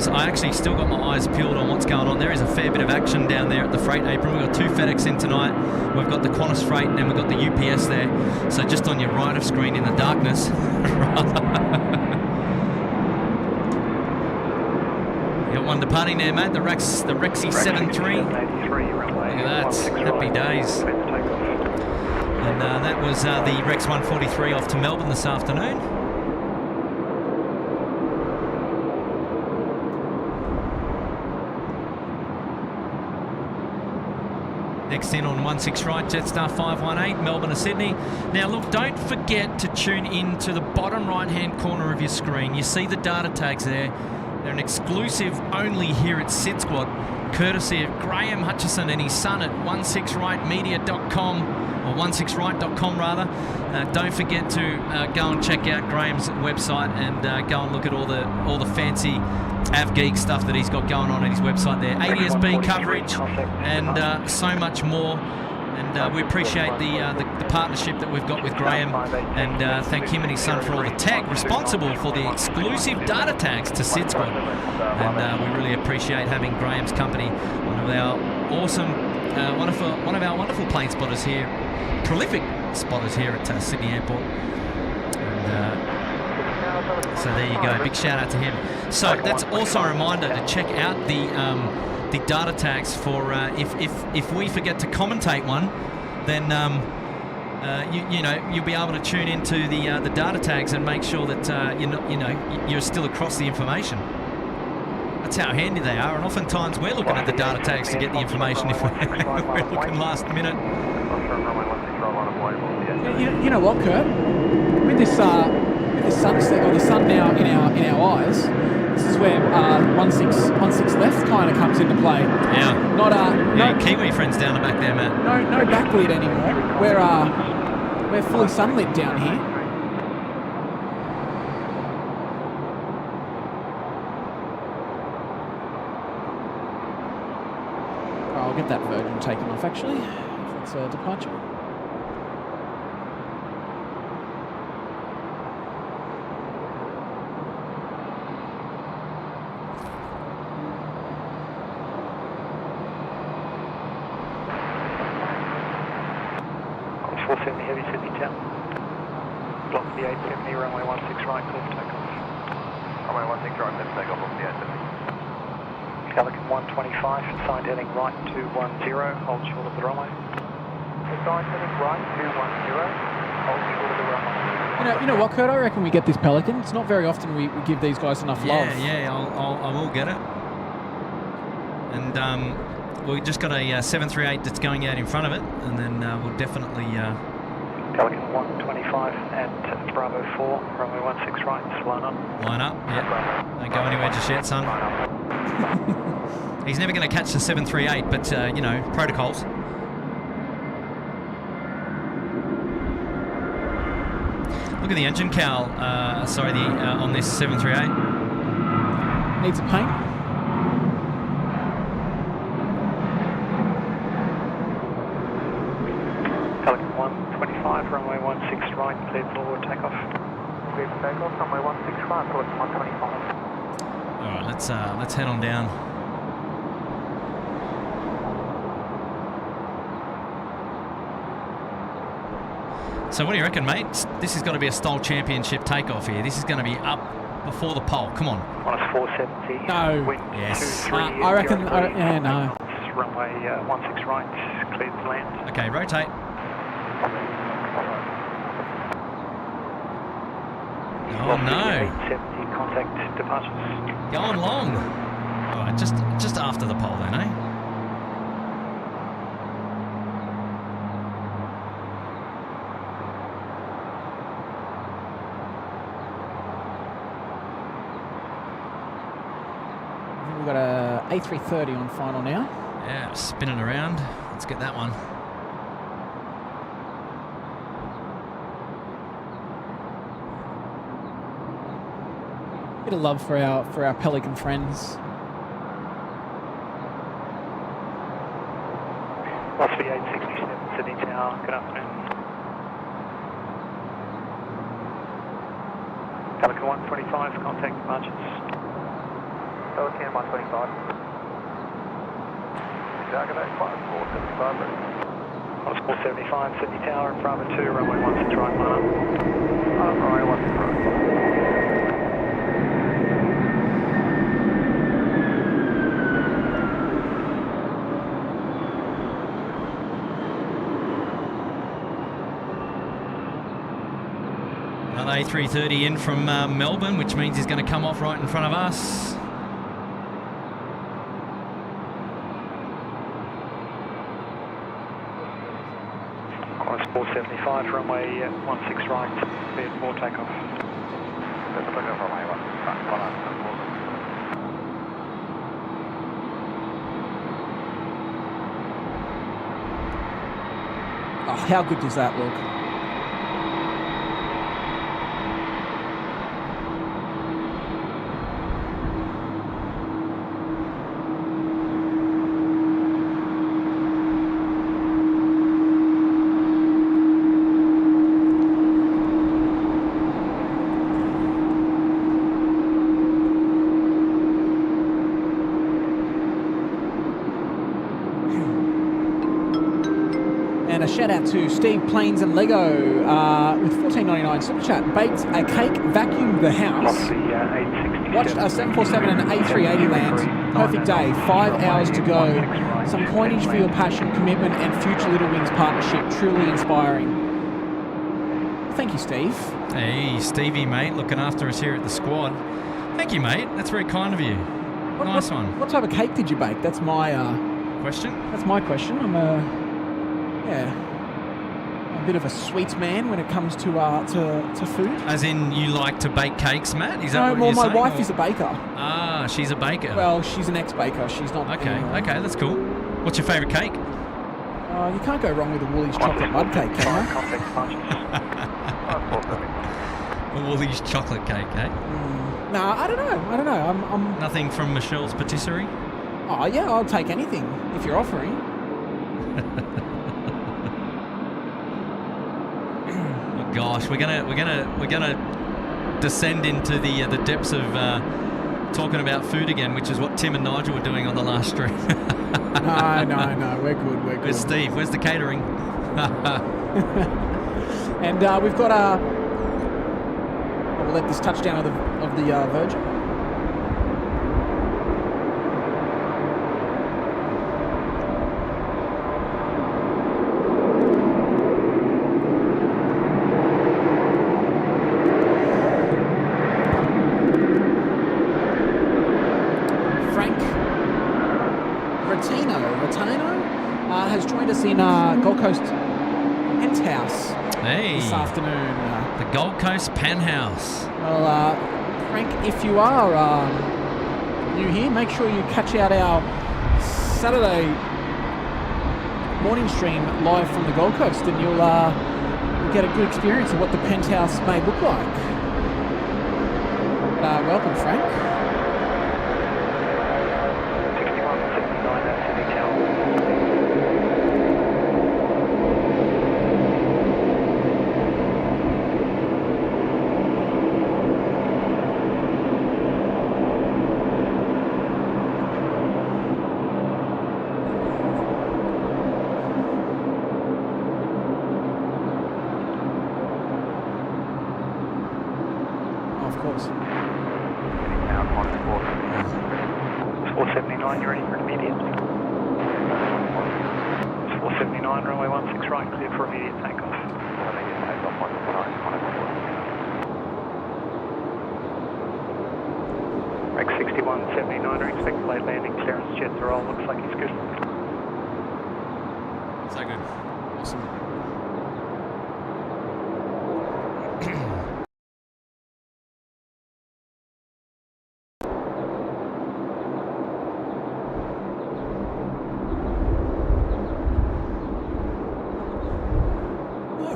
I actually still got my eyes peeled on what's going on. There is a fair bit of action down there at the freight apron. We've got 2 FedEx in tonight. We've got the Qantas freight and then we've got the UPS there. So just on your right of screen in the darkness. One departing there, mate. The Rexy 73. Look at that. Happy days. And that was the Rex 143 off to Melbourne this afternoon. Next in on 16 right, Jetstar 518, Melbourne to Sydney. Now look, don't forget to tune in to the bottom right-hand corner of your screen. You see the data tags there. They're an exclusive only here at SydSquad, courtesy of Graham Hutchison and his son at 16rightmedia.com, or 16right.com rather. Don't forget to go and check out Graham's website and go and look at all the fancy AvGeek stuff that he's got going on his website there. ADSB coverage and so much more. And we appreciate the partnership that we've got with Graham, and thank him and his son for all the tech responsible for the exclusive data tags to SydSquad. And we really appreciate having Graham's company, one of our awesome, one of our wonderful plane spotters here, prolific spotters here at Sydney Airport. And, so there you go, big shout out to him. So that's also a reminder to check out the data tags for if we forget to commentate one, then you'll be able to tune into the data tags and make sure that you're still across the information. That's how handy they are, and oftentimes we're looking at the data tags to get the information if we're looking last minute. You know what, Kurt? With this sunset, or the sun now in our eyes, this is where 16 left kind of comes into play. Yeah. No Kiwi friends down the back there, Matt. No backlit anymore. We're fully sunlit down here. I'll get that Virgin taken off actually. If it's a departure. Heavy Sydney Town. Block the A350, runway 16 right, clear for takeoff. Runway 16 right, clear for takeoff, block the A350. Pelican 125, assigned heading right 210, hold short of the runway. Assigned heading right 210, hold short of the runway. You know what, Kurt? I reckon we get this Pelican. It's not very often we give these guys enough love. Yeah, I will get it. And we just got a 738 that's going out in front of it, and then we'll definitely... Pelican 125 and Bravo 4, runway 16 right, line up. Line up, yeah. Don't go anywhere just yet, son. He's never going to catch the 738, but, protocols. Look at the engine cowl, on this 738. Needs a paint. Pelican 125, runway 16 right, cleared for takeoff. Cleared for takeoff, runway 16 right, Pelican 125. All right, let's head on down. So what do you reckon, mate? This is going to be a Stoll Championship takeoff here. This is going to be up before the pole. Come on. Minus 470. No. Wind Yes. 23, I reckon. no. Runway 16 right, cleared to land. Okay, rotate. Oh no. 870 contact departures. Going long. All right, just after the pole then, eh? We've got a A330 on final now. Yeah, spinning around. Let's get that one. Bit of love for our Pelican friends. Must be 867 Sydney Tower. Good afternoon. Pelican 125, contact departures. Pelican 125. Target 475. Minus 475 Sydney Tower and Bravo 2, runway 16 right, line up. Runway 16 right. Another A330 in from Melbourne, which means he's going to come off right in front of us. 75, runway 16 right, cleared for takeoff. Let's look over runway 16 right, follow us. Oh, how good does that look? And a shout out to Steve Plains and Lego with $14.99 super chat. Baked a cake, vacuumed the house, watched a 747 and an A380 land. Perfect day, 5 hours to go. Some coinage for your passion, commitment, and future Little Wings partnership. Truly inspiring. Thank you, Steve. Hey, Stevie, mate, looking after us here at the squad. Thank you, mate. That's very kind of you. Nice one. What type of cake did you bake? That's my Question? That's my question. I'm a bit of a sweets man when it comes to food. As in, you like to bake cakes, Matt? Is that No, what well, you're my saying? wife is a baker. Ah, she's a baker. Well, she's an ex-baker. She's not. Okay, anymore. okay, that's cool. What's your favourite cake? You can't go wrong with a Woolies chocolate mud cake, can you? A Woolies chocolate cake, eh? No, I don't know. I'm. Nothing from Michelle's Patisserie? Oh yeah, I'll take anything if you're offering. Oh gosh, we're gonna descend into the depths of talking about food again, which is what Tim and Nigel were doing on the last stream. No, we're good. Where's Steve? Where's the catering? And we've got we'll let this touchdown of the Virgin. Has joined us in Gold Coast Penthouse this afternoon. The Gold Coast Penthouse. Well, Frank, if you are new here, make sure you catch out our Saturday morning stream live from the Gold Coast, and you'll get a good experience of what the Penthouse may look like. Welcome, Frank.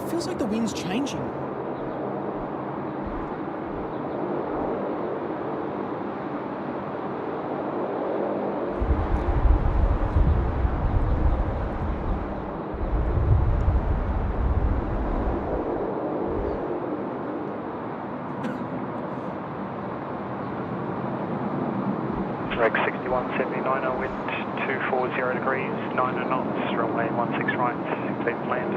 Feels like the wind's changing. Reg 6179, wind 240 degrees, 9 knots, runway 16 right, clear to land.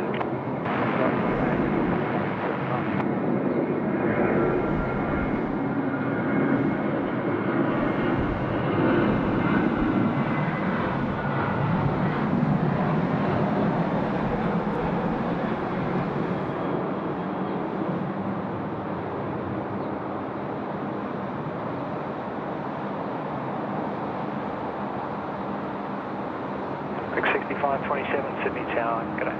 Reg 6527, Sydney Tower, g'day.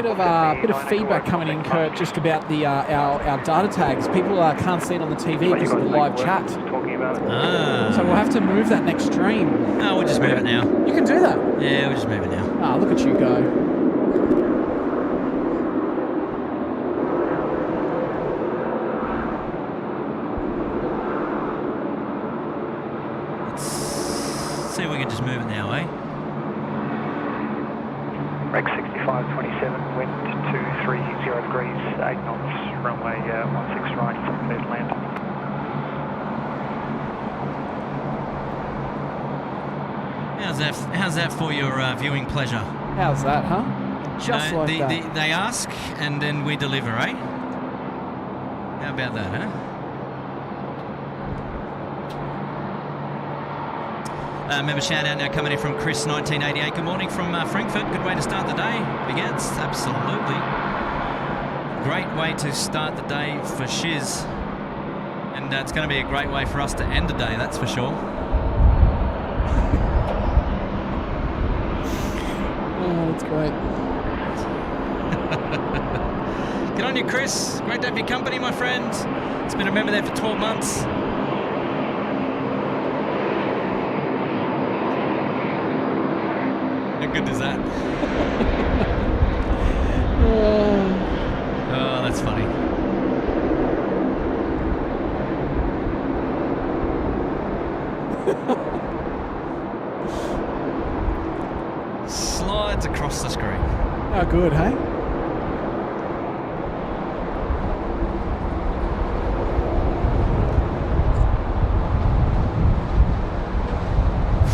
Bit of feedback coming in, Kurt, just about the our data tags. People can't see it on the TV because of the live chat. So we'll have to move that next stream. No, we'll just move it now. You can do that. Yeah, we'll just move it now. Ah, look at you go. Let's see if we can just move it now, eh? Reg 6527, wind 230 degrees, 8 knots, runway 16 right, clear to land. How's that for your viewing pleasure? How's that, huh? Just like that. They ask and then we deliver, eh? How about that, huh? Member shout out now coming in from Chris 1988. Good morning from Frankfurt. Good way to start the day. Begins absolutely. Great way to start the day for Shiz. And it's going to be a great way for us to end the day, that's for sure. Oh, that's great. Good on you, Chris. Great to have your company, my friend. It's been a member there for 12 months. How good is that? Oh, that's funny. Slides across the screen. How good, hey?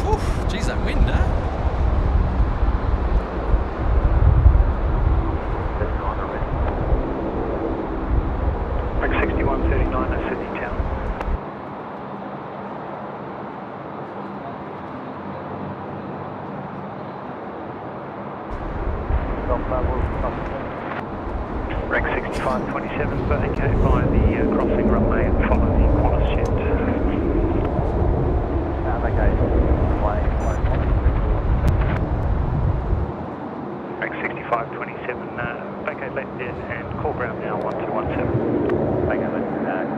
Whew, geez, that wind, huh? Reg 6139, that's Sydney Town. Reg 6527, vacate by the crossing runway and follow the Qantas jet. Reg 6527, vacate left and call ground now 1217. Vacate left ground.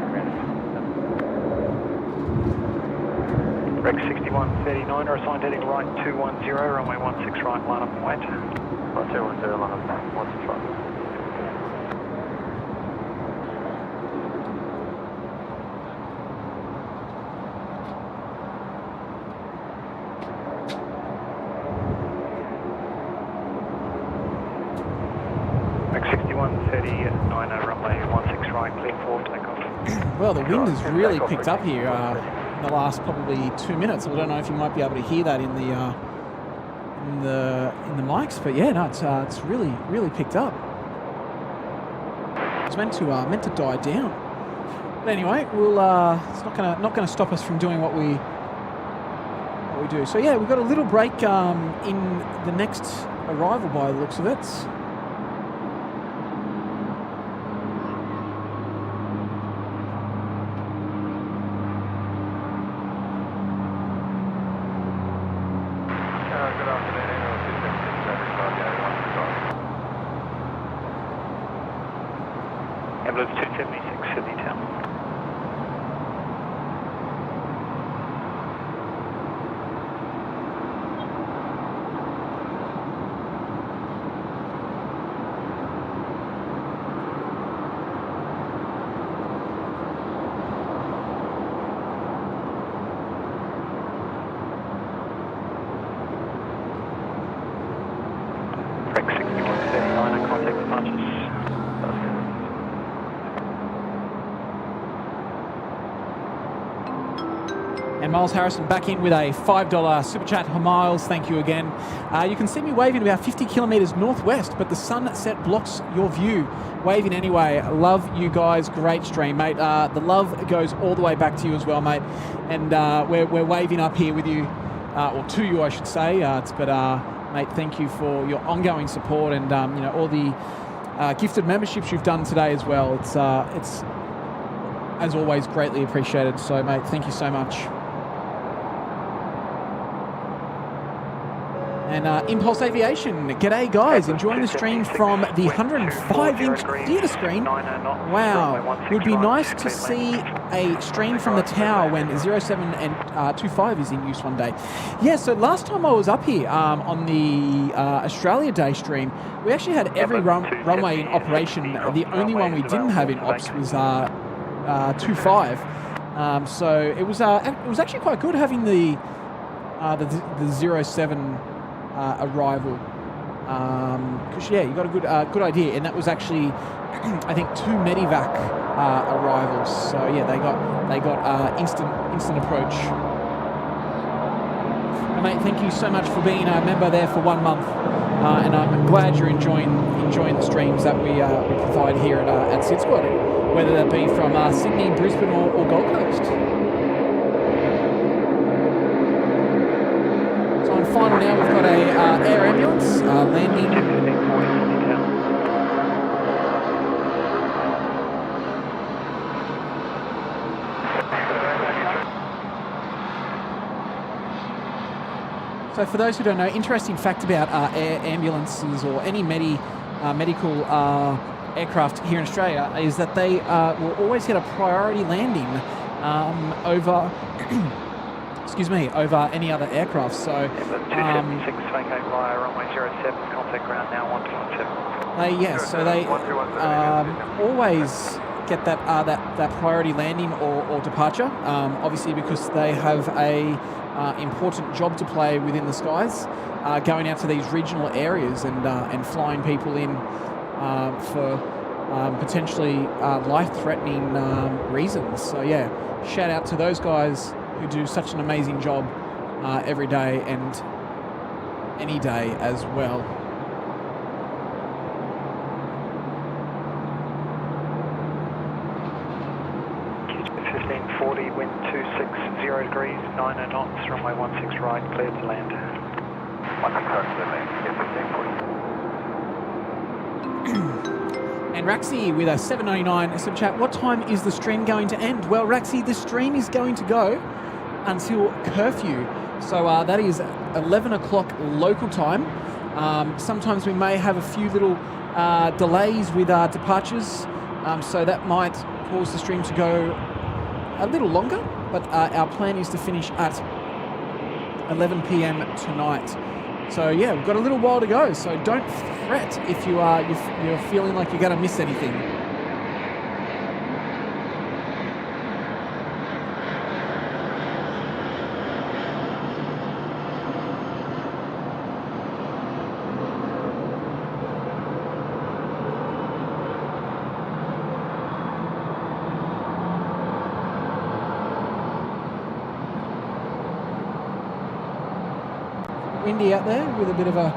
Reg 6139, are assigned heading right 210, runway 16 right, line up and wait. Right 210, line up, 16 right. Reg 6139, runway 16 right, clear for takeoff. Well, the wind has really picked up here in the last probably 2 minutes. I don't know if you might be able to hear that in the mics, but yeah, no, it's really picked up. It's meant to die down. But anyway, we'll it's not gonna stop us from doing what we do. So yeah, we've got a little break in the next arrival by the looks of it. Ambulance 276, Sydney Town. Reg 6139, contact departures. And Miles Harrison back in with a $5 super chat. Miles, thank you again. You can see me waving about 50 kilometres northwest, but the sunset blocks your view. Waving anyway. Love you guys. Great stream, mate. The love goes all the way back to you as well, mate. And we're waving up here with you, or to you, I should say. Mate, thank you for your ongoing support and all the gifted memberships you've done today as well. It's as always greatly appreciated. So, mate, thank you so much. And Impulse Aviation, g'day guys, enjoying the stream from the 105-inch theatre screen. Wow, would be nice to see a stream from the tower when 07 and 25 is in use one day. Yeah, so last time I was up here on the Australia Day stream, we actually had every runway in operation. The only one we didn't have in ops was 25. So it was actually quite good having the 07 arrival, because yeah, you got a good idea, and that was actually I think 2 medevac arrivals. So yeah, they got instant approach. And mate, thank you so much for being a member there for 1 month, and I'm glad you're enjoying the streams that we provide here at SydSquad, whether that be from Sydney, Brisbane, or Gold Coast. Final now, we've got a air ambulance landing. So for those who don't know, interesting fact about air ambulances or any medical aircraft here in Australia is that they will always get a priority landing over over any other aircraft. So 276 vacate via runway 07, contact ground now 1212. So they always get that priority landing or departure, obviously because they have a important job to play within the skies, going out to these regional areas and flying people in for potentially life-threatening reasons. So yeah, shout out to those guys who do such an amazing job every day and any day as well. Q1540, wind 260 degrees, 90 knots, runway 16 right, cleared to land. 16 right, cleared to land, Q1540. And Raxi with a 799 sub chat. What time is the stream going to end? Well, Raxi, the stream is going to go until curfew. So that is 11 o'clock local time. Sometimes we may have a few little delays with departures, so that might cause the stream to go a little longer, but our plan is to finish at 11 p.m. tonight. So yeah, we've got a little while to go, so don't fret if you're feeling like you're going to miss anything. Windy out there with a bit of a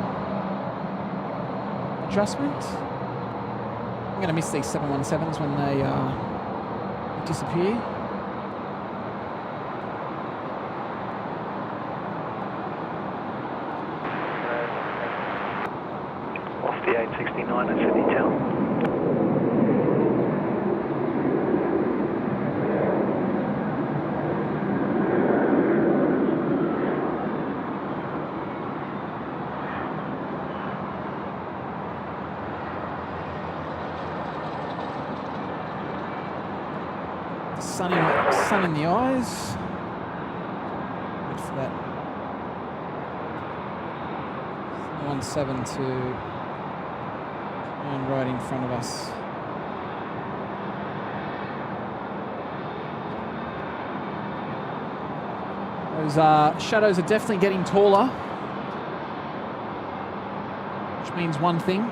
adjustment. I'm going to miss these 717s when they disappear. Off the 869 at Sydney Town. Sun in the eyes. Wait for that 17 to turn right in front of us. Those shadows are definitely getting taller, which means one thing.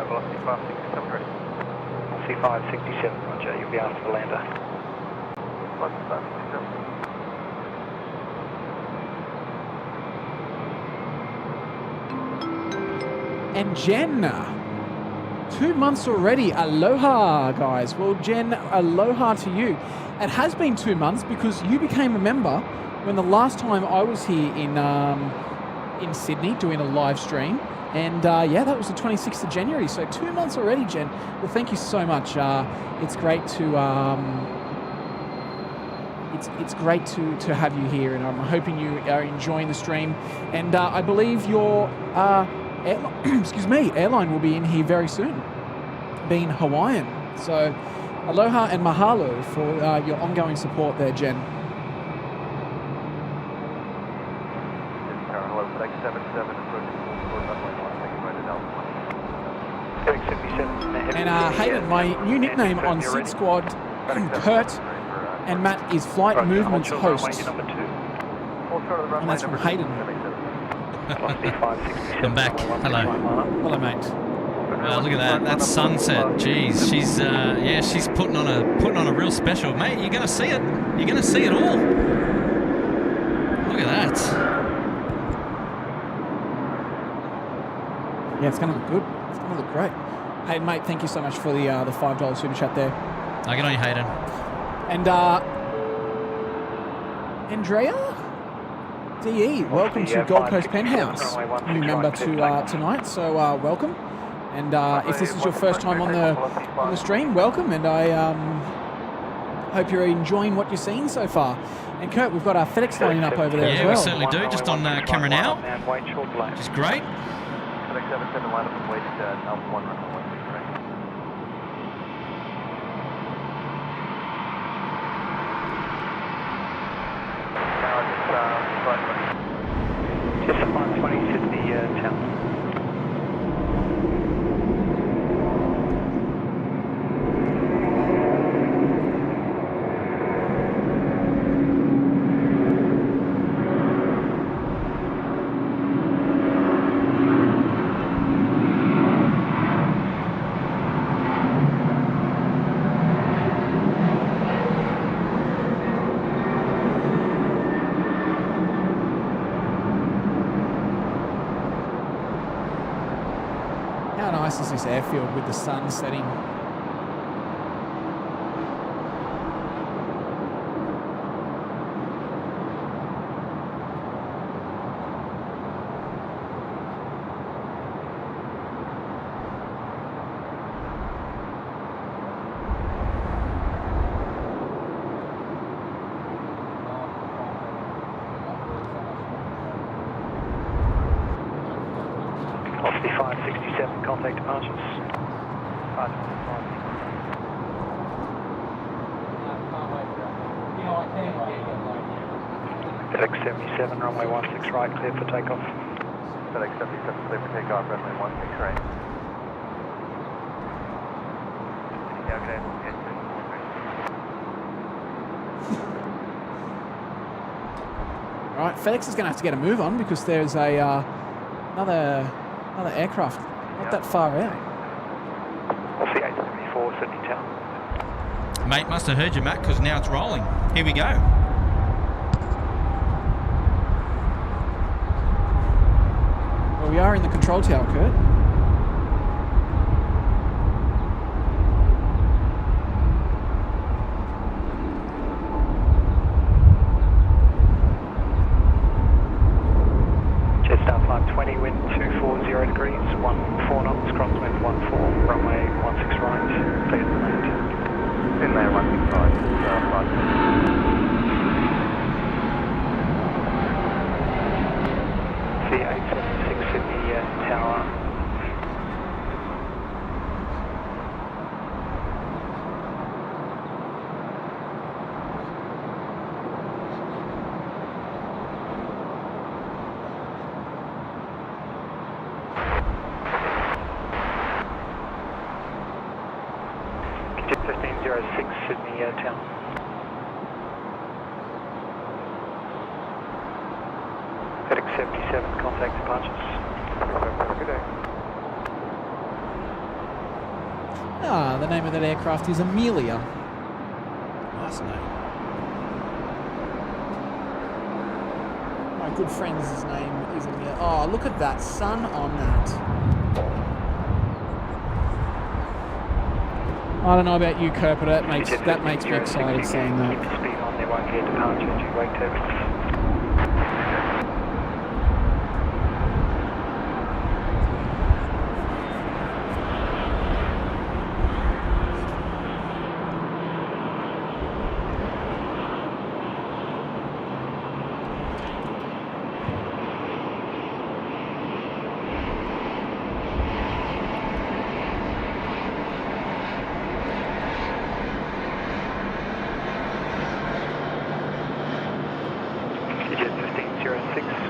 Velocity 567 degrees. 567, roger, you'll be after the lander. And Jen, 2 months already. Aloha, guys. Well, Jen, aloha to you. It has been 2 months because you became a member when the last time I was here in Sydney doing a live stream. And yeah, that was the 26th of January. So 2 months already, Jen. Well, thank you so much. It's great to it's great to have you here, and I'm hoping you are enjoying the stream. And I believe your airline will be in here very soon, being Hawaiian. So aloha and mahalo for your ongoing support there, Jen. And Hayden, my new nickname on SydSquad, Kurt and Matt, is Flight Movements Host. And that's from Hayden. I'm back. Hello. Hello, mate. Wow, look at that. That's sunset. Jeez, she's putting on a real special, mate. You're gonna see it. You're gonna see it all. Look at that. Yeah, it's gonna look good. It's gonna look great. Hey, mate, thank you so much for the $5 super chat there. I get on you, Hayden. And Andrea DE, welcome to Gold Coast Penthouse, new member to tonight. So welcome. And if this is your first time on the stream, welcome. And I hope you're enjoying what you're seeing so far. And Kurt, we've got our FedEx lining up over there as well. Yeah, we certainly do. Just on camera now, which is great. Just 520 Sydney town. How nice is this airfield with the sun setting? Velocity 567, contact departures. FedEx 77, runway 16 right, clear for takeoff. FedEx 77, clear for takeoff, runway 16 right. Yeah, okay. All right, FedEx is going to have to get a move on because there's another aircraft not that far out. Off the A350, Sydney town. Mate, must have heard you, Matt, because now it's rolling. Here we go. Well, we are in the control tower, Kurt. Jetstar flight 20, wind 240 degrees, 14 knots, crosswind 14, runway 16 right, clear to land. Inland 165, C876 Sydney tower. Jet 1506 Sydney town. FedEx 77, contact departures. Good day. The name of that aircraft is Amelia. Nice name. good friend's name is in here. Oh, look at that sun on that. I don't know about you, Kurt, but that makes me excited seeing that. Keep the speed on there, won't get departure as you wait takeoff.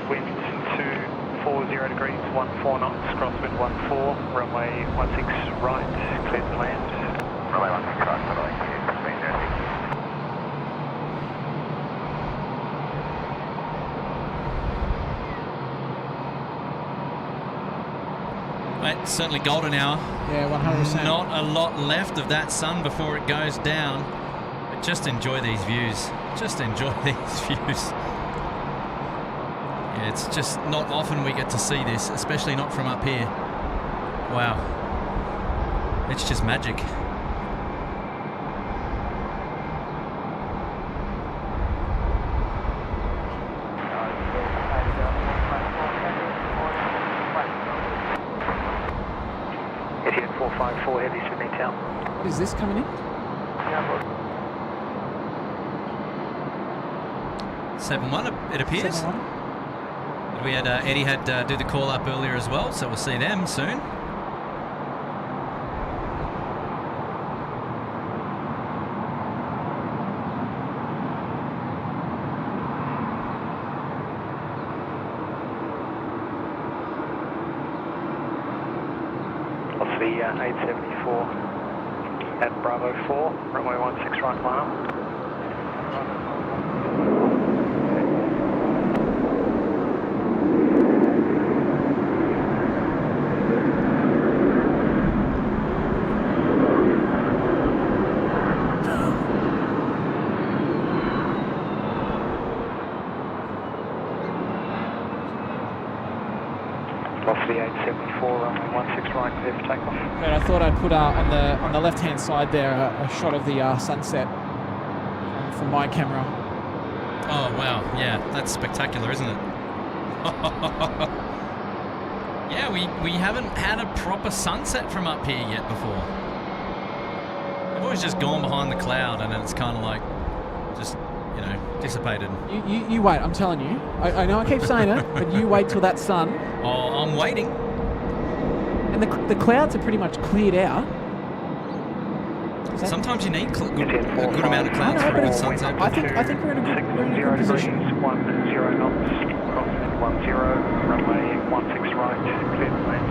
Wind 240 degrees, 14 knots, crosswind 14, runway 16 right, clear to land. Runway 16 right, runway 16. It's certainly golden hour. Yeah, 100%. Not a lot left of that sun before it goes down. But just enjoy these views. Just enjoy these views. Yeah, it's just not often we get to see this, especially not from up here. Wow. It's just magic. Idiot 454 heavy Sydney Town. What is this coming in? 7-1, it appears. 7-1. We had Eddie had do the call up earlier as well, so we'll see them soon. Off the 874 at Bravo 4, runway 16 right mile. Off the 874, runway 16 right, clear for takeoff. But I thought I'd put on the left-hand side there a shot of the sunset from my camera. Oh wow, yeah, that's spectacular, isn't it? Yeah, we haven't had a proper sunset from up here yet before. I've always just gone behind the cloud and then it's kind of like just, you know, dissipated. You wait, I'm telling you. I know I keep saying it, but you wait till that sun. Oh, I'm waiting. And the clouds are pretty much cleared out. Sometimes you need a good amount of clouds for a good sunset. I think we're in a good position. 10 knots, crosswind 10, runway 16 right, clear to land.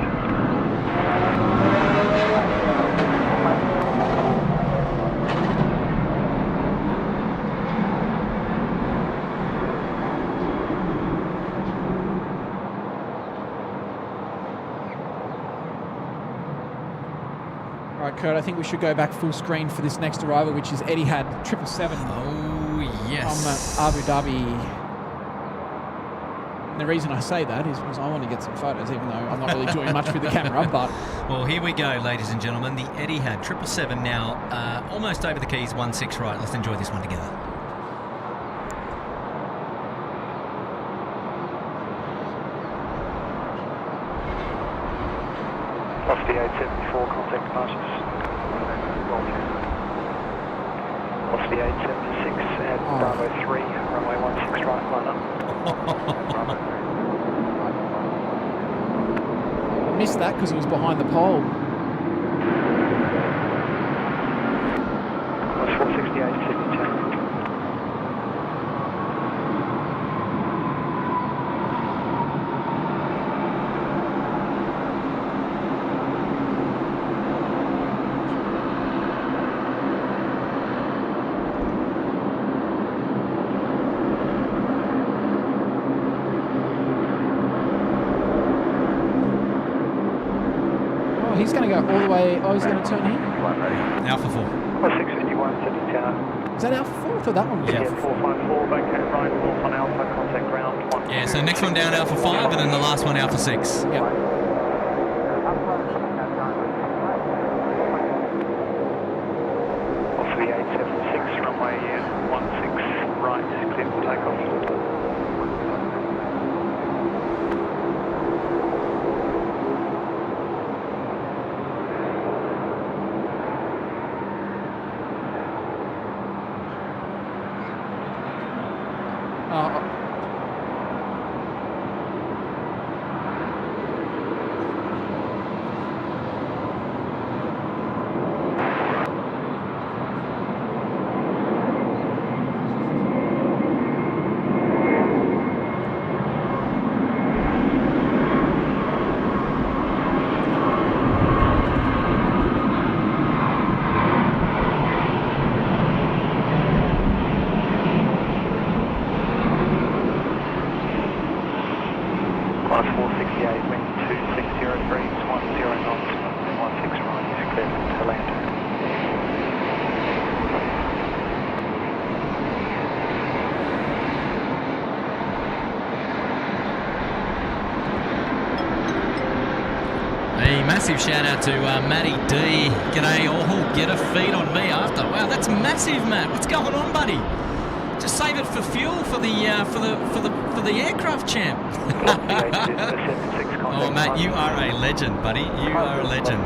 Right, Kurt, I think we should go back full screen for this next arrival, which is Etihad 777. Oh, yes. From Abu Dhabi. And the reason I say that is because I want to get some photos, even though I'm not really doing much with the camera, but... Well, here we go, ladies and gentlemen. The Etihad 777 now almost over the keys, 16 right. Let's enjoy this one together. Off the 874, contact departures. Off the 876 at Bravo 3, runway 16 right, line up. I missed that because it was behind the pole. That's 468, Sydney Town. He's going to go all the way. Oh, he's going to turn here? Alpha 4. 651, Sydney Tower. Is that Alpha 4? I thought that one was Yeah, Alpha 4. 454, back at right, north on Alpha, contact ground. Yeah, so next one down Alpha 5 and then the last one Alpha 6. Yep. Off the 876, runway 16 right, clear for takeoff. Massive shout out to Matty D. G'day all. Get a feed on me after. Wow, that's massive, Matt. What's going on, buddy? Just save it for fuel for the aircraft champ. Oh, Matt, you are a legend, buddy. You are a legend.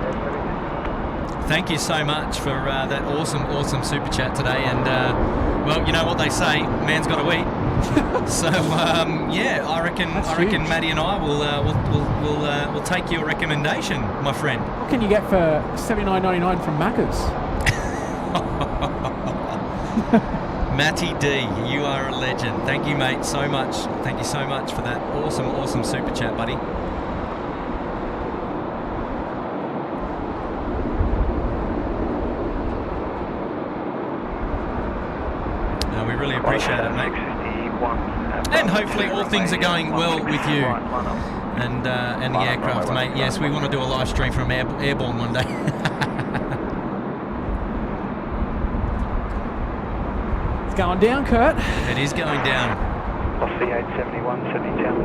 Thank you so much for that awesome super chat today. And well, you know what they say, man's got to eat. So yeah, I reckon Matty and I will take your recommendation, my friend. What can you get for $79.99 from Macca's? Matty D, you are a legend. Thank you, mate, so much. Thank you so much for that awesome super chat, buddy. We really appreciate it, mate. And hopefully all things are going well with you and the aircraft, mate. Yes, we want to do a live stream from Airborne one day. It's going down, Kurt. It is going down. Off the 871, 70 down.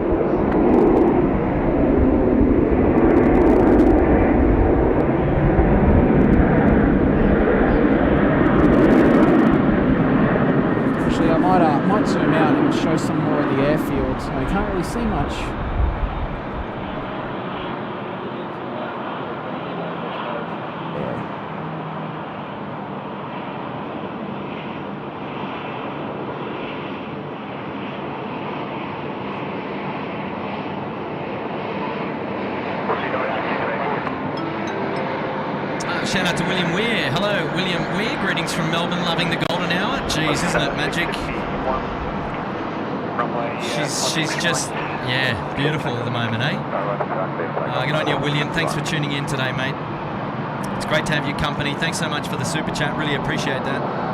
I might zoom out and show some more of the airfield. So I can't really see much. Shout out to William Weir. Hello, William Weir. Greetings from Melbourne. Loving the golden hour. Jeez, isn't it magic? She's just, yeah, beautiful at the moment, eh? Good on you, William. Thanks for tuning in today, mate. It's great to have your company. Thanks so much for the super chat. Really appreciate that.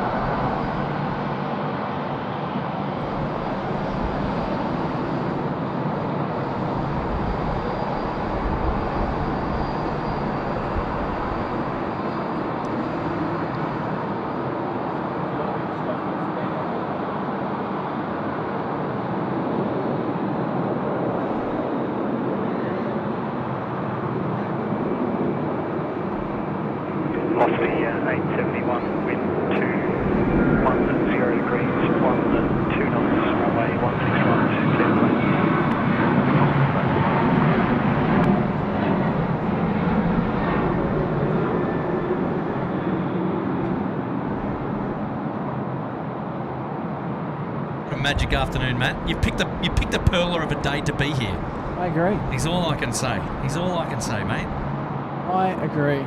Magic afternoon, Matt. You picked a perler of a day to be here. I agree. He's all I can say. He's all I can say, mate. I agree.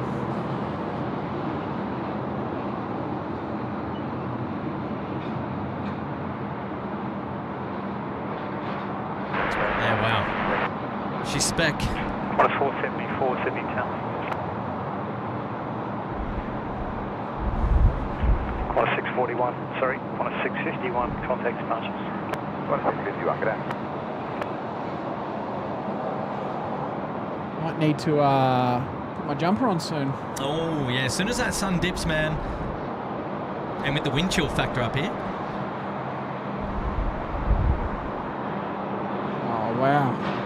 Yeah, wow. She's spec. On a 474, Sydney Town. On a 641, sorry, on a 651, contact departures. On a 651, good day. Might need to put my jumper on soon. Oh, yeah, as soon as that sun dips, man, And with the wind chill factor up here. Oh, wow.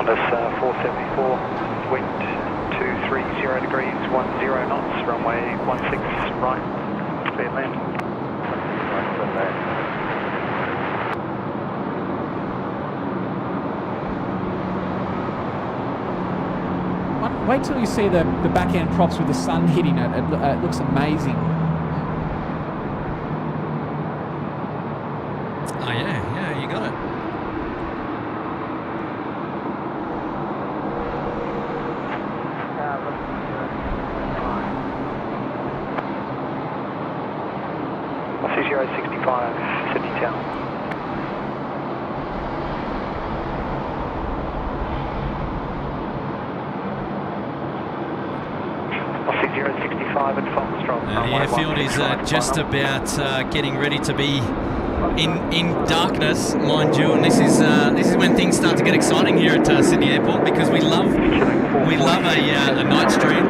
Qantas 474, wind 230 degrees, 10 knots, runway 16 right, clear land. Wait till you see the back end props with the sun hitting it. It looks amazing. Oh yeah, you got it. Aussie 065, Sydney Town. Aussie 065 at Foxtrot. The airfield is just about getting ready to be in darkness, mind you, and this is when things start to get exciting here at Sydney Airport, because we love a night stream.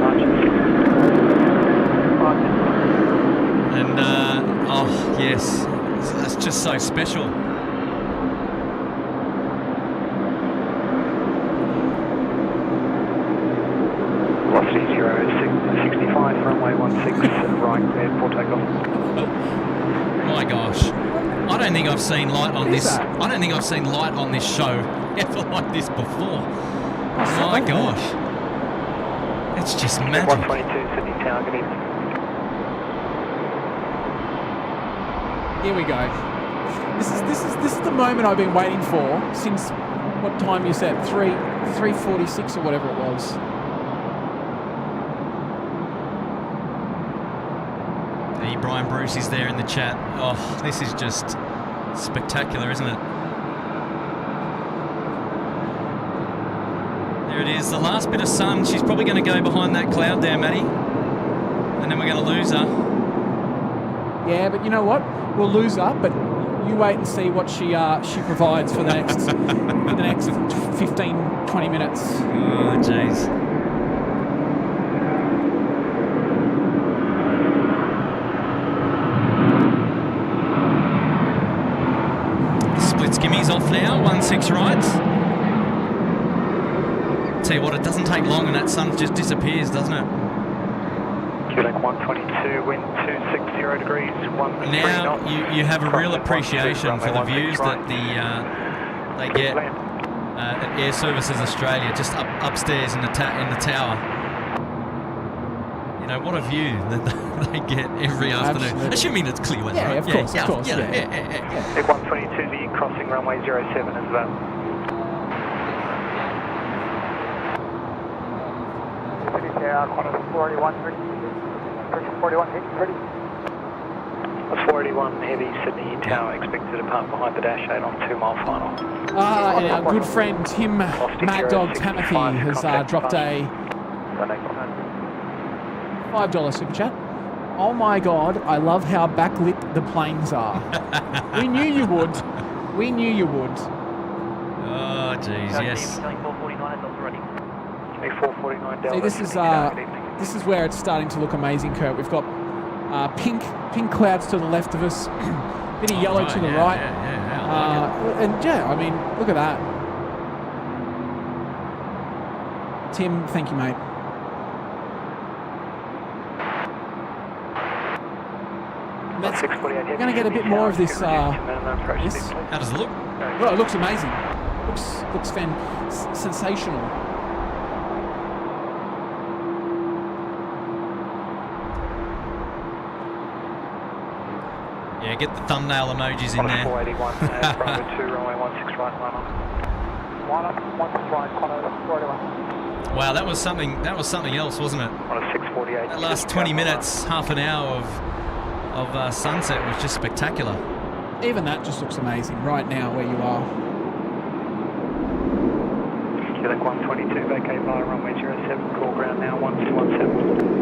And oh yes, that's just so special. Velocity 065, runway 16 right, airport takeoff. My gosh, I don't think I've seen light on this. I don't think I've seen light on this show ever like this before. My gosh, it's just magic. 122 Sydney Tower, good evening. Here we go. This is the moment I've been waiting for since what time you said? 3:46 or whatever it was. Brian Bruce is there in the chat. Oh, this is just spectacular, isn't it? There it is, the last bit of sun. She's probably going to go behind that cloud there, Matty. And then we're going to lose her. Yeah, but you know what? We'll lose her, but you wait and see what she provides for the next 15, 20 minutes. Oh, jeez. Skimmies off now, 16 right. Tell you what, it doesn't take long and that sun just disappears, doesn't it? QLink 122, wind 260 degrees, 13 now knots. you have a real appreciation for the views that they get at Air Services Australia, just upstairs in the tower. You know, what a view that they get every afternoon. Absolutely. Assuming it's clear weather. Yeah, right? of course. Vic 122, the crossing runway 07 as well. Sydney Tower, Qantas 481, 41, hit, ready. 481 heavy, Sydney Tower, expected to depart behind the dash 8 on 2 mile final. And our good friend Tim Mad Dog Tamothy has dropped a $5 super chat. Oh my God, I love how backlit the planes are. We knew you would. We knew you would. Oh, jeez, yes. 449 down. See, this is This is where it's starting to look amazing, Kurt. We've got pink clouds to the left of us, bit of yellow to the right. Yeah, I like it. And yeah, I mean, look at that. Tim, thank you, mate. We're going to get a bit more of this. How does it look? Well, it looks amazing. Looks sensational. Yeah, get the thumbnail emojis in there. 481, Bravo 2, runway 16 right, line up. 16 right, Qantas 481. Wow, that was something else, wasn't it? On a 648. That last 20 minutes, half an hour of sunset was just spectacular. Even that just looks amazing right now where you are. Quebec 122, vacate via runway 07, call ground now 1217.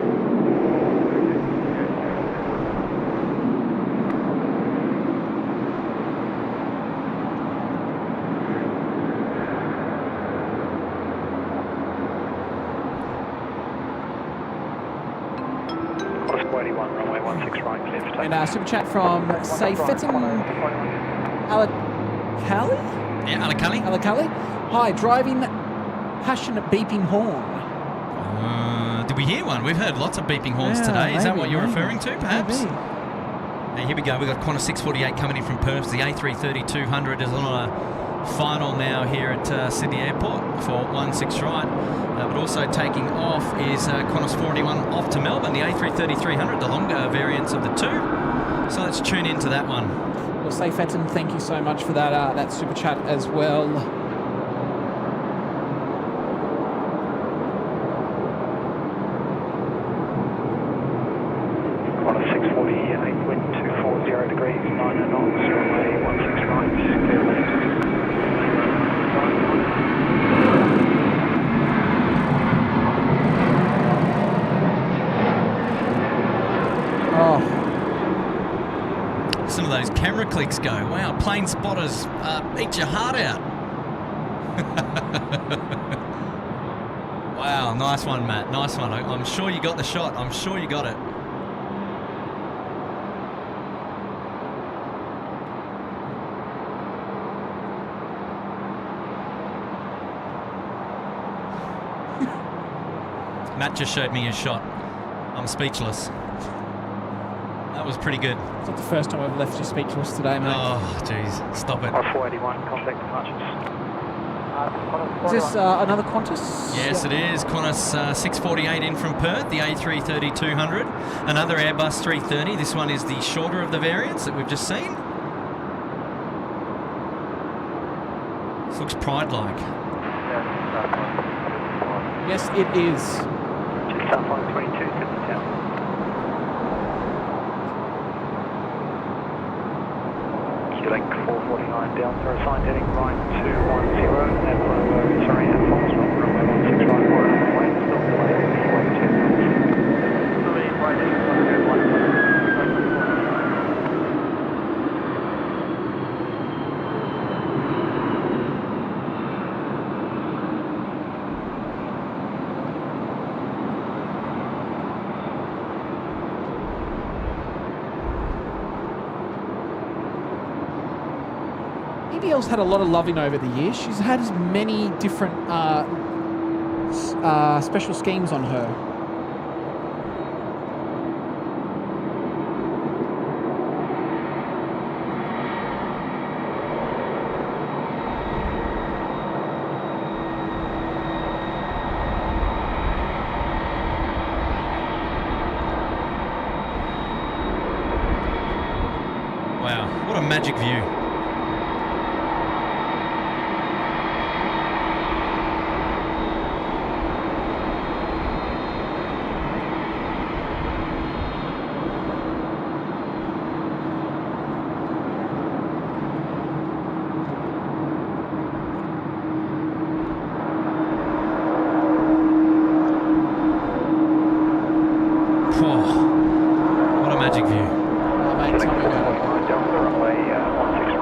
And super chat from Sayfetim Alakali? Yeah, Alakali. Alakali. Hi, driving passionate beeping horn. Did we hear one? We've heard lots of beeping horns today. Is that what you're referring to, perhaps? Now, here we go. We've got Qantas 648 coming in from Perth. The A330-200 is on a final now here at Sydney Airport for 16 right. But also taking off is Qantas 481 off to Melbourne, the A330-300, the longer variants of the two. So let's tune into that one. Well, Sayfetim, thank you so much for that super chat as well. Qantas 648, wind 240 degrees, 9 knots, runway 16 right, clear left. Oh. Some of those camera clicks go. Wow, plane spotters eat your heart out. Wow, nice one, Matt. Nice one. I'm sure you got the shot. I'm sure you got it. Matt just showed me his shot. I'm speechless. That was pretty good. It's not the first time I've left you speechless today, mate. Oh, jeez. Stop it. 481, contact departures. Is this another Qantas? Yes, it is. Qantas 648 in from Perth, the A330-200. Another Airbus 330. This one is the shorter of the variants that we've just seen. This looks Pride-like. Yes, it is. Just up on 22, Sydney Town. Quebec 449 down for assigned heading right 210 and runway, sorry, and false runway 16 right, one way, still delayed, way 2 EBL's had a lot of loving over the years. She's had as many different special schemes on her. Wow, what a magic view. What a magic view. Mate, tell me about it. down the runway 16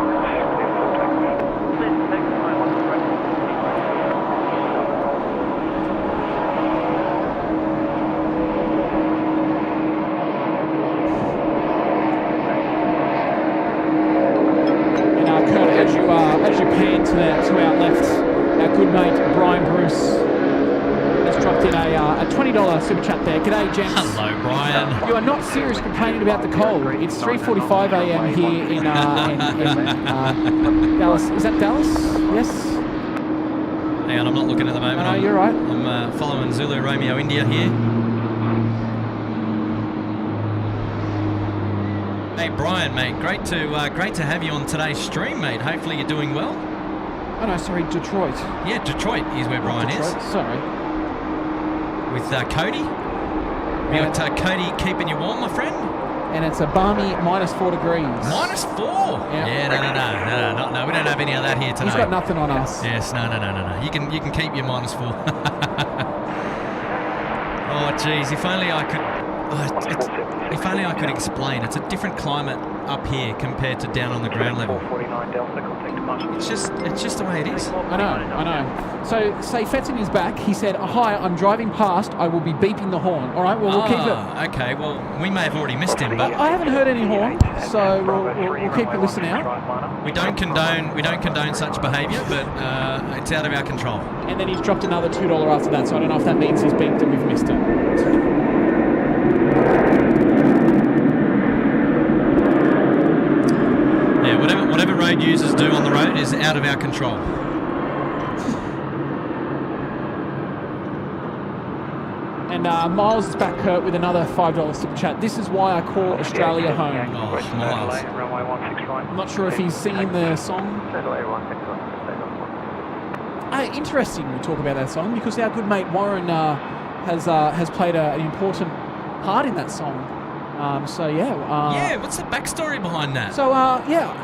in a $20 super chat there. G'day, gents. Hello, Brian. You are not serious complaining about the cold. It's 3:45 a.m. here in Dallas. Is that Dallas? Yes. Hang on, I'm not looking at the moment. No, you're right. I'm following Zulu Romeo India here. Hey, Brian, mate. Great to have you on today's stream, mate. Hopefully you're doing well. Oh no, sorry, Detroit. Yeah, Detroit is where Brian is. Sorry. With Cody. You got Cody keeping you warm, my friend? And it's a balmy -4 degrees. -4? Yeah, no. We don't have any of that here today. He's got nothing on us. Yes, no. You can keep your -4. Oh, geez, if only I could. If only I could explain. It's a different climate up here compared to down on the ground level. It's just the way it is. I know. So, say Fetzen is back. He said, "Hi, I'm driving past. I will be beeping the horn." All right, well, we'll keep it. Okay, well, we may have already missed him, but I haven't heard any horn, so we'll keep a listen out. We don't condone such behaviour, but it's out of our control. And then he's dropped another $2 after that, so I don't know if that means he's beeped and we've missed it. Yeah, whatever road users do on the road is out of our control. And Miles is back, Kurt, with another $5 super chat. This is why I call Australia home. Oh, Miles. I'm not sure if he's singing the song. Interesting we talk about that song because our good mate Warren has played an important part in that song. What's the backstory behind that? So,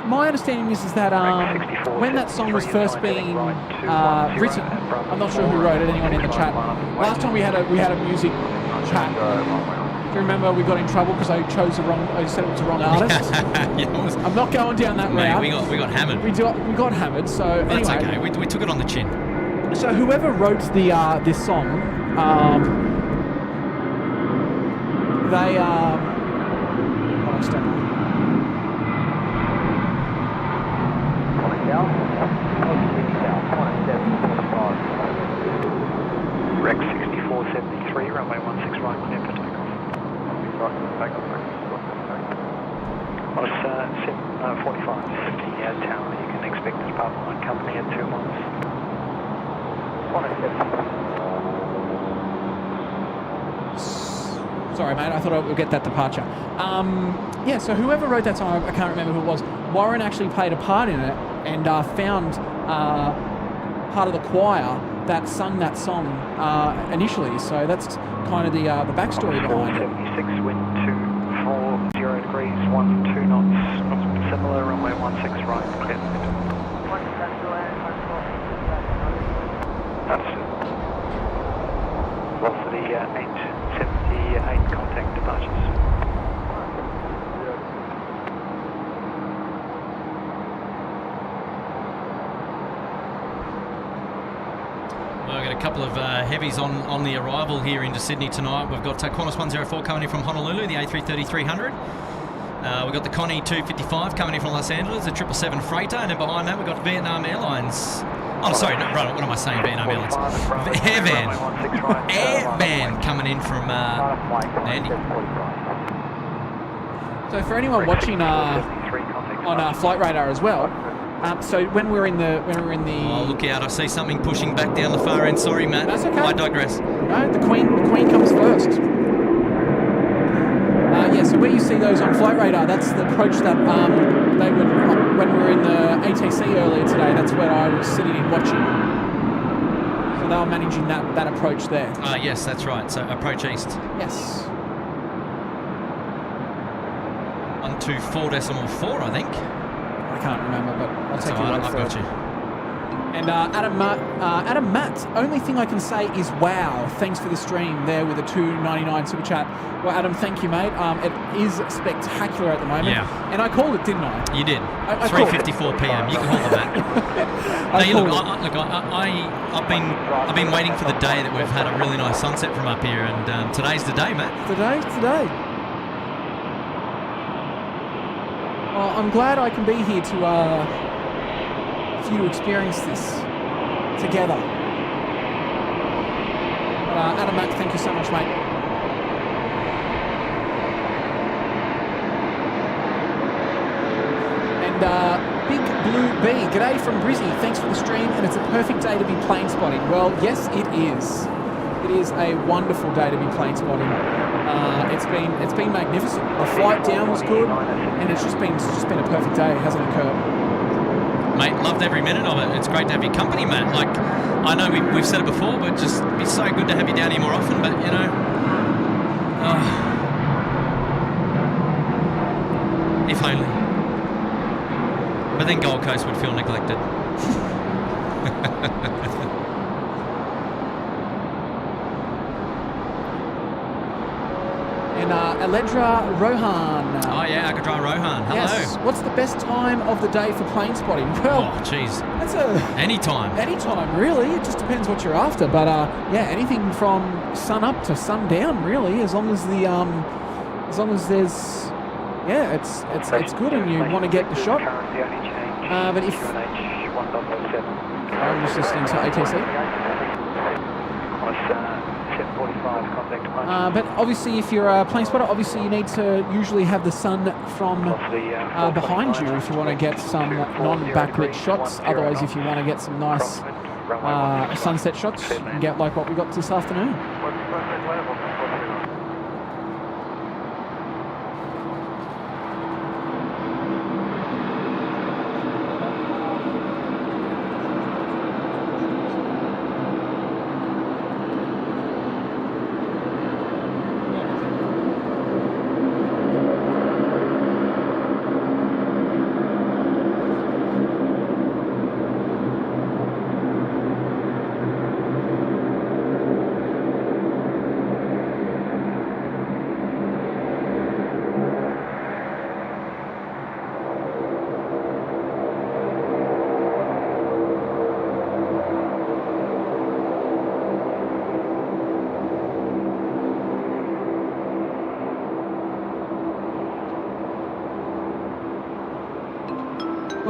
my understanding is that when that song was first being written, I'm not sure who wrote it, anyone in the chat. Last time we had a music chat. Do you remember we got in trouble because I said it was the wrong artist? I'm not going down that route. We got hammered. We got hammered, so That's anyway. okay, we took it on the chin. So whoever wrote this song, they Rex 6473, runway 16 right, clear for takeoff. On Sim 45, 50 tower, you can expect the department line company at 2 miles. Sorry, mate. I thought we'd get that departure. So whoever wrote that song, I can't remember who it was. Warren actually played a part in it and found part of the choir that sung that song initially. So that's kind of the backstory behind it. 76, wind 240 degrees, 12 knots. Similar, runway 16 right, clear. Understood. Velocity 878, contact departures. Well, we've got a couple of heavies on the arrival here into Sydney tonight. We've got Qantas 104 coming in from Honolulu, the A330-300. We've got the Connie 255 coming in from Los Angeles, the 777 freighter, and then behind that we've got Vietnam Airlines. Oh, sorry, no, right, what am I saying? Vietnam Airlines. Airvan coming in from Nandi. So for anyone watching on Flight Radar as well, so when we were in the Oh, look out! I see something pushing back down the far end. Sorry, Matt. That's okay. I digress. No, the Queen comes first. So where you see those on Flight Radar, that's the approach that they would, when we were in the ATC earlier today, that's where I was sitting and watching. So they were managing that approach there. Yes, that's right. So approach east. Yes. 124.4, I think. I can't remember, but I'll take your word for it. I've got you. And Adam Matt, only thing I can say is wow. Thanks for the stream there with a $2.99 super chat. Well, Adam, thank you, mate. It is spectacular at the moment. Yeah. And I called it, didn't I? You did. I 3:54 p.m. You can hold the back. I've been waiting for the day that we've had a really nice sunset from up here, and today's the day, mate. Today's today. Well, I'm glad I can be here to for you to experience this together. But, Adam Mack, thank you so much, mate. And Big Blue B, g'day from Brizzy. Thanks for the stream, and it's a perfect day to be plane spotting. Well, yes, it is. It is a wonderful day to be plane spotting. It's been magnificent. The flight down was good, and it's just been a perfect day, hasn't it, Kurt? Mate, loved every minute of it. It's great to have your company, Matt. Like, I know we've said it before, but just be so good to have you down here more often. But you know, if only. But then Gold Coast would feel neglected. And Aledra Rohan. Oh yeah, Agadra Rohan. Hello. Yes. What's the best time of the day for plane spotting? Well, oh jeez. That's anytime. Anytime, really. It just depends what you're after. But yeah, anything from sun up to sun down, really. As long as there's, yeah, it's good, and you want to get the shot. But if I'm just listening to ATC. But obviously, if you're a plane spotter, obviously you need to usually have the sun from behind you if you want to get some non-backlit shots. Otherwise, if you want to get some nice sunset shots, you can get like what we got this afternoon.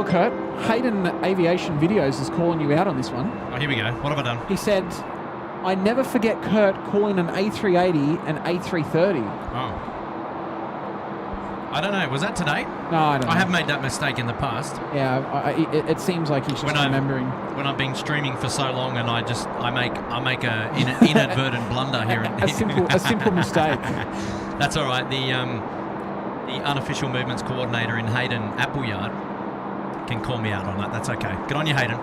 Kurt, Hayden Aviation Videos is calling you out on this one. Oh, here we go. What have I done? He said, I never forget Kurt calling an A380 an A330. Oh. I don't know. Was that today? No, I don't know. I have made that mistake in the past. Yeah, it seems like he's just remembering. When I've been streaming for so long, and I make a inadvertent blunder here. A simple mistake. That's all right. The unofficial movements coordinator in Hayden Appleyard can call me out on that. That's okay. Good on you, Hayden.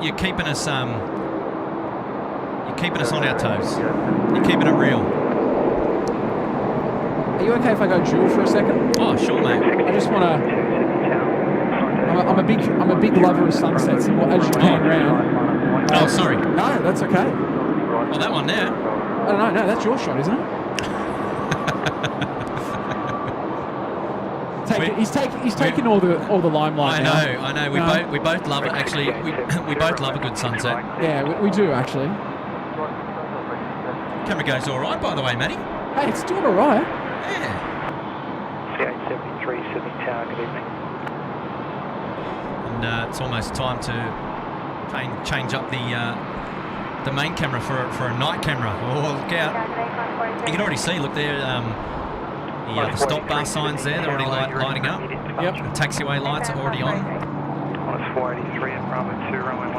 You're keeping us on our toes. You're keeping it real. Are you okay if I go dual for a second? Oh, sure, mate. I just want to. I'm a big lover of sunsets, and as you pan round. Oh, sorry. No, that's okay. Well, that one there. I don't know. No, that's your shot, isn't it? He's taking all the limelight. I know. We both love it. Actually, we both love a good sunset. Yeah, we do actually. Camera goes all right, by the way, Matty. Hey, it's doing all right. Yeah. C873 Sydney Tower. Good evening. And it's almost time to change up the main camera for a night camera. Oh, look out! You can already see. Look there. The stop bar signs there, they're already lighting up. Yep. The taxiway lights are already on.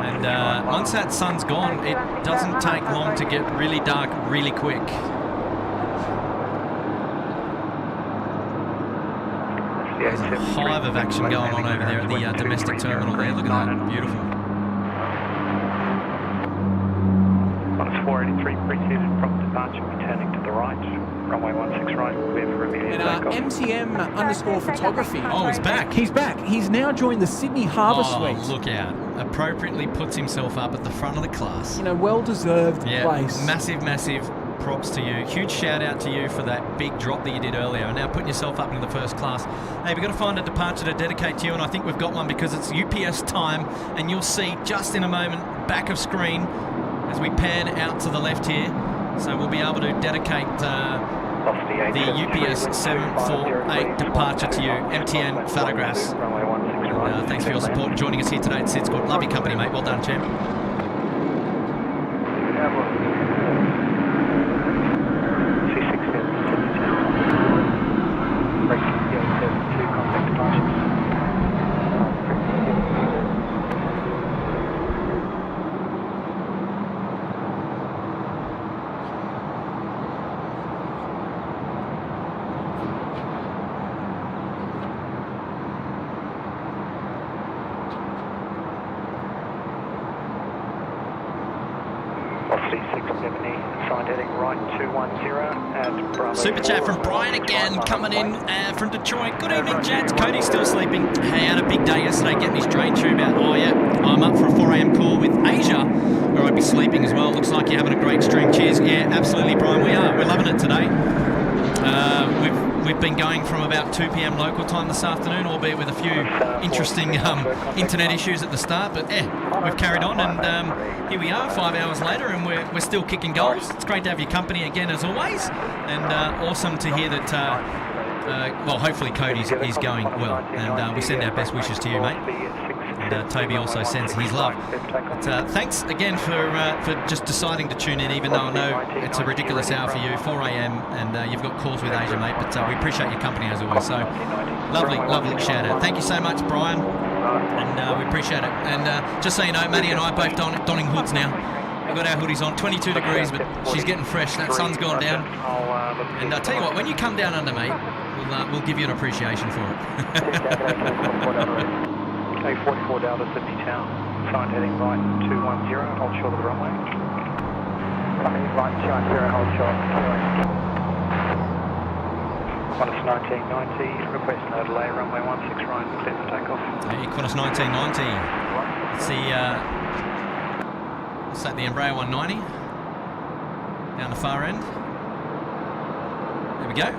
And once that sun's gone, it doesn't take long to get really dark really quick. There's a hive of action going on over there at the domestic terminal there. Look at that, beautiful. On 483 preceded from departure, returning to the right. Runway 16 right, clear for immediate takeoff. MTM_photography. Oh, he's back. He's back. He's now joined the Sydney Harbour Suite. Look out. Appropriately puts himself up at the front of the class. Well-deserved place. Massive props to you. Huge shout out to you for that big drop that you did earlier. Now putting yourself up into the first class. Hey, we've got to find a departure to dedicate to you, and I think we've got one because it's UPS time, and you'll see just in a moment, back of screen, as we pan out to the left here. So we'll be able to dedicate the UPS 748 departure to you. MTN photographs. Thanks for your support and joining us here today at SydSquad. Love your company, mate. Well done, champ. A370, signed heading right 210 at Bravo. Super chat from Brian again, coming in from Detroit. Good evening, gents. Cody's still sleeping. Hey, had a big day yesterday getting his drain tube out. Oh, yeah, I'm up for a 4 a.m. call with Asia, where I'd be sleeping as well. Looks like you're having a great stream. Cheers. Yeah, absolutely, Brian. We are. We're loving it today. We've been going from about 2 p.m. local time this afternoon, albeit with a few interesting internet issues at the start. But we've carried on, and here we are 5 hours later, and we're still kicking goals. It's great to have your company again, as always, and awesome to hear that. Well, hopefully Cody's is going well, and we send our best wishes to you, mate. And Toby also sends his love. But, thanks again for just deciding to tune in, even though I know it's a ridiculous hour for you, 4 a.m, and you've got calls with Asia, mate. But we appreciate your company as always. So lovely shout out. Thank you so much, Brian, and we appreciate it. And just so you know, Maddie and I both donning hoods now. We've got our hoodies on, 22 degrees, but she's getting fresh. That sun's gone down. And I'll tell you what, when you come down under, mate, we'll give you an appreciation for it. A44 Delta 50 Town, signed heading right 210, hold short of the runway. Coming right 210, hold short. Qantas 1990, request no delay, runway 16 right, clear for takeoff. Hey, Qantas 1990. Let's see, what's that, the Embraer 190? Down the far end. There we go.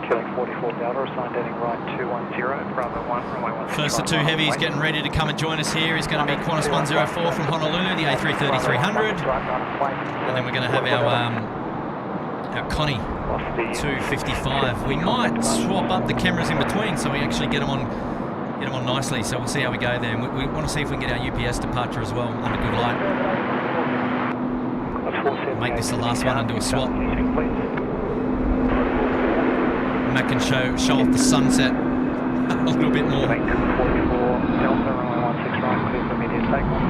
Killing 44 Delta, assigned heading right 210, Bravo 1, runway 16. First of two heavies getting ready to come and join us here is going to be Qantas 104 from Honolulu, the A330-300. And then we're going to have our Connie 255. We might swap up the cameras in between so we actually get them on nicely. So we'll see how we go there. And we want to see if we can get our UPS departure as well under good light. We'll make this the last one and do a swap. Matt can show off the sunset a little bit more. 44 Delta, runway 16 right, clear for immediate takeoff.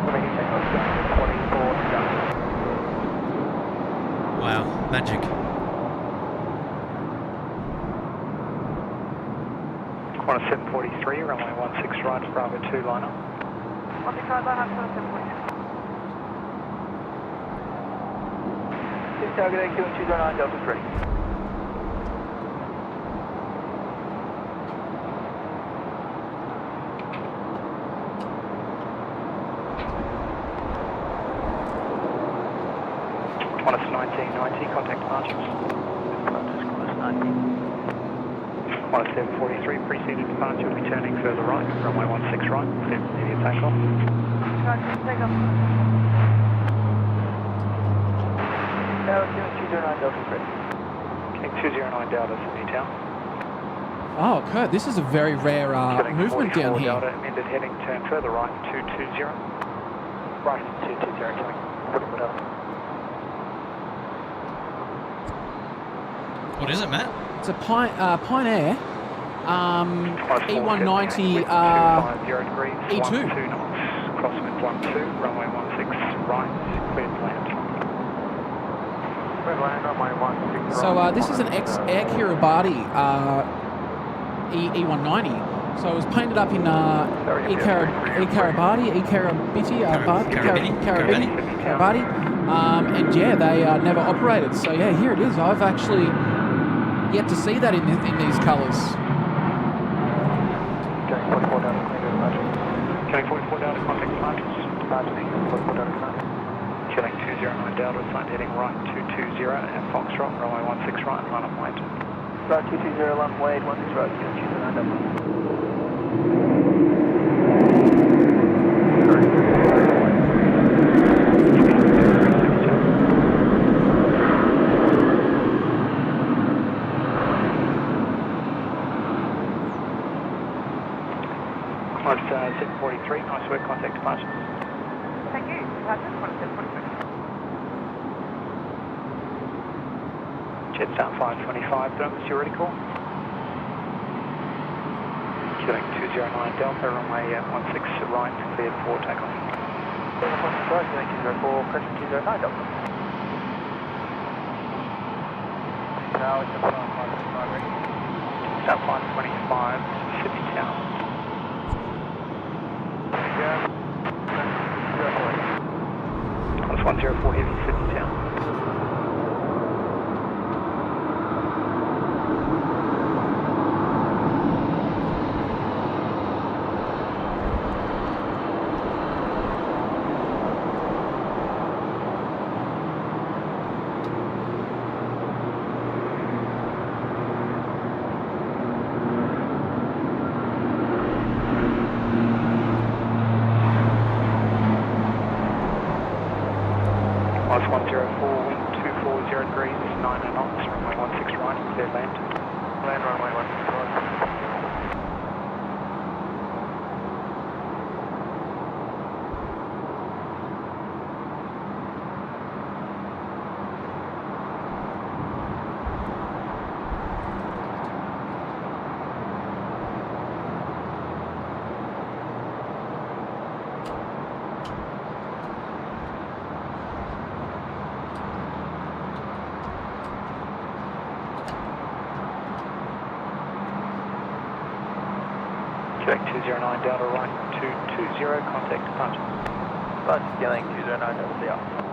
Immediate takeoff, 44 Delta. Wow, magic. Qantas 743, runway 16 right, Bravo 2 liner. 16 right, line up, Qantas 743. 6 target AQ and 209 Delta 3. Qantas 1990, contact departures. Qantas 743, preceded departure, returning further right, runway 16 right, clear for immediate takeoff. Takeoff. Now 209 Delta 3. King 209 Delta, Sydney Town. Oh, Kurt, this is a very rare movement down here. Delta, amended heading, turn further right, 220. Right, 220, coming. 44 Delta. What is it, Matt? It's a Pine Air E190 E2. 2 knots, crosswind 12, runway 16 right, cleared to land. Cleared land, runway 16 So right. this is an ex-Air Kiribati E190. So it was painted up in Kiribati. And yeah, they never operated. So yeah, here it is. I've actually yet to see that in these colours. Killing 44 down to Killing 44 down to contact departures. 44 down to Killing 209 Delta, signed heading right 220 and Foxtrot, runway 16 right, line up wide. Right 220, line up wide, 16 right, 209 Delta. Qantas 743, nice work, contact departures. Thank you. Departure, Qantas 743. Jetstar 525, Thermos, you ready, call? Killing 209 Delta, runway 16 right, cleared for takeoff. Killing 204, pressure 209 Delta. Now it's a 525 ready. Jetstar 525, Sydney Town. 104 heavy, Sydney Town. Miles 104, wind 240 degrees, 9 knots, runway 16 right, clear land. Land runway 16 right. Quebec 209 Delta right 220, contact departure. Roger, Scaling 209 Delta Delta.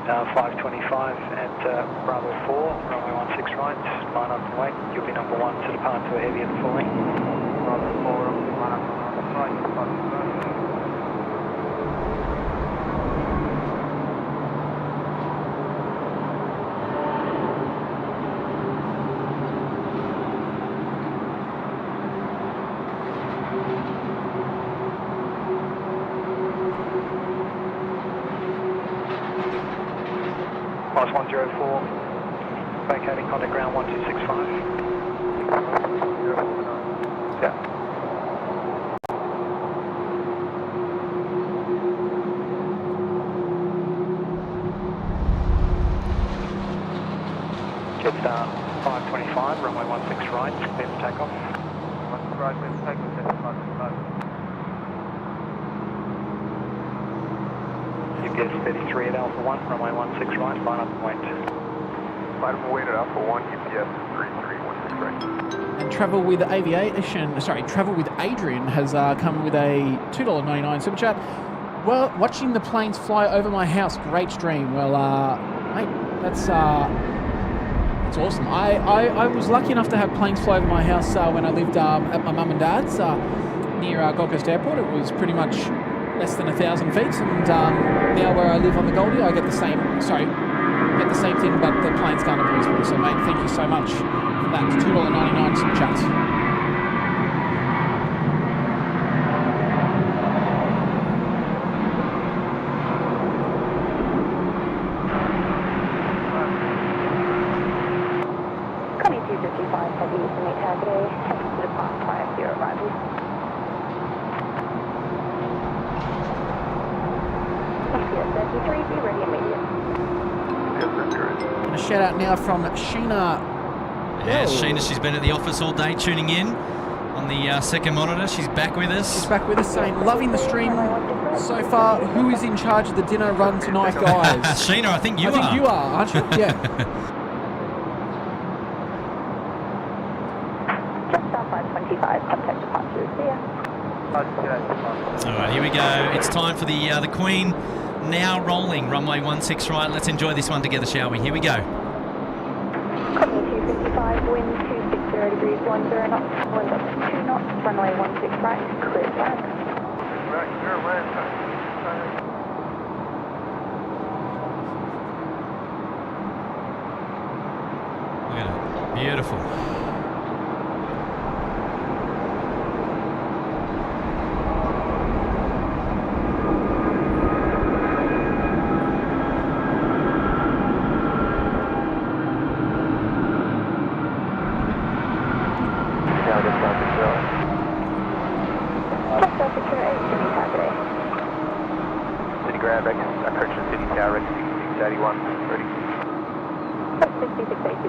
Now 525 at Bravo 4, runway 16 right, line up and wait. You'll be number 1 to depart to a heavy at the full length. Bravo 4, line up and right. Miles 104, vacating contact ground 1265. Yeah. Jetstar 525, runway 16 right, clear for takeoff. 16 right, clear for takeoff, Jetstar 525. UPS 33 at Alpha 1, runway 16 right, line up and wait. Line up and wait at Alpha 1, UPS 3316 right. And travel with Adrian has come with a $2.99 super chat. Well, watching the planes fly over my house, great stream. Well, mate, that's awesome. I was lucky enough to have planes fly over my house when I lived at my mum and dad's near Gold Coast Airport. It was pretty much less than 1,000 feet, and now where I live on the Goldie, I get the same thing, but the planes can't abuse me. So, mate, thank you so much for that $2.99 super chat. Coming 255, heavy to meet Cathay, temperature to depart prior to your arrival. Be ready immediately. And a shout out now from Sheena. Yeah, Sheena, she's been at the office all day tuning in on the second monitor. She's back with us. She's back with us saying, loving the stream so far. Who is in charge of the dinner run tonight, guys? Sheena, I think you are. I think you are, aren't you? Yeah. Jetstar 525, contact departure. See ya. All right, here we go. It's time for the Queen. Now rolling, runway 16 right. Let's enjoy this one together, shall we? Here we go. Copy 255, wind 260 degrees, 10 knots, wind up to 2 knots, runway 16 right, clear to land. Right, clear land. Look at it. Beautiful.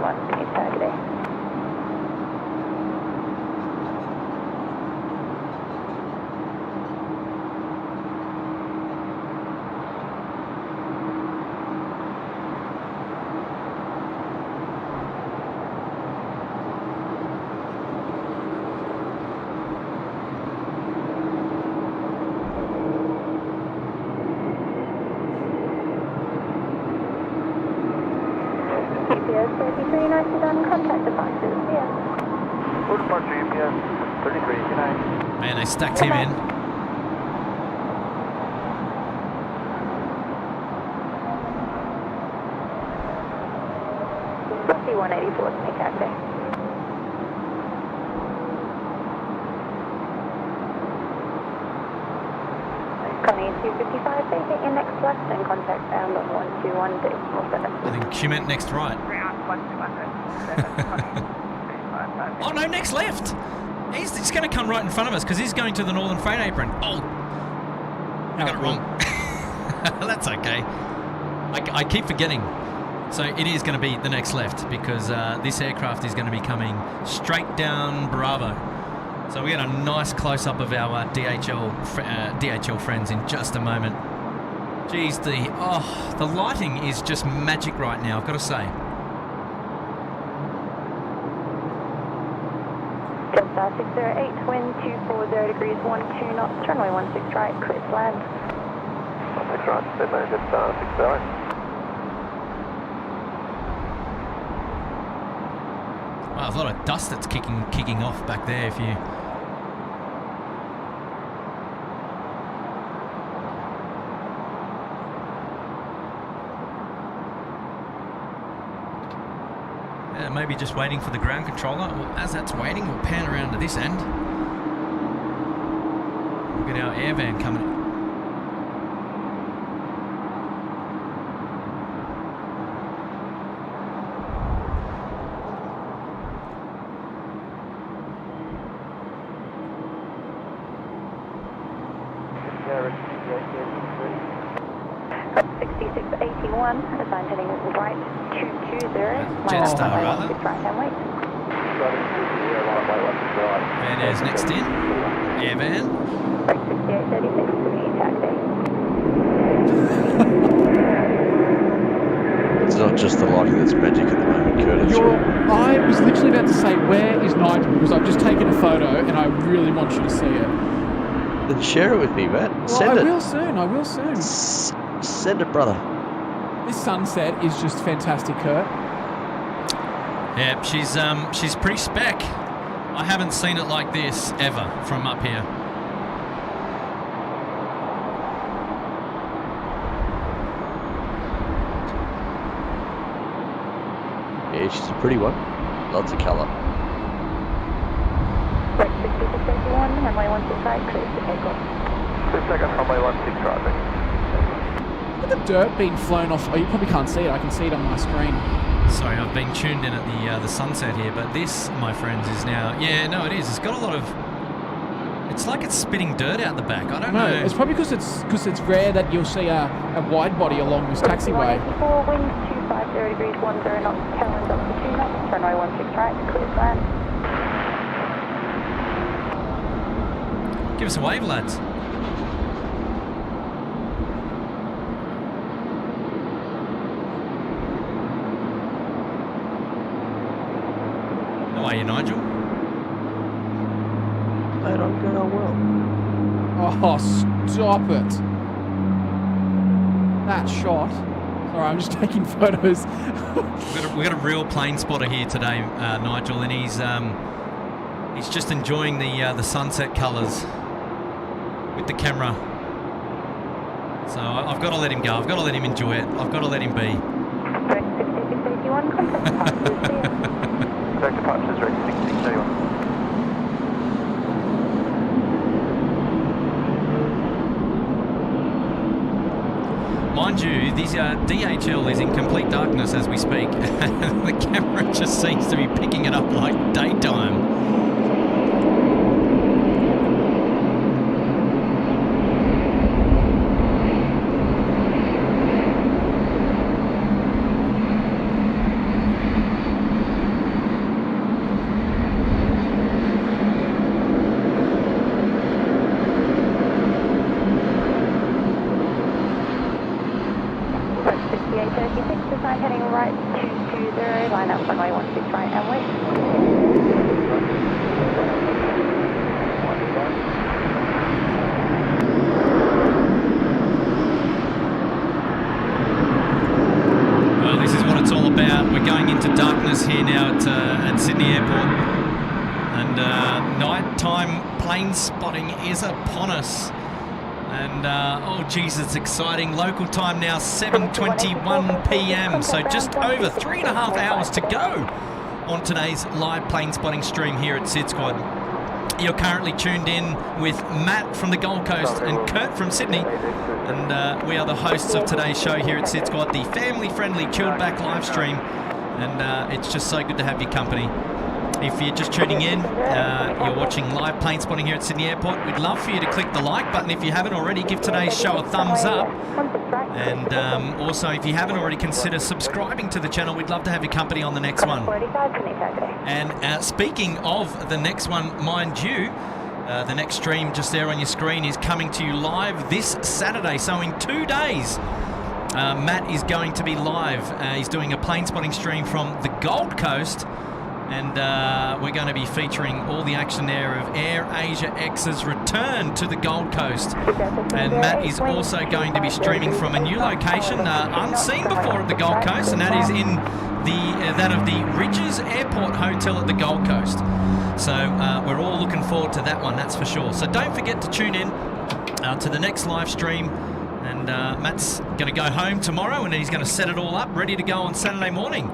161, it's Cathay. GPS 33, nicely done. Contact devices, yeah. Full departure UPS 33, good night. Man, they stacked him in. Bondi 184, take Cathay. Connie 255, take it in next left and contact bound on 121 decimal 7. I think she meant next right. Oh no, next left. He's going to come right in front of us because he's going to the northern freight apron. Oh, I got it wrong. That's okay. I keep forgetting. So it is going to be the next left because this aircraft is going to be coming straight down Bravo. So we get a nice close-up of our DHL friends in just a moment. Geez, the lighting is just magic right now, I've got to say. Delta 608, wind 240 degrees, 12 knots, runway 16 right, clear to land. 16 right, dead land, just 608. Wow, there's a lot of dust that's kicking off back there if you... Yeah, maybe just waiting for the ground controller. Well, as that's waiting, we'll pan around to this end. We'll get our air van coming in. Assigned heading right 220. Jetstar, rather. Right hand wait. Van Air's next in. Air van. Break 6836, taxi. It's not just the lighting that's magic at the moment, Curtis. I was literally about to say, where is Nigel? Because I've just taken a photo and I really want you to see it. Then share it with me, Matt. Well, Send it. I will soon. Send it, brother. This sunset is just fantastic, Kurt. Yeah, she's pretty spec. I haven't seen it like this ever from up here. Yeah, she's a pretty one. Lots of colour. Break 6681, runway 16 right, clear to takeoff. Clear takeoff, runway 16 right, thanks. The dirt being flown off. Oh, you probably can't see it. I can see it on my screen. Sorry, I've been tuned in at the sunset here, but this, my friends, is now... Yeah, no, it is. It's got a lot of... It's like it's spitting dirt out the back. I don't know. It's probably because it's rare that you'll see a wide body along this taxiway. 184, wind 250 degrees, 10 knots, tailwind up to 2 knots, runway 16 right, clear to land. Give us a wave, lads. How are you, Nigel? Mate, I'm going well. Oh, stop it. That shot. Sorry, I'm just taking photos. We've got a real plane spotter here today, Nigel, and he's just enjoying the sunset colours with the camera. So I've got to let him go. I've got to let him enjoy it. I've got to let him be. Direct 6681, contact departures, Direct departures, direct 6681. Mind you, these DHL is in complete darkness as we speak. The camera just seems to be picking it up like daytime. Well, this is what it's all about. We're going into darkness here now at Sydney Airport, and nighttime plane spotting is upon us. And oh geez, it's exciting. Local time now 7:21 p.m. So just over 3.5 hours to go on today's live plane spotting stream here at SydSquad. You're currently tuned in with Matt from the Gold Coast and Kurt from Sydney, and we are the hosts of today's show here at SydSquad, the family-friendly chilled back live stream, and it's just so good to have your company. If you're just tuning in, you're watching live plane spotting here at Sydney Airport, we'd love for you to click the like button. If you haven't already, give today's show a thumbs up. And also, if you haven't already, consider subscribing to the channel. We'd love to have your company on the next one. And speaking of the next one, mind you, the next stream just there on your screen is coming to you live this Saturday. So in 2 days, Matt is going to be live. He's doing a plane spotting stream from the Gold Coast. And we're going to be featuring all the action there of Air Asia X's return to the Gold Coast. And Matt is also going to be streaming from a new location, unseen before at the Gold Coast, and that is in that of the Ridges Airport Hotel at the Gold Coast. So we're all looking forward to that one, that's for sure. So don't forget to tune in to the next live stream. And Matt's going to go home tomorrow, and he's going to set it all up, ready to go on Saturday morning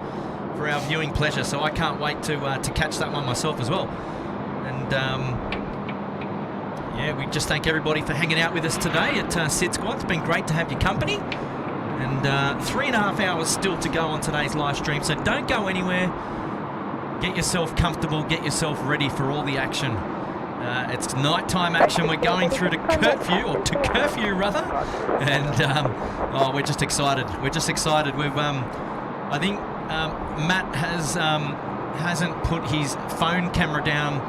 for our viewing pleasure. So I can't wait to catch that one myself as well. And yeah, we just thank everybody for hanging out with us today at SydSquad. It's been great to have your company. And 3.5 hours still to go on today's live stream, so don't go anywhere. Get yourself comfortable, get yourself ready for all the action. It's nighttime action. We're going through to Curfew rather, and oh, we're just excited. We're just excited. We've I think Matt hasn't put his phone camera down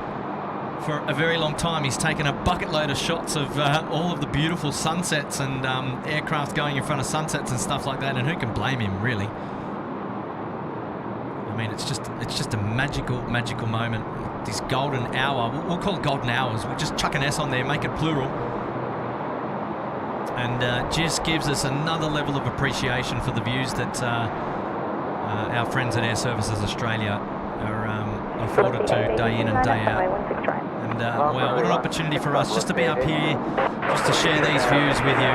for a very long time. He's taken a bucket load of shots of all of the beautiful sunsets and aircraft going in front of sunsets and stuff like that, and who can blame him, really? I mean, it's just a magical moment. This golden hour, we'll call it golden hours. We'll just chuck an S on there, make it plural, and just gives us another level of appreciation for the views that our friends at Air Services Australia are afforded to day in and day out. And well, what an opportunity for us just to be up here, just to share these views with you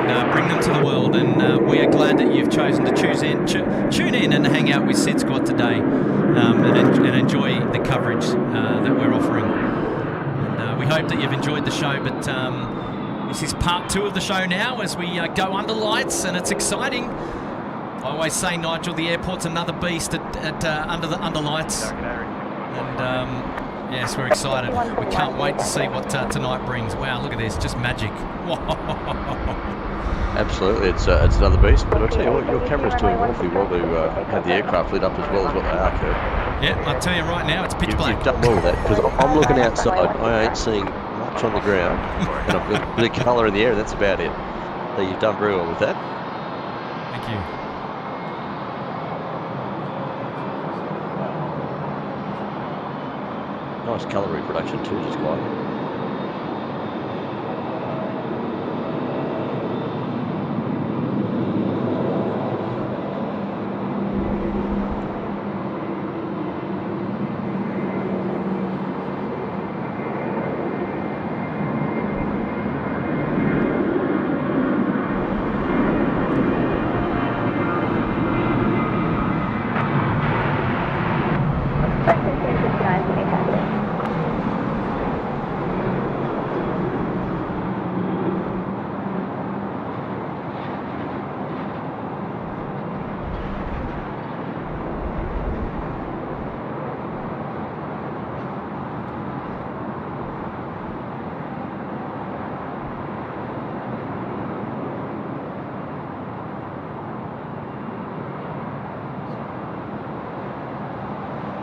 and bring them to the world. And we are glad that you've chosen to tune in and hang out with SydSquad today and enjoy the coverage that we're offering. And we hope that you've enjoyed the show, but this is part 2 of the show now as we go under lights, and it's exciting. I always say, Nigel, the airport's another beast under lights. And yes, we're excited. We can't wait to see what tonight brings. Wow, look at this, just magic. Absolutely, it's another beast. But I'll tell you what, your camera's doing awfully well to have the aircraft lit up as well as what they are, Kurt. Yeah, I'll tell you right now, it's pitch black. You've done well with that, because I'm looking outside, I ain't seeing much on the ground, and I've got a bit of colour in the air, and that's about it. So you've done very well with that. Thank you. Nice colour reproduction too, just like.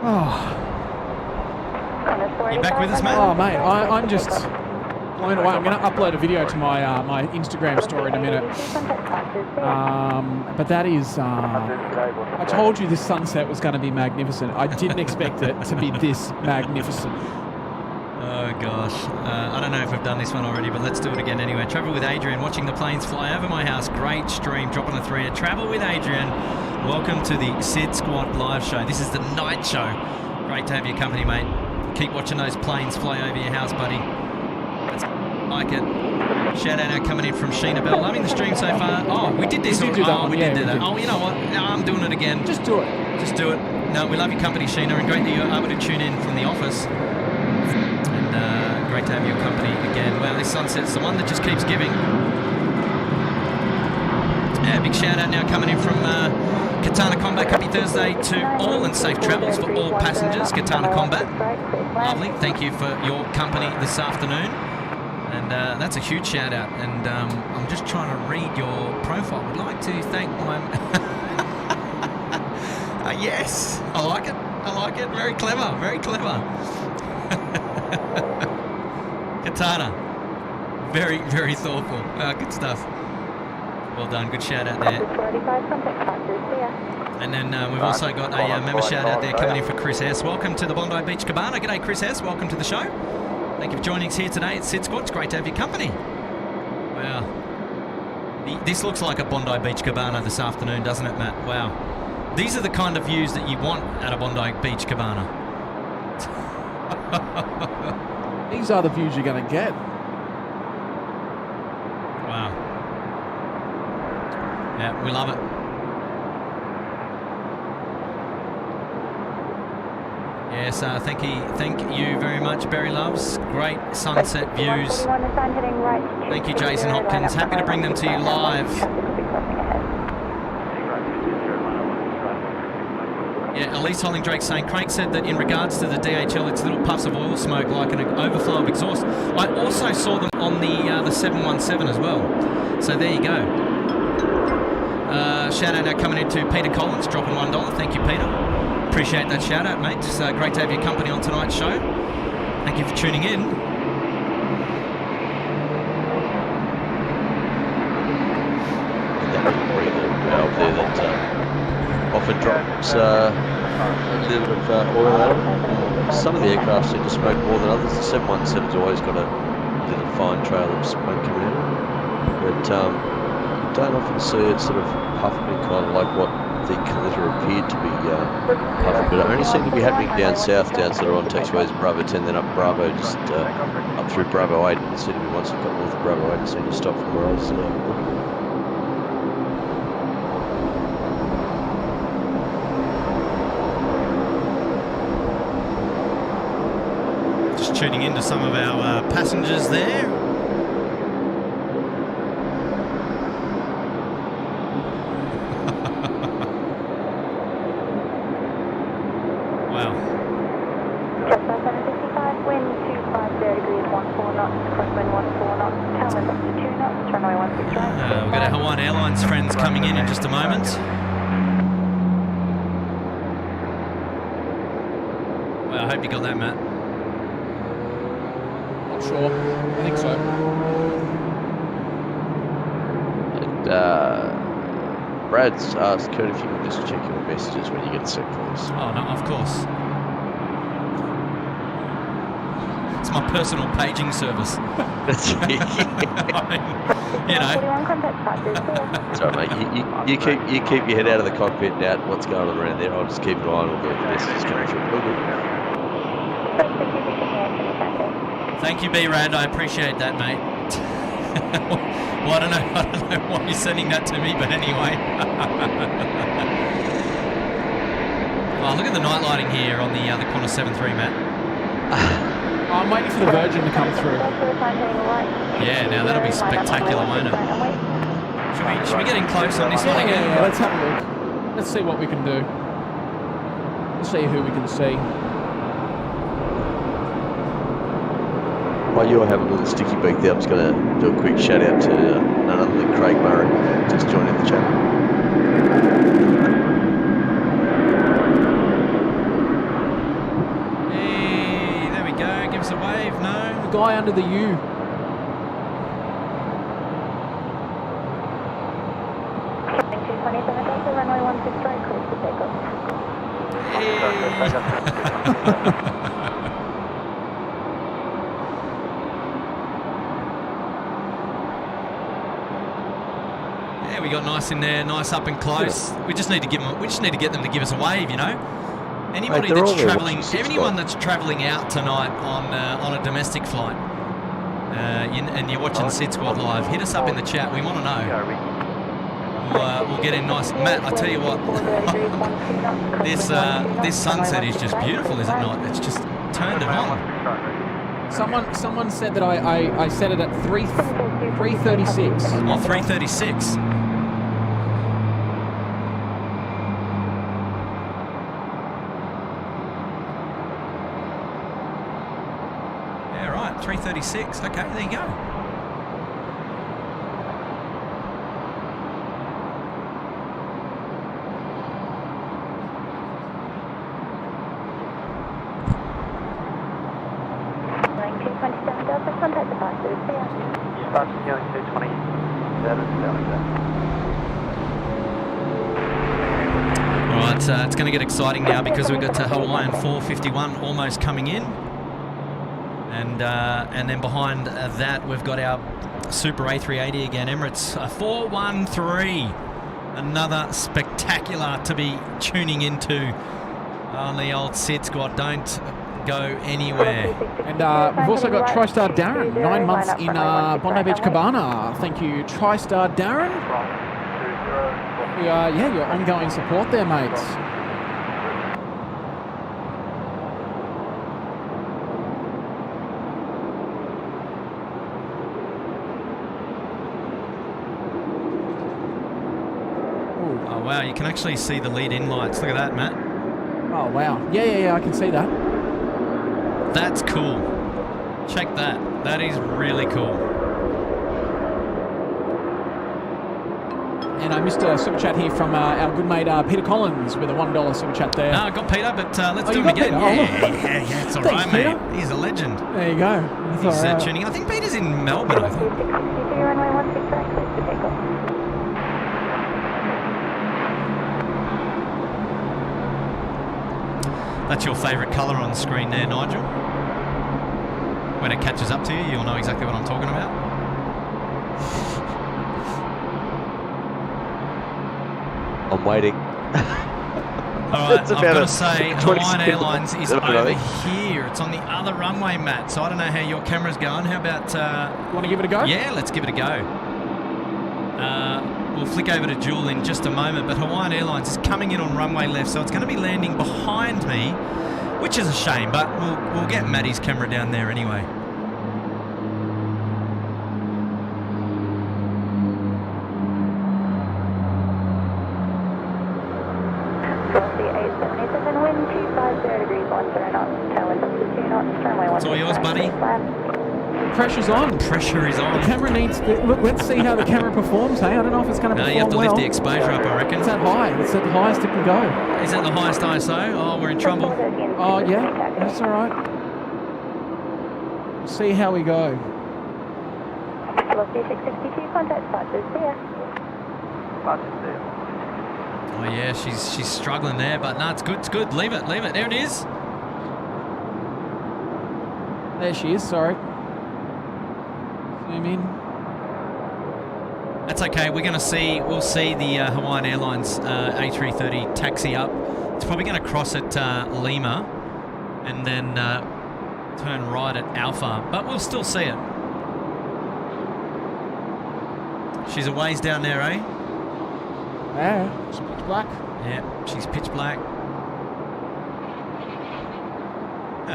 Oh. You back with us, mate? Oh, mate, I'm just blown away. I'm going to upload a video to my my Instagram story in a minute. But that is... I told you this sunset was going to be magnificent. I didn't expect it to be this magnificent. Oh gosh, I don't know if we've done this one already, but let's do it again anyway. Travel with Adrian, watching the planes fly over my house. Great stream, dropping a 3. Travel with Adrian. Welcome to the SydSquad live show. This is the night show. Great to have your company, mate. Keep watching those planes fly over your house, buddy. That's like it. Shout out now coming in from Sheena Bell. Loving the stream so far. Oh, we did this. We did do that one. We Yeah, did do we that. did. Oh, you know what? No, I'm doing it again. Just do it. Just do it. No, we love your company, Sheena, and great that you're able to tune in from the office. Great to have your company again. Wow, this sunset's the one that just keeps giving. Big shout out now coming in from Katana Combat. Happy Thursday to all and safe travels for all passengers. Katana Combat. Lovely. Thank you for your company this afternoon. And that's a huge shout out. And I'm just trying to read your profile. Would like to thank my... yes, I like it. I like it. Very clever. Very clever. Katana, very, very thoughtful. Good stuff. Well done. Good shout out there. And then we've also got a member shout out there coming in for Chris S. Welcome to the Bondi Beach Cabana. G'day, Chris S. Welcome to the show. Thank you for joining us here today at SydSquad. It's great to have your company. Wow. This looks like a Bondi Beach Cabana this afternoon, doesn't it, Matt? Wow. These are the kind of views that you want at a Bondi Beach Cabana. These are the views you're going to get. Wow. Yeah, we love it. Yes, thank you very much, Barry Loves. Great sunset views. Thank you, Jason Hopkins. Happy to bring them to you live. Yeah, Elise Holling Drake saying, Craig said that in regards to the DHL, it's little puffs of oil smoke like an overflow of exhaust. I also saw them on the 717 as well. So there you go. Shout out now coming into Peter Collins, dropping $1. Thank you, Peter. Appreciate that shout out, mate. It's great to have your company on tonight's show. Thank you for tuning in. That breather valve there that often drops a little bit of oil out of it. Some of the aircraft seem to smoke more than others. The 717's always got a little fine trail of smoke coming out of it. But you don't often see it sort of puffing kind of like what the Collitter appeared to be puffing. But it only seemed to be happening down south, down sort of on taxiways Bravo 10, then up Bravo, just up through Bravo 8. It seemed to be once it got north of Bravo 8, it seemed to stop from where I was looking. Tuning into some of our passengers there. Wow. Cathay 755, wind 250 degrees, 14 knots, crosswind 14 knots, tailwind up to 2 knots, runway 16 right. We've got our Hawaiian Airlines friends coming in just a moment. Well, I hope you got that, Matt. Sure, I think so. And Brad's asked Kurt if you can just check your messages when you get set, please. Oh, no, of course. It's my personal paging service. That's I mean, you know. It's all right, mate. You keep your head out of the cockpit and out what's going on around there. I'll just keep an eye on all the messages coming through. All good. Thank you, B-Rad. I appreciate that, mate. Well, I don't know why you're sending that to me, but anyway. Oh, look at the night lighting here on the corner 7-3, Matt. I'm waiting for the Virgin to come through. Yeah, now that'll be spectacular, won't it? Should we get in close on this one again? Yeah, let's have a look. Let's see what we can do. Let's see who we can see. While you're having a little sticky beak there, I'm just going to do a quick shout out to none other than Craig Murray, just joining the channel. Hey, there we go. Give us a wave. No. The guy under the U. Yeah, we got nice in there, nice up and close. We just need to give them. We just need to get them to give us a wave, you know. Anybody Mate, they're that's all there travelling, watching anyone SydSquad. that's travelling out tonight on a domestic flight, and you're watching SydSquad live, hit us up in the chat. We want to know. We'll get in nice. Matt, I tell you what, this sunset is just beautiful, is it not? It's just turned it on. Someone said that I set it at 3:36. Oh, 3:36. Yeah, right, 3:36. Okay, there you go. Contact the passers. See ya. Starts healing 227, Right, it's going to get exciting now because we've got Hawaiian 451 almost coming in, and then behind that we've got our Super A380 again, Emirates 413. Another spectacular to be tuning into on the old SydSquad. Don't go anywhere. And we've also got TriStar Darren, 9 months in Bondi Beach Cabana. Thank you, TriStar Darren. Yeah, your ongoing support there, mates. Oh wow, you can actually see the lead-in lights. Look at that, Matt. Oh wow. Yeah, I can see that. That's cool. Check that. That is really cool. And I missed a super chat here from our good mate Peter Collins with a $1 super chat there. No, I got Peter, but let's do you him got again. Peter? Oh, Yeah, it's all Thanks, right, mate. Peter. He's a legend. There you go. That's He's all right. tuning in. I think Peter's in Melbourne, I think. Runway 16 right, clear for takeoff. That's your favourite colour on screen there, Nigel. When it catches up to you, you'll know exactly what I'm talking about. I'm waiting. All right, It's I've about got a to say, 20 Hawaiian second Airlines is delay. over here. It's on the other runway, Matt. So I don't know how your camera's going. How about... Want to give it a go? Yeah, let's give it a go. We'll flick over to Jewel in just a moment, but Hawaiian Airlines is coming in on runway left, so it's going to be landing behind me, which is a shame, but we'll get Maddie's camera down there anyway. A380, wind 250 degrees, 10 knots, tailwind up to 2 knots, runway 16. It's all yours, buddy. Pressure's on. Pressure is on. The camera needs to, look, let's see how the camera performs, hey? I don't know if it's going to No, perform you have to well. lift the exposure up, I reckon. It's that high. It's at the highest it can go. Is that the highest ISO? Oh, we're in trouble. Oh, yeah. That's all right. See how we go. Velocity 662, contact departures, see ya. Oh, yeah, she's struggling there, but no, it's good. It's good. Leave it. Leave it. There it is. There she is, sorry. Zoom in. That's okay. We're going to see. We'll see the Hawaiian Airlines A330 taxi up. It's probably going to cross at Lima, and then turn right at Alpha. But we'll still see it. She's a ways down there, eh? Yeah, it's pitch black. Yeah, she's pitch black.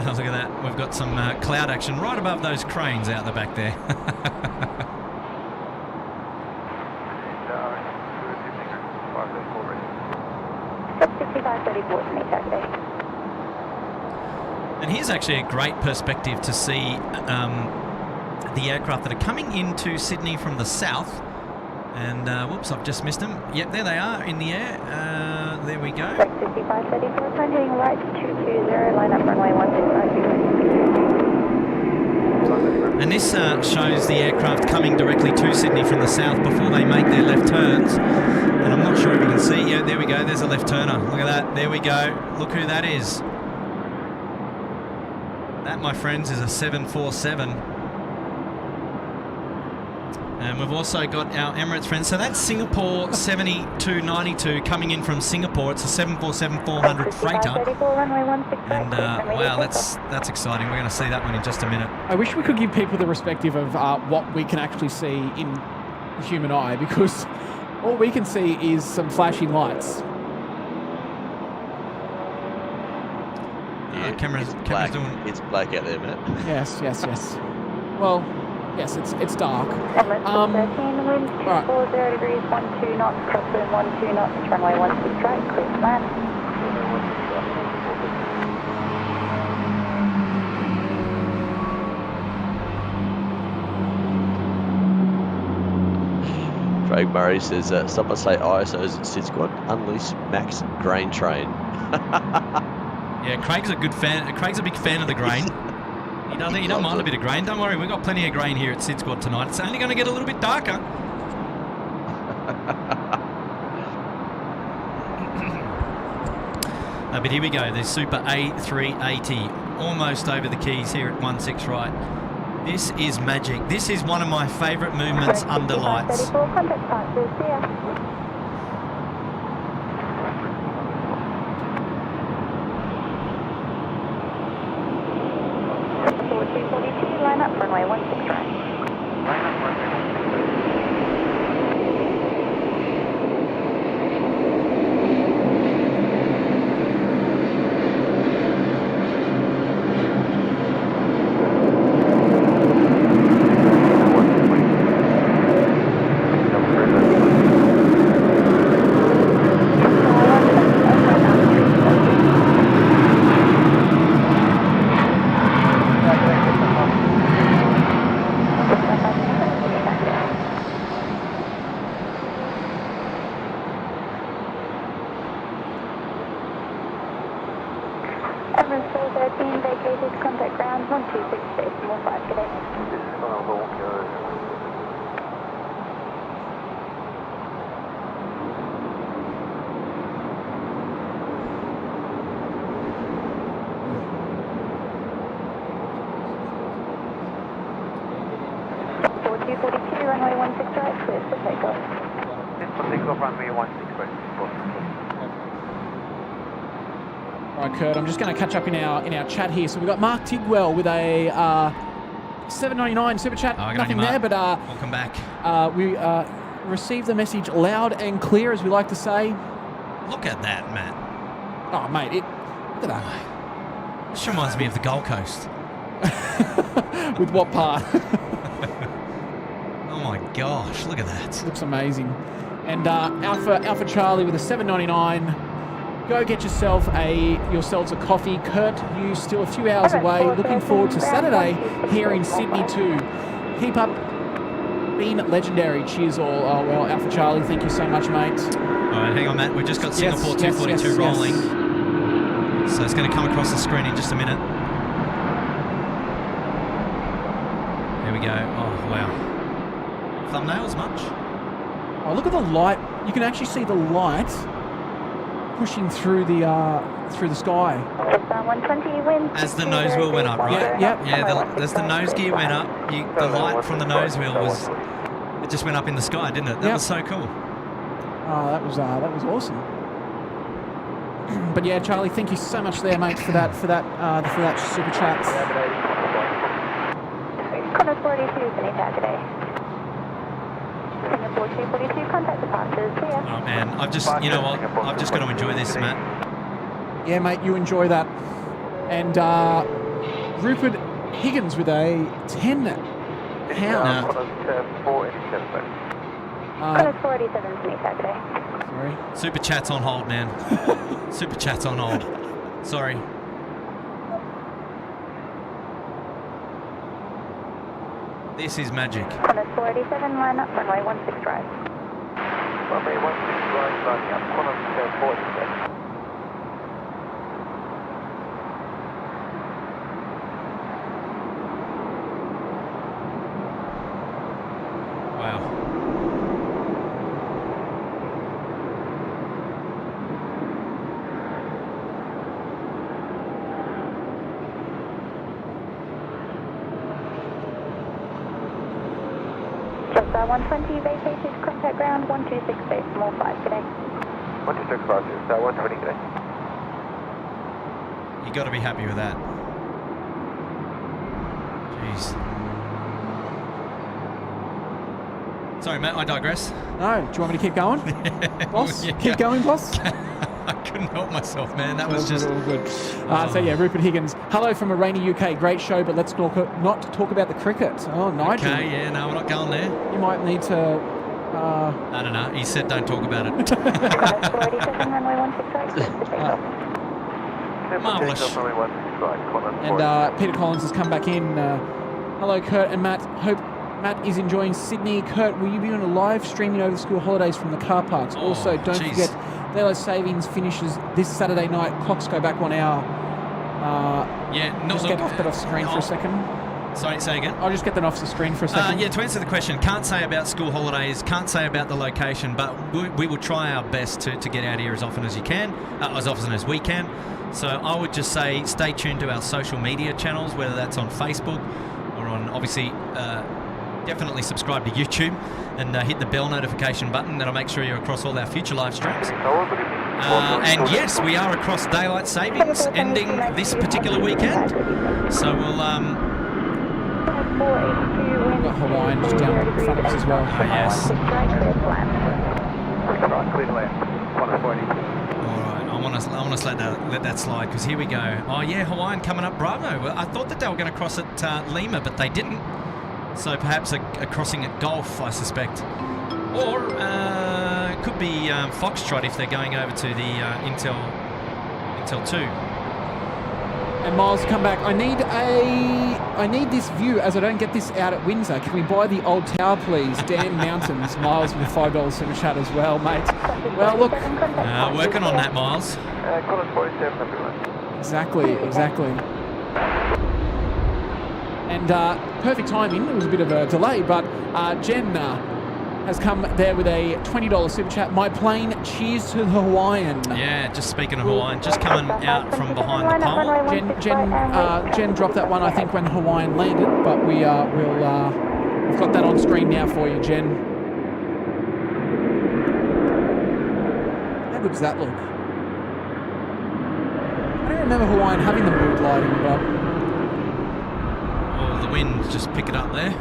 Look at that. We've got some cloud action right above those cranes out the back there. 6534 to meet taxi. And here's actually a great perspective to see the aircraft that are coming into Sydney from the south. And whoops, I've just missed them. Yep, there they are in the air. There we go. 6534, turn heading right to 220, line up runway 16. And this shows the aircraft coming directly to Sydney from the south before they make their left turns. And I'm not sure if you can see. Yeah, there we go. There's a left turner. Look at that. There we go. Look who that is. That, my friends, is a 747. And we've also got our Emirates friends. So that's Singapore 7292 coming in from Singapore. It's a 747-400 freighter. And wow, that's exciting. We're going to see that one in just a minute. I wish we could give people the perspective of what we can actually see in the human eye, because all we can see is some flashing lights. Camera's doing... It's black out there, Matt. Yes. Well, yes, it's dark. Emirates 13, wind 240 degrees, 12 knots, crosswind 12 knots, runway 16 right, clear to land. Craig Murray says, someone say ISOs at SydSquad, unleash max grain train. Yeah, Craig's a good fan. Craig's a big fan of the grain. He don't mind a bit of grain. Don't worry, we've got plenty of grain here at SydSquad tonight. It's only going to get a little bit darker. But here we go. There's Super A380 almost over the keys here at 16 right. This is magic. This is one of my favourite movements under lights. 34, contact partners, see ya. 242, line up, runway 16 right. Line up, runway 13, vacated, contact ground 126, decimal 5, good day. Runway 16 right, clear for takeoff. for takeoff, runway 16 right. All right, Kurt, I'm just going to catch up in our chat here. So we've got Mark Tidwell with a $7.99 super chat. Nothing there, but welcome back. We received the message loud and clear, as we like to say. Look at that, Matt. Oh, mate, look at that. This reminds me of the Gold Coast. With what part? Oh my gosh, look at that. Looks amazing. And Alpha Charlie with a $7.99. Go get yourselves a coffee. Kurt, you still a few hours away. Looking forward to Saturday here in Sydney too. Keep up being legendary. Cheers all. Oh, well, Alpha Charlie, thank you so much, mate. All right, hang on, Matt. We've just got Singapore 242 rolling. So it's going to come across the screen in just a minute. There we go. Oh, wow. Thumbnails much? Oh, look at the light. You can actually see the light pushing through the sky. As the nose wheel went up, right? Yeah. As the nose gear went up, the light from the nose wheel it just went up in the sky, didn't it? That was so cool. Oh, that was awesome. But yeah, Charlie, thank you so much there, mate, for that super chat. Contact 42, Sydney Saturday. Singapore 242, contact departures, see ya. Oh man, I've just got to enjoy this, Matt. Yeah, mate, you enjoy that. And Rupert Higgins with a 10 pound. Contact 487, Sydney Saturday. Sorry. Super chat's on hold, man. Super chat's on hold. Sorry. This is magic. Contact 487, line up, runway 16 right. Runway 16 right, lining up, contact 487. Wow. SkySky 120, vacated, contact ground 126 base, more 5, good day. 126 5 Sky 120, good day. You got to be happy with that. Jeez. Sorry, Matt, I digress. No, do you want me to keep going? Boss? Yeah. Keep going, boss? I couldn't help myself, man. That was just... all good. So yeah, Rupert Higgins. Hello from a rainy UK. Great show, but let's not talk about the cricket. Oh, Nigel. Okay, yeah, no, we're not going there. You might need to... I don't know. He said don't talk about it. SkySky 487, runway 16 right, Marvellous. And Peter Collins has come back in. Hello, Kurt and Matt. Hope Matt is enjoying Sydney. Kurt, will you be on a live streaming over the school holidays from the car parks? Oh, also, don't forget, Daylight Savings finishes this Saturday night. Clocks go back 1 hour. Just get that off screen for a second. Sorry, say again. I'll just get that off the screen for a second. To answer the question, can't say about school holidays, can't say about the location, but we will try our best to get out here as often as you can, as often as we can. So I would just say stay tuned to our social media channels, whether that's on Facebook or on, obviously, definitely subscribe to YouTube and hit the bell notification button. That'll make sure you're across all our future live streams. And yes, we are across Daylight Savings ending this particular weekend. So we'll... We've got Hawaiian just down in front of us as well. Oh, yes. I want to let that slide, because here we go. Oh yeah, Hawaiian coming up Bravo. Well, I thought that they were going to cross at Lima, but they didn't. So perhaps a crossing at Gulf, I suspect. Or it could be Foxtrot if they're going over to the Intel 2. And Miles, come back. I need this view, as I don't get this out at Windsor. Can we buy the old tower, please? Dan Mountains. Miles with $5 super chat as well, mate. Well, look. Working on that, Miles. Exactly. And perfect timing. It was a bit of a delay, but Jen has come there with a $20 super chat. My plane, cheers to the Hawaiian. Yeah, just speaking of Hawaiian, just coming out from behind the pole. Jen dropped that one, I think, when Hawaiian landed, but we've got that on screen now for you, Jen. How good does that look? I don't remember Hawaiian having the mood lighting, but... Oh, the wind just pick it up there.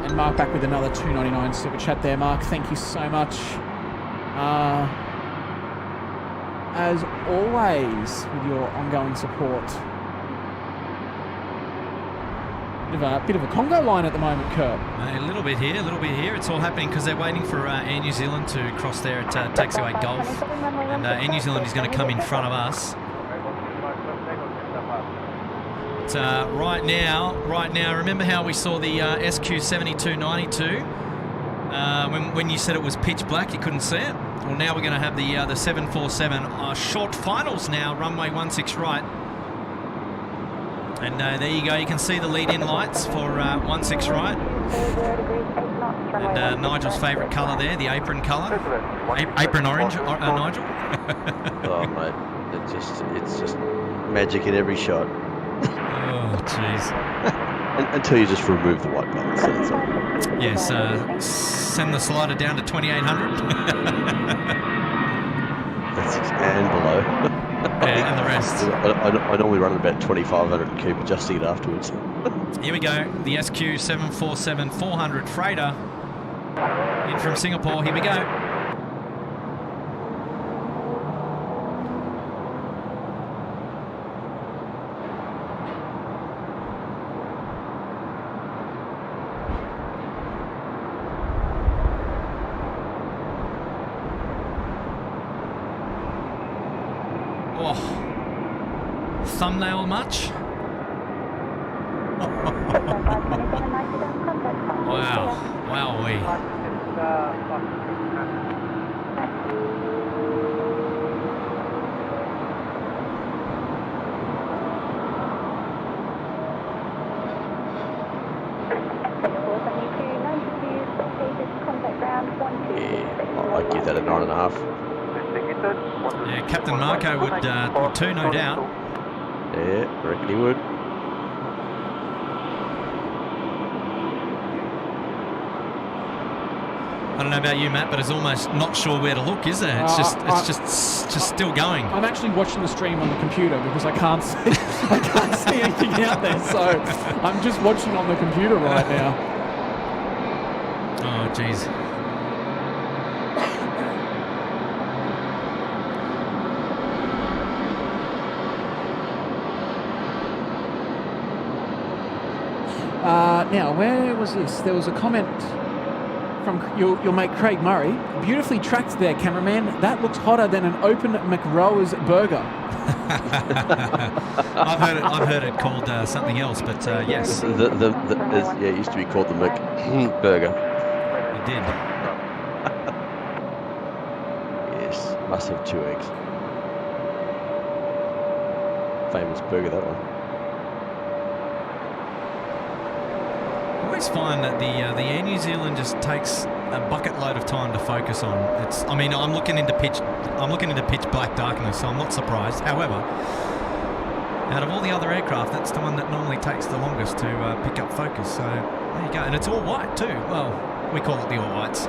And Mark back with another $2.99 super chat there, Mark. Thank you so much. As always, with your ongoing support. Bit of a Congo line at the moment, Kurt. A little bit here, It's all happening because they're waiting for Air New Zealand to cross there at Taxiway Gulf. And Air New Zealand is going to come in front of us. Right now, remember how we saw the SQ7292? When you said it was pitch black, you couldn't see it? Well, now we're going to have the 747 short finals now, runway 16 right. And there you go, you can see the lead-in lights for 16 right. And Nigel's favourite colour there, the apron colour. Apron orange, Nigel? Oh, mate, it's just magic in every shot. Oh, jeez. Until you just remove the white balance. That's all. Yes, send the slider down to 2800. And below. Yeah, and the rest. I normally run at about 2500 and keep adjusting it afterwards. Here we go, the SQ747-400 freighter in from Singapore. Here we go. Thumbnail much? Wow. Wowee. 9.5. Yeah, Captain Marco would too, no doubt. Yeah, I reckon he would. I don't know about you, Matt, but it's almost not sure where to look, is there? It's just still going. I'm actually watching the stream on the computer because I can't see I can't see anything out there, so I'm just watching on the computer right now. Oh, jeez. Now, where was this? There was a comment from your mate Craig Murray. Beautifully tracked there, cameraman. That looks hotter than an open McRowe's burger. I've heard it called something else, but yes. It used to be called the McBurger. It did. Yes, must have 2 eggs. Famous burger, that one. I always find that the Air New Zealand just takes a bucket load of time to focus on. I mean, I'm looking into pitch black darkness, so I'm not surprised. However, out of all the other aircraft, that's the one that normally takes the longest to pick up focus. So there you go, and it's all white too. Well, we call it the all whites.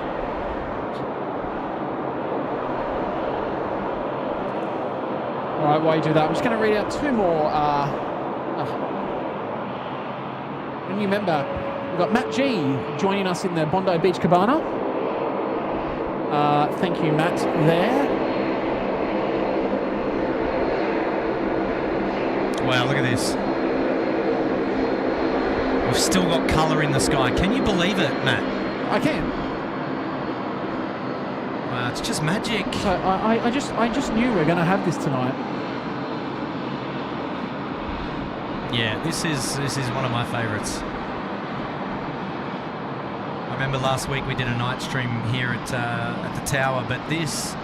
All right, while you do that, I'm just going to read out 2 more. A new member. We've got Matt G joining us in the Bondi Beach Cabana. Thank you, Matt, there. Wow, look at this. We've still got colour in the sky. Can you believe it, Matt? I can. Wow, it's just magic. So I just knew we were going to have this tonight. Yeah, this is one of my favourites. I remember last week we did a night stream here at the tower, but this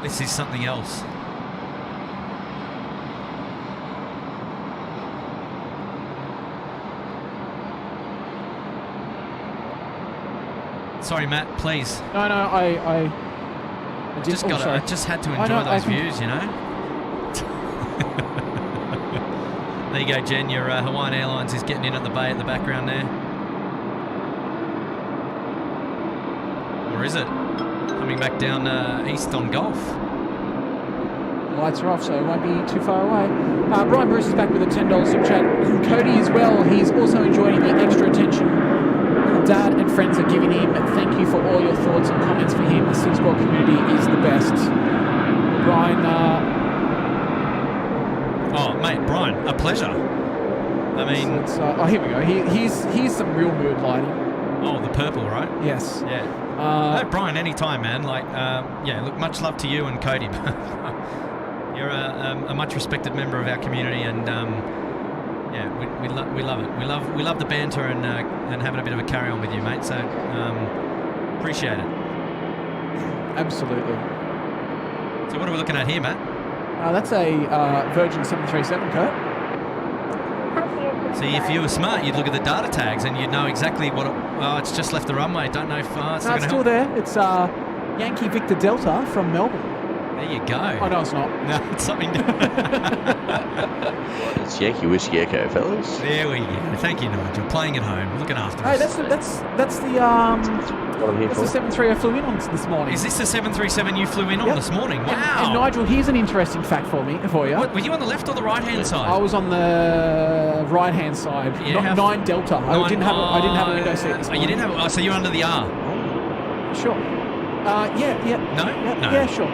is something else. Sorry, Matt, please. No, I just I just had to enjoy those views, you know. There you go, Jen. Your Hawaiian Airlines is getting in at the bay at the background there. Or is it? Coming back down east on Gulf. Lights are off, so it won't be too far away. Brian Bruce is back with a $10 super chat. Cody as well. He's also enjoying the extra attention Dad and friends are giving him. Thank you for all your thoughts and comments for him. The SydSquad community is the best. Brian... Oh, mate, Brian, a pleasure. I mean... oh, here we go. Here's some real mood lighting. Oh, the purple, right? Yes. Yeah. No, Brian, anytime, man. Like, yeah, look, much love to you and Cody. You're a much respected member of our community, and yeah, we love it. We love the banter and having a bit of a carry on with you, mate. So appreciate it. Absolutely. So what are we looking at here, Matt? That's a Virgin 737, Kurt. See, if you were smart, you'd look at the data tags and you'd know exactly what. It's just left the runway. Don't know if it's no, it's still there. It's Yankee Victor Delta from Melbourne. There you go. Oh no, it's not. No, it's something different. It's Yankee Whiskey Echo, fellas. There we go. Thank you, Nigel. Playing at home, looking after us. Hey, that's the 737 I flew in on this morning. Is this the 737 you flew in on this morning? Wow. And Nigel, here's an interesting fact for you. What, were you on the left or the right-hand side? I was on the right-hand side. Yeah, 9 Delta. I didn't have a window seat this morning. You didn't have. Oh, so you're under the R. Sure. Yeah. No. Yeah, sure.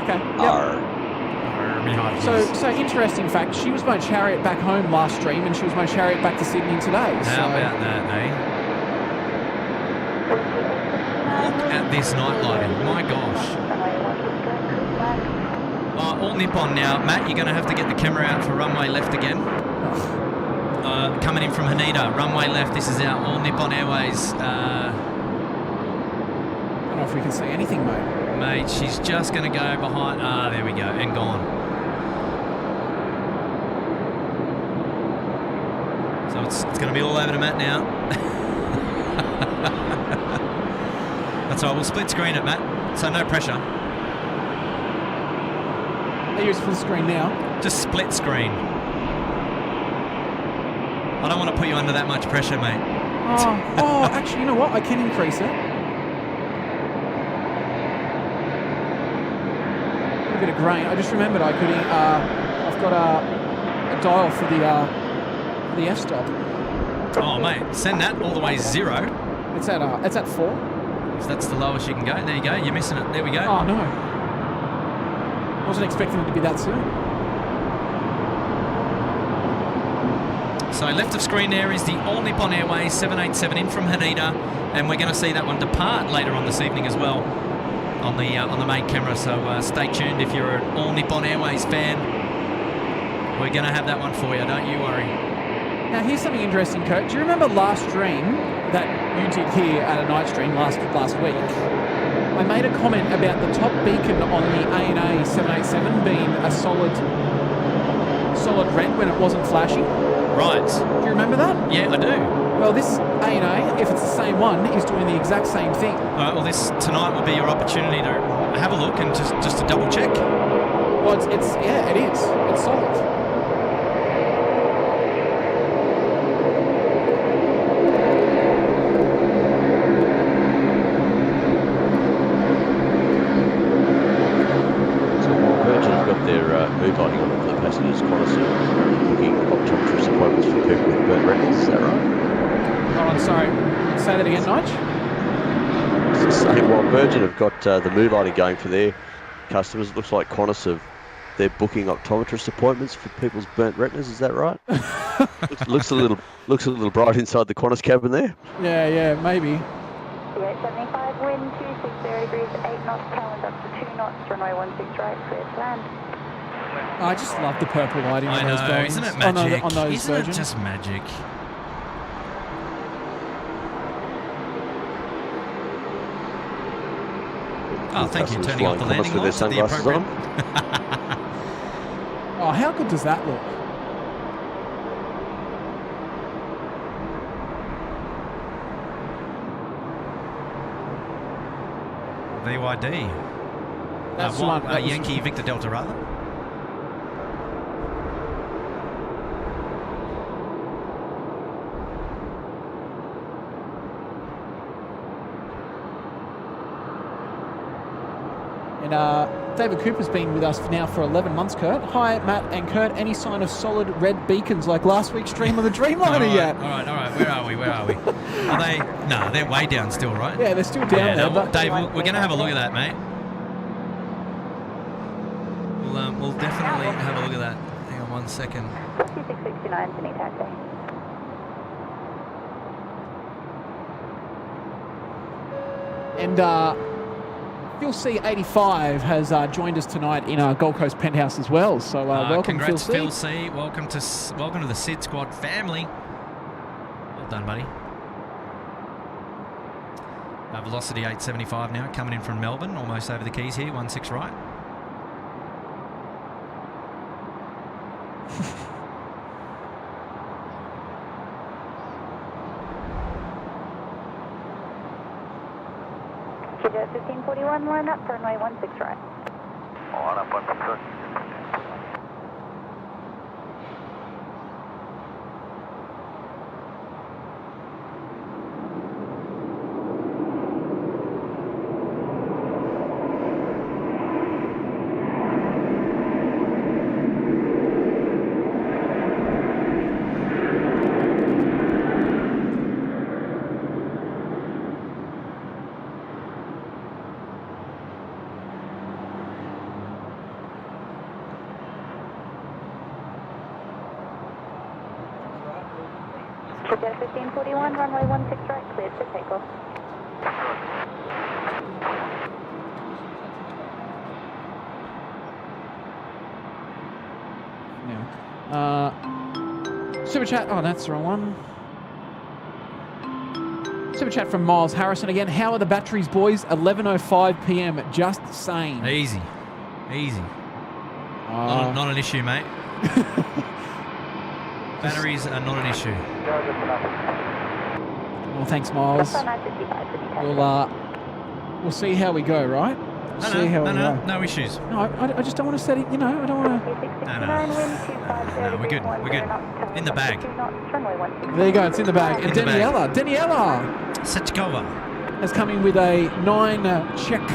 Okay. Yep. So interesting fact, she was my chariot back home last stream, and she was my chariot back to Sydney today. How about that, eh? Look at this night lighting. My gosh. All Nippon now. Matt, you're going to have to get the camera out for runway left again. Coming in from Haneda, runway left. This is our All Nippon Airways. I don't know if we can see anything, mate. Mate, she's just going to go behind. There we go, and gone. So it's going to be all over to Matt now. That's all right, we'll split screen it, Matt. so no pressure. I use full screen now. Just split screen. I don't want to put you under that much pressure, mate. Oh, actually, you know what? I can increase it. A bit of grain. I just remembered I could. I've got a dial for the f-stop. Oh, mate, send that all the way 0. It's at 4. So that's the lowest you can go. There you go. You're missing it. There we go. Oh no. Wasn't expecting it to be that soon. So left of screen there is the All Nippon Airways 787 in from Haneda, and we're going to see that one depart later on this evening as well on the main camera. So stay tuned if you're an All Nippon Airways fan. We're going to have that one for you. Don't you worry. Now here's something interesting, Kurt. Do you remember last stream that you did here at a night stream last week? I made a comment about the top beacon on the ANA 787 being a solid red when it wasn't flashing. Right. Do you remember that? Yeah, I do. Well, this ANA, if it's the same one, is doing the exact same thing. All right, well, this tonight will be your opportunity to have a look and just to double check. Well, it is. It's solid. Move lighting on for the passengers, Qantas booking optometrist appointments for people with burnt retinas, is that right? Hold on, sorry. Say that again, Nige. Saying while Virgin have got the mood lighting going for their customers, it looks like Qantas they're booking optometrist appointments for people's burnt retinas, is that right? looks a little bright inside the Qantas cabin there. Yeah, maybe. 875, wind 260 degrees, 8 knots, Talent up to 2 knots, runway 16 right, clear to land. I just love the purple lighting on those Boeings. Isn't it magic? On those Isn't Virgin. it just magic? Oh, thank you. Turning off the landing with their lights at the sunglasses appropriate. Oh, how good does that look? VYD. That's the one. Yankee Victor Delta, rather. And David Cooper's been with us now for 11 months, Kurt. Hi, Matt and Kurt. Any sign of solid red beacons like last week's stream of the Dreamliner yet? All right. Where are we? Are they? No, they're way down still, right? Yeah, they're still down there. But Dave, we're going to have a look at that, mate. We'll definitely have a look at that. Hang on 1 second. 5669, Sydney taxi. And Phil C85 has joined us tonight in our Gold Coast penthouse as well. So welcome, congrats, Phil C. Welcome to the SydSquad family. Well done, buddy. Velocity 875 now, coming in from Melbourne, almost over the keys here, 16 right. Sugar 1541, line up, runway 16 right. Line up 16 right. Sugar 1541, runway 16 right, cleared for takeoff. Super chat. Oh, that's the wrong one. Super chat from Miles Harrison again. How are the batteries, boys? 11:05 p.m. Just saying. Easy. Not an issue, mate. Batteries are not an issue. Well, thanks, Miles. We'll see how we go, right? see how we go. No issues. No, I just don't want to set it. You know, I don't want to. No, we're good. We're good. In the bag. There you go. It's in the bag. And Daniela SydSquad has come in with a 9 check.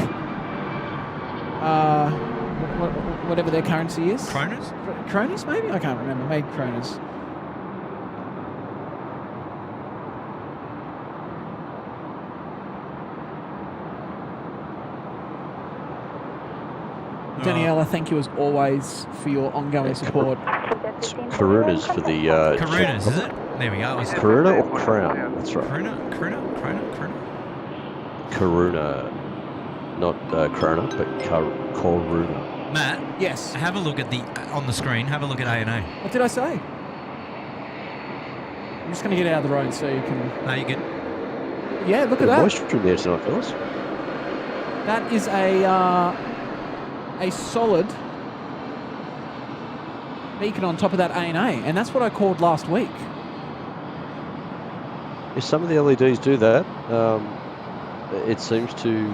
Whatever their currency is. Kronas? Kronas, maybe? I can't remember. Maybe Kronas. Daniela, thank you as always for your ongoing support. It's Karunas for the... Karunas, is it? There we go. Karuna or Crown? That's right. Karuna. Karuna. Not Krona, but Karuna. Matt? Yes? Have a look at on the screen. Have a look at A&A. What did I say? I'm just going to get out of the road so you can... No, you're good. Yeah, look at that. Moisture in there tonight, fellas. That is a solid beacon on top of that A&A, and that's what I called last week. If some of the LEDs do that, it seems to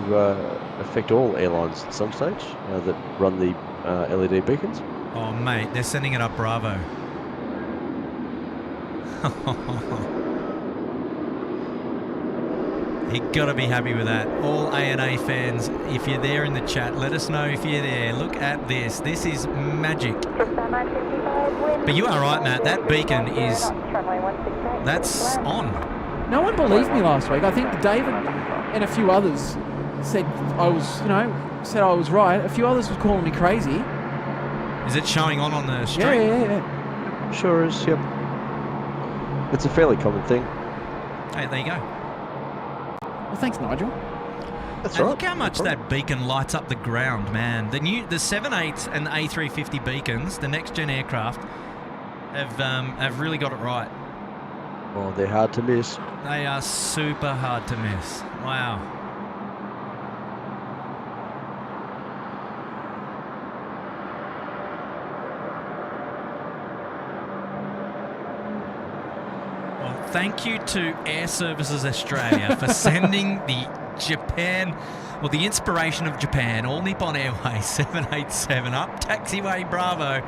affect all airlines at some stage that run the LED beacons. Oh, mate, they're sending it up Bravo. You gotta be happy with that. All A&A fans, if you're there in the chat, let us know if you're there. Look at this. This is magic. But you are right, Matt. That beacon that's on. No one believed me last week. I think David and a few others said I was right. A few others were calling me crazy. Is it showing on the stream? Yeah. Sure is, yep. It's a fairly common thing. Hey, there you go. Well, thanks, Nigel. That's and right. Look how much that beacon lights up the ground, man. The 787 and the A350 beacons, the next gen aircraft, have really got it right. Oh, they're hard to miss. They are super hard to miss. Wow. Well, thank you to Air Services Australia for sending the the inspiration of Japan, All Nippon Airways 787 up Taxiway Bravo,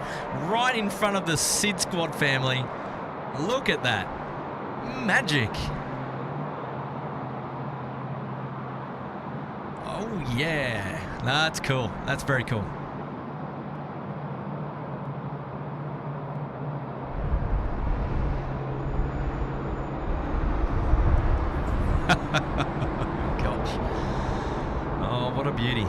right in front of the SydSquad family. Look at that. Magic. Oh, yeah. That's cool. That's very cool. Gosh. Oh, what a beauty.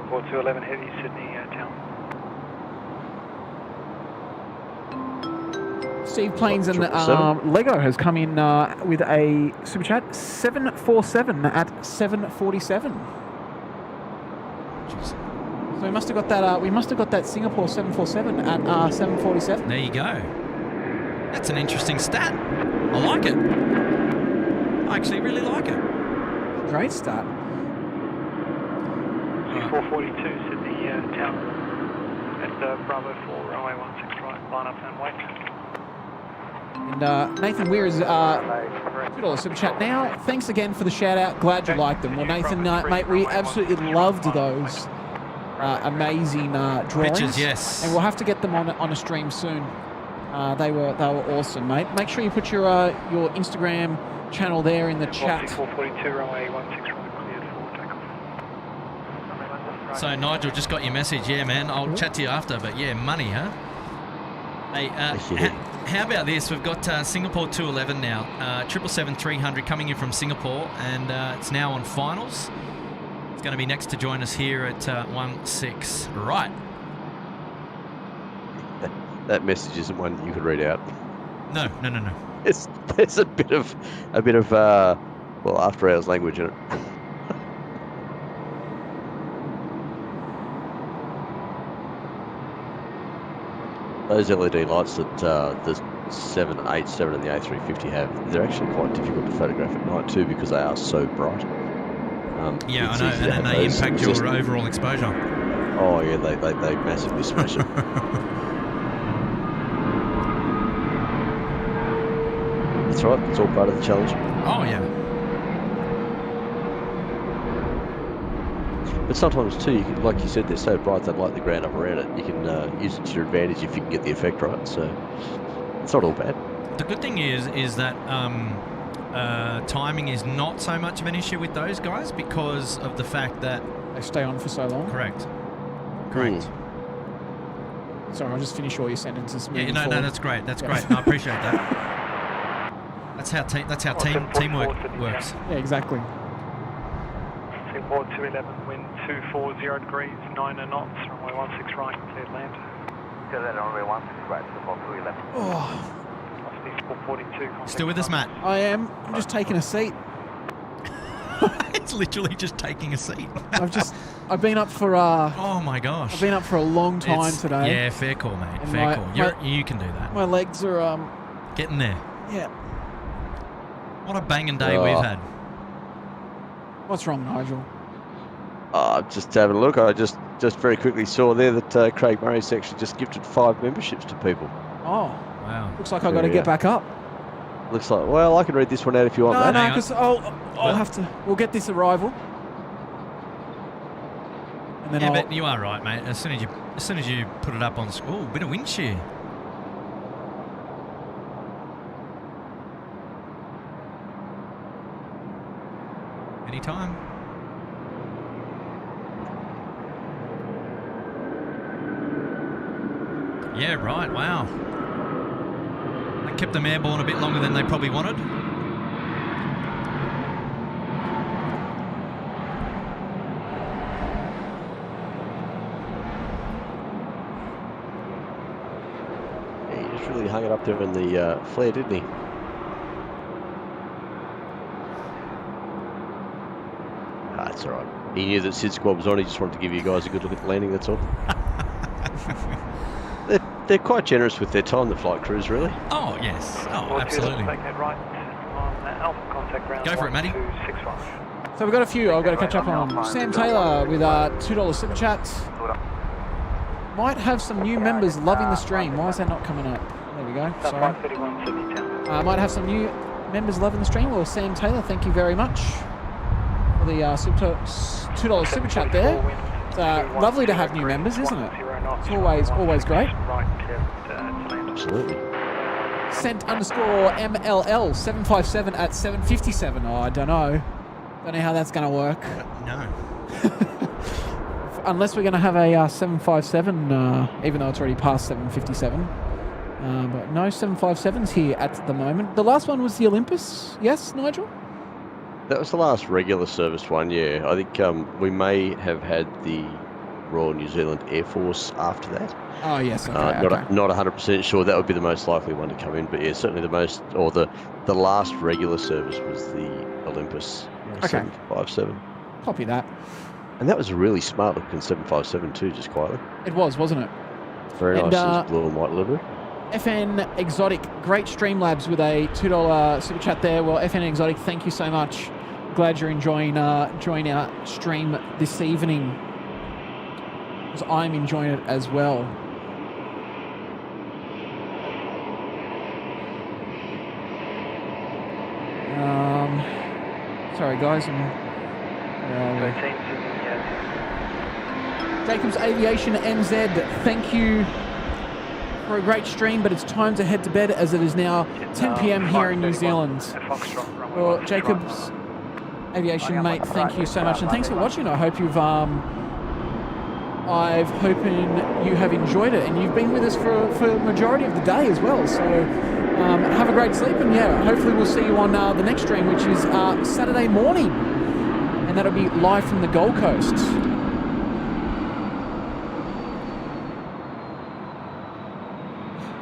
Report 211 Heavy, Sydney Town. Steve Plains and Lego has come in with a super chat 747 at 7:47. Jeez. So we must have got that. We must have got that Singapore 747 at 7:47. There you go. That's an interesting stat. I like it. I actually really like it. Great start. 442 Sydney Town. At Bravo 4, runway 16 right, line up and wait. And Nathan Weir is $2 super chat now. Thanks again for the shout out. Glad you liked them. Well, Nathan, mate, we absolutely loved those amazing drawings. Pictures, yes. And we'll have to get them on a stream soon. They were awesome, mate. Make sure you put your Instagram channel there in the chat. 442 runway 16 right, cleared for takeoff. So Nigel, just got your message. Yeah, man. I'll chat to you after. But yeah, money, huh? Hey, how about this? We've got Singapore 211 now. 777-300 coming in from Singapore, and it's now on finals. It's going to be next to join us here at 16. Right. That message isn't one you could read out. No. There's a bit of after hours language in it. Those LED lights that the 787 and the A350 have, they're actually quite difficult to photograph at night too because they are so bright. Yeah, I it's know, easy to and then have they those impact just- your overall exposure. Oh yeah, they massively smash it. That's right, it's all part of the challenge. Oh, yeah. But sometimes too, you can, like you said, they're so bright they light the ground up around it. You can use it to your advantage if you can get the effect right. So it's not all bad. The good thing is that timing is not so much of an issue with those guys because of the fact that... They stay on for so long. Correct. Sorry, I'll just finish all your sentences. Yeah, no, forward. that's great. That's great. No, I appreciate that. That's how teamwork works. Yeah, exactly. Singapore 211, wind 240 degrees, 9 knots, runway 16 right, cleared land. Clear land, runway 16 right, Singapore 211. Oh, Singapore 42. Still with us, Matt? I am. I'm just taking a seat. It's literally just taking a seat. I've been up for oh my gosh. I've been up for a long time today. Yeah, fair call, mate. And Fair call. You can do that. My legs are getting there. Yeah. What a banging day we've had. What's wrong, Nigel? Just having a look. I just very quickly saw there that Craig Murray's actually just gifted 5 memberships to people. Oh. Wow. Looks like I've got to get back up. Looks like, well, I can read this one out if you want. No, because I'll have to. We'll get this arrival. And then yeah, but you are right, mate. As soon as you put it up on the oh, bit of wind shear. Anytime. Yeah, right. Wow. They kept them airborne a bit longer than they probably wanted. Yeah, he just really hung it up there in the flare, didn't he? That's all right. He knew that SydSquad was on. He just wanted to give you guys a good look at the landing, that's all. They're quite generous with their time, the flight crews, really. Oh, yes. Oh, absolutely. Right on Alpha contact ground. Go for it, Matty. 1265. So we've got a few. I've got to catch up on Sam Taylor with $2 super chat. Might have some new members loving the stream. Why is that not coming up? There we go. Sorry. Might have some new members loving the stream. Well, Sam Taylor, thank you very much for the $2 super chat there. It's lovely to have new members, isn't it? It's always great. Absolutely. Sent _MLL 757 at 757. Oh, I don't know. Don't know how that's going to work. No. Unless we're going to have a 757, even though it's already past 757. But no 757s here at the moment. The last one was the Olympus. Yes, Nigel? That was the last regular service one, yeah. I think we may have had the Royal New Zealand Air Force after that. Oh, yes. Okay, not 100% sure. That would be the most likely one to come in. But yeah, certainly the last regular service was the Olympus 757. Copy that. And that was a really smart looking 757 too, just quietly. It was, wasn't it? Very nice, blue and white livery. FN Exotic, great Streamlabs with a $2 super chat there. Well, FN Exotic, thank you so much. Glad you're enjoying our stream this evening, because I'm enjoying it as well. Sorry guys, Jacob's Aviation NZ, thank you for a great stream, but it's time to head to bed as it is now 10 p.m. here in New Zealand. Well, Jacob's Aviation, mate, thank you so much, and thanks for watching. I hope you've I'm hoping you have enjoyed it, and you've been with us for the majority of the day as well. So have a great sleep, and yeah, hopefully we'll see you on the next stream, which is Saturday morning, and that'll be live from the Gold Coast.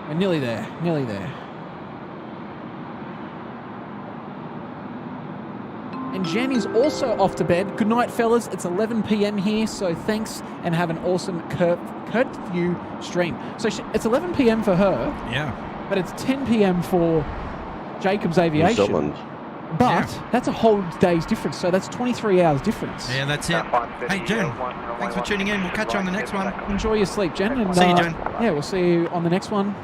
We're nearly there, nearly there. And Jen is also off to bed. Good night, fellas. It's 11 p.m. here, so thanks, and have an awesome Curfew stream. So it's 11 p.m. for her. Yeah. but it's 10 p.m. for Jacobs Aviation. Zealand. But that's a whole day's difference, so that's 23 hours difference. Yeah, that's it. Hey, Jen, thanks for tuning in. We'll catch you on the next one. Enjoy your sleep, Jen. And, See you, Jen. Yeah, we'll see you on the next one.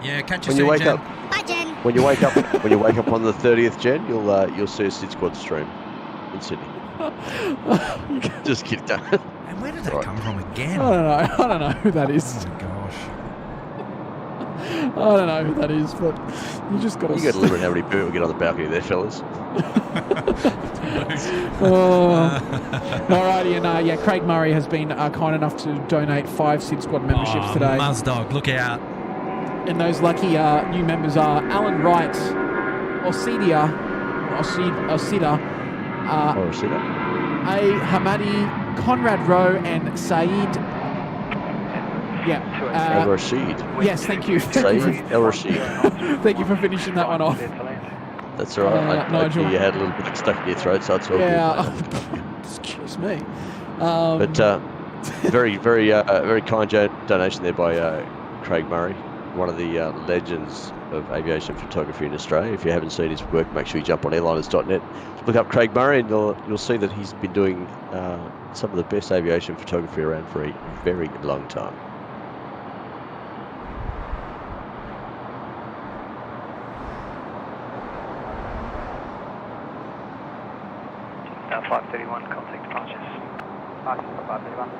Yeah, catch you When soon, you wake Jen. up, Bye, Jen. when you wake up on the 30th, Jen, you'll see a SydSquad stream in Sydney. Just kidding. And where did that come from again? I don't know who that is. Oh, gosh. I don't know who that is, but you just got to... You got to limit how many people get on the balcony there, fellas. Alrighty, and yeah, Craig Murray has been kind enough to donate 5 SydSquad memberships today. Muzdog, look out. And those lucky new members are Alan Wright, Osida, A. Hamadi, Conrad Rowe, and Saeed. Yeah. El Rashid. Yes, thank you. Saeed El Rashid. Thank you for finishing that one off. That's all right. Nigel. You had a little bit stuck in your throat, so it's all Yeah. good. Excuse me. But very kind donation there by Craig Murray, one of the legends of aviation photography in Australia. If you haven't seen his work, make sure you jump on airliners.net. Look up Craig Murray, and you'll see that he's been doing some of the best aviation photography around for a very long time. 531, contact departures. Departures for 531.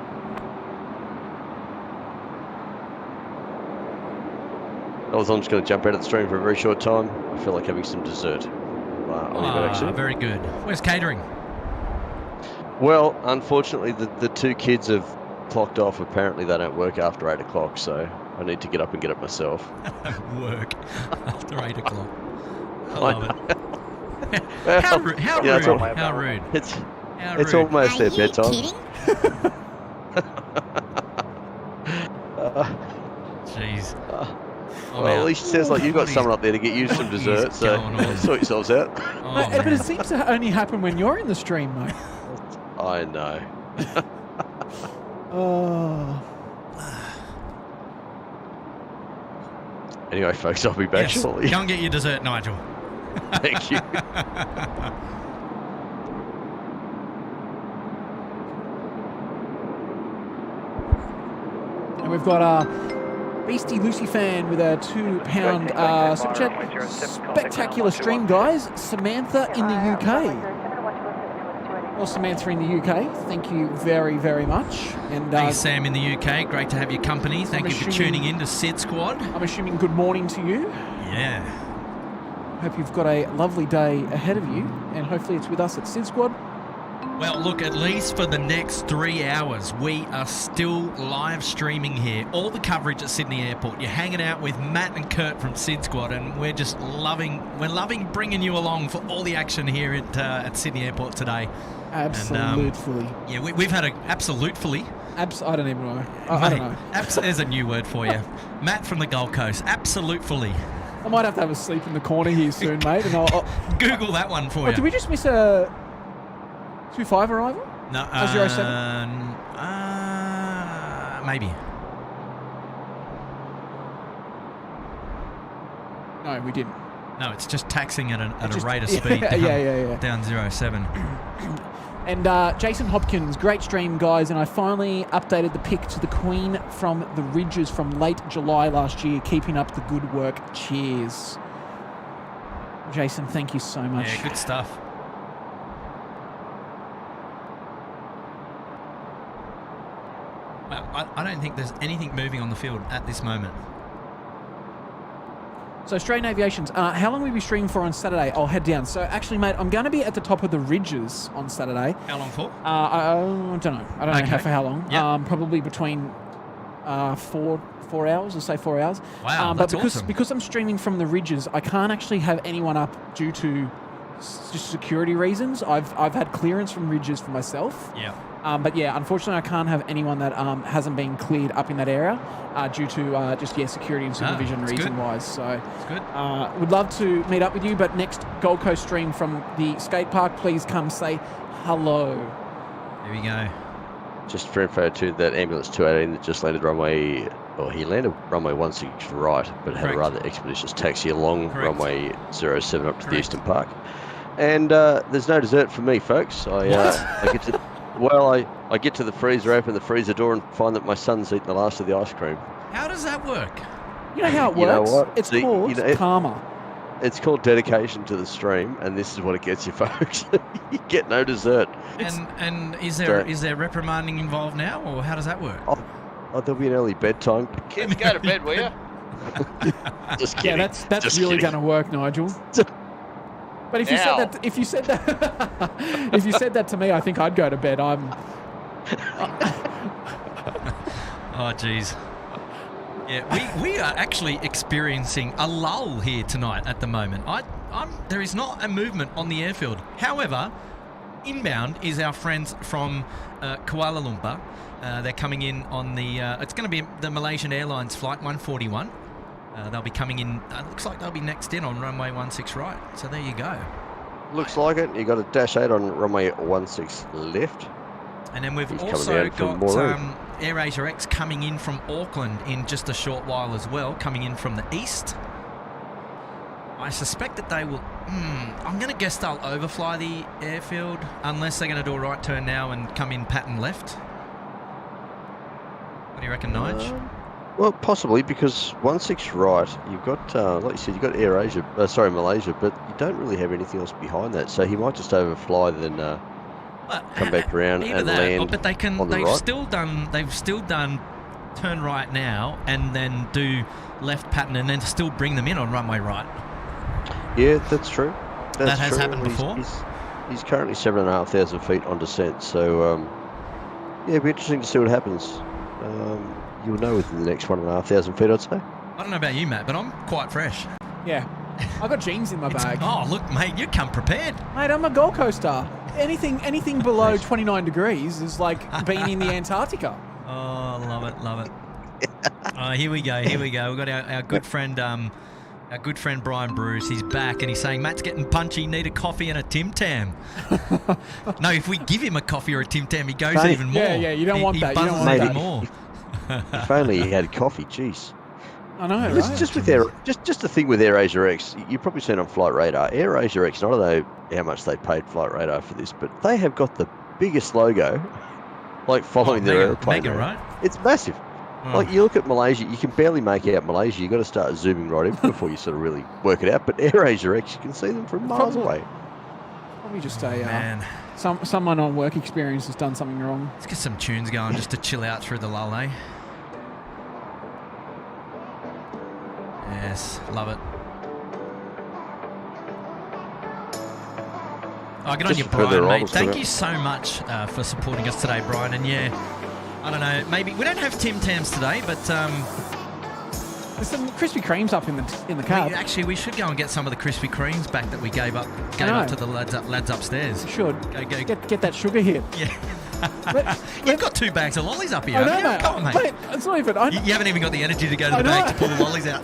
I'm just going to jump out of the stream for a very short time. I feel like having some dessert. Very good. Where's catering? Well, unfortunately, the 2 kids have clocked off. Apparently, they don't work after 8 o'clock, so I need to get up and get it myself. Work after 8 o'clock. I love it. How rude. How rude. It's almost their bedtime. Jeez. Well, at least it sounds like you've got someone up there to get you some dessert, so sort yourselves out. But it seems to only happen when you're in the stream, mate. I know. Anyway, folks, I'll be back shortly. Go and get your dessert, Nigel. Thank you. And we've got Beastie Lucy fan with a £2 super chat. Spectacular stream, guys. Samantha in the UK. Well, Samantha in the UK, thank you very, very much. And thanks, Sam in the UK. Great to have your company. Thank you for tuning in to SydSquad. I'm assuming good morning to you. Yeah. Hope you've got a lovely day ahead of you, and hopefully it's with us at SydSquad. Well, look, at least for the next 3 hours, we are still live streaming here. All the coverage at Sydney Airport. You're hanging out with Matt and Kurt from SydSquad, and we're just loving bringing you along for all the action here at Sydney Airport today. Absolutely. Yeah, we've had an absolutely. I don't even know. I don't know. There's a new word for you. Matt from the Gold Coast. Absolutely. I might have to have a sleep in the corner here soon, mate. And I'll Google that one for you. Did we just miss a 25 arrival? No. 07? Maybe. No, we didn't. No, it's just taxing at a rate of speed. Down 07. And Jason Hopkins, great stream, guys. And I finally updated the pic to the Queen from the Ridges from late July last year. Keeping up the good work. Cheers. Jason, thank you so much. Yeah, good stuff. Well, I don't think there's anything moving on the field at this moment. So Australian Aviations, how long will we be streaming for on Saturday? I'll head down. So actually, mate, I'm going to be at the top of the Ridges on Saturday. How long for? I don't know. I don't know for how long. Yep. Probably between 4 hours. I'll say 4 hours. Wow, but that's awesome. because I'm streaming from the Ridges, I can't actually have anyone up due to just security reasons. I've had clearance from Ridges for myself. Yeah. But yeah, unfortunately, I can't have anyone that hasn't been cleared up in that area due to security and supervision reason-wise. So that's good. Would love to meet up with you, but next Gold Coast stream from the skate park, please come say hello. There we go. just for info too, that ambulance 218 that just landed runway, or he landed runway 16 right, but had a rather expeditious taxi along runway 07 up to the Eastern Park. And there's no dessert for me, folks. I get to, I get to the freezer, open the freezer door, and find that my son's eaten the last of the ice cream. How does that work? You know how it works? You know what? It's called karma. It's called dedication to the stream, and this is what it gets you, folks. You get no dessert. And is there reprimanding involved now, or how does that work? Oh, there'll be an early bedtime. Kids, go to bed, will you? Just kidding. Yeah, that's really going to work, Nigel. But if you said that to me, I think I'd go to bed. Oh, jeez. Yeah, we are actually experiencing a lull here tonight at the moment. There is not a movement on the airfield. However, inbound is our friends from Kuala Lumpur. They're coming in on the... it's going to be the Malaysian Airlines Flight 141. They'll be coming in... looks like they'll be next in on runway 16 right. So there you go. Looks like it. You got a dash 8 on runway 16 left. And then we've also got AirAsia X coming in from Auckland in just a short while as well, coming in from the east. I suspect that they will... I'm going to guess they'll overfly the airfield, unless they're going to do a right turn now and come in pattern left. What do you reckon, Nige? Well, possibly, because 16 right, you've got, like you said, you've got Malaysia, but you don't really have anything else behind that. So he might just overfly, then come back around and land. But they've still done turn right now and then do left pattern and then still bring them in on runway right. Yeah, that's true. That has happened before. He's currently 7,500 feet on descent, so yeah, it'll be interesting to see what happens. You'll know within the next 1,500 feet, I'd say. I don't know about you, Matt, but I'm quite fresh. Yeah. I've got jeans in my bag. Oh, look, mate, you come prepared. Mate, I'm a Gold Coaster. Anything below 29 degrees is like being in the Antarctica. Oh, love it. Here we go. We've got our good friend, Brian Bruce. He's back and he's saying, Matt's getting punchy, need a coffee and a Tim Tam. No, if we give him a coffee or a Tim Tam, he goes even more. Yeah, you don't want that. He buzzes even more. If only he had coffee, jeez. I know, right? Just the thing with AirAsia X, you've probably seen on Flight Radar, AirAsia X, and I don't know how much they paid Flight Radar for this, but they have got the biggest logo, like following their airplane. Mega, right? It's massive. Like, you look at Malaysia, you can barely make out Malaysia. You've got to start zooming right in before you sort of really work it out. But AirAsia X, you can see them from miles away. Probably just someone on work experience has done something wrong. Let's get some tunes going just to chill out through the lull, eh? Yes, love it. Oh, good on you, Brian, mate. Thank you so much for supporting us today, Brian. And yeah, I don't know, maybe we don't have Tim Tams today, but there's some Krispy Kremes up in the cab. We should go and get some of the Krispy Kremes back that we gave up to the lads upstairs. We should. Go. Get that sugar hit. Yeah. You've got 2 bags of lollies up here. I know, mate. Come on, mate. It's not even. You haven't even got the energy to go to the bag to pull the lollies out.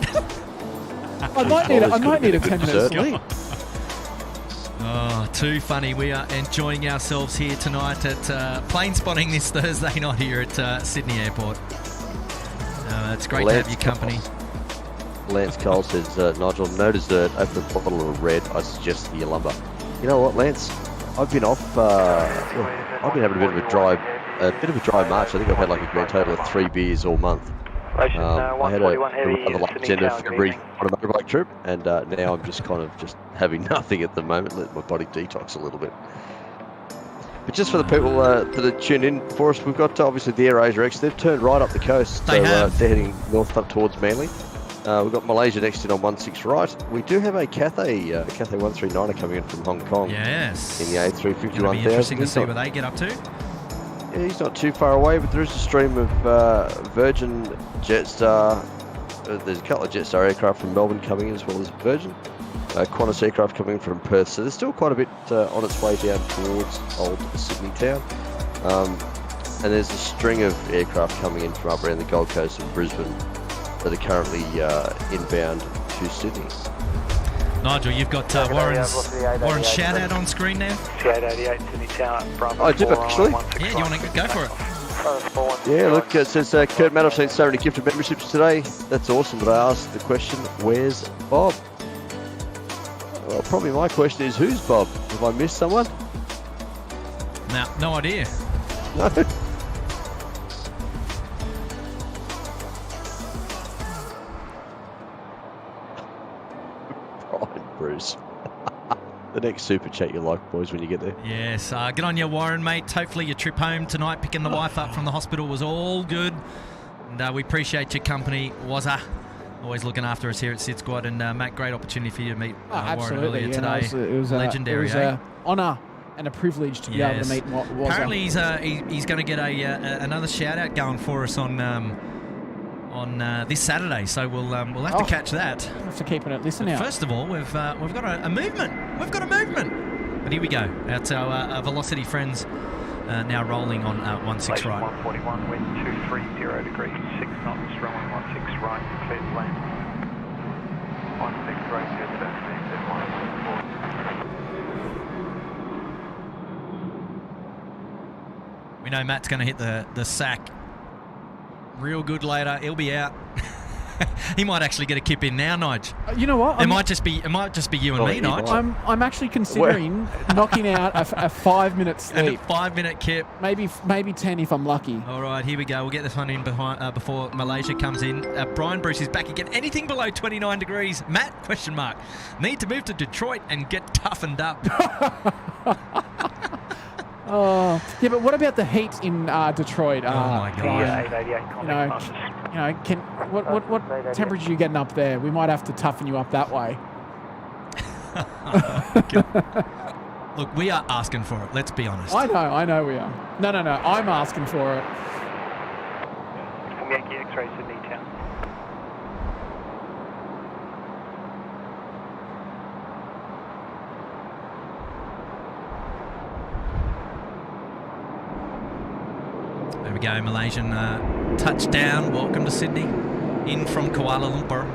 I might need a 10-minute sleep. Oh, too funny. We are enjoying ourselves here tonight at plane spotting this Thursday night here at Sydney Airport. It's great to have your company. Lance Cole says, Nigel, no dessert, open a bottle of red, I suggest the lumber. You know what, Lance? I've been off, I've been having a bit of a dry March. I think I've had like a grand total of 3 beers all month. I had a large end of February on a motorbike trip, and now I'm just kind of having nothing at the moment, letting my body detox a little bit. But just for the people that are tuned in for us, we've got obviously the AirAsia X. They've turned right up the coast, so they're heading north up towards Manly. We've got Malaysia next in on 16 right. We do have a Cathay 139 coming in from Hong Kong. Yes. In the A350 It'll be interesting to see where they get up to. Yeah, he's not too far away, but there is a stream of Virgin, Jetstar. There's a couple of Jetstar aircraft from Melbourne coming in as well as Virgin. Qantas aircraft coming in from Perth. So there's still quite a bit on its way down towards old Sydney town. And there's a string of aircraft coming in from up around the Gold Coast and Brisbane that are currently inbound to Sydney. Nigel, you've got Warren's shout out on screen now. A380 Sydney Tower. I do actually. Yeah, you want to go for it? Yeah, look, it says Kurt Matt, I've seen so many gifted memberships today. That's awesome, but I asked the question, where's Bob? Well, probably my question is, who's Bob? Have I missed someone? No idea. No. Right, Bruce. The next super chat you like, boys, when you get there. Yes, good on you, Warren, mate. Hopefully your trip home tonight, picking the wife up from the hospital, was all good. And we appreciate your company, Wazza. Always looking after us here at SydSquad. And Matt, great opportunity for you to meet Warren earlier today. It was legendary. It was an honour and a privilege to be able to meet Wazza. Apparently he's going to get another shout out going for us on this Saturday, so we'll have to catch that. We'll have to keep it. Listen out. First of all, we've got a movement. We've got a movement. But here we go. That's our Velocity friends now rolling on 16 right. 141, wind 230 degrees, 6 knots, runway 16 right, clear to land. 16 right, good to We know Matt's going to hit the sack real good later. He'll be out. He might actually get a kip in now, Nige. You know what? It might just be you and me, Nige. I'm actually considering knocking out a 5-minute sleep. And a 5-minute kip. Maybe 10 if I'm lucky. All right, here we go. We'll get this one in before Malaysia comes in. Brian Bruce is back again. Anything below 29 degrees. Matt, question mark. Need to move to Detroit and get toughened up. Oh, yeah, but what about the heat in Detroit? Oh my God! What temperature are you getting up there? We might have to toughen you up that way. Look, we are asking for it. Let's be honest. I know we are. No. I'm asking for it. From Yankee X-ray Sydney town. There we go, Malaysian touchdown. Welcome to Sydney. In from Kuala Lumpur.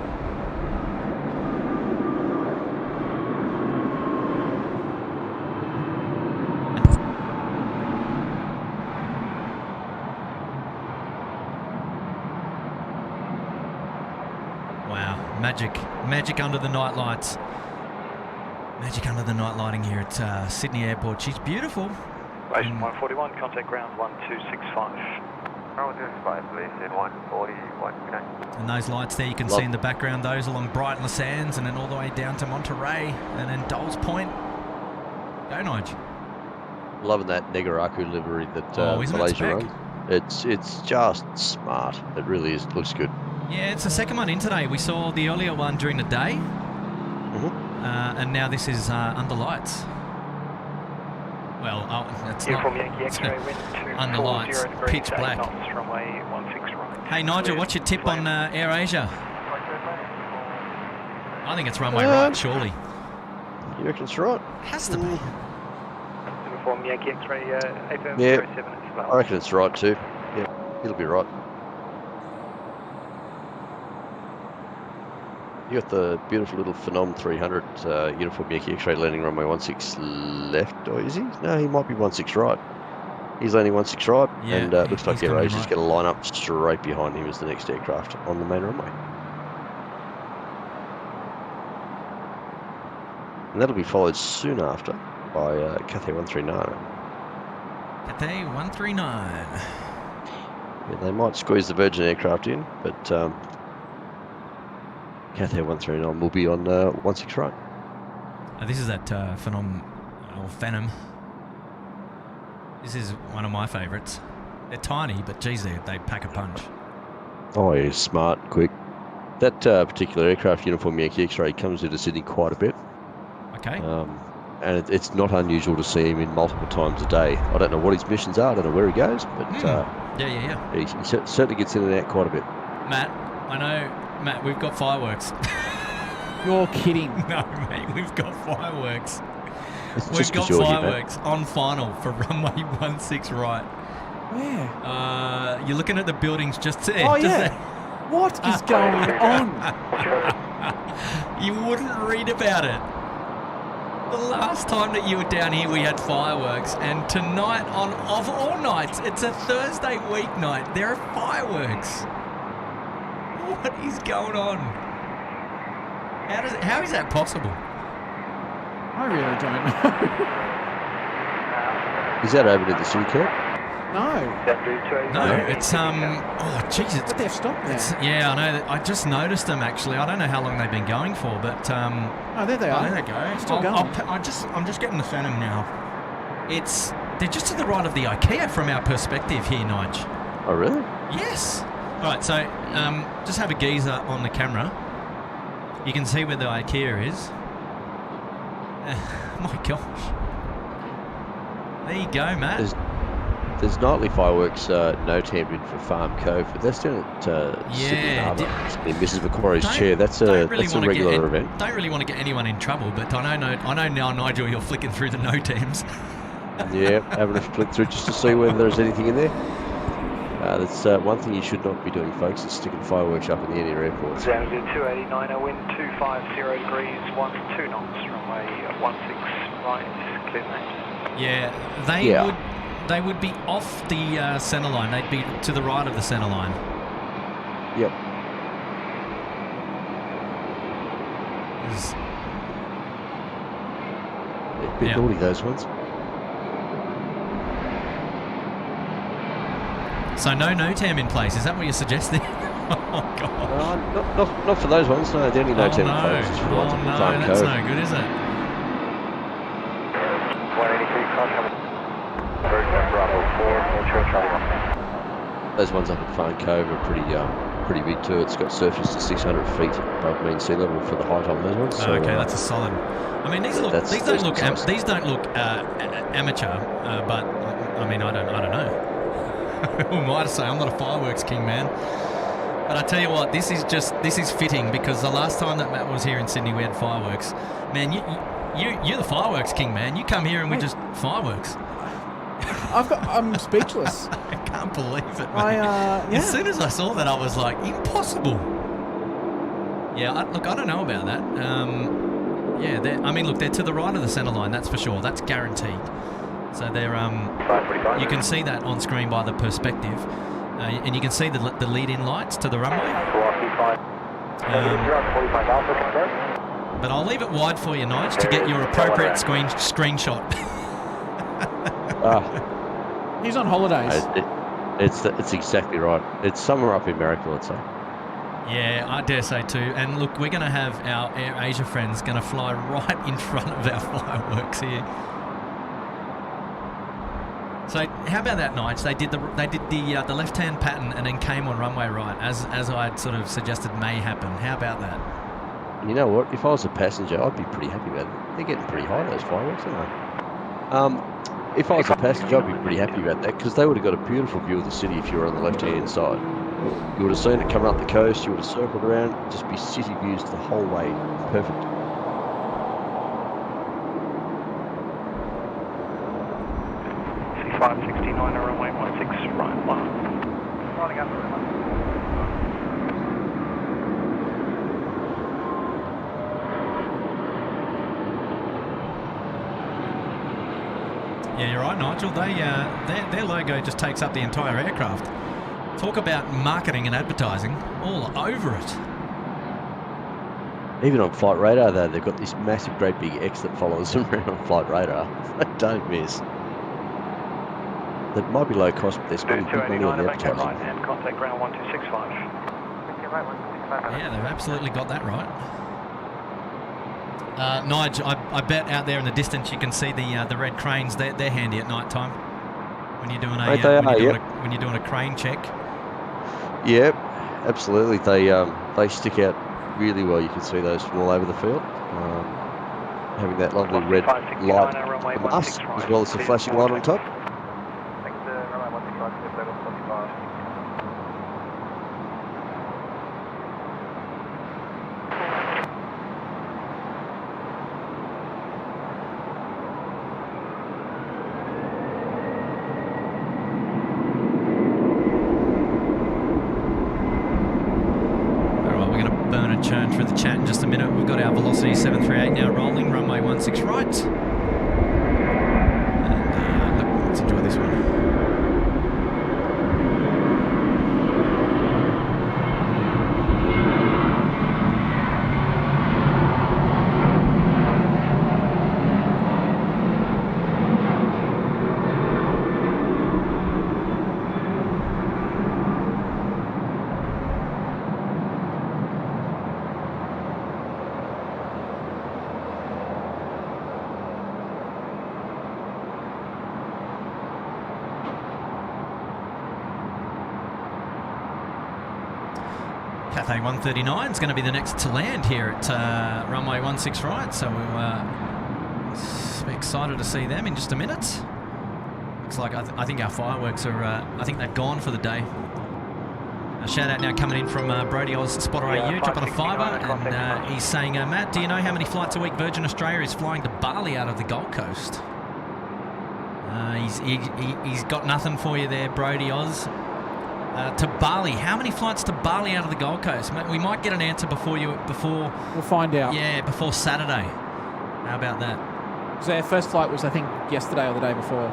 Wow, magic under the night lights. Magic under the night lighting here at Sydney Airport. She's beautiful. Station 141, contact ground 1265. Ground 1265, please, in 141. And those lights there you can see in the background, those along Brighton Sands and then all the way down to Monterey and then Dole's Point. Go, Nige. Loving that Negaraku livery that Malaysia runs. It's just smart. It really is. It looks good. Yeah, it's the second one in today. We saw the earlier one during the day. And now this is under lights. Well, that's not under lights, pitch black. Hey, Nigel, what's your tip on AirAsia? I think it's runway right, surely. You reckon it's right? Has to be. Yeah, I reckon it's right too. Yeah, it'll be right. You got the beautiful little Phenom 300 uniform Yankee X-ray landing runway 16 left, or is he? No, he might be 16 right. He's landing 16 right, and looks like AirAsia's going to line up straight behind him as the next aircraft on the main runway. And that'll be followed soon after by Cathay 139. Cathay 139. Yeah, they might squeeze the Virgin aircraft in, but Cathay 139 will be on 16 right. This is that Phenom, or Phantom. This is one of my favourites. They're tiny, but geez, they pack a punch. Oh, he's smart, quick. That particular aircraft uniform Yankee X-ray comes into Sydney quite a bit. Okay. And it's not unusual to see him in multiple times a day. I don't know what his missions are. I don't know where he goes, but yeah. He certainly gets in and out quite a bit. Matt, we've got fireworks. You're kidding. No, mate, we've got fireworks. We've got fireworks on final for runway 16 right. Where? You're looking at the buildings just there. Oh, yeah. What is going on? You wouldn't read about it. The last time that you were down here, we had fireworks, and tonight, of all nights, it's a Thursday weeknight. There are fireworks. What is going on? How is that possible? I really don't know. Is that over to the city curb? No. No, it's oh jeez, But they've stopped there. yeah, I know. That, I just noticed them actually. I don't know how long they've been going for, but Oh, there they are. there they go. Still going. I'm just getting the Phantom now. They're just to the right of the IKEA from our perspective here, Nige. Oh, really? Yes. All right, so just have a geezer on the camera. You can see where the IKEA is. My gosh. There you go, Matt. There's nightly fireworks no tamed in for Farm Cove, but that's down at Sydney Harbour in Mrs. Macquarie's chair. That's a regular event. Don't really want to get anyone in trouble, but I know now, Nigel, you're flicking through the no teams. Yeah, having a flick through just to see whether there's anything in there. That's one thing you should not be doing, folks, is sticking fireworks up in the India airports. Ground 289, wind 250 degrees, 12 knots, runway 16 right, clear left. Yeah, they would be off the centre line. They'd be to the right of the centre line. Yep. A bit naughty, those ones. So no NOTAM in place, is that what you're suggesting? Oh, God. Not for those ones, no. The only NOTAM in place is for the ones up in Farm Cove. That's no good, is it? 183 cross coming. Bravo 4, Charlie. Those ones up at Farm Cove are pretty big too. It's got surface to 600 feet above mean sea level for the height on those ones. So, okay, that's a solid. I mean, these don't look amateur, but I mean, I don't know. Who am I to say? I'm not a fireworks king, man. But I tell you what, this is fitting because the last time that Matt was here in Sydney, we had fireworks. Man, you're the fireworks king, man. You come here and we just fireworks. I'm speechless. I can't believe it, man. As soon as I saw that, I was like, impossible. Yeah, I don't know about that. They're to the right of the centre line, that's for sure. That's guaranteed. So they're you can see that on screen by the perspective, and you can see the lead-in lights to the runway. But I'll leave it wide for you, Nige, to get your appropriate screenshot. He's on holidays. It's exactly right. It's somewhere up in America, I'd say. Yeah, I dare say too. And look, we're going to have our Air Asia friends going to fly right in front of our fireworks here. So how about that, Nige? They did the left-hand pattern and then came on runway right, as I had sort of suggested may happen. How about that? You know what? If I was a passenger, I'd be pretty happy about it. They're getting pretty high, those fireworks, aren't they? If I was a passenger, I'd be pretty happy about that because they would have got a beautiful view of the city if you were on the left-hand side. You would have seen it coming up the coast. You would have circled around, just be city views the whole way. Perfect. C569 runway 16 right, 1. Rolling up. Yeah, you're right, Nigel. Their logo just takes up the entire aircraft. Talk about marketing and advertising all over it. Even on Flight Radar, though, they've got this massive, great big X that follows them around on Flight Radar. They don't miss. They might be low cost, but they're spending big money on the advertising. Right, and contact ground 1265. Yeah, they've absolutely got that right. Nige, I bet out there in the distance you can see the red cranes. They're handy at night time when you're doing when you're doing a crane check. Yep, absolutely. They stick out really well. You can see those from all over the field. Having that lovely red light from us, as well as the flashing light on top. Churn through the chat in just a minute. We've got our Velocity 738 now rolling, runway 16 right. And let's enjoy this one. Cathay 139 is going to be the next to land here at runway 16 right, so we'll be excited to see them in just a minute. Looks like I think our fireworks are, I think they're gone for the day. A shout out now coming in from Brody Oz Spotter AU, dropping a fiver, and he's saying, Matt, do you know how many flights a week Virgin Australia is flying to Bali out of the Gold Coast? He's got nothing for you there, Brody Oz. To Bali, how many flights to Bali out of the Gold Coast? We might get an answer before we'll find out. Yeah, before Saturday. How about that? So our first flight was, I think, yesterday or the day before.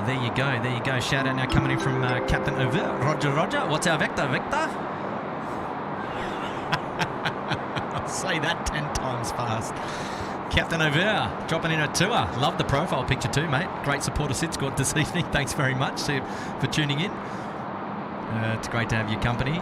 There you go. Shout out now coming in from Captain Over. Roger. What's our vector? I'll say that 10 times fast. Captain Over dropping in a tour. Love the profile picture too, mate. Great support of SydSquad this evening. Thanks very much for tuning in. It's great to have your company.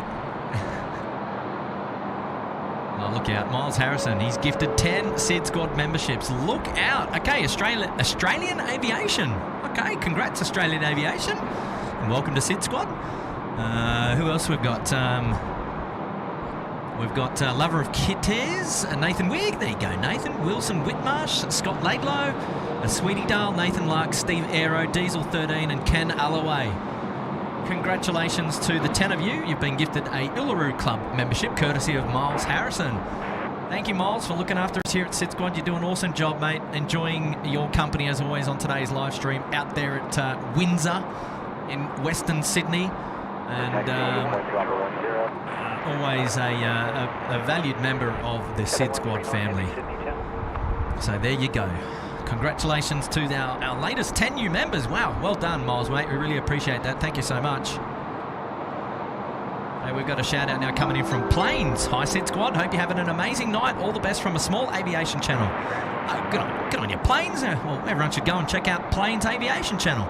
Oh, look out. Miles Harrison, he's gifted 10 SydSquad memberships. Look out. Okay, Australian Aviation. Okay, congrats, Australian Aviation. And welcome to SydSquad. Who else we've got? We've got Lover of Kitters, Nathan Wigg. There you go, Nathan. Wilson Whitmarsh, Scott Laidlow, Sweetie Dale, Nathan Lark, Steve Aero, Diesel 13, and Ken Alloway. Congratulations to the 10 of you. You've been gifted a Uluru Club membership courtesy of Miles Harrison. Thank you, Miles, for looking after us here at SydSquad. You're doing an awesome job, mate. Enjoying your company as always on today's live stream out there at Windsor in Western Sydney. And always a valued member of the SydSquad family. So there you go. Congratulations to our latest 10 new members. Wow, well done, Miles, mate. We really appreciate that. Thank you so much. Hey, we've got a shout out now coming in from Planes. Hi, SydSquad. Hope you're having an amazing night. All the best from a small aviation channel. Good on your Planes. Well, everyone should go and check out Planes Aviation Channel.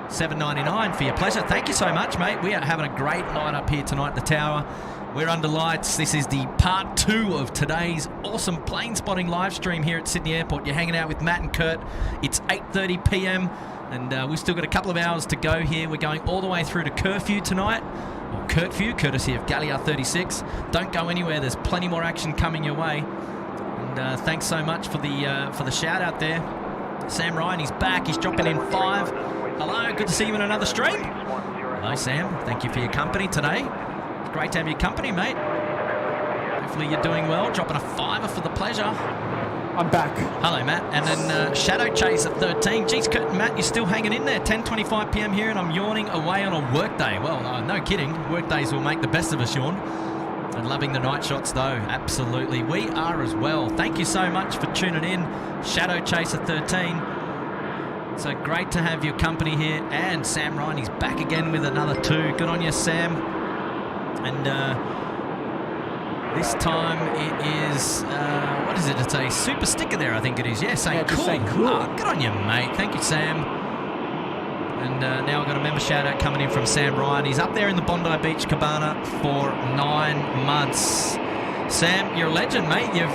$7.99 for your pleasure. Thank you so much, mate. We are having a great night up here tonight at the tower. We're under lights. This is the part 2 of today's awesome plane spotting live stream here at Sydney Airport. You're hanging out with Matt and Kurt. It's 8:30 p.m. and we've still got a couple of hours to go here. We're going all the way through to Curfew tonight, or Curfew, courtesy of Galliard 36. Don't go anywhere. There's plenty more action coming your way. And thanks so much for the shout out there. Sam Ryan, he's back. He's dropping in 5. Hello, good to see you in another stream. Hello, Sam. Thank you for your company today. Great to have your company, mate. Hopefully you're doing well. Dropping a 5 for the pleasure. I'm back. Hello, Matt. And then Shadow Chase at 13. Geez, Kurt and Matt, you're still hanging in there. 10:25 p.m. here, and I'm yawning away on a work day. Well, no kidding. Work days will make the best of us yawn. And loving the night shots, though. Absolutely. We are as well. Thank you so much for tuning in. Shadow Chase at 13. So great to have your company here. And Sam Ryan, he's back again with another 2. Good on you, Sam. And this time it is, what is it? It's a super sticker there, I think it is. Yeah, saying cool. Oh, good on you, mate. Thank you, Sam. And now I've got a member shout out coming in from Sam Ryan. He's up there in the Bondi Beach Cabana for 9 months. Sam, you're a legend, mate. You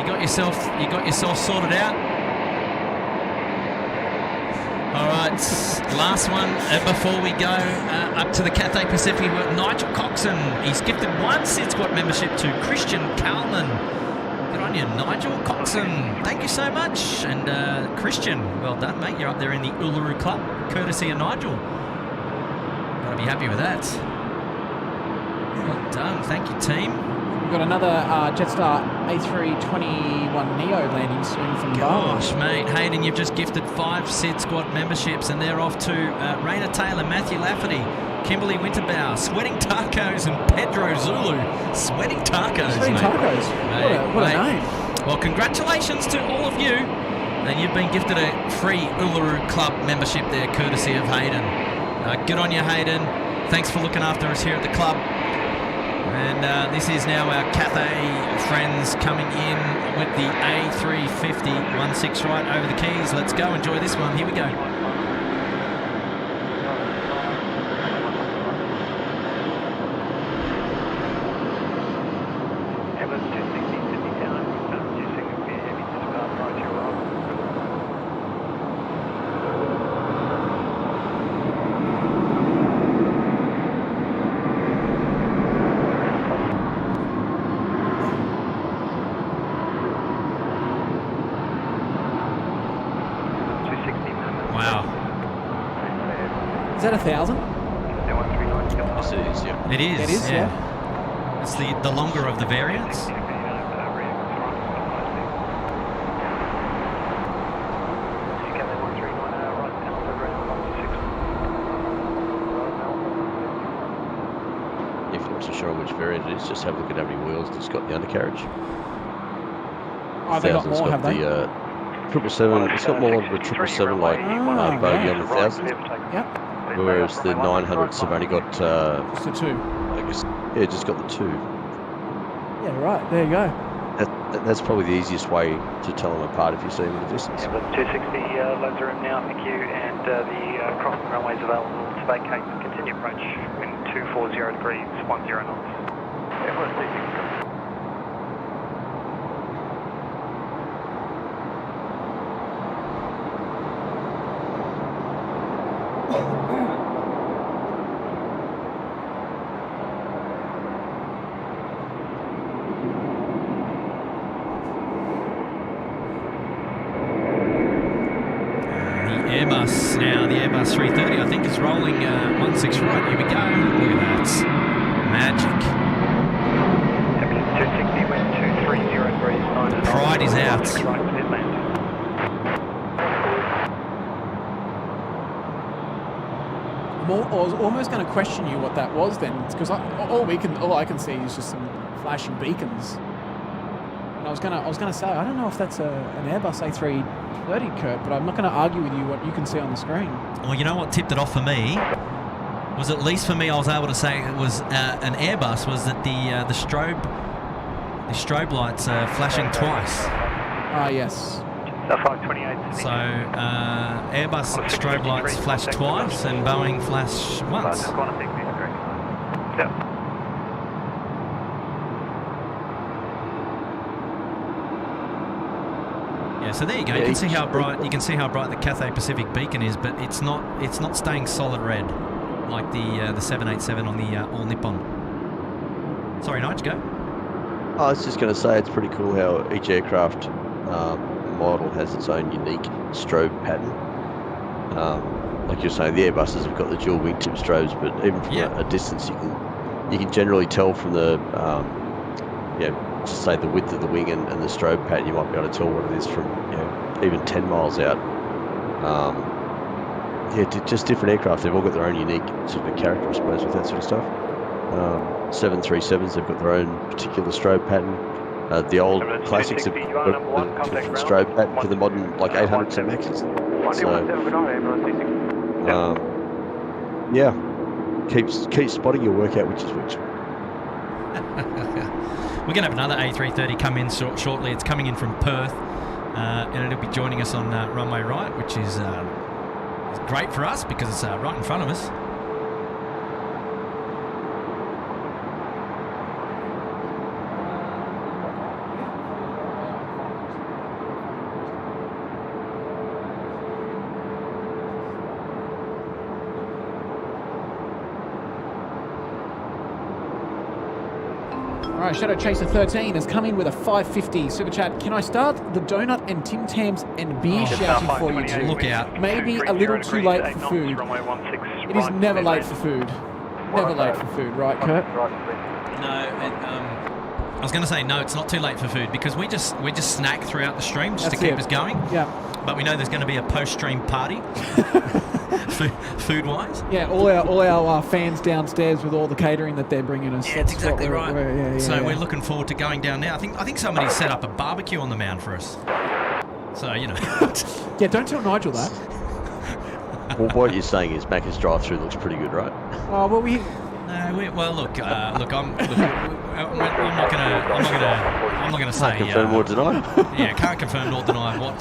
got yourself sorted out. All right, last one before we go up to the Cathay Pacific. We've got Nigel Coxon. He's gifted 1 SydSquad membership to Christian Kalman. Good on you, Nigel Coxon. Thank you so much. And Christian, well done, mate. You're up there in the Uluru Club, courtesy of Nigel. Gotta be happy with that. Well done. Thank you, team. We've got another Jetstar A321 Neo landing soon from Gosh, Boeing. mate. Hayden, you've just gifted 5 SydSquad memberships, and they're off to Raina Taylor, Matthew Lafferty, Kimberly Winterbauer, Sweating Tacos, and Pedro Zulu. Sweating Tacos, Sweating mate. Tacos. What a name. Well, congratulations to all of you. And you've been gifted a free Uluru Club membership there, courtesy of Hayden. Good on you, Hayden. Thanks for looking after us here at the club. And this is now our Cathay friends coming in with the A350 16 right over the keys. Let's go enjoy this one. Here we go. Is that 1,000? Yes, it is, yeah. It is. It is, yeah. It's the longer of the variants. If you're not so sure which variant it is, just have a look at how many wheels it's got in the undercarriage. Oh, they got more, have they? 777, it's got more of the 777 like bogey on the 1000. Yep. Whereas the 900s have only got, Just the 2. I guess, yeah, just got the 2. Yeah, right. There you go. That's probably the easiest way to tell them apart if you see them in the distance. Yeah, but 260 loads are in now, thank you, and the crossing runway is available to vacate. Continue approach, wind 240 degrees, 10 knots. Yeah, 260. Airbus now, the Airbus 330 I think is rolling 16 right. Here we go. Look at that. Magic. 260 wind 230 degrees, 9 knots. Pride is out. Right, clear land. I was almost going to question you what that was then, because all I can see is just some flashing beacons. And I was gonna say I don't know if that's an Airbus A330, Kurt, but I'm not going to argue with you what you can see on the screen. Well, you know what tipped it off for me was, at least for me, I was able to say it was an Airbus. Was that the strobe lights are flashing twice? Ah, yes. 528. So Airbus strobe lights flash twice and Boeing flash once. Yeah, so there you go. You can see how bright the Cathay Pacific beacon is, but it's not staying solid red like the 787 on the All Nippon. Sorry, Nige, go. I was just going to say it's pretty cool how each aircraft model has its own unique strobe pattern. Like you're saying, the Airbuses have got the dual wingtip strobes, but even from a distance, you can generally tell from the just say the width of the wing and the strobe pattern. You might be able to tell what it is from even 10 miles out. Just different aircraft. They've all got their own unique sort of character, I suppose, with that sort of stuff. 737s, they've got their own particular strobe pattern. The old classics have got a different strobe pattern for the modern, like 800s and Maxes. So, keep spotting your workout, which is which. We're going to have another A330 come in shortly. It's coming in from Perth, and it'll be joining us on runway right, which is great for us because it's right in front of us. Alright, Shadow Chaser 13 has come in with a 550 super chat. Can I start the donut and Tim Tams and beer shouting for you two? Look out. Maybe a little too late for food. It is never late for food. Never late for food, right, Kurt? No, I was going to say no, it's not too late for food because we just snack throughout the stream just That's to keep it. us going. Yeah. But we know there's going to be a post-stream party, food-wise. Yeah, all our fans downstairs with all the catering that they're bringing us. Yeah, that's That's what exactly right. we're We're looking forward to going down now. I think somebody set up a barbecue on the mound for us. So you know. Yeah, don't tell Nigel that. Well, what you're saying is Macca's drive-through looks pretty good, right? Oh well, we. No, well, look, I'm not gonna say. Can't confirm or deny. Yeah, can't confirm nor deny what.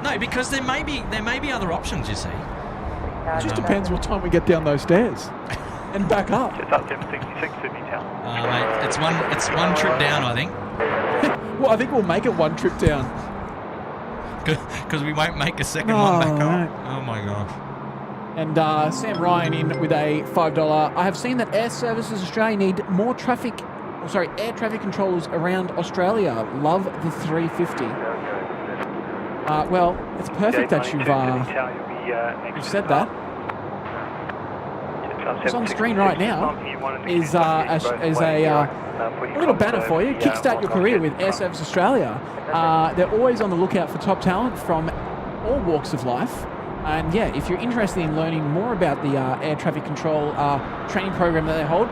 No, because there may be other options. You see. It just depends what time we get down those stairs and back up. It's up 766 Sydney Town. Mate, it's one trip down, I think. Well, I think we'll make it one trip down. Because we won't make a second one back right. up. Oh my gosh. And Sam Ryan in with a $5. I have seen that Air Services Australia need more air traffic controllers around Australia. Love the 350. Well, it's perfect that you've said that. What's on the screen right now is a little banner for you. Kickstart your career with Air Service Australia. They're always on the lookout for top talent from all walks of life. And yeah, if you're interested in learning more about the air traffic control training program that they hold,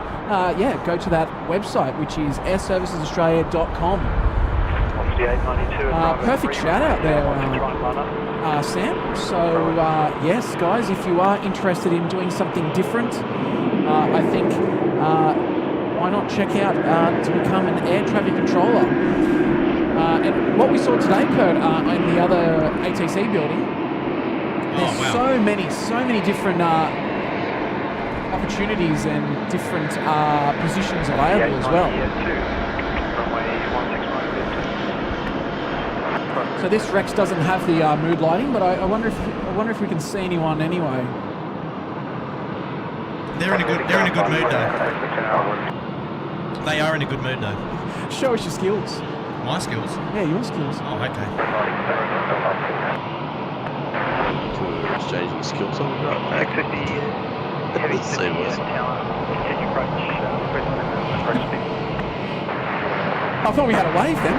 go to that website, which is airservicesaustralia.com. Perfect shout out there, Sam. So yes, guys, if you are interested in doing something different, I think why not check out to become an air traffic controller. And what we saw today, Kurt, in the other ATC building, there's so many different opportunities and different positions available as well. So this Rex doesn't have the mood lighting, but I wonder if we can see anyone anyway. They're in a good mood though. They are in a good mood though. Show us your skills. My skills? Yeah, your skills. Oh, okay. Exchanging skills on the back. That's seamless. I thought we had a wave then.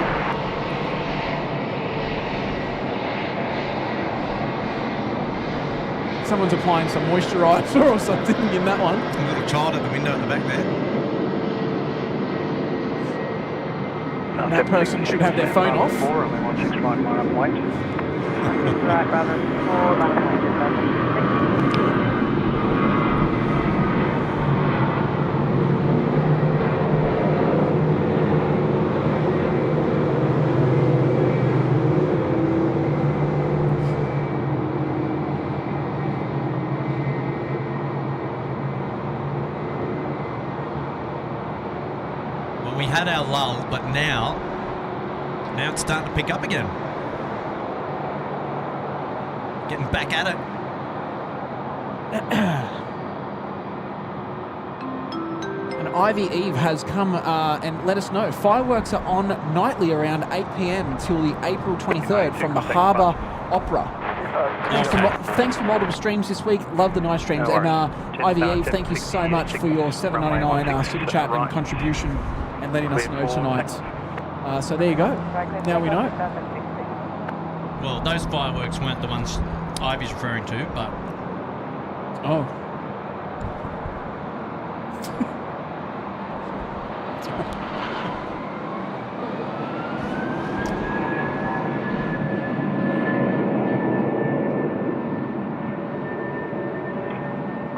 Someone's applying some moisturiser or something in that one. A little child at the window at the back there. And that person should have their phone off. Right, brother. 4 left. Well, we had our lull, but now it's starting to pick up again. Getting back at it. And Ivy Eve has come and let us know. Fireworks are on nightly around 8 p.m. until the April 23rd from the Harbour Opera. Thanks for multiple streams this week. Love the nice streams. And Ivy Eve, thank you so much for your $7.99 super chat and contribution and letting us know tonight. So there you go. Now we know. Well, those fireworks weren't the ones Ivy's referring to, but... Oh.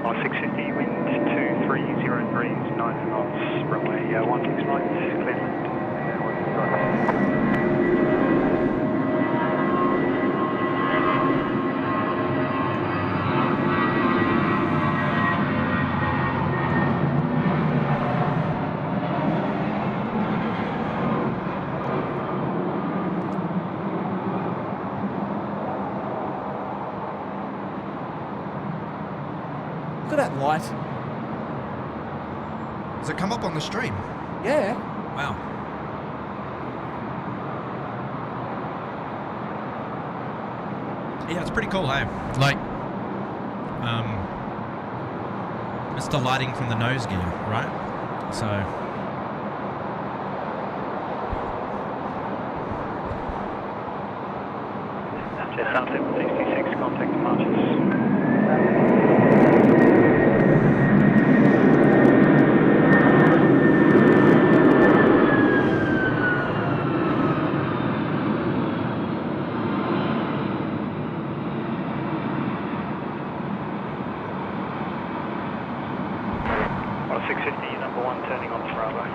On 650, wind 230 breeze, 9 knots, runway 16 right, clear land. Look at that light. Does it come up on the stream? Yeah. Wow. Yeah, it's pretty cool, hey? Like, it's the lighting from the nose gear, right? So, Just up 766, contact departures. On 650, number 1 turning on Bravo.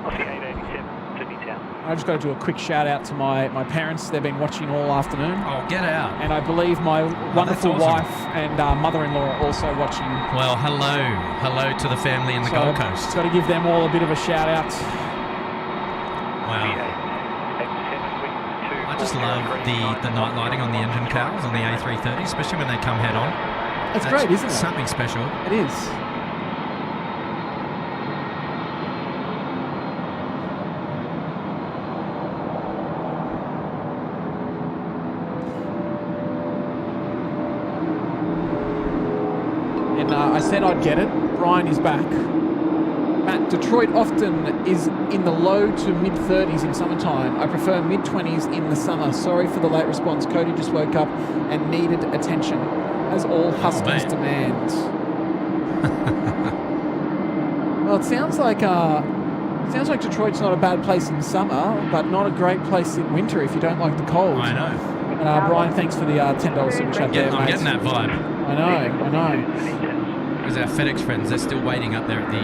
I'll see 887, Sydney Town. I just got to do a quick shout out to my parents. They've been watching all afternoon. Oh, get out. And I believe my wonderful awesome. wife and mother-in-law are also watching. Well, hello to the family in the Gold Coast. Just got to give them all a bit of a shout out. Wow. I just love the night lighting on the engine cowls on the A330, especially when they come head on. It's great, isn't it? Something special. It is. And I said I'd get it. Brian is back. Matt, Detroit often is in the low to mid-30s in summertime. I prefer mid-20s in the summer. Sorry for the late response. Cody just woke up and needed attention, as all Huskies demand. Well, it sounds like Detroit's not a bad place in summer, but not a great place in winter if you don't like the cold. I know. And Brian, thanks for the $10 super chat there, I'm mate. getting that vibe. I know. Because our FedEx friends, they're still waiting up there at the...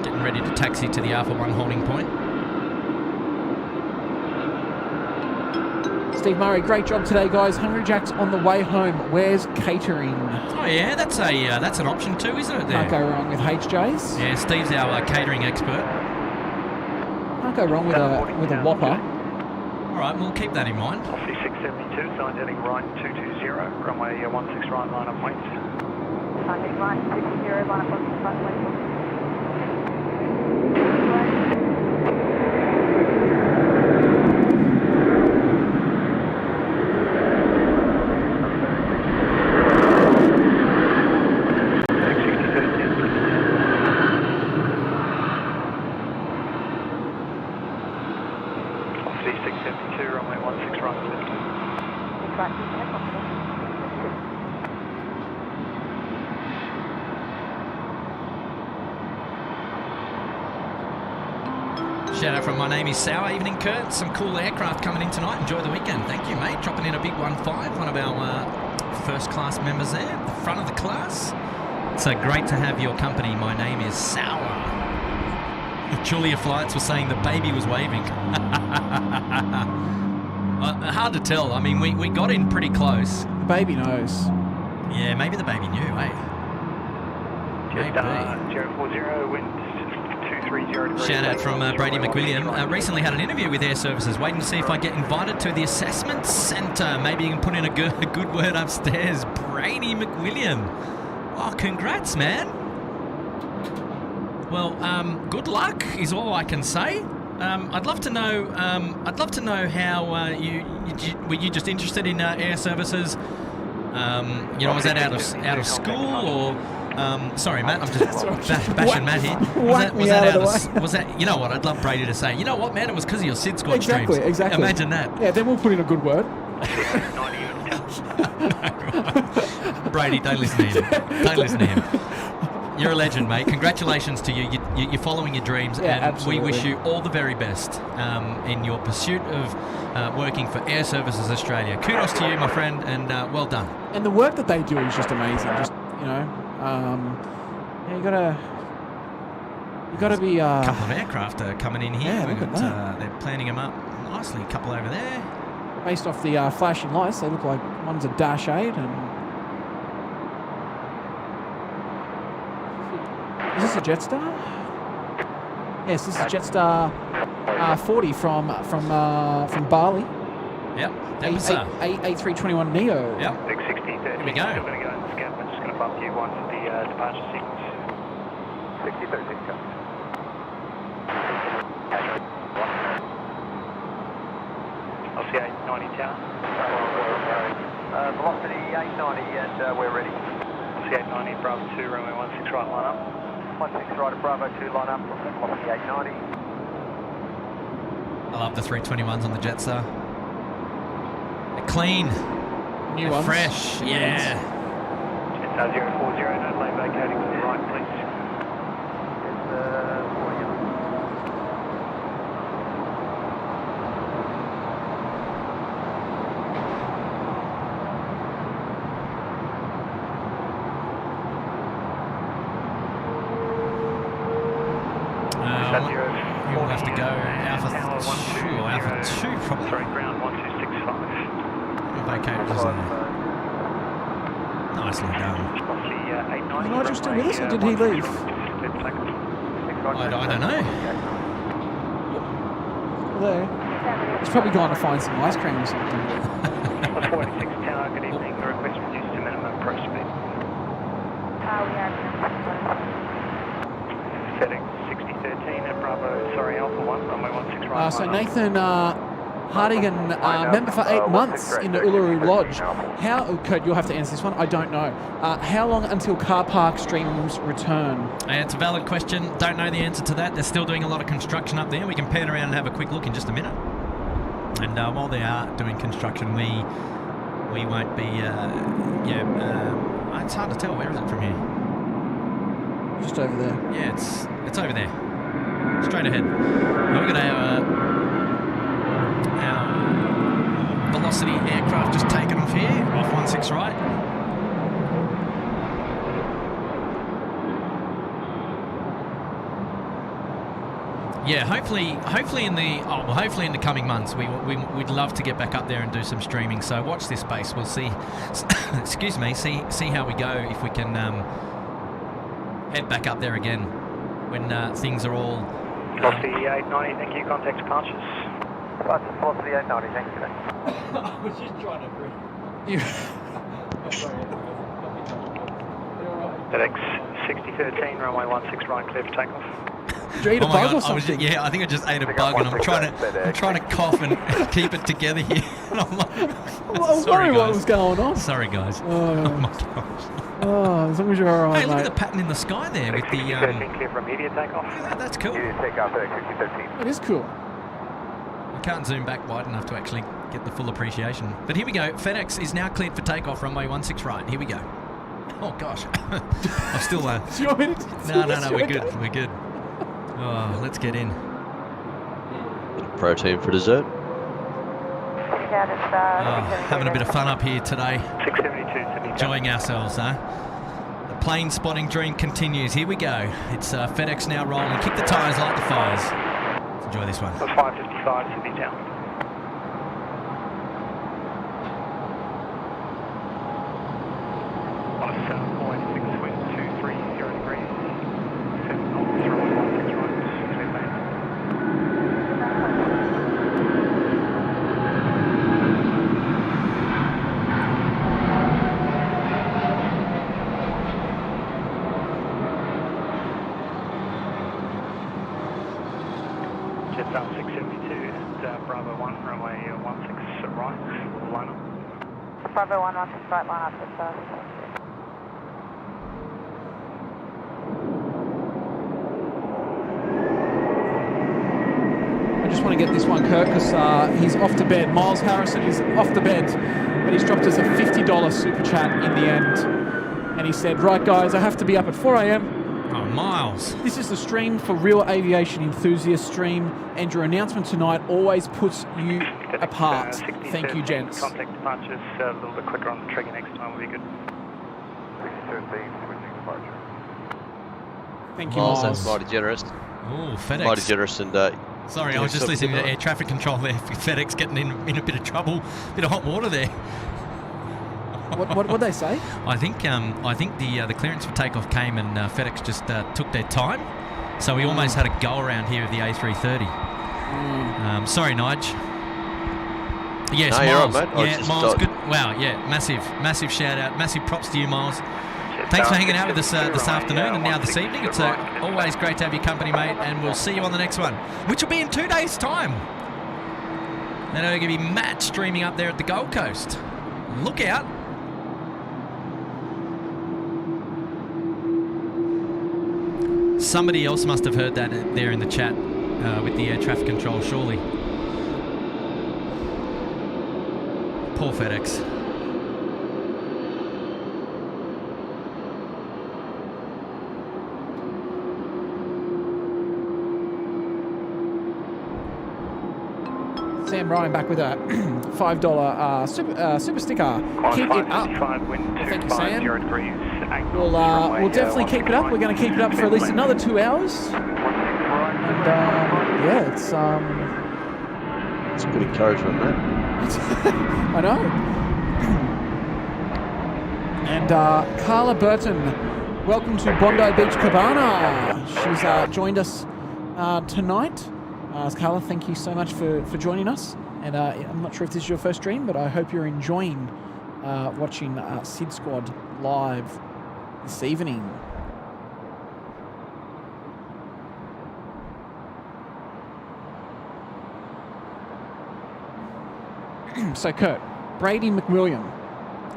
getting ready to taxi to the Alpha 1 holding point. Steve Murray, great job today, guys. Hungry Jack's on the way home. Where's catering? Oh yeah, that's an option too, isn't it? There. Can't go wrong with HJ's. Yeah, Steve's our catering expert. Can't go wrong with a Whopper. All right, we'll keep that in mind. Off 672, sign heading right 220, runway 16 right, line up weights. Sign heading right 220, line up right, weights. Shout out from My Name is Sour. Evening, Kurt. Some cool aircraft coming in tonight. Enjoy the weekend. Thank you, mate. Dropping in a big 1-5. One of our first class members there. The front of the class. So great to have your company. My name is Sour. Julia Flights was saying the baby was waving. Hard to tell. I mean, we got in pretty close. The baby knows. Yeah, maybe the baby knew, eh? Just 040, wind 230 degrees. Shout out from Brady McWilliam. Recently had an interview with Air Services. Waiting to see if I get invited to the assessment centre. Maybe you can put in a good word upstairs. Brady McWilliam. Oh, congrats, man. Well, good luck is all I can say. I'd love to know. How were you just interested in Air Services? Was that out of school or? Sorry, Matt. I'm just bashing Matt here. Was that? You know what? I'd love Brady to say. You know what, man? It was because of your SydSquad streams. Exactly. Imagine that. Yeah. Then we'll put in a good word. Brady, don't listen to him. Don't listen to him. You're a legend, mate. Congratulations to you. You're following your dreams, and absolutely. we wish you all the very best in your pursuit of working for Air Services Australia. Kudos to you, my friend, and well done. And the work that they do is just amazing. Just you gotta be. A couple of aircraft are coming in here. Yeah, look at that. They're planning them up nicely. A couple over there. Based off the flashing lights, they look like one's a Dash 8 and. Is this a Jetstar? Yes, this is Jetstar 40 from Bali. Yep, that was A321 Neo. Yep. Big 1630. Here we go. Still going to go in the scan. I'm just going to bump you one for the departure sequence. 6036, go. I'll see 890 tower. Velocity 890 and we're ready. I'll see 890, Bravo 2, runway 16 right, line up. 16 right of Bravo 2, line up, off the 890. I love the 321s on the Jetstar. They're clean. New They're ones. fresh. New Yeah. Jetstar 040, no lane vacating to the right, please. You'll have to go Alpha 2 probably. Sorry, ground 1265. Vacate was nicely done. Is Nigel still with us, or did he leave? I don't know. Still there. He's probably gone to find some ice cream or something. 46 Tower, good evening. The request reduced to minimum approach speed. Setting 6013 at Bravo, sorry, Alpha 1, runway 16 right. So Nathan Hardigan, member for 8 months in the Uluru Lodge. Kurt, you'll have to answer this one. I don't know. How long until car park streams return? It's a valid question. Don't know the answer to that. They're still doing a lot of construction up there. We can pan around and have a quick look in just a minute. And while they are doing construction, we won't be. It's hard to tell. Where is it from here? Just over there. Yeah, it's over there. Straight ahead. We're going to have our Velocity aircraft just taken off here, off 16 right. Yeah, hopefully in the coming months we'd love to get back up there and do some streaming. So watch this space. We'll see. Excuse me. See how we go if we can head back up there again when things are all. Velocity 890, thank you. Contact departures. Velocity 890, thank you. I was just trying to bring. FedEx 6013, runway 16 right, clear for takeoff. Did you eat a bug or something? I think I just ate a bug, and I'm trying to cough and keep it together here. And I'm like, I was wondering what was going on. Sorry, guys. Oh my gosh. Oh, as long as you're all right, Hey, look mate. at the pattern in the sky there with the. 13 clear for immediate takeoff. That's cool. Takeoff FedEx 6013. It is cool. I can't zoom back wide enough to actually get the full appreciation. But here we go. FedEx is now cleared for takeoff, runway 16 right. Here we go. Oh gosh, I'm still. Do you want me to No, we're good. We're good. Oh, let's get in. Protein for dessert. Having a bit of fun up here today. 672. Enjoying ourselves, huh? The plane spotting dream continues. Here we go. It's FedEx now rolling. Kick the tyres, light the fires. Let's enjoy this one. That's 555, Sydney Town. On a 7.6 wind, 230 degrees. 7 knots, runway 16 right, clear land. Jetstar 672 at Bravo 1, runway 16 right, line up. Bravo 1, 16 right, line up, Jetstar. I just want to get this one, Kurt, because he's off to bed. Miles Harrison is off to bed, but he's dropped us a $50 super chat in the end. And he said, right, guys, I have to be up at 4 a.m. Oh, Miles. This is the stream for real aviation enthusiast stream, and your announcement tonight always puts you apart. Thank you, gents. Contact departures a little bit quicker on the trigger next time will be good. 613, switching departure. Thank you, Miles, Miles. that's mighty generous. Oh, FedEx. Mighty generous, and Sorry, I was just listening to air traffic control there. FedEx getting in a bit of trouble, bit of hot water there. What did they say? I think the clearance for takeoff came and FedEx just took their time, so we almost had a go around here of the A330. Sorry, Nige. Yes, No, Miles. you're right, mate. Yeah, Miles. Good. Wow. Yeah, massive shout out, massive props to you, Miles. Thanks for hanging out with us this afternoon and now this evening. It's always great to have your company, mate, and we'll see you on the next one, which will be in 2 days' time. Then we're going to be Matt streaming up there at the Gold Coast. Look out. Somebody else must have heard that there in the chat with the air traffic control, surely. Poor FedEx. Sam Ryan back with a $5 super sticker. Keep it up. Thank you, Sam. We'll definitely keep it up. We're going to keep it up for at least another 2 hours. And yeah, it's good encouragement, mate. I know. And Carla Burton, welcome to Bondi Beach Cabana. She's joined us tonight. Carla, thank you so much for joining us. And I'm not sure if this is your first stream, but I hope you're enjoying watching SydSquad live this evening. So, Kurt, Brady McWilliam.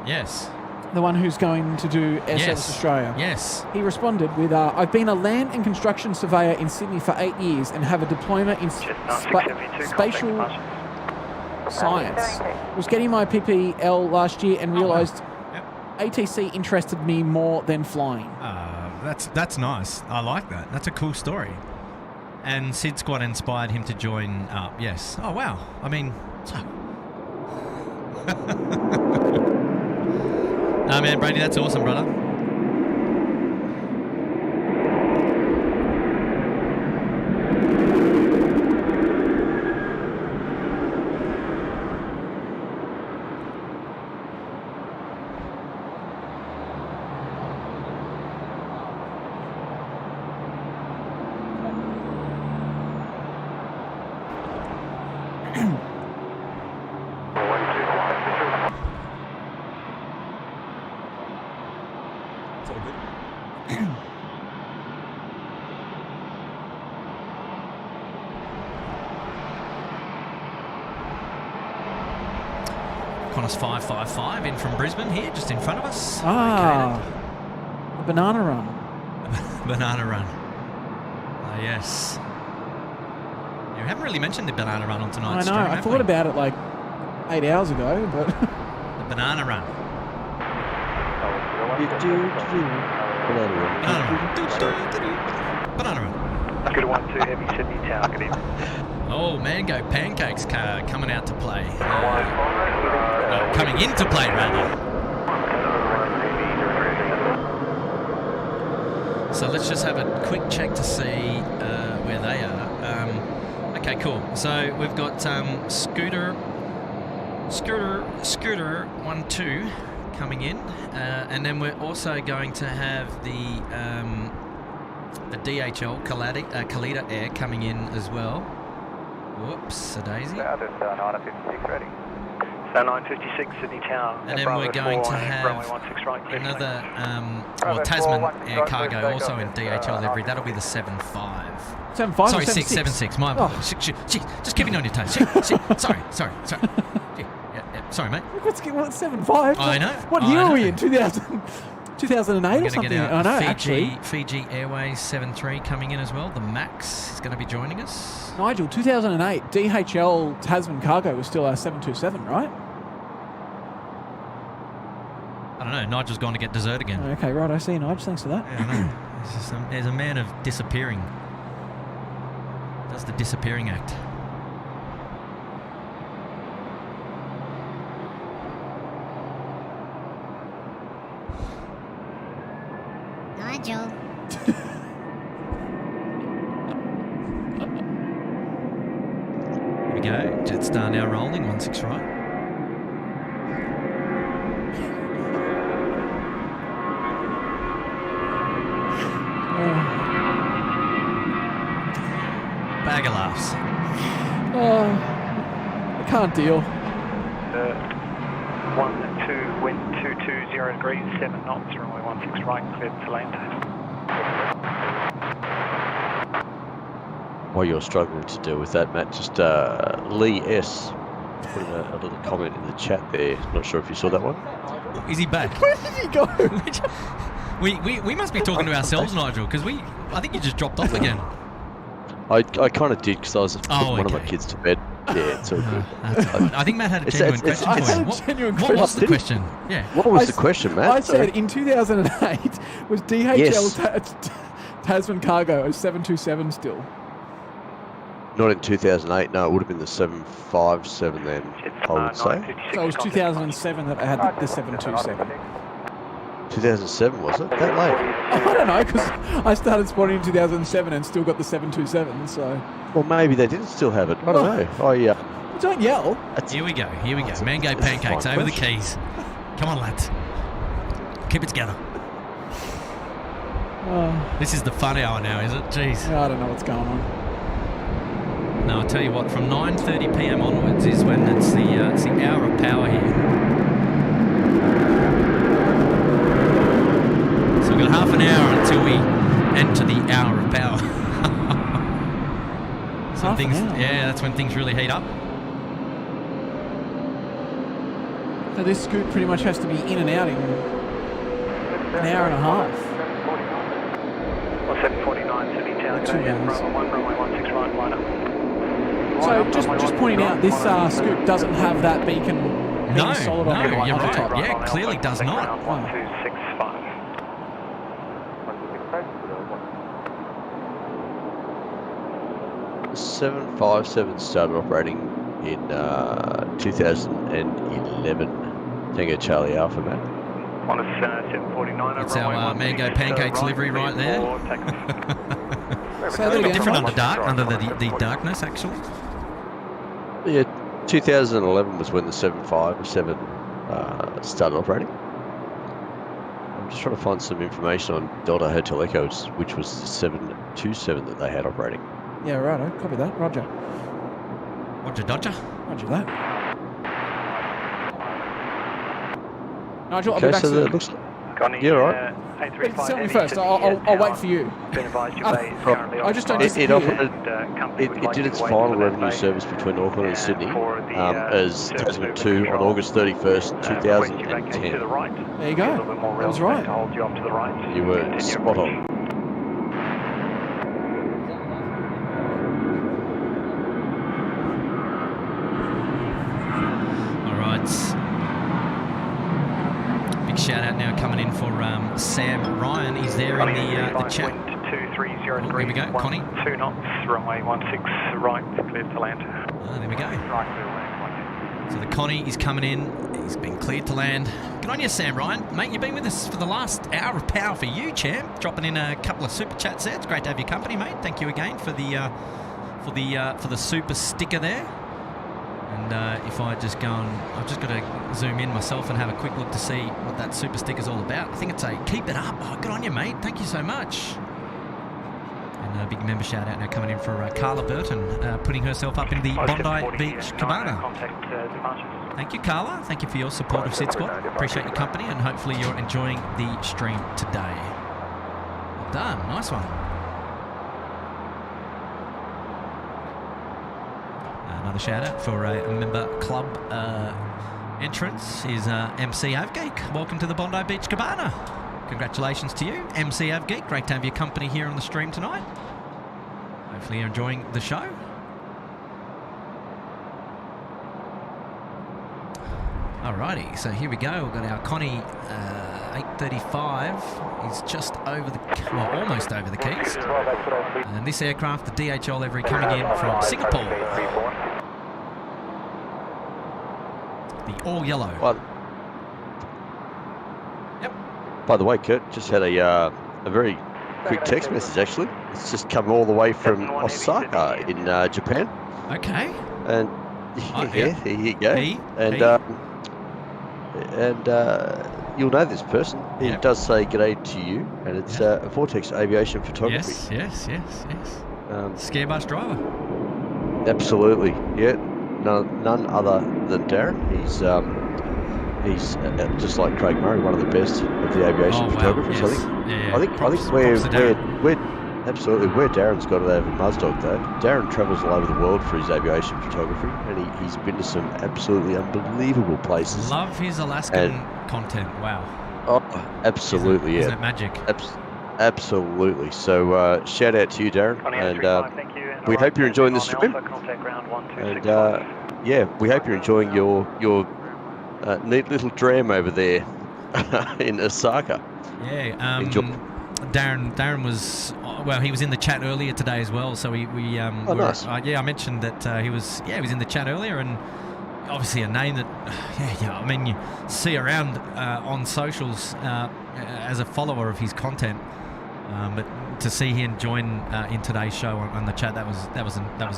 Yes. The one who's going to do Air Service Australia. Yes. He responded with, I've been a land and construction surveyor in Sydney for 8 years and have a diploma in spatial science. Was getting my PPL last year and realised ATC interested me more than flying. That's nice. I like that. That's a cool story. And SydSquad inspired him to join up. Yes. Oh, wow. I mean... Nah, man, Brady, that's awesome, brother. Qantas 555 in from Brisbane here, just in front of us. The banana run. Banana run. Yes. You haven't really mentioned the banana run on tonight's stream. I know. I thought about it like 8 hours ago, but... The banana run. Banana run. Good 1-2 heavy Sydney Tower, good evening. Oh, mango pancakes coming out to play. Coming into play, rather. So let's just have a quick check to see where they are. Okay, cool. So we've got Scooter 1-2 coming in, and then we're also going to have the DHL Kalita Air coming in as well. Whoops, a daisy. South 956 ready. So 956 Sydney Tower. And then we're going to have another Tasman Air Cargo also in DHL livery. That'll be the 75. 75 Sorry, or 76. My apologies. Just keeping on your toes. Sorry. Sorry, mate. What's 75? I know. What year are we in? 2008 or something? Get I know, actually. Fiji Airways 73 coming in as well. The Max is going to be joining us. Nigel, 2008, DHL Tasman Cargo was still a 727, right? I don't know. Nigel's gone to get dessert again. Okay, right. I see you, Nigel. Thanks for that. Yeah, I know. There's a man of disappearing. Does the disappearing act. Nigel. Here we go. Jetstar now rolling. 16 right. Bag of laughs. I can't deal. 1-2 wind 220 degrees 7 knots runway 16 right cleared to lane test. While you're struggling to deal with that, Matt, just Lee S put a little comment in the chat there. Not sure if you saw that one. Is he back? Where did he go? We must be talking to ourselves, Nigel, because I think you just dropped off again. I kind of did because I was putting one of my kids to bed. Yeah, it's all good. I think Matt had a genuine question for you. What was the question? Yeah. What was the question, Matt? I said in 2008 was DHL Tasman Cargo a 727 still? Not in 2008. No, it would have been the 757 then. I would say. So it was 2007 that I had the 727. 2007 was it? That late? I don't know because I started spotting in 2007 and still got the 727. So. Well, maybe they didn't still have it. I don't know. Don't yell. Here we go. Mango pancakes over the keys. Come on, lads. Keep it together. This is the fun hour now, is it? Jeez. I don't know what's going on. No, I'll tell you what. From 9:30 p.m. onwards is when it's the hour of power here. So we've got half an hour until we enter the hour of power. That's when things really heat up. So this scoot pretty much has to be in and out in an hour and a half. 749 Sydney Town, go ahead, runway 16 right, line up. So just pointing out, this scoot doesn't have that beacon being solid on the you're right. top. Yeah, clearly does not. 1265. 757 started operating in 2011. Tango Charlie Alpha, Matt. On a 749. That's our mango pancakes livery right there. So a little bit different under the darkness, actually. Yeah, 2011 was when the 757 started operating. I'm just trying to find some information on Delta Hotel Echo, which was the 727 that they had operating. Yeah, right. Copy that. Roger. Roger Dodger. Roger that. Nigel, I'll be back so soon. it looks yeah, right. Tell me first. I'll wait for you. I just don't it did its final revenue service between Auckland and Sydney as Tasman 2 on August 31st, 2010. There you go. That was right. You were spot on. Shout out now coming in for Sam Ryan. He's there in the chat. Here we go, Connie. 2 knots, runway 16 right, cleared to land. There we go. So the Connie is coming in. He's been cleared to land. Good on you, Sam Ryan. Mate, you've been with us for the last hour of power for you, champ. Dropping in a couple of super chats there. It's great to have your company, mate. Thank you again for the super sticker there. And if I just go I've just got to zoom in myself and have a quick look to see what that super sticker's all about. I think it's a keep it up. Oh, good on you, mate. Thank you so much. And a big member shout out now coming in for Carla Burton, putting herself up in the Bondi Beach Cabana. Thank you, Carla. Thank you for your support of SydSquad. Appreciate your company, and hopefully you're enjoying the stream today. Well done. Nice one. Another shout out for a member club entrance is MC Avgeek. Welcome to the Bondi Beach Cabana. Congratulations to you, MC Avgeek. Great to have your company here on the stream tonight. Hopefully you're enjoying the show. Alrighty, so here we go. We've got our Connie 835. He's just over almost over the keys. And this aircraft, the DHL livery, coming in from Singapore. The all yellow. Yep. By the way, Kurt, just had a very quick text message actually. It's just come all the way from Osaka in Japan. Okay. And here you go. And you'll know this person. He does say g'day to you, and it's Vortex Aviation Photography. Yes. Scare bus driver. Absolutely, yeah. None other than Darren. He's just like Craig Murray, one of the best of the aviation photographers. Yes. I think we're absolutely where Darren's got it over Muzdog though. Darren travels all over the world for his aviation photography, and he's been to some absolutely unbelievable places. Love his Alaskan content. Wow. Oh, absolutely, Isn't yeah. it magic? Absolutely. So shout out to you, Darren, and we hope you're enjoying the stream. And yeah, we hope you're enjoying your neat little dram over there in Osaka. Yeah. Enjoy. Darren was he was in the chat earlier today as well. So nice. I mentioned that he was in the chat earlier, and obviously a name that I mean you see around on socials as a follower of his content. But to see him join in today's show on the chat, that was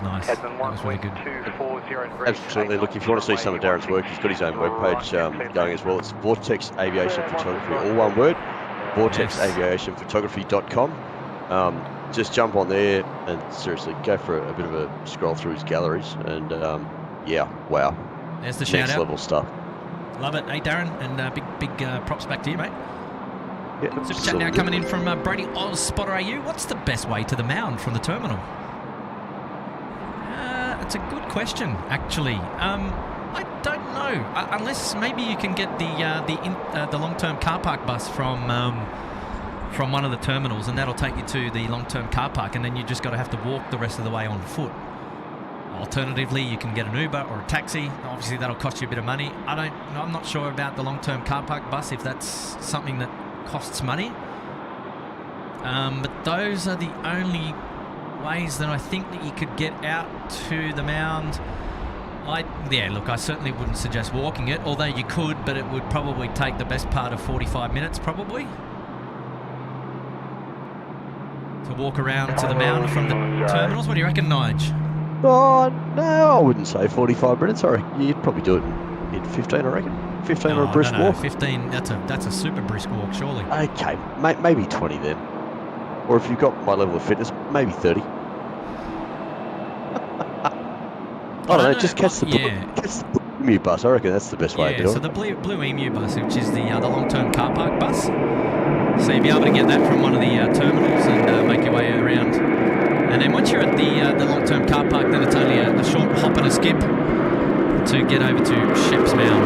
nice. That was really good. Absolutely. Look, if you want to see some of Darren's work, he's got his own webpage going as well. It's Vortex Aviation Photography, all one word. VortexAviationPhotography.com. Just jump on there and seriously go for a bit of a scroll through his galleries, and yeah, wow. There's the shout Next out. level stuff. Love it. Hey Darren, and big props back to you, mate. Yeah, Super chat now coming in from Brady Oz Spotter AU. What's the best way to the mound from the terminal? It's a good question, actually. I don't know, unless maybe you can get the long-term car park bus from one of the terminals, and that'll take you to the long-term car park, and then you just got to have to walk the rest of the way on foot. Alternatively, you can get an Uber or a taxi. Obviously, that'll cost you a bit of money. I'm not sure about the long-term car park bus, if that's something that costs money. But those are the only ways that I think that you could get out to the mound. Look, I certainly wouldn't suggest walking it, although you could, but it would probably take the best part of 45 minutes, probably, to walk around to the mound from the terminals. What do you reckon, Nige? Oh, no, I wouldn't say 45 minutes. Sorry, you'd probably do it in 15, I reckon. 15 or a brisk walk. 15, that's a super brisk walk, surely. Okay, maybe 20 then. Or if you've got my level of fitness, maybe 30. I don't know, just catch the Blue Emu bus. I reckon that's the best way to do it. So the Blue Emu bus, which is the long-term car park bus. So you'll be able to get that from one of the terminals and make your way around. And then once you're at the long-term car park, then it's only a short hop and a skip to get over to Sheps Mound.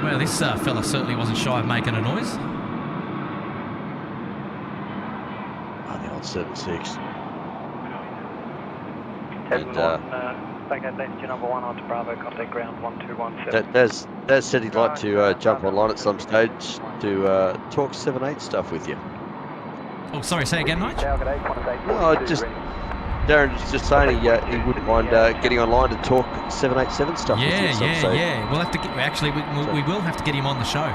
Well, this fella certainly wasn't shy of making a noise. Oh, the old 7.6. And back at left, your number 1 onto Bravo, contact ground 1217. Daz said he'd like to jump online at some stage to talk 7.8 stuff with you. Oh, sorry, say again, Mike? No, Darren's just saying he wouldn't mind getting online to talk 787 stuff with you. Yeah. We'll have to we will have to get him on the show.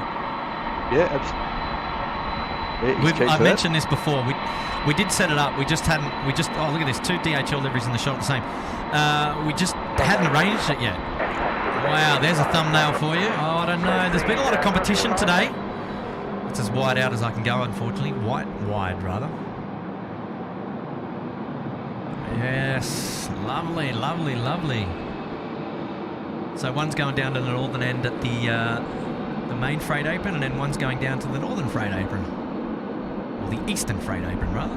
Yeah, absolutely. I've mentioned this before. We did set it up. We just oh, look at this, 2 DHL liveries in the shot the same. We just hadn't arranged it yet. Wow, there's a thumbnail for you. Oh, I don't know. There's been a lot of competition today. It's as wide out as I can go, unfortunately. Wide, rather. Yes, lovely. So one's going down to the northern end at the main freight apron, and then one's going down to the northern freight apron. Or the eastern freight apron, rather.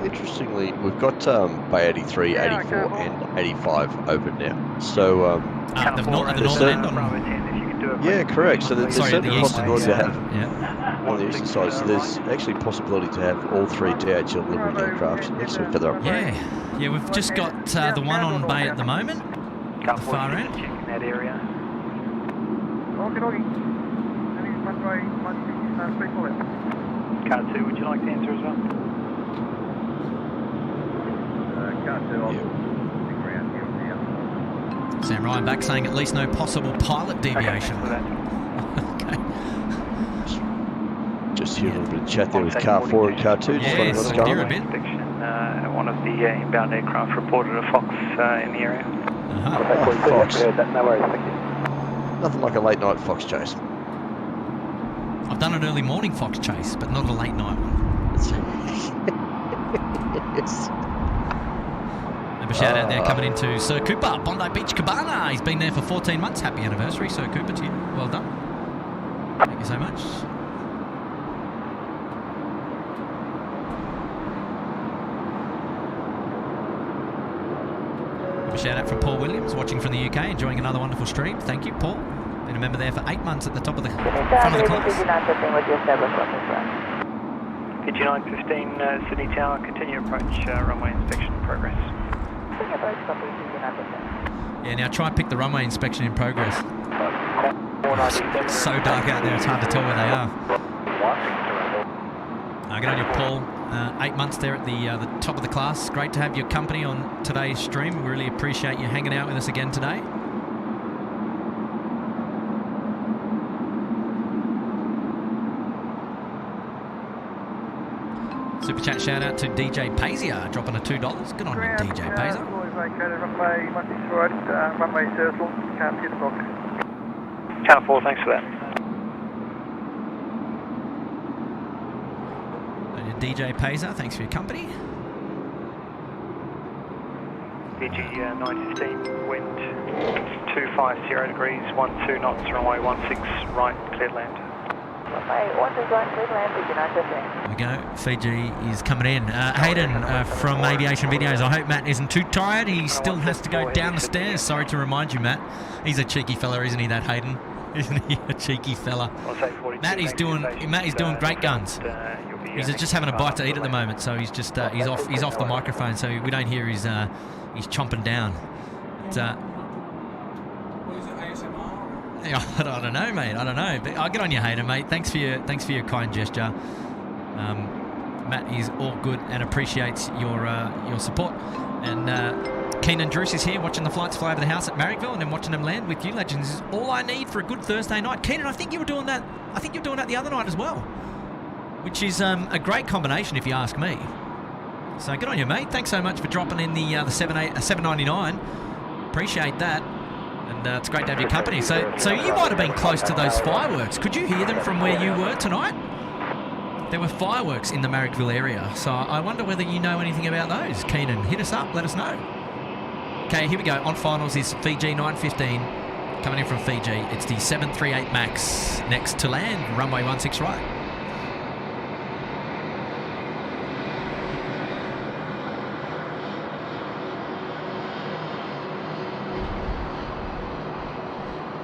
Interestingly, we've got Bay 83, 84 and 85 open now. So at the northern end on... Yeah, correct. So there's certainly a possibility to have on the eastern side. So there's actually a possibility to have all 3 DHL livery aircraft next to each other. Yeah, we've just got the one on Bay at the moment, at the far end. Checking that area. Car 2, would you like to answer as well? Sam Ryan back saying at least no possible pilot deviation. Okay. Just hear a little bit of chat there with car 4 and car 2. Just what's going on. One of the inbound aircraft reported a Fox in the area. Fox. No worries, thank you. Nothing like a late night Fox chase. I've done an early morning Fox chase, but not a late night one. Yes. A shout out there coming into Sir Cooper, Bondi Beach Cabana. He's been there for 14 months. Happy anniversary, Sir Cooper, to you. Well done. Thank you so much. shout out from Paul Williams, watching from the UK, enjoying another wonderful stream. Thank you, Paul. Been a member there for 8 months at the top of the front of the class. Fiji 915, Sydney Tower, continue approach, runway inspection in progress. Yeah, now try and pick the runway inspection in progress. It's so dark out there, it's hard to tell where they are. Good on you, Paul. 8 months there at the top of the class. Great to have your company on today's stream. We really appreciate you hanging out with us again today. Super chat shout out to DJ Pazia, dropping a $2. Good on you, DJ Pazia. Runway 16 right, runway circle, can't see the box. Channel 4, thanks for that. DJ Pazia, thanks for your company. Fiji 915, wind 250 degrees, 12 knots, runway 16 right, cleared land. Runway 16 right, cleared land, Fiji 915. There we go, Fiji is coming in. Hayden from Aviation Videos, I hope Matt isn't too tired. He still has to go down the stairs. Sorry to remind you, Matt. He's a cheeky fella, isn't he, that Hayden? Isn't he a cheeky fella? Matt is doing great guns. He's just having a bite to eat at the moment, so he's just he's off the microphone, so we don't hear he's chomping down. But, what is it, ASMR? I don't know, mate. I don't know. But I'll get on your hater, mate. Thanks for your kind gesture. Matt is all good and appreciates your support. And Keenan Druce is here watching the flights fly over the house at Marrickville and then watching them land with you legends is all I need for a good Thursday night. Keenan, I think you were doing that. I think you were doing that the other night as well, which is a great combination if you ask me. So good on you, mate. Thanks so much for dropping in the 799. Appreciate that. And it's great to have your company. So you might have been close to those fireworks. Could you hear them from where you were tonight? There were fireworks in the Marrickville area. So I wonder whether you know anything about those. Keenan, hit us up. Let us know. Okay, here we go. On finals is Fiji 915. Coming in from Fiji. It's the 738 MAX. Next to land, runway 16 right.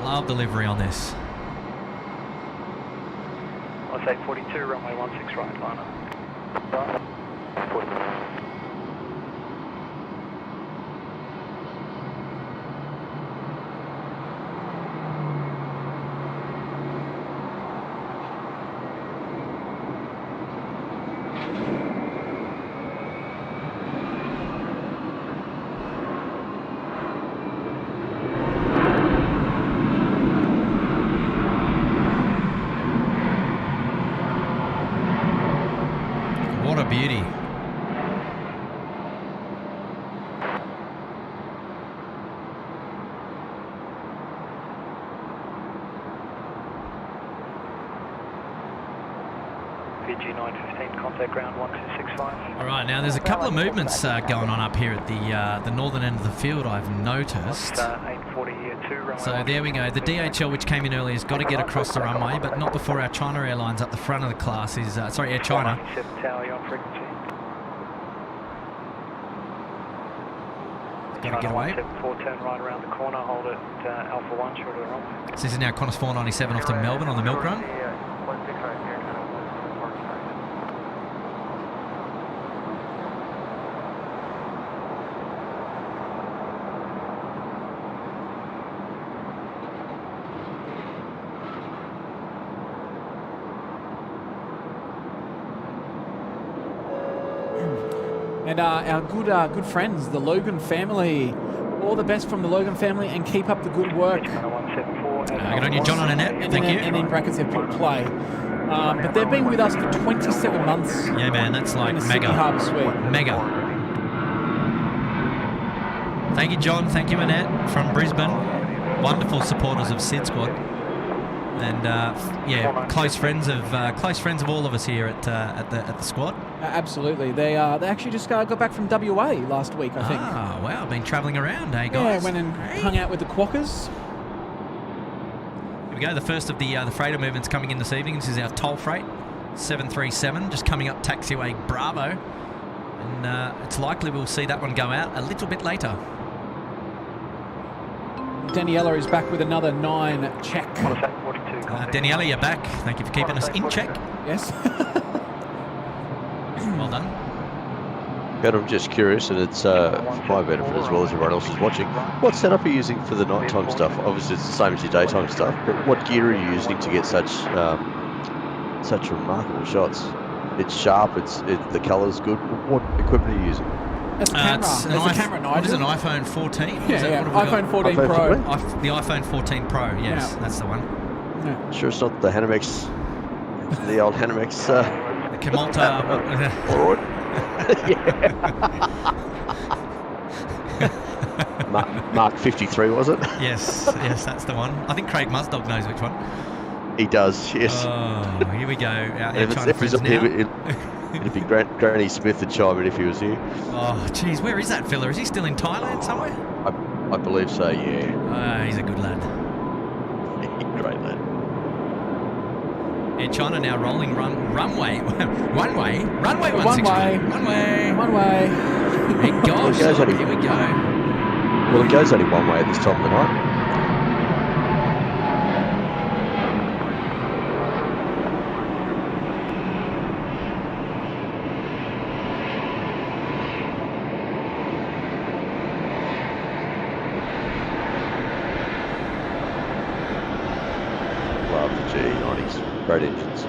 Love delivery on this. I'll say 42, runway 16 right, line up. What a beauty. Fiji 915, contact ground 1265. All right, now there's a couple of movements going on up here at the northern end of the field, I've noticed. 840 year 2, runway. So there we go. The DHL, which came in earlier, has got to get across the runway, but not before our China Airlines up the front of the class is, sorry, Air China. 7 tower, you're on frequency. Got to get away. 174, turn right around the corner, hold it Alpha 1, short of the runway. So this is now Qantas 497 off to Melbourne on the milk run. And our good friends, the Logan family. All the best from the Logan family and keep up the good work. Good on you, John on Annette. Thank you. And in brackets, they've put play. But they've been with us for 27 months. Yeah, man, that's like in the mega. Sydney Harbour Suite. Mega. Thank you, John. Thank you, Annette from Brisbane. Wonderful supporters of SydSquad. And yeah, close friends of all of us here at the squad. Absolutely, they actually just got back from WA last week, I think. Ah, wow, been travelling around, eh, guys? Yeah, went and hung out with the Quackers. Here we go. The first of the freighter movements coming in this evening. This is our toll freight 737, just coming up taxiway Bravo, and it's likely we'll see that one go out a little bit later. Daniela is back with another 9 check. Daniela, you're back. Thank you for keeping us in check. Yes. Well done. But I'm just curious, and it's for my benefit as well as everyone else who's watching. What setup are you using for the nighttime stuff? Obviously, it's the same as your daytime stuff, but what gear are you using to get such remarkable shots? It's sharp. The colour's good. What equipment are you using? That's a camera. That's a camera, Nigel. What is an iPhone 14? Yeah. iPhone 14 Pro. The iPhone 14 Pro. Yes, that's the one. Yeah. Sure, it's not the Hanimex, the old Hanimex. The Kamolta. All right. Mark 53, was it? Yes, that's the one. I think Craig Musdog knows which one. He does, yes. Oh, here we go. Our if China he's friends here, now. it'd be Granny Smith would chime in if he was here. Oh, geez, where is that fella? Is he still in Thailand somewhere? I believe so, yeah. He's a good lad. Great lad. Air China now rolling runway. Runway 16. One way. Hey, gosh, here we go. Well, it goes only one way at this time of the night. Love the G90s. Great engines.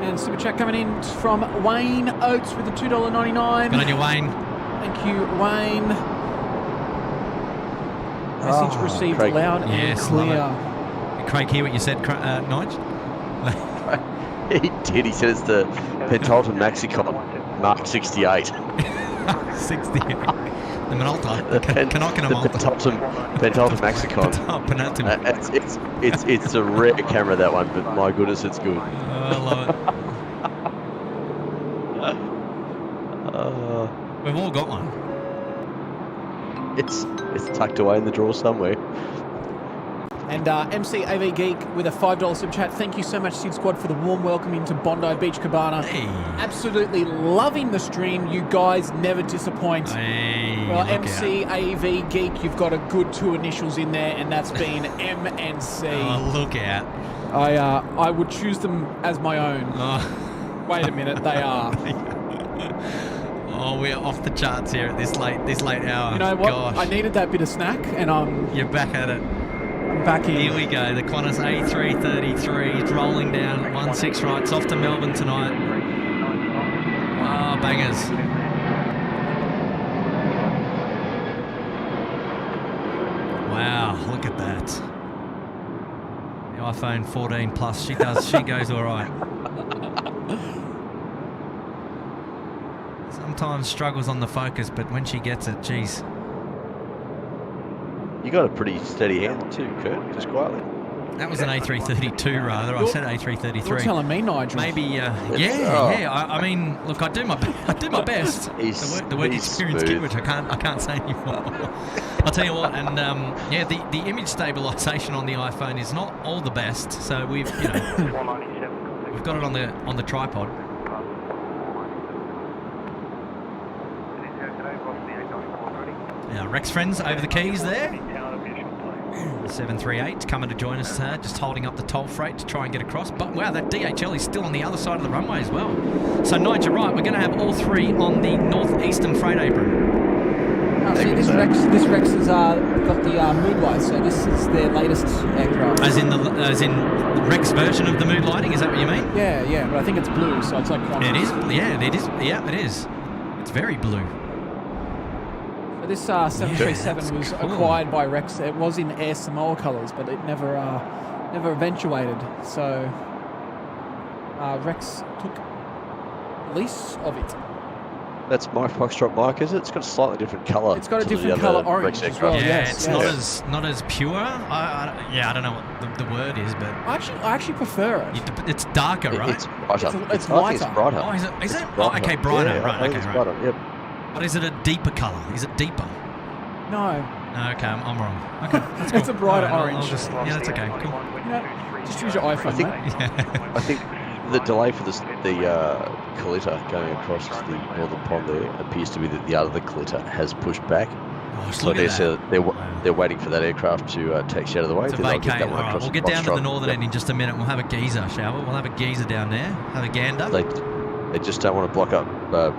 And super chat coming in from Wayne Oates with a $2.99. Good on you, Wayne. Thank you, Wayne. Message received Craig. loud and clear. Did Craig hear what you said, Nige? He did. He said it's the Pentalton Maxicon Mark 68. 60. The Minolta. The Pentalton Maxicon. Penultimate. It's a rare camera, that one, but my goodness, it's good. I love it. We've all got one. It's tucked away in the drawer somewhere. And MC AV Geek with a $5 super chat. Thank you so much, SydSquad, for the warm welcome into Bondi Beach Cabana. Hey. Absolutely loving the stream. You guys never disappoint. Hey, well, MC AV Geek, you've got a good 2 initials in there, and that's been MNC. Oh, look out. I would choose them as my own. Oh. Wait a minute, they are. Oh, we're off the charts here at this late hour. You know what? Gosh. I needed that bit of snack, and You're back at it. I'm back in. Here we go. The Qantas A333 is rolling down at 16 right. It's off to Melbourne tonight. Oh, bangers. Wow, look at that. The iPhone 14 Plus, she goes all right. Sometimes struggles on the focus, but when she gets it, geez. You got a pretty steady hand too, Kurt, just quietly. That was an A332 rather. I said A333. You're telling me, Nigel. Maybe, I mean, look, I do my best. The word experienced kid, which I can't say anymore. I'll tell you what, and the image stabilisation on the iPhone is not all the best. So we've got it on the tripod. Now, Rex friends over the keys there. 738 coming to join us, just holding up the toll freight to try and get across. But wow, that DHL is still on the other side of the runway as well. So Nigel, right, we're going to have all 3 on the northeastern freight apron. See, this Rex has got the mood so this is their latest aircraft. As in the Rex version of the mood lighting, is that what you mean? Yeah, but I think it's blue, so it's like Qantas. It is, it is. It's very blue. This 737 was acquired by Rex. It was in Air Samoa colours, but it never eventuated. So Rex took lease of it. That's Mike Foxtrot Mike, is it? It's got a slightly different colour. It's got a different colour, orange as well. Yeah, it's not as pure. I don't know what the word is, but I actually prefer it. It's darker, right? It's brighter. It's lighter. It's brighter. Oh, is it? Oh, okay, brighter. Yeah, right. Okay, brighter. Yep. But is it a deeper colour? Is it deeper? No. Okay, I'm wrong. Okay, that's cool. It's a brighter I'll orange. that's okay. Cool. Just use your iPhone, I think the delay for the collitter going across to the northern pond there appears to be that the other collitter has pushed back. Oh, So they're waiting for that aircraft to taxi out of the way. To then they'll get vacate. that one All right, across we'll the get down to the Foxtrot. northern Yep. end in just a minute. We'll have a geezer, shall we? We'll have a geezer down there. Have a gander. They just don't want to block up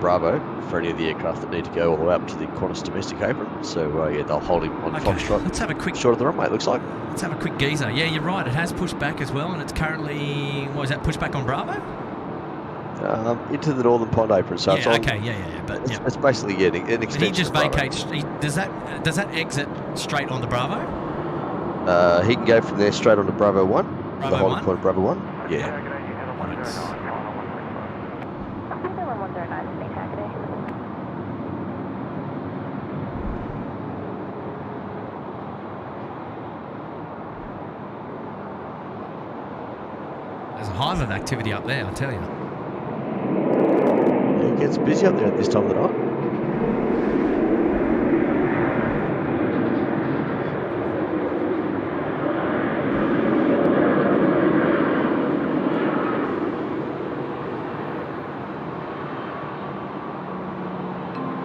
Bravo for any of the aircraft that need to go all the way up to the Qantas domestic apron. So yeah, they'll hold him on Foxtrot. Let's have a quick short of the runway. It looks like. Let's have a quick geezer. Yeah, you're right. It has pushed back as well, and it's currently push back on Bravo? Into the northern pond apron. So it's on, But it's basically an extension. And he just of Bravo. vacates. Does that exit straight onto Bravo? He can go from there straight onto Bravo 1. Bravo the holding 1? point of Bravo 1. Yeah. There's a hive of activity up there, I tell you. It gets busy up there at this time of the night.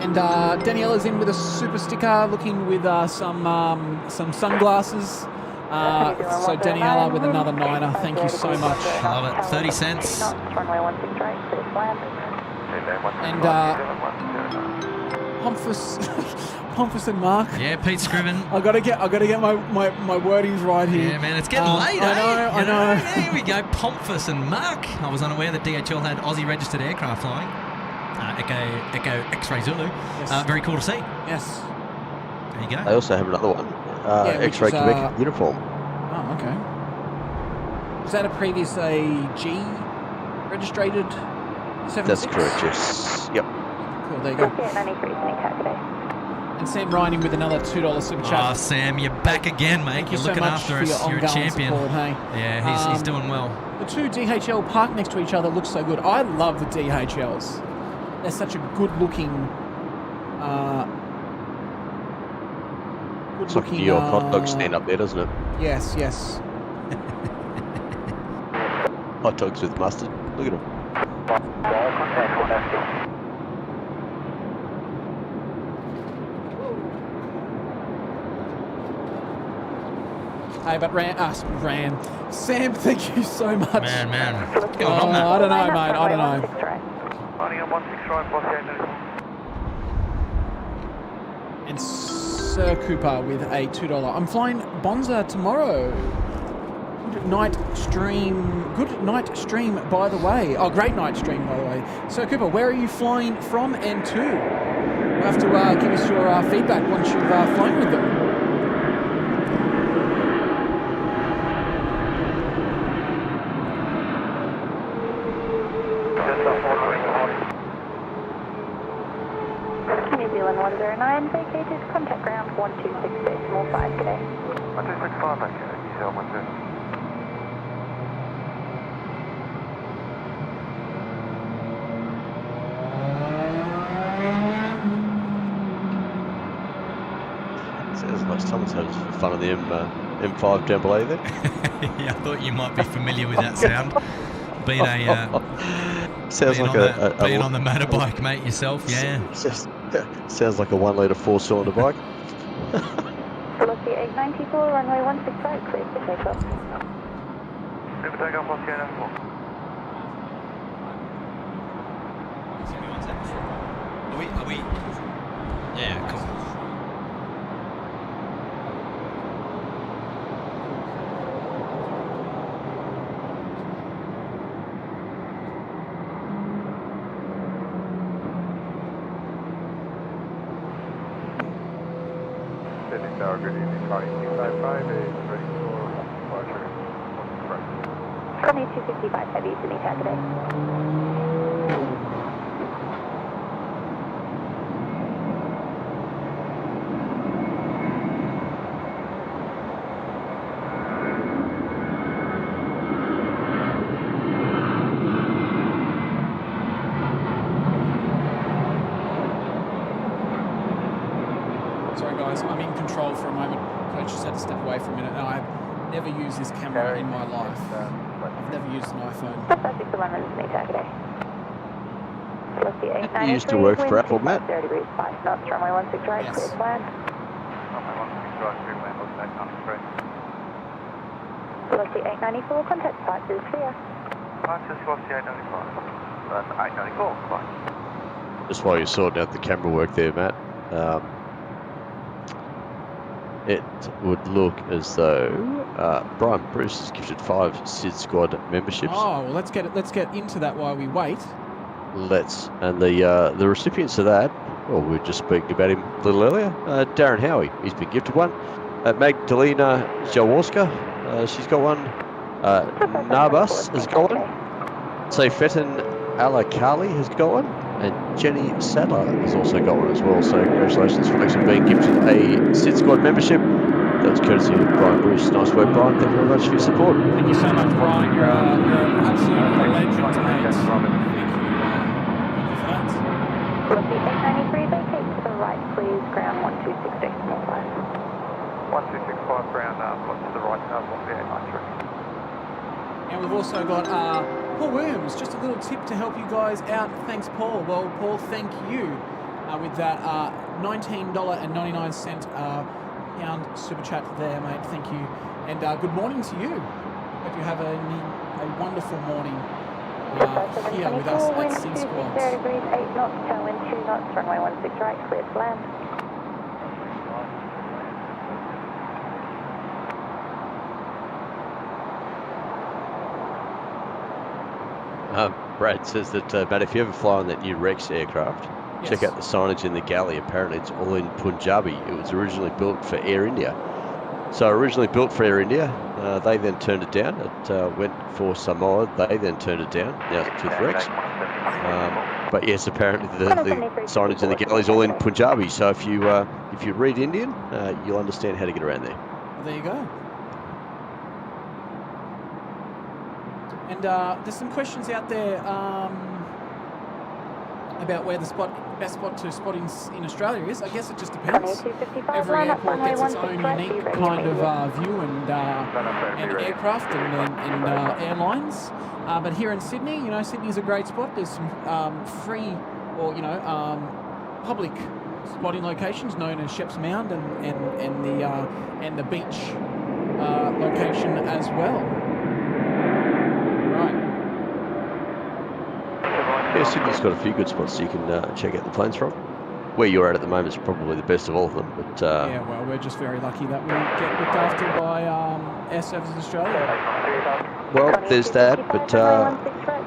And Daniela's in with a super sticker, looking with some sunglasses. So Daniela with another niner. Thank you so much. Love it. 30 cents. And Pomphus and Mark. Yeah, Pete Scriven. I gotta get my wordings right here. Yeah, man, it's getting late. I know. Here we go, Pomphus and Mark. I was unaware that DHL had Aussie registered aircraft flying. Echo X-Ray Zulu. Yes. Very cool to see. Yes. There you go. They also have another one. X-Ray Quebec uniform. Oh, okay. Was that a previous AG registered 76? That's correct, yes. Yep. Cool, there you go. And Sam Ryan in with another $2 super chat. Oh, Sam, you're back again, mate. Thank you You're so looking much after for us. your You're a ongoing champion. support, hey? Yeah, he's doing well. The two DHL parked next to each other look so good. I love the DHLs. They're such a good-looking... It's like a New York hot dog stand up there, doesn't it? Yes, yes. Hot dogs with mustard. Look at them. Hey, but Sam, thank you so much. Man. What's going on, man? I don't know, mate. I don't know. Running on 16 right, boss And Sir Cooper with a $2. I'm flying Bonza tomorrow. Good night stream, by the way. Oh, great night stream, by the way. Sir Cooper, where are you flying from and to? You'll have to give us your feedback once you've flown with them. New Zealand 109, vacated, contact ground 1266, today. 1265 back here, New Zealand 10. Sounds like someone's having some fun on the M5 down below there. Yeah, I thought you might be familiar with that sound. Being sounds like being on the motorbike, mate, yourself, yeah. Sounds like a 1 litre 4-cylinder bike. Velocity 894, runway 16 right, clear for takeoff. Clear for takeoff, boss Are we? Yeah, cool. Tower, good evening, Connie 255 is ready for departure. Connie 255 heavy, Sydney today. I'm in control for a moment. Coach just had to step away for a minute. Now, I've never used this camera in my life. I've never used an iPhone. Traffic to London, Sydney, Cathay. Velocity 893. You used to work for Apple, Matt? 0 degrees 5 knots, runway 16 right, Yes. clear to land. Runway 16 right, clear to land, looks 893. Velocity 894, contact departures, clear. Departures, velocity 895. That's 894, fine. Just while you're sorting out the camera work there, Matt, it would look as though Brian Bruce has gifted 5 SydSquad memberships. Oh, well, let's get into that while we wait. And the recipients of that, well, we were just speaking about him a little earlier. Darren Howie, he's been gifted one. Magdalena Jaworska, she's got one. Nabas has got one. Sayfetin Alakali has got one. And Jenny Sadler has also got one as well. So congratulations, folks, on being gifted a SydSquad membership. That was courtesy of Brian Bruce. Nice work, Brian. Thank you very much for your support. Thank you so much, Brian. You're an absolute legend, mate. Thank you for that. Velocity 893, vacate to the right, please. Ground 126 decimal 5. 1265 ground, what's to the right, velocity 893. And we've also got Paul Williams, just a little tip to help you guys out. Thanks, Paul. Well, Paul, thank you with that $19.99 pound super chat there, mate. Thank you. And good morning to you. Hope you have a wonderful morning here with us at SydSquad. 0 degrees 8 knots, tailwind 2 knots, runway 16 right, clear to land. Brad says that, Matt, if you ever fly on that new Rex aircraft, Yes. check out the signage in the galley. Apparently it's all in Punjabi. It was originally built for Air India. So originally built for Air India, they then turned it down. It went for Samoa, they then turned it down. Now it's with Rex. But yes, apparently the signage in the galley is all in Punjabi. So if you read Indian, you'll understand how to get around there. Well, there you go. And there's some questions out there about where the best spot to spot in Australia is. I guess it just depends. Every airport gets its own unique kind of view and aircraft and airlines. But here in Sydney, Sydney's a great spot. There's some free or public spotting locations known as Sheps Mound and the beach location as well. Yeah, Sydney's got a few good spots you can check out the planes from. Where you're at the moment is probably the best of all of them. But yeah, well, we're just very lucky that we get looked after by Air Services Australia. Well, there's that, but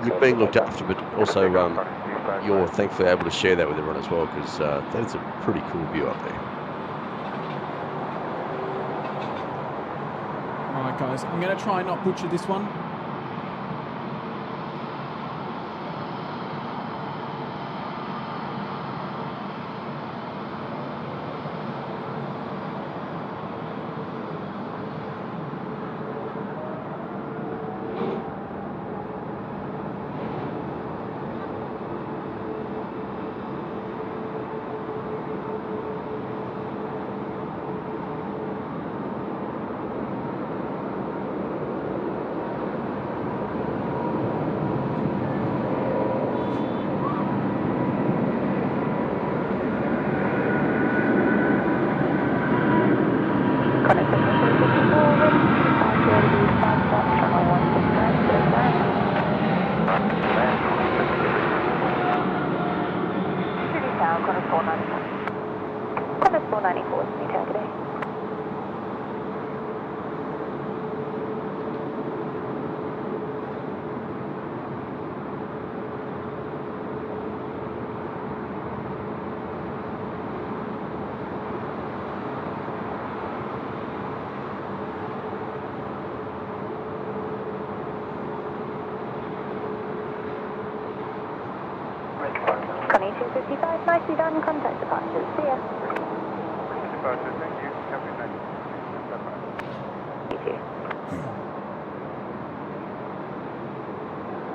you're being looked after, but also you're thankfully able to share that with everyone as well, because that's a pretty cool view up there. All right, guys, I'm going to try and not butcher this one. Connie 255, nicely done, contact departures, see ya. Departure, thank you. Have a good night. You too.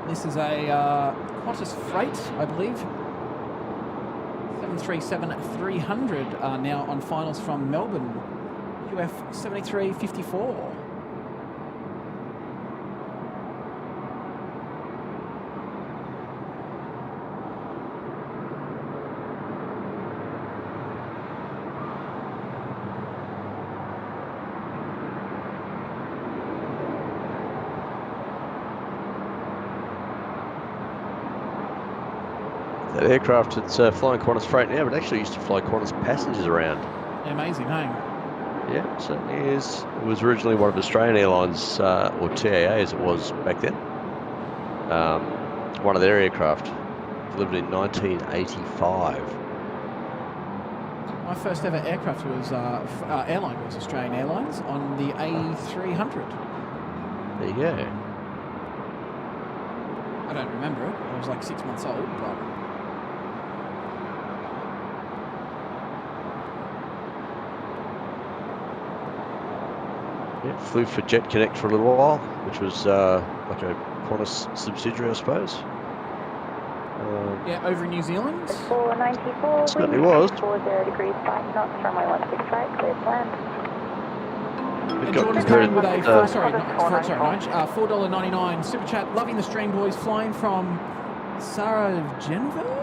This is a Qantas Freight, I believe. 737-300 now on finals from Melbourne. UF 7354. That aircraft, it's flying Qantas freight now, but actually used to fly Qantas passengers around. Amazing, hey? Yeah, certainly is. It was originally one of Australian Airlines, or TAA as it was back then. One of their aircraft, delivered in 1985. My first ever aircraft was airline was Australian Airlines on the A300. There you go. I don't remember it. I was like 6 months old, but Yeah, flew for Jet Connect for a little while, which was like a Qantas subsidiary, I suppose. yeah, over in New Zealand. 494, Certainly wind was. 40 degrees 5 knots, runway 16 right, clear to land. We've And got Jordan's very, going with a $4.99 super chat. Loving the stream, boys. Flying from Sarajevo.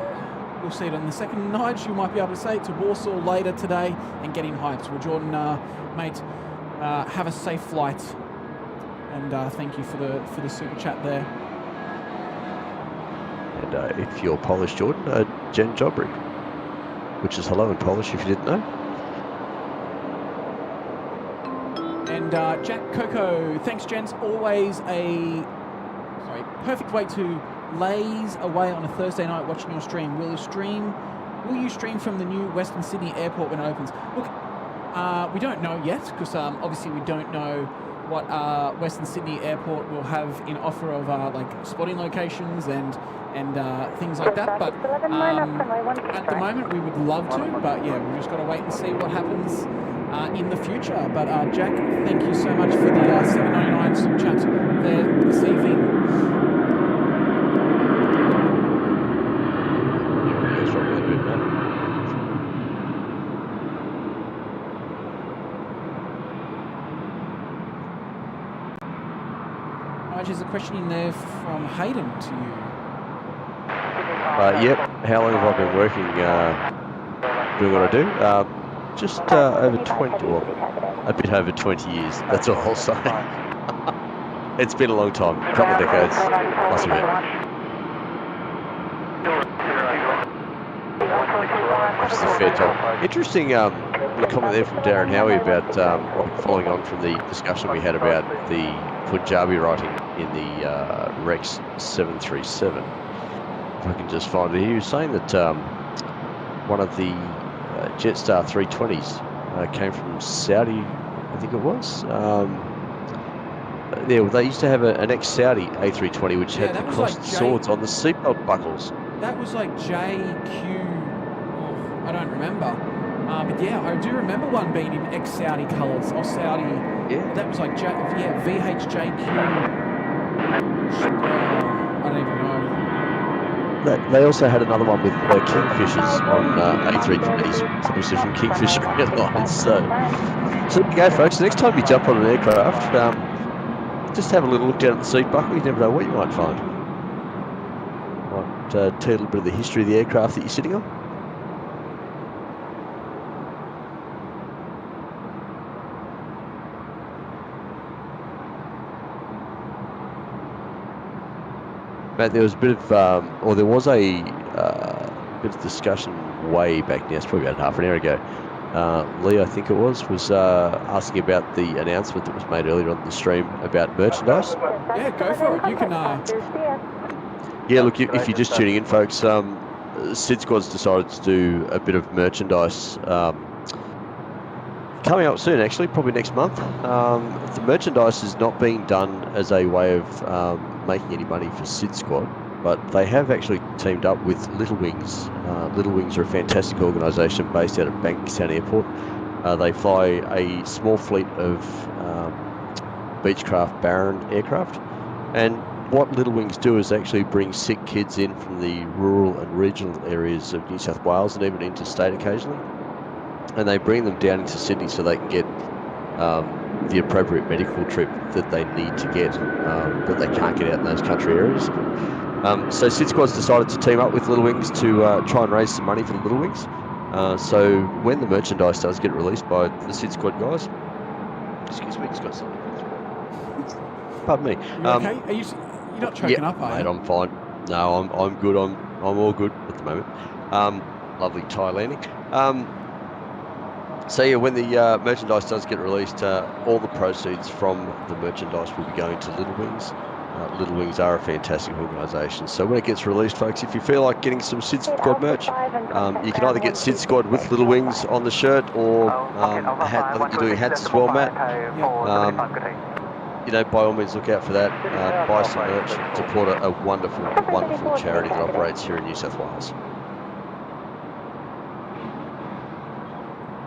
You'll see it on the second night. You might be able to say it to Warsaw later today and getting hyped. Well, Jordan, mate, have a safe flight, and thank you for the super chat there. And if you're Polish, Jordan, Jen Jobry, which is hello in Polish if you didn't know. And Jack Coco, thanks, gents. Always a perfect way to laze away on a Thursday night watching your stream. Will you stream from the new Western Sydney airport when it opens? Look, we don't know yet, because obviously we don't know what Western Sydney airport will have in offer of like spotting locations and things like that. But at the moment we would love to, but yeah, we've just got to wait and see what happens in the future. But Jack, thank you so much for the $7.99 super chat there this evening. There's a question in there from Hayden to you. Yep. How long have I been working doing what I do? Just over 20, well, a bit over 20 years. That's all I'll say. It's been a long time, a couple of decades, plus a bit. Which is a fair time. Interesting comment there from Darren Howie about following on from the discussion we had about the Punjabi writing in the Rex 737. If I can just find it. He was saying that one of the Jetstar 320s came from Saudi, I think it was. Yeah, they used to have an ex-Saudi A320 which had the crossed swords on the seatbelt buckles. That was like JQ. I don't remember. But yeah, I do remember one being in ex-Saudi colours, or Saudi. Yeah. That was like, VHJQ. I don't even know. They also had another one with Kingfishers on A320s, obviously from Kingfisher Airlines. So there you go, folks. The next time you jump on an aircraft, just have a little look down at the seat buckle. You never know what you might find. Might tell you a little bit of the history of the aircraft that you're sitting on. Matt, there was a bit of, or there was a bit of discussion way back now. It's probably about half an hour ago. Lee, I think it was asking about the announcement that was made earlier on the stream about merchandise. Yeah, go for it. You can. Yeah, look, if you're just tuning in, folks, SydSquad's decided to do a bit of merchandise coming up soon, actually, probably next month. The merchandise is not being done as a way of making any money for SydSquad, but they have actually teamed up with Little Wings. Little Wings are a fantastic organisation based out of Bankstown Airport. They fly a small fleet of Beechcraft Baron aircraft, and what Little Wings do is actually bring sick kids in from the rural and regional areas of New South Wales and even interstate occasionally, and they bring them down into Sydney so they can get the appropriate medical trip that they need to get, that they can't get out in those country areas. So SydSquad's decided to team up with Little Wings to try and raise some money for the Little Wings. So when the merchandise does get released by the SydSquad guys, excuse me, just got something. Pardon me. You okay? You're not choking up, are you? Mate, I'm fine. No, I'm good. I'm all good at the moment. Lovely Thai landing. So yeah, when the merchandise does get released, all the proceeds from the merchandise will be going to Little Wings. Little Wings are a fantastic organisation. So when it gets released, folks, if you feel like getting some SydSquad merch, you can either get SydSquad with Little Wings on the shirt, or a hat. I think you're doing hats as well, Matt. You know, by all means, look out for that. Buy some merch, support a wonderful, wonderful charity that operates here in New South Wales.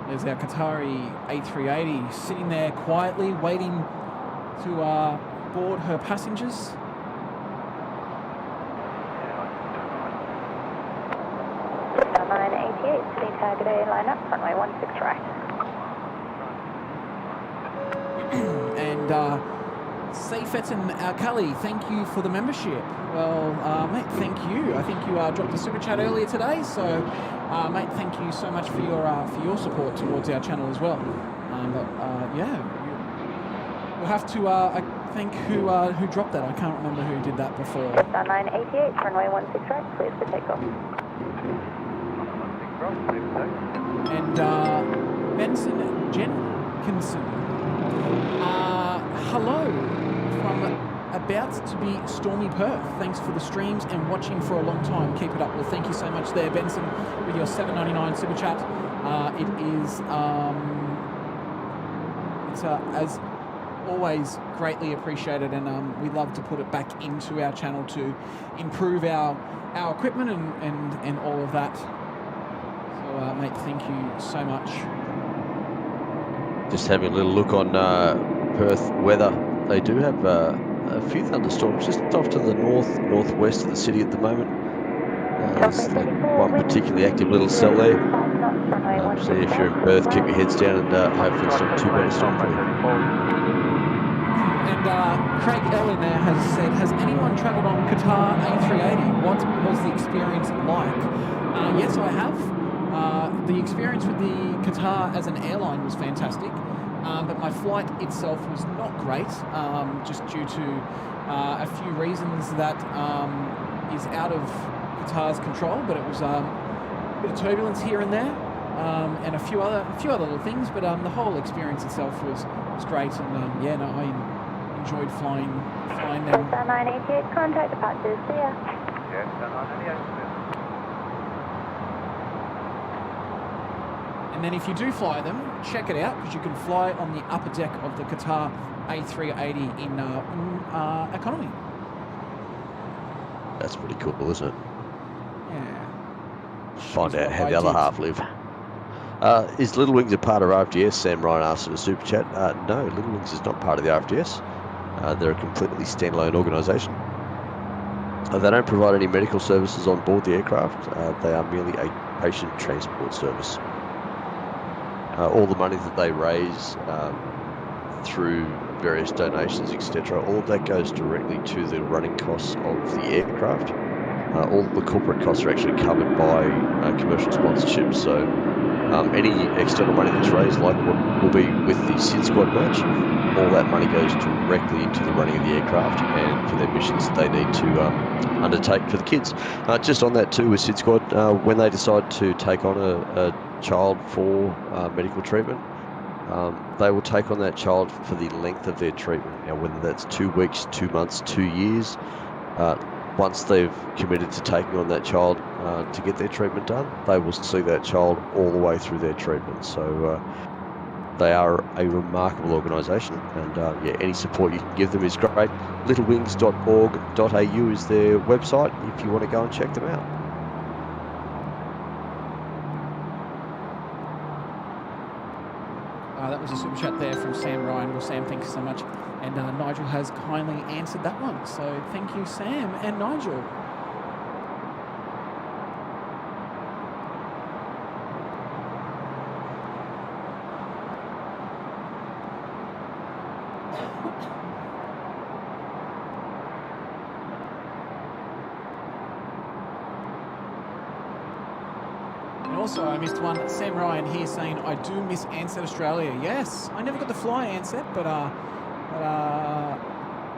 There's our Qatari A380 sitting there quietly waiting to board her passengers. Starline 88, city target A, line up, runway 16 right. And Seifet and Kali, thank you for the membership. Well, mate, thank you. I think you dropped a super chat earlier today, so mate, thank you so much for your support towards our channel as well. Yeah, we'll have to thank who dropped that. I can't remember who did that before. Starline 88, runway 16 right, clear for takeoff. And Benson Jenkinson. Hello from about to be stormy Perth. Thanks for the streams and watching for a long time. Keep it up. Well, thank you so much there, Benson, with your $7.99 super chat. It is it's as always greatly appreciated, and we love to put it back into our channel to improve our equipment and all of that. So, mate, thank you so much. Just having a little look on Perth weather. They do have a few thunderstorms just off to the northwest of the city at the moment. There's like one particularly active little cell there. So if you're in Perth, keep your heads down, and hopefully it's not too bad a storm for you. And Craig L in there has said, has anyone travelled on Qatar A380? What was the experience like? Yes, I have. The experience with the Qatar as an airline was fantastic, but my flight itself was not great, just due to a few reasons that is out of Qatar's control. But it was a bit of turbulence here and there, and a few other little things. But the whole experience itself was great, and yeah, no, I enjoyed flying them. Starline 88, contact departures. See ya. Yes, Starline 88. And then if you do fly them, check it out, because you can fly on the upper deck of the Qatar A380 in economy. That's pretty cool, isn't it? Yeah. Find out how the other half live. Is Little Wings a part of RFDS? Sam Ryan asked in a super chat. No, Little Wings is not part of the RFDS. They're a completely standalone organisation. They don't provide any medical services on board the aircraft. They are merely a patient transport service. All the money that they raise through various donations, etc., all of that goes directly to the running costs of the aircraft. All the corporate costs are actually covered by commercial sponsorships. So any external money that's raised, like what will be with the SydSquad merch, all that money goes directly into the running of the aircraft and for their missions that they need to undertake for the kids. Just on that too with SydSquad, when they decide to take on a child for medical treatment, they will take on that child for the length of their treatment. Now, whether that's 2 weeks, 2 months, 2 years, once they've committed to taking on that child to get their treatment done, they will see that child all the way through their treatment. So they are a remarkable organisation, and yeah, any support you can give them is great. littlewings.org.au is their website if you want to go and check them out. That was a super chat there from Sam Ryan. Well, Sam, thank you so much. And Nigel has kindly answered that one. So thank you, Sam and Nigel. Also, I missed one. Sam Ryan here saying, I do miss Ansett Australia. Yes, I never got to fly Ansett, but I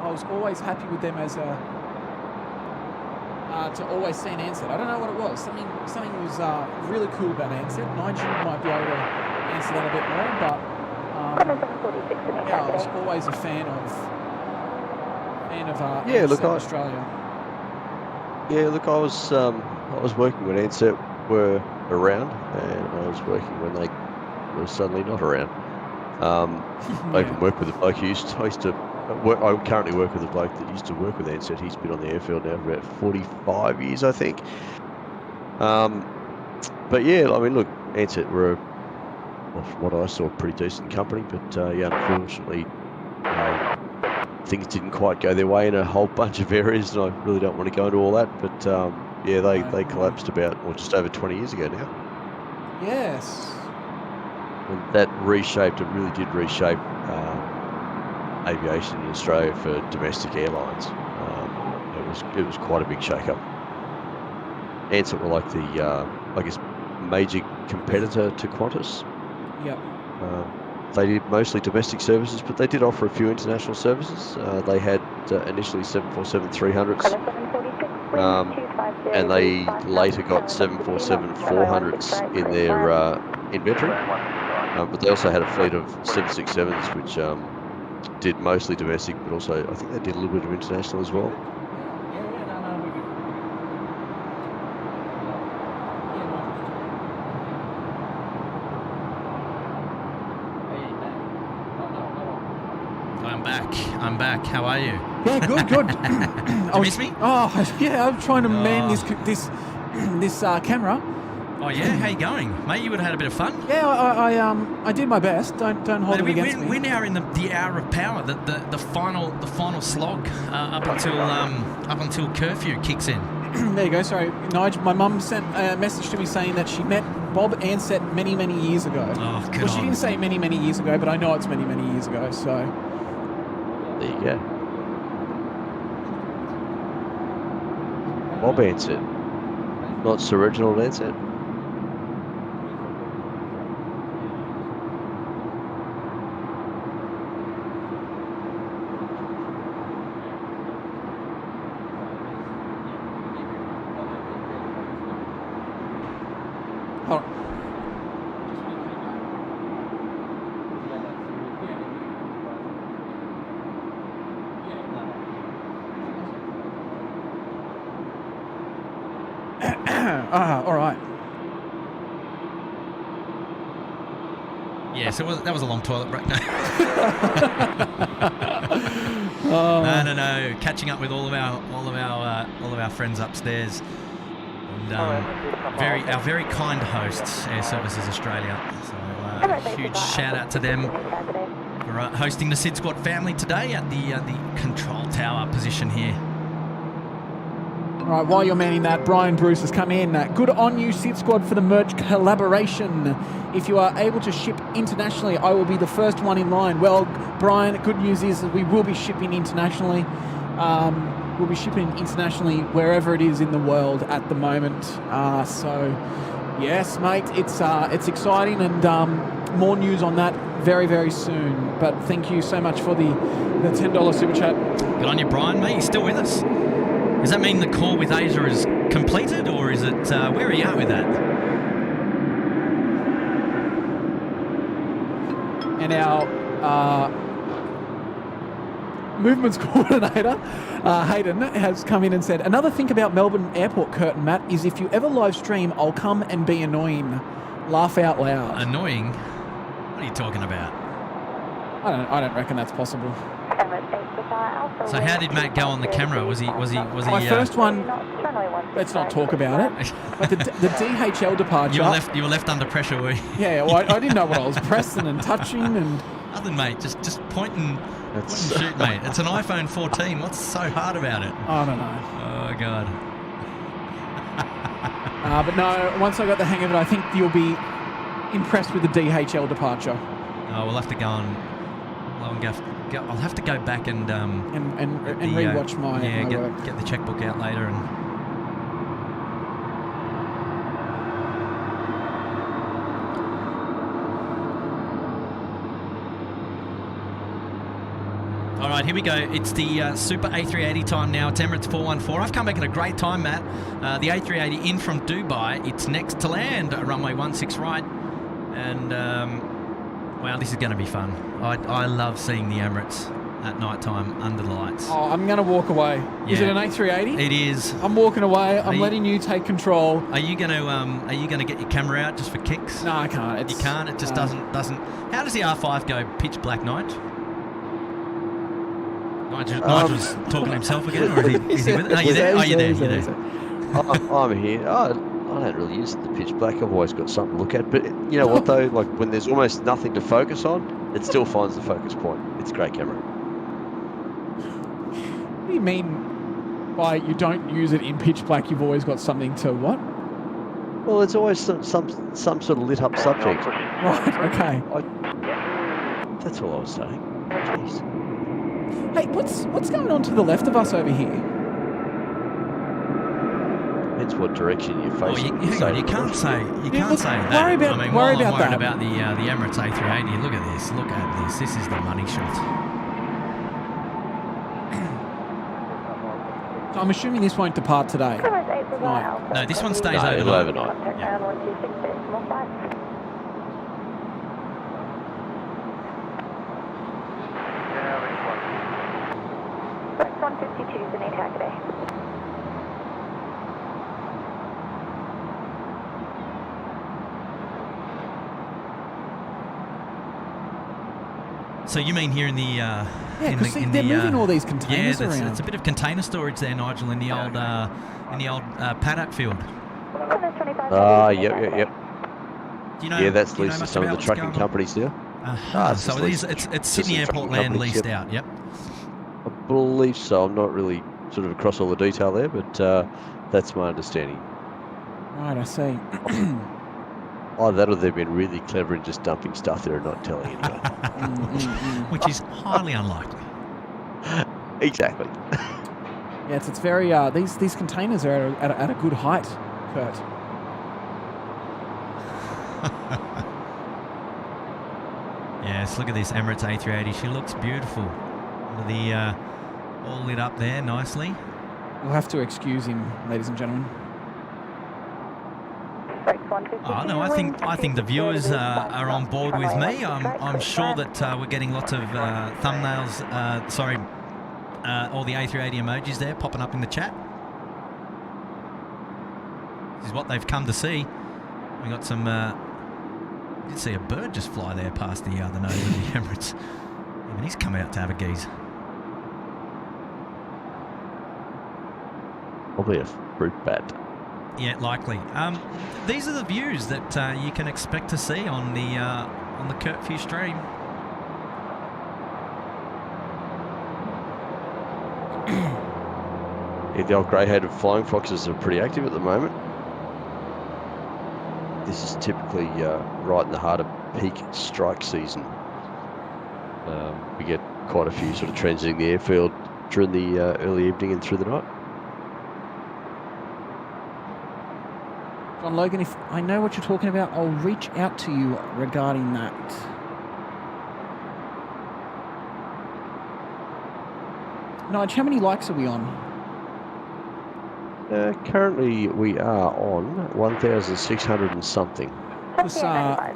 was always happy with them as a to always see an answer. I don't know what it was. Something was really cool about answer. Nigel might be able to answer that a bit more, but yeah, I was always a fan of Yeah, look, Australia. Yeah, look, I was working when Ansett were around, and I was working when they were suddenly not around. I even work with a bloke I used to work. I currently work with a bloke that used to work with Ansett. He's been on the airfield now for about 45 years, I think. But yeah, I mean, look, Ansett were, from what I saw, a pretty decent company, but yeah, unfortunately, things didn't quite go their way in a whole bunch of areas, and I really don't want to go into all that, but yeah, they collapsed about, or just over 20 years ago now. Yes. And that reshaped, it really did reshape aviation in Australia for domestic airlines. It was quite a big shake-up. Ansett were like the, I guess, major competitor to Qantas. Yep. They did mostly domestic services, but they did offer a few international services. They had initially 747-300s, and they later got 747-400s in their inventory. But they also had a fleet of 767s, which did mostly domestic, but also I think they did a little bit of international as well. I'm back. How are you? Yeah, good. Did you miss me? Oh, yeah. I'm trying to man this camera. Oh yeah, how you going, mate? You would have had a bit of fun. Yeah, I did my best. Don't hold it against me. We're now in the hour of power, the final slog up until curfew kicks in. There you go. Sorry, Nigel. My mum sent a message to me saying that she met Bob Ansett many years ago. Oh, good. Well, she didn't say many years ago, but I know it's many years ago. So there you go. Bob Ansett, not Sir Reginald Ansett. all right. Yeah, so that was a long toilet break. No. No. Catching up with all of our friends upstairs, and our very kind hosts, Air Services Australia. So huge shout out to them for hosting the SydSquad family today at the control tower position here. All right, while you're manning that, Brian Bruce has come in. Good on you, SydSquad, for the merch collaboration. If you are able to ship internationally, I will be the first one in line. Well, Brian, good news is that we will be shipping internationally. We'll be shipping internationally wherever it is in the world at the moment. So, yes, mate, it's exciting, and more news on that very soon. But thank you so much for the $10 super chat. Good on you, Brian, mate. You're still with us. Does that mean the call with Asia is completed, or is it, where are you at with that? And our movements coordinator, Hayden, has come in and said, another thing about Melbourne Airport curtain, Matt, is if you ever live stream, I'll come and be annoying. Laugh out loud. Annoying? What are you talking about? I don't reckon that's possible. So how did Matt go on the camera? Was he? My first one. Let's not talk about it. But the DHL departure. You were left under pressure, were you? Yeah. Well, I didn't know what I was pressing and touching and. Nothing, mate. Just point and shoot, mate. It's an iPhone 14. What's so hard about it? I don't know. Oh God. But no. Once I got the hang of it, I think you'll be impressed with the DHL departure. Oh, we'll have to go and. I'll have to go back and rewatch my work. Get the checkbook out later and. All right, here we go. It's the Super A380 time now. It's Emirates 414. I've come back at a great time, Matt. The A380 in from Dubai. It's next to land, runway 16 right. And, wow, this is going to be fun. I love seeing the Emirates at night time under the lights. Oh, I'm going to walk away. Yeah. Is it an A380? It is. I'm walking away. I'm letting you take control. Are you going to get your camera out just for kicks? No, I can't. You can't. It just doesn't. How does the R5 go pitch black, Nige? Nigel's talking to himself again, or is he with it? Are you there? You're there. I'm here. I don't really use the pitch black. I've always got something to look at. But you know what though? Like when there's almost nothing to focus on, it still finds the focus point. It's a great camera. What do you mean by you don't use it in pitch black? You've always got something to what? Well, it's always some sort of lit up subject. Right. Okay. That's all I was saying. Jeez. Hey, what's going on to the left of us over here? Depends what direction you're facing. You can't say that. Worry about I'm worried about the Emirates A380. Look at this. This is the money shot. So I'm assuming this won't depart today. No, this one stays it'll overnight. Yeah. Flight 152 is an ATAC today. So you mean here in the Yeah, because they're moving all these containers around. It's a bit of container storage there, Nigel, in the old paddock field. Yep. Do you know, yeah, that's do you know leased to much some of about the what's trucking going on? companies there. So it's Sydney Airport land leased out. Yep. I believe so. I'm not really sort of across all the detail there, but that's my understanding. Right, I see. That or they've been really clever in just dumping stuff there and not telling anyone. Which is highly unlikely. Exactly. Yes, it's very. These containers are at a good height, Kurt. Yes, look at this Emirates A380. She looks beautiful. The all lit up there nicely. You'll have to excuse him, ladies and gentlemen. Oh no, I think the viewers are on board with me. I'm sure that we're getting lots of thumbnails. All the A380 emojis there popping up in the chat. This is what they've come to see. We got some. You did see a bird just fly there past the nose of the Emirates. I mean, he's come out to have a geeze. Probably a fruit bat. Yeah, likely. These are the views that you can expect to see on the Curfew stream. Yeah, the old grey-headed flying foxes are pretty active at the moment. This is typically right in the heart of peak strike season. We get quite a few sort of transiting the airfield during the early evening and through the night. John Logan, if I know what you're talking about, I'll reach out to you regarding that. Nige, how many likes are we on? Currently, we are on 1,600 and something.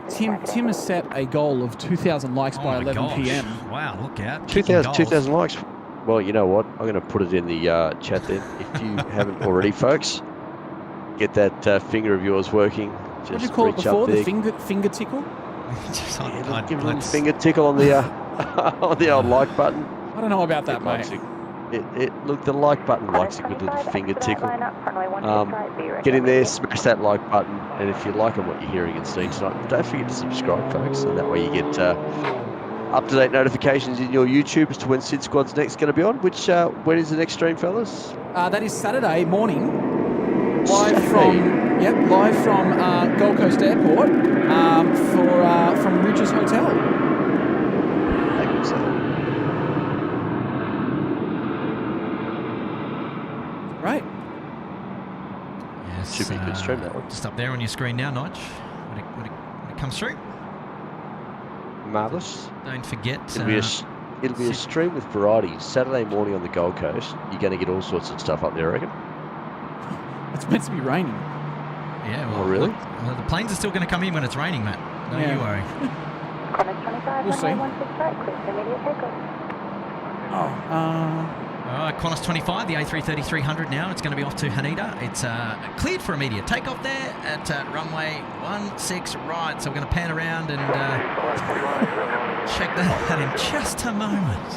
Tim has set a goal of 2,000 likes by 11 p.m. Wow, look out. 2,000 likes. Well, you know what? I'm going to put it in the chat then. If you haven't already, folks, get that finger of yours working. Just what did you call it before? The finger tickle? Give a little finger tickle on the on the old like button. I don't know about that, mate. Look, the like button likes a good little finger tickle. Get in there, smash that like button, and if you're liking what you're hearing and seeing tonight, don't forget to subscribe, folks, and that way you get up-to-date notifications in your YouTube as to when SydSquad's next going to be on. When is the next stream, fellas? That is Saturday morning, live from Gold Coast Airport from Ridges Hotel. Right. Yes, should be a good stream, that one. Just up there on your screen now, Nige. When it comes through. Marvellous. Don't forget. It'll be It'll be a stream with variety. Saturday morning on the Gold Coast, you're going to get all sorts of stuff up there, I reckon. It's meant to be raining. Yeah, well, Oh, really? Well, the planes are still going to come in when it's raining, Matt. Don't you worry. Qantas 25, We'll see. runway 16 right, clear for immediate takeoff. Qantas 25, the A330-300 now. It's going to be off to Haneda. It's cleared for immediate takeoff there at runway 16 right. So we're going to pan around and check that out in just a moment.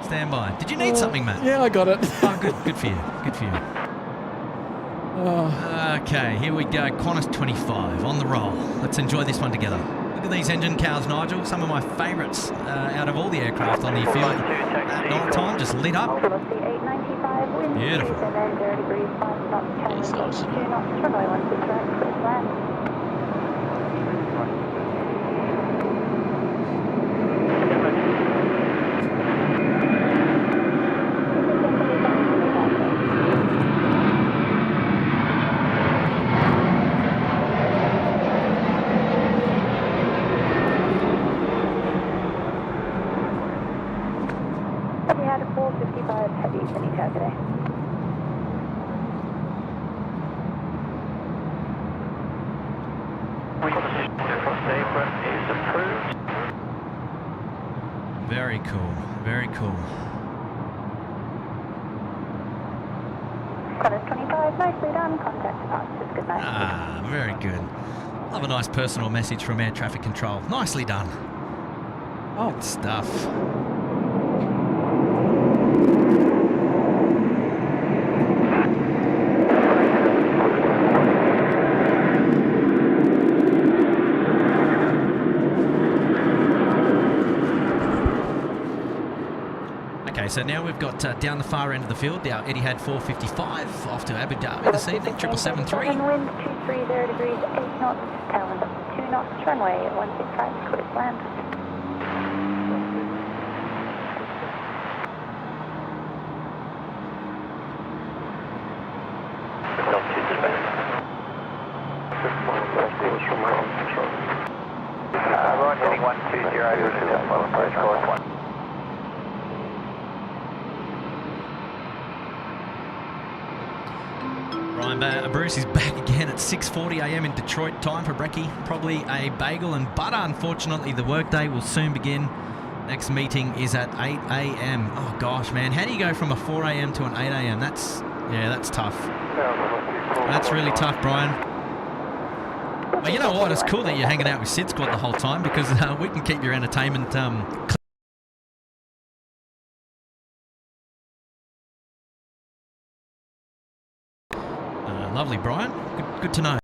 Stand by. Did you need something, Matt? Yeah, I got it. Oh, good. Good for you. Good for you. Okay, here we go. Qantas 25 on the roll. Let's enjoy this one together. Look at these engine cows, Nigel. Some of my favourites out of all the aircraft on the field at night time, just lit up. Velocity 895, wind Beautiful. 0 degrees, 5 knots, Yes, nice. 2 knots, runway 16 right, clear to land. Have you had a 455 heavy any tower today? Is approved. Very cool. Very cool. Qantas 25, nicely done. Contact departures. Good night. Ah, very good. Love a nice personal message from air traffic control. Nicely done. Oh, Good stuff. Okay, so now we've got down the far end of the field, our Etihad 455 off to Abu Dhabi this evening, 777-3. Wind 230 degrees, 8 knots, tailwind up to 2 knots, runway 16 right, clear to land. Right heading 120 to southwest approach, course 1. Ryan Bruce is back again at 6:40 a.m. in Detroit time for brekkie. Probably a bagel and butter. Unfortunately, the workday will soon begin. Next meeting is at 8 a.m. Oh gosh, man, how do you go from a 4 a.m. to an 8 a.m.? That's tough. That's really tough, Brian. Well, you know what? It's cool that you're hanging out with SydSquad the whole time because we can keep your entertainment lovely, Brian. Good to know.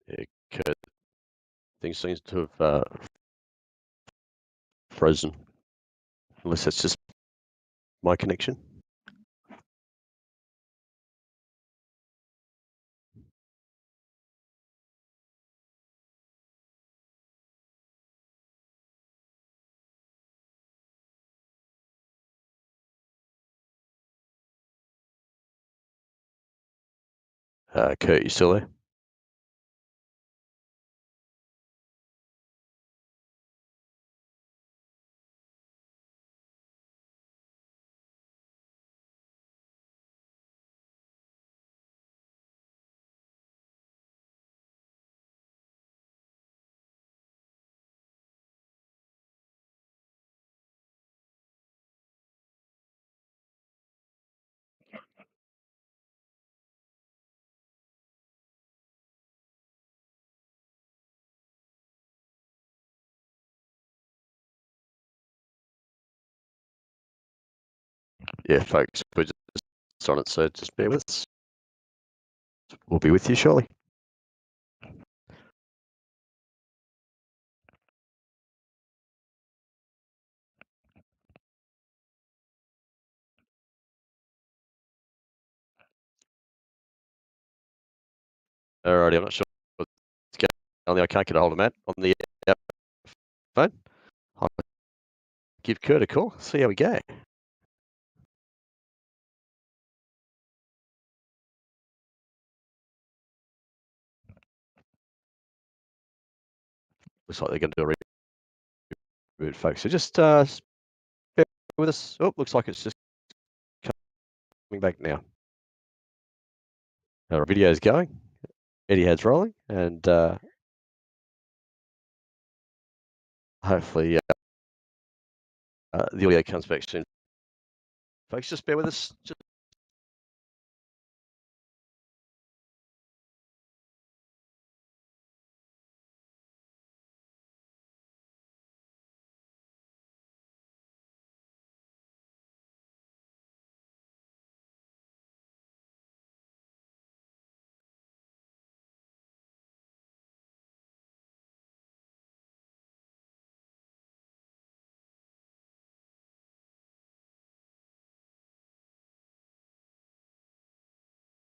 Yeah, Kurt, things seems to have frozen. Unless that's just my connection. Kurt, you still there? Yeah, folks, we're just on it, so just bear with us. We'll be with you shortly. Alrighty, I'm not sure what's going on. I can't get a hold of Matt on the phone. I'll give Kurt a call, see how we go. Looks like they're going to do a reboot, folks. So just bear with us. Oh, looks like it's just coming back now. Our video is going. Etihad's rolling, and hopefully the audio comes back soon. Folks, just bear with us.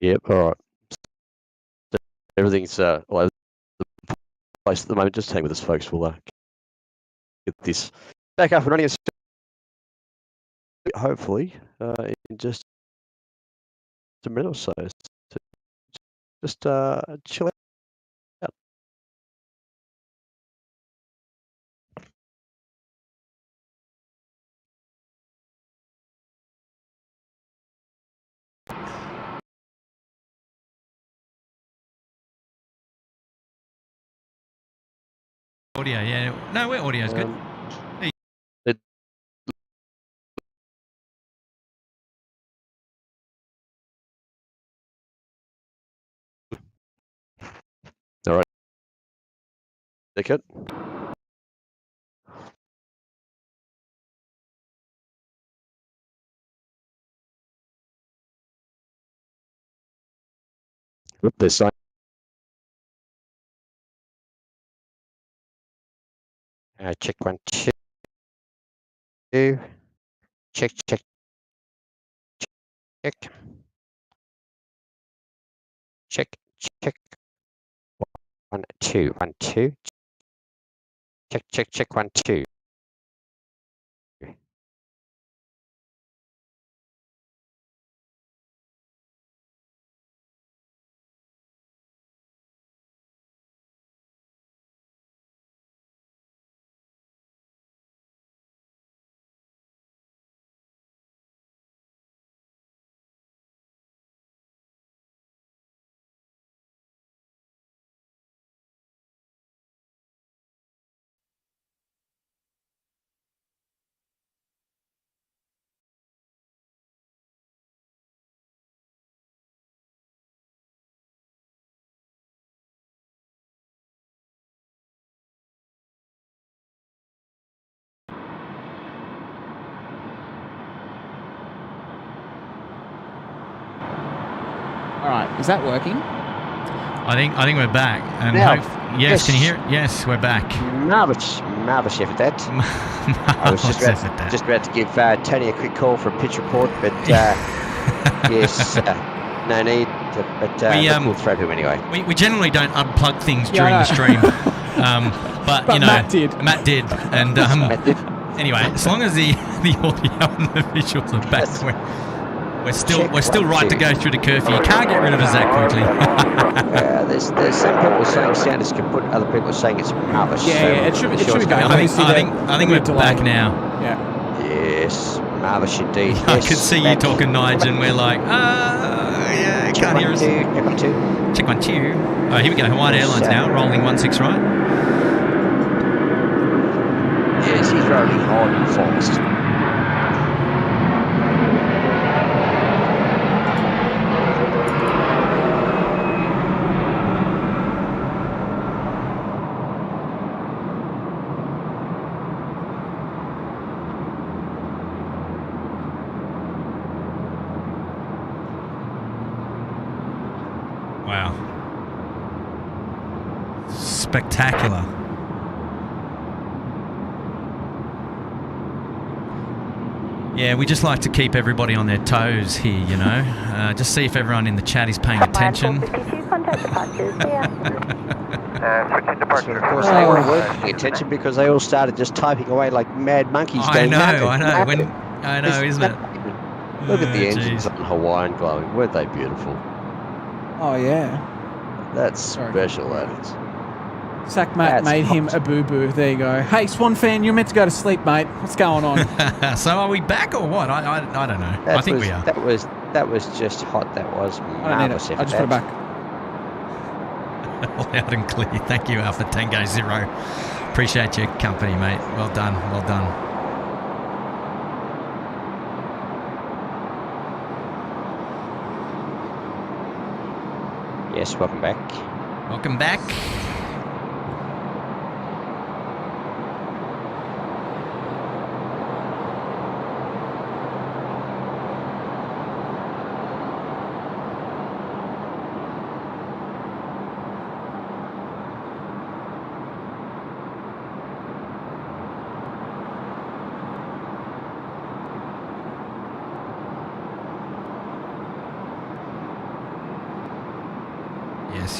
Yep, all right. Everything's well, the place at the moment. Just hang with us, folks. We'll get this back up and running. Hopefully, in just a minute or so. Just chill out. Audio, yeah. No, our audio's good. All right. Ticket. There's sign. Check 1, 2. Check, check, check. Check, check. 1, 2, 1, 2. Check, check, check, 1, 2. All right, is that working? I think we're back. And Now, yes, can you hear it? Yes, we're back. Marvellous effort, that. I was just about to give Tony a quick call for a pitch report, but yes, no need. We'll throw to him anyway. We generally don't unplug things during the stream, but you know, Matt did, and Matt did. Anyway, as long as the audio and the visuals are back, we're still right to go through the curfew. You can't get rid of us that quickly. There's some people saying sound is kaput, other people are saying it's marvellous. Yeah, it should be back. I think we're back now. Yeah. Yes, marvellous indeed. I could see you talking, Nigel, and we're like, yeah, check can't hear us. Check 1, 2. Check 1, 2. Oh, here we go. Hawaiian Airlines now, rolling 16 right. Yes, he's rolling hard and fast. Wow. Spectacular. Yeah, we just like to keep everybody on their toes here, you know. Just see if everyone in the chat is paying attention. Contact departures. Switching departure. Of course, they weren't paying attention because they all started just typing away like mad monkeys. I know. I know, isn't it? Look at the engines on Hawaiian glowing. Weren't they beautiful? Oh, yeah. That's special, that is. Sack Matt made him a boo-boo. There you go. Hey, Swan fan, you're meant to go to sleep, mate. What's going on? So are we back or what? I don't know. I think we are. That was just hot. That was marvellous. I just put it back. Loud and clear. Thank you, Alpha Tango Zero. Appreciate your company, mate. Well done. Well done. Yes, welcome back. Welcome back.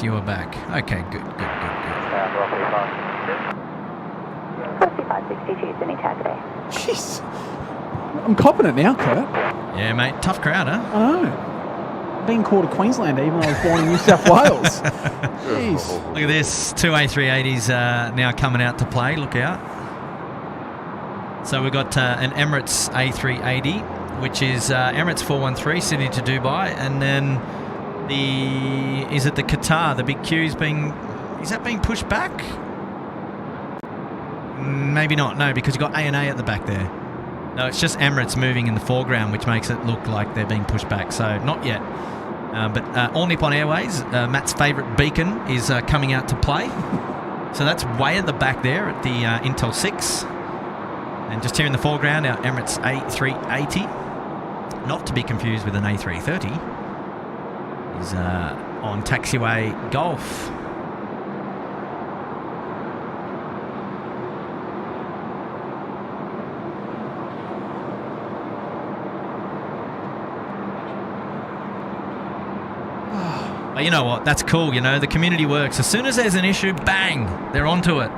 You are back. Okay, good. 5562, Sydney Cathay. Jeez. I'm copping it now, Kurt. Yeah, mate. Tough crowd, huh? I know. Being called a Queenslander even though I was born in New South Wales. Jeez. Look at this. 2 A380s now coming out to play. Look out. So we've got an Emirates A380, which is Emirates 413, Sydney to Dubai, and then is it the Qatar? The big Q's is that being pushed back? Maybe not, no, because you've got A&A at the back there. No, it's just Emirates moving in the foreground, which makes it look like they're being pushed back, so not yet. But All Nippon Airways, Matt's favourite beacon, is coming out to play. So that's way at the back there at the Intel 6. And just here in the foreground, our Emirates A380, not to be confused with an A330. Is on taxiway Golf. But you know what? That's cool. You know, the community works. As soon as there's an issue, bang, they're onto it.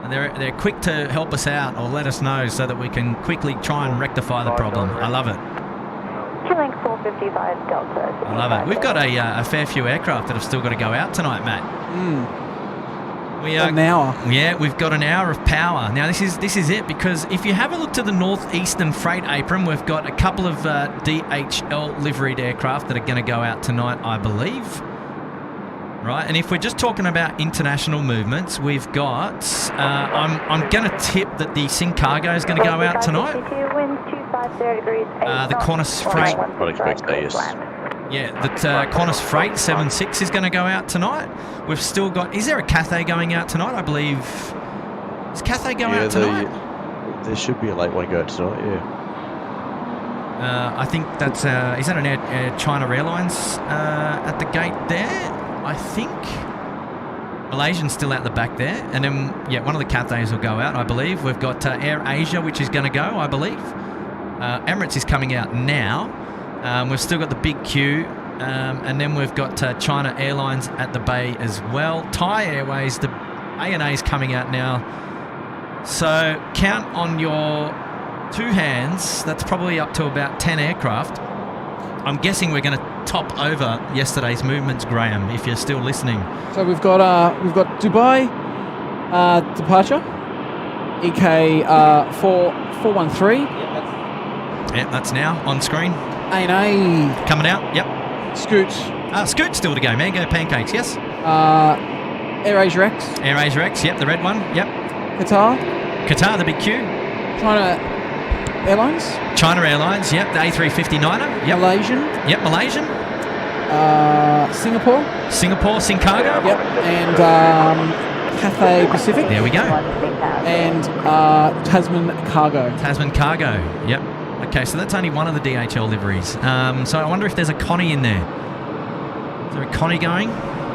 And they're quick to help us out or let us know so that we can quickly try and rectify the problem. I love it. Link 455 Delta. I love it. We've got a fair few aircraft that have still got to go out tonight, Matt. We are an hour. Yeah, we've got an hour of power. Now this is it, because if you have a look to the northeastern freight apron, we've got a couple of DHL liveried aircraft that are going to go out tonight, I believe. Right, and if we're just talking about international movements, we've got. I'm going to tip that the Sing Cargo is going to go out tonight. The Qantas Freight. Yeah, the Qantas Freight 76 is going to go out tonight. We've still got. Is there a Cathay going out tonight? I believe. Is Cathay going out tonight? There should be a late one going tonight. Yeah. I think that's. Is that an Air China Airlines at the gate there? I think. Malaysian's still out the back there, and then one of the Cathays will go out, I believe. We've got Air Asia, which is going to go, I believe. Emirates is coming out now. We've still got the big queue, and then we've got China Airlines at the bay as well. Thai Airways, the ANA is coming out now. So count on your two hands. That's probably up to about 10 aircraft. I'm guessing we're going to top over yesterday's movements, Graham, if you're still listening. So we've got Dubai departure, EK 413. Yep, that's now on screen. ANA coming out. Yep. Scoot. Scoot still to go. Mango pancakes. Yes. AirAsia X. AirAsia X. Yep. The red one. Yep. Qatar, the big Q. China Airlines. China Airlines. Yep. The A350-9er. Yep. Malaysian. Yep. Malaysian. Singapore. Sing Cargo. Yep. And Cathay Pacific. There we go. And Tasman Cargo. Yep. Okay, so that's only one of the DHL liveries. So I wonder if there's a Connie in there. Is there a Connie going?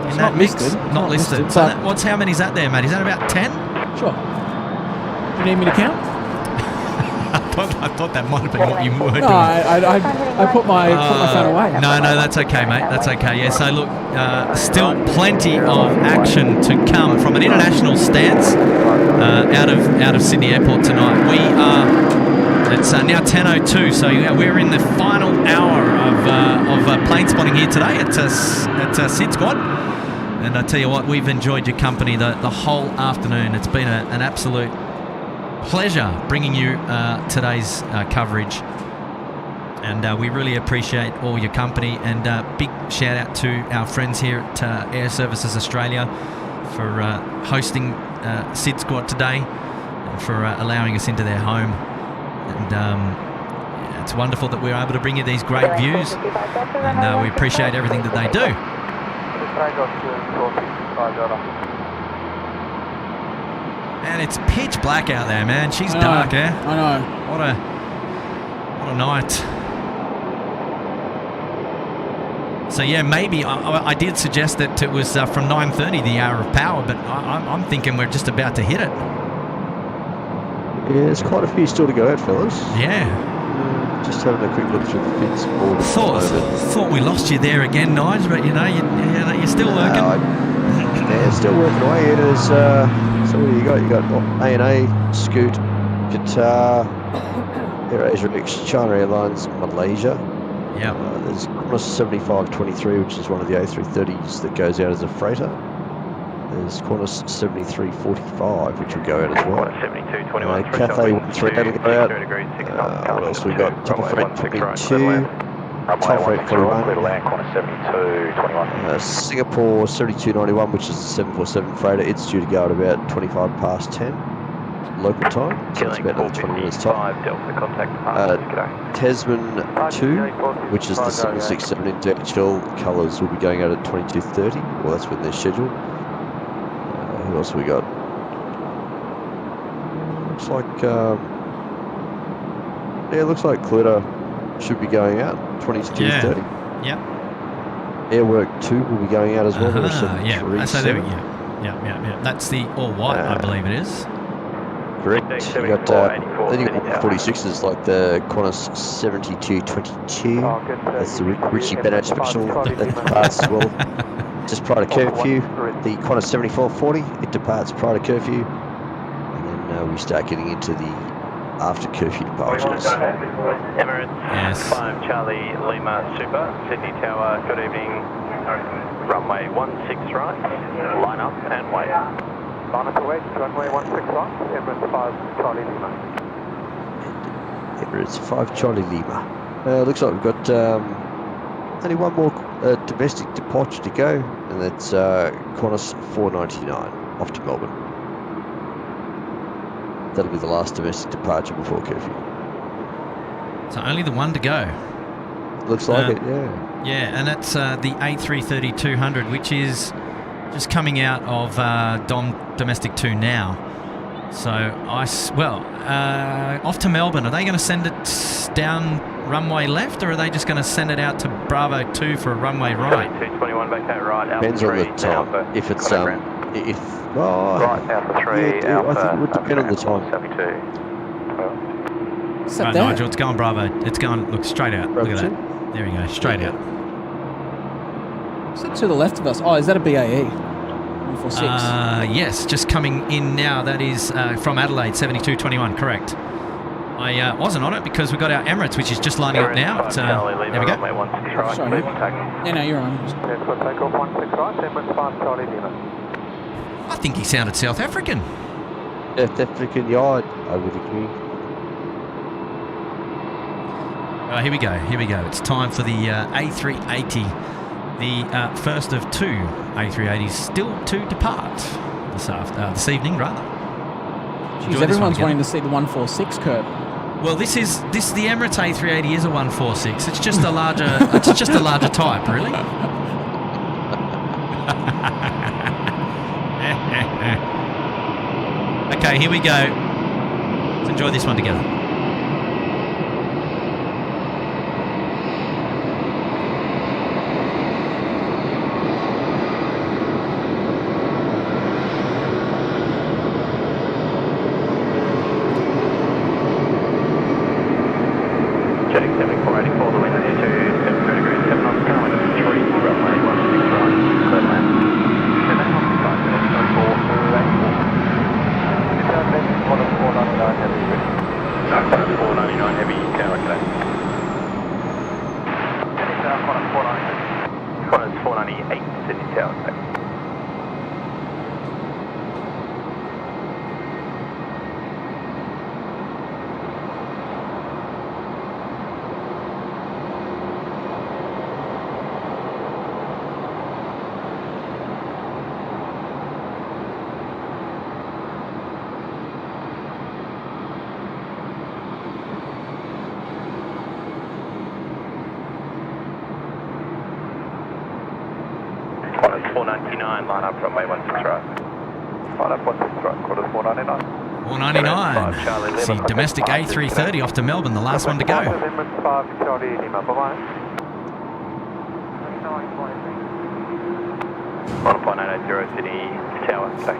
It's not listed. Not listed. So how many is that there, mate? Is that about 10? Sure. You need me to count? I thought that might have been what you were doing. No, I put my phone away. No, that's okay, mate. That's okay. Yeah, so look, still plenty of action to come from an international stance out of Sydney Airport tonight. It's now 10:02, so we're in the final hour of plane spotting here today at SydSquad. And I tell you what, we've enjoyed your company the whole afternoon. It's been an absolute pleasure bringing you today's coverage, and we really appreciate all your company, and big shout out to our friends here at Air Services Australia for hosting SydSquad today and for allowing us into their home, and it's wonderful that we're able to bring you these great views, and we appreciate everything that they do. And it's pitch black out there, man. She's dark, eh? I know. What a night. So yeah, maybe I did suggest that it was from 9:30 the hour of power, but I'm thinking we're just about to hit it. Yeah, there's quite a few still to go out, fellas. Yeah. Just having a quick look through the pits board. Thought we lost you there again, Nige, but you're still working. Yeah, still working away. It is. So what do you got? You got A&A, Scoot, Qatar, AirAsia X, China Airlines, Malaysia. Yeah. There's Qantas 7523, which is one of the A330s that goes out as a freighter. There's Qantas 7345, which will go out as well. Cathay 13 will go out. What else we got? Top Freight 22. Top Freight 41. Singapore 7291, which is the 747 freighter. It's due to go at about 25 past 10 local time. So it's about another 20 minutes time. Tasman 2, which is the 767 in DHL colours, will be going out at 22:30. Well, that's when they're scheduled. Who else we got? Looks like, it looks like Clutter should be going out 22:30. Yeah. Airwork 2 will be going out as well. Yeah. So there we go. Yeah. That's the all white, I believe it is. Correct. You got then you got 46s like the Qantas 7222. That's the Richie Bennett special. That departs as well. Just prior to curfew. The Qantas 7440, it departs prior to curfew, and then we start getting into the after curfew departures. Emirates, yes. 5 Charlie Lima Super, Sydney Tower, good evening. Runway 16 right, line up and wait. Line up and wait, runway 16 right, Emirates 5 Charlie Lima. Emirates 5 Charlie Lima. Looks like we've got only one more domestic departure to go, and that's Qantas 499 off to Melbourne. That'll be the last domestic departure before curfew. So only the one to go. Looks like it, yeah. Yeah, and that's the A330-200, which is just coming out of Domestic 2 now. So, off to Melbourne. Are they going to send it down runway left, or are they just going to send it out to Bravo 2 for a runway right? 221 back that right. Depends on the time. If it's right, Alpha 3, yeah, I think it would depend on the time. 72. What's up Right, there? Nigel, it's going Bravo. It's going, look, straight out. Bravo Look at 2? that. There we go, straight out. What's that to the left of us? Oh, is that a BAE? 146. Yes, just coming in now. That is from Adelaide, 7221, correct. I wasn't on it because we've got our Emirates, which is just lining up now. There we go. Sorry, mate. Yeah, no, you're on. Takeoff 16 right, Emirates 5 Charlie Lima. I think he sounded South African. South African yard, I would agree. Here we go. It's time for the A380, the first of two A380s still to depart this evening, rather. Jeez, everyone's wanting to see the 146, Kurt. Well, the Emirates A380 is a 146. It's just a larger type, really. Okay, here we go. Let's enjoy this one together. Sydney Tower. Quarters 499, line up runway 16 right. Line up 16 right, quarters 499. 499. It's the domestic A330 off to Melbourne, the last one to go. Limit 5 Charlie Lima, bye-bye. 1.880 Sydney Tower, okay.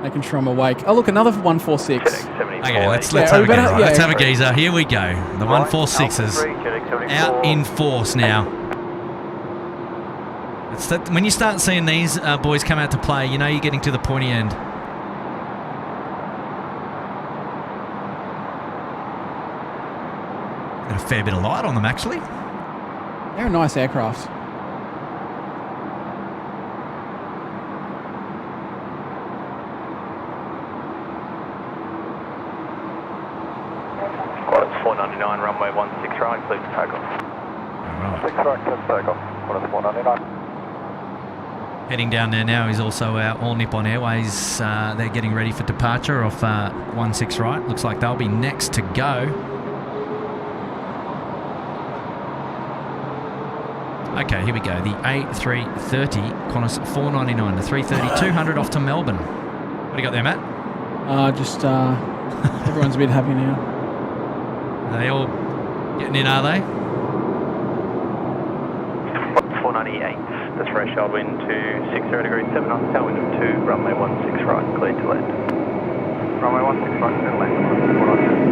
Making sure I'm awake. Oh, look, another 146. Okay, let's have a geezer. Let's have a geezer. Here we go. The 146s out in force now. It's that, when you start seeing these boys come out to play, you know you're getting to the pointy end. Got a fair bit of light on them, actually. They're a nice aircraft. Quarters 499, runway 16 right, clear for takeoff. 6 right, clear for takeoff. Quarters 499. Heading down there now is also our All Nippon Airways. They're getting ready for departure off 16 right. Looks like they'll be next to go. Okay, here we go. The A330, Qantas 499. The 330, 200 off to Melbourne. What do you got there, Matt? Everyone's a bit happy now. Are they all getting in, are they? 498, the threshold wind to 60 degrees 7 knots, tailwind of 2, runway 16 right, clear to land. Runway 16 right, clear to land. 499.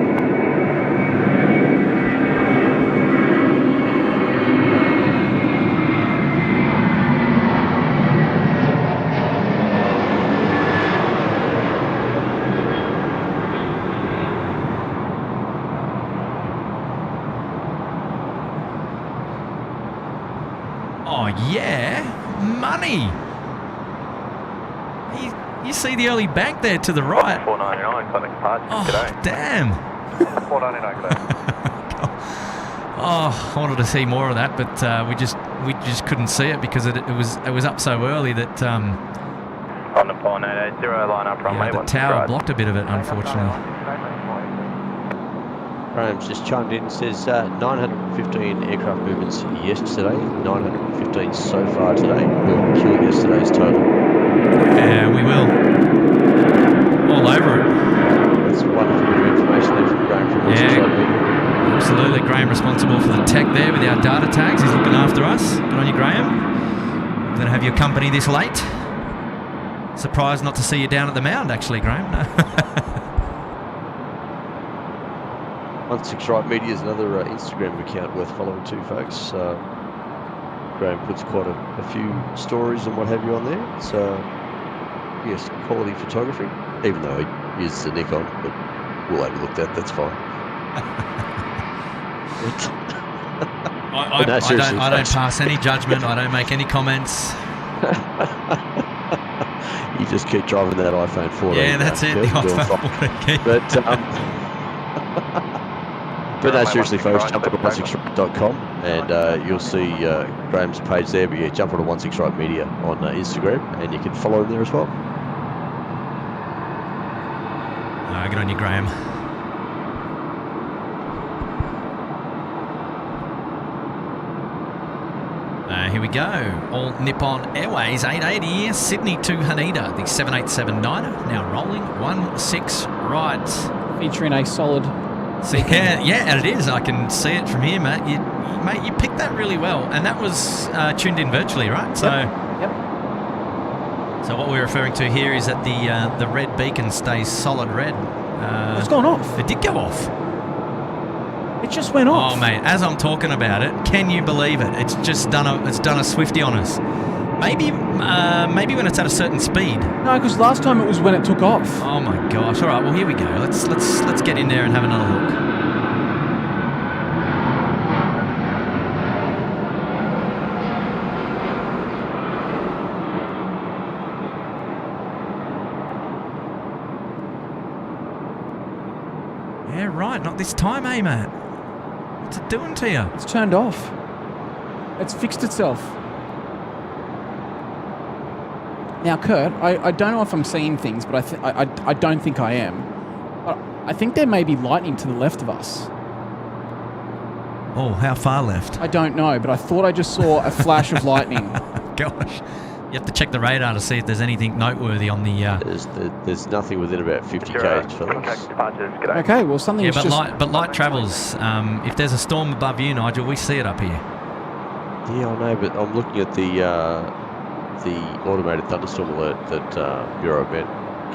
Oh, yeah. Money. You see the early bank there to the right. 499, climate departure today. Damn. 499, clear. Oh, I wanted to see more of that, but we just couldn't see it because it was up so early that on the 880, line up runway the tower blocked a bit of it, unfortunately. Graham's just chimed in and says 915 aircraft movements yesterday, 915 so far today. We'll kill yesterday's total. Yeah, we will. All over it. That's wonderful bit of information there from Graham from Absolutely. Graham responsible for the tech there with our data tags. He's looking after us. Good on you, Graham. We're going to have your company this late. Surprised not to see you down at the mound, actually, Graham. 16 Right Media is another Instagram account worth following too, folks. Graham puts quite a few stories and what have you on there. It's yes, quality photography, even though he uses a Nikon, but we'll overlook that. That's fine. I don't pass any judgment. I don't make any comments. You just keep driving that iPhone 14. Yeah, that's it. The iPhone 14. But no, seriously, folks, jump onto 16right.com and you'll see Graham's page there. But yeah, jump onto 16 Right Media on Instagram and you can follow him there as well. Good on you, Graham. Here we go. All Nippon Airways 880 Sydney to Haneda, the 787-9er, now rolling 16 right. Featuring a solid. Yeah, and it is. I can see it from here, Matt. You picked that really well, and that was tuned in virtually, right? So, yep. So what we're referring to here is that the red beacon stays solid red. It's gone off. It did go off. It just went off. Oh, mate, as I'm talking about it, can you believe it? It's just done a Swifty on us. Maybe when it's at a certain speed. No, because last time it was when it took off. Oh my gosh! All right, well here we go. Let's get in there and have another look. right. Not this time, eh, Matt? What's it doing to you? It's turned off. It's fixed itself. Now, Kurt, I don't know if I'm seeing things, but I don't think I am. But I think there may be lightning to the left of us. Oh, how far left? I don't know, but I thought I just saw a flash of lightning. Gosh. You have to check the radar to see if there's anything noteworthy on the... There's nothing within about 50 k's, fellas. Okay, well, something's but just... light travels. If there's a storm above you, Nigel, we see it up here. Yeah, I know, but I'm looking at the automated thunderstorm alert that Bureau Met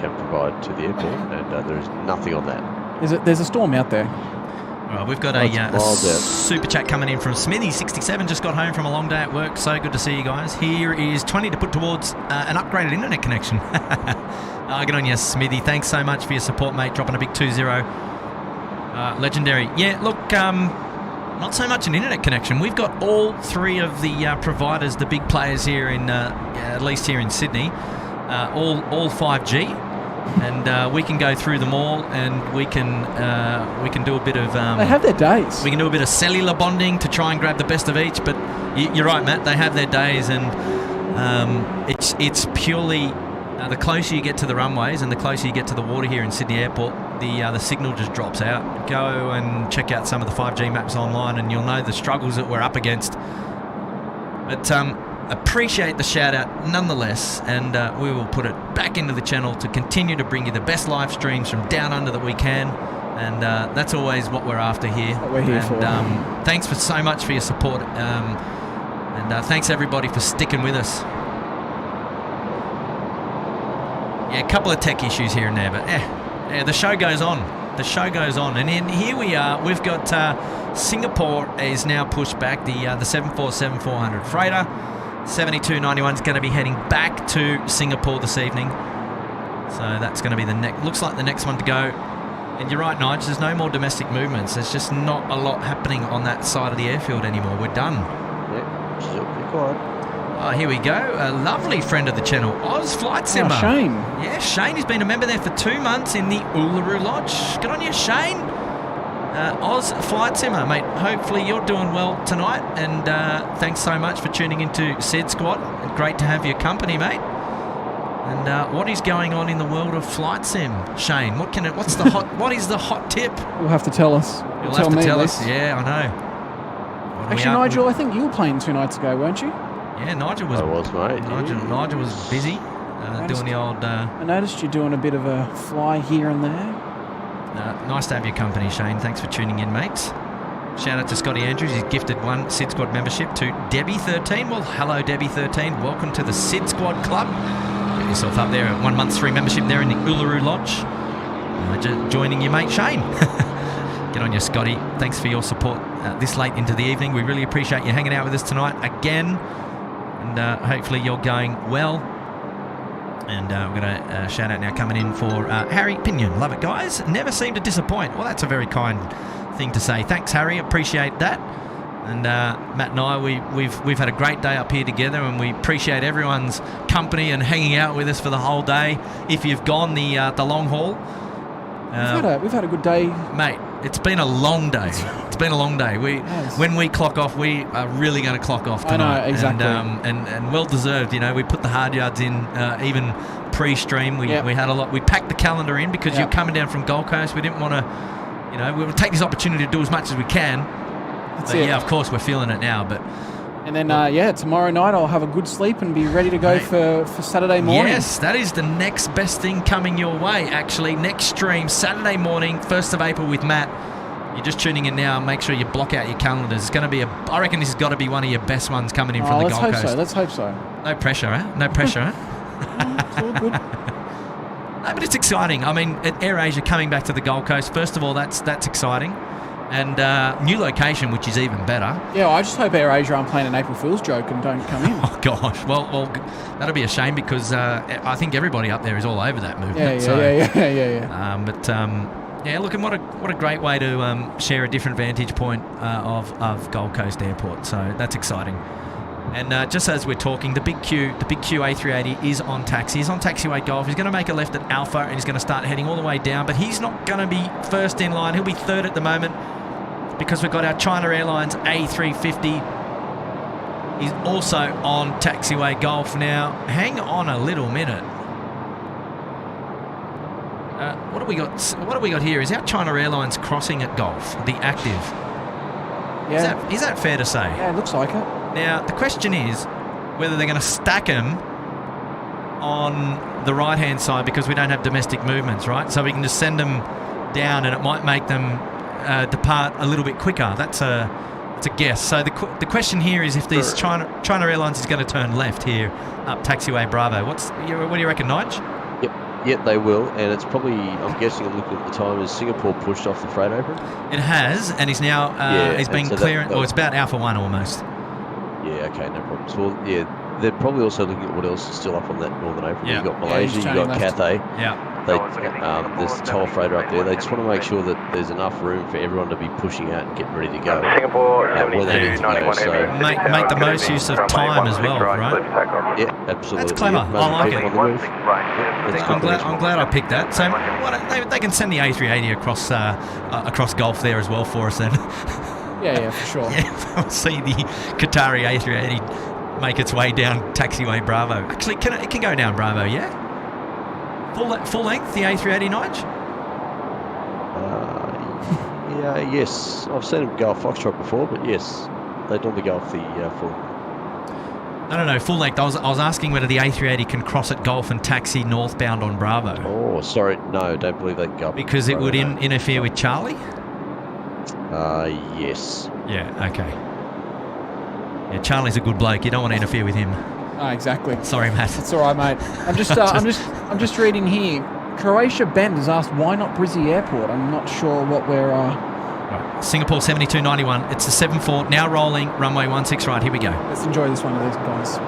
can provide to the airport, and there is nothing on that. There's a storm out there. All right, we've got a super chat coming in from Smithy67. Just got home from a long day at work. So good to see you guys. Here is 20 to put towards an upgraded internet connection. Good on you, Smithy. Thanks so much for your support, mate. Dropping a big 2-0. Legendary. Yeah, look, not so much an internet connection. We've got all three of the providers, the big players here in, at least here in Sydney, all 5G. And we can go through them all, and we can do a bit of... they have their days. We can do a bit of cellular bonding to try and grab the best of each. But you're right, Matt. They have their days, and it's purely the closer you get to the runways and the closer you get to the water here in Sydney Airport, the signal just drops out. Go and check out some of the 5G maps online, and you'll know the struggles that we're up against. But appreciate the shout out nonetheless, and we will put it back into the channel to continue to bring you the best live streams from down under that we can, and that's always what we're after here. What we're here for. Thanks for so much for your support, and thanks everybody for sticking with us. Yeah, a couple of tech issues here and there, but yeah, the show goes on. The show goes on, and here we are. We've got Singapore is now pushed back. The 747-400 freighter. 7291 is going to be heading back to Singapore this evening. So that's going to be the next. Looks like the next one to go. And you're right, Nigel. There's no more domestic movements. There's just not a lot happening on that side of the airfield anymore. We're done. Yeah, still pretty quiet. Oh, here we go. A lovely friend of the channel, Oz Flight Simmer. Oh, Shane. Yeah, Shane has been a member there for 2 months in the Uluru Lodge. Good on you, Shane. Oz Flight Simmer, mate. Hopefully you're doing well tonight, and thanks so much for tuning into SydSquad. Great to have your company, mate. And what is going on in the world of flight sim, Shane? What's the hot? What is the hot tip? You'll have to tell us. You'll have to tell us. Yeah, I know. Actually, Nigel, I think you were playing 2 nights ago, weren't you? Yeah, Nigel was. I was, mate. Nigel was busy doing the old. I noticed you doing a bit of a fly here and there. Nice to have your company, Shane. Thanks for tuning in, mates. Shout out to Scotty Andrews. He's gifted 1 SydSquad membership to Debbie13. Well, hello, Debbie13. Welcome to the SydSquad Club. Get yourself up there. 1 month's free membership there in the Uluru Lodge. Joining your mate, Shane. Get on you, Scotty. Thanks for your support this late into the evening. We really appreciate you hanging out with us tonight again. And hopefully you're going well. And we're going to shout out now coming in for Harry Pinion. Love it, guys. Never seem to disappoint. Well, that's a very kind thing to say. Thanks, Harry. Appreciate that. And Matt and I, we've had a great day up here together, and we appreciate everyone's company and hanging out with us for the whole day. If you've gone the long haul, we've had a good day, mate. It's been a long day. It's been a long day. When we clock off, we are really going to clock off tonight. I know, exactly. And well deserved. You know, we put the hard yards in even pre-stream. We had a lot. We packed the calendar in because you're coming down from Gold Coast. We didn't want to, we would take this opportunity to do as much as we can. But yeah, of course we're feeling it now. But and then tomorrow night I'll have a good sleep and be ready to go for Saturday morning. Yes, that is the next best thing coming your way. Actually, next stream Saturday morning, 1st of April with Matt. You're just tuning in now. Make sure you block out your calendars. It's going to be I reckon this has got to be one of your best ones coming in from the Gold Coast. Let's hope so. No pressure, eh? No pressure, eh? It's all good. No, but it's exciting. I mean, at AirAsia coming back to the Gold Coast, first of all, that's exciting. And new location, which is even better. Yeah, I just hope AirAsia aren't playing an April Fool's joke and don't come in. Oh, gosh. Well, that'll be a shame because I think everybody up there is all over that movement. Yeah. Yeah, look, and what a great way to share a different vantage point of Gold Coast Airport. So that's exciting. And just as we're talking, the big Q A380 is on taxi. He's on taxiway Golf. He's going to make a left at Alpha, and he's going to start heading all the way down. But he's not going to be first in line. He'll be third at the moment because we've got our China Airlines A350. He's also on taxiway Golf now. Hang on a little minute. What do we got? What do we got here? Is our China Airlines crossing at Golf, the active? Yeah. Is that fair to say? Yeah, it looks like it. Now, the question is whether they're going to stack them on the right-hand side because we don't have domestic movements, right? So we can just send them down and it might make them depart a little bit quicker. That's a guess. So the question here is if these China Airlines is going to turn left here up taxiway Bravo. What do you reckon, Nige? Yep, they will, and it's probably, I'm guessing, looking at the time, is Singapore pushed off the freight apron? It has, and he's now he's been clearing, or it's about Alpha 1 almost. Yeah, okay, no problems. Well, yeah, they're probably also looking at what else is still up on that northern apron. Yeah. You've got Malaysia, you've got Cathay. Yeah. There's a toll freighter up there. They just want to make sure that there's enough room for everyone to be pushing out and getting ready to go. Singapore, where they need to go. So make the most use of time as well, right? Yeah, absolutely. That's clever. Yeah, I like it. I'm glad I picked that. So they can send the A380 across Golf there as well for us then. Yeah, for sure. Yeah, I'll see the Qatari A380 make its way down taxiway Bravo. Actually, it can go down Bravo, yeah? Full length, the A380, Nige? Yeah, yes. I've seen them go off Foxtrot before, but yes, they normally go off the full. No, full length. I was asking whether the A380 can cross at Golf and taxi northbound on Bravo. Oh, sorry. No, don't believe they can go up. Because it would interfere with Charlie? Yes. Yeah, okay. Yeah, Charlie's a good bloke. You don't want to interfere with him. Oh, exactly. Sorry, Matt. It's all right, mate. I'm just reading here. Croatia Bend has asked why not Brizzy Airport. I'm not sure what we're. Right. Singapore 7291. It's the 74 now rolling. Runway 16 right. Here we go. Let's enjoy this one of these guys.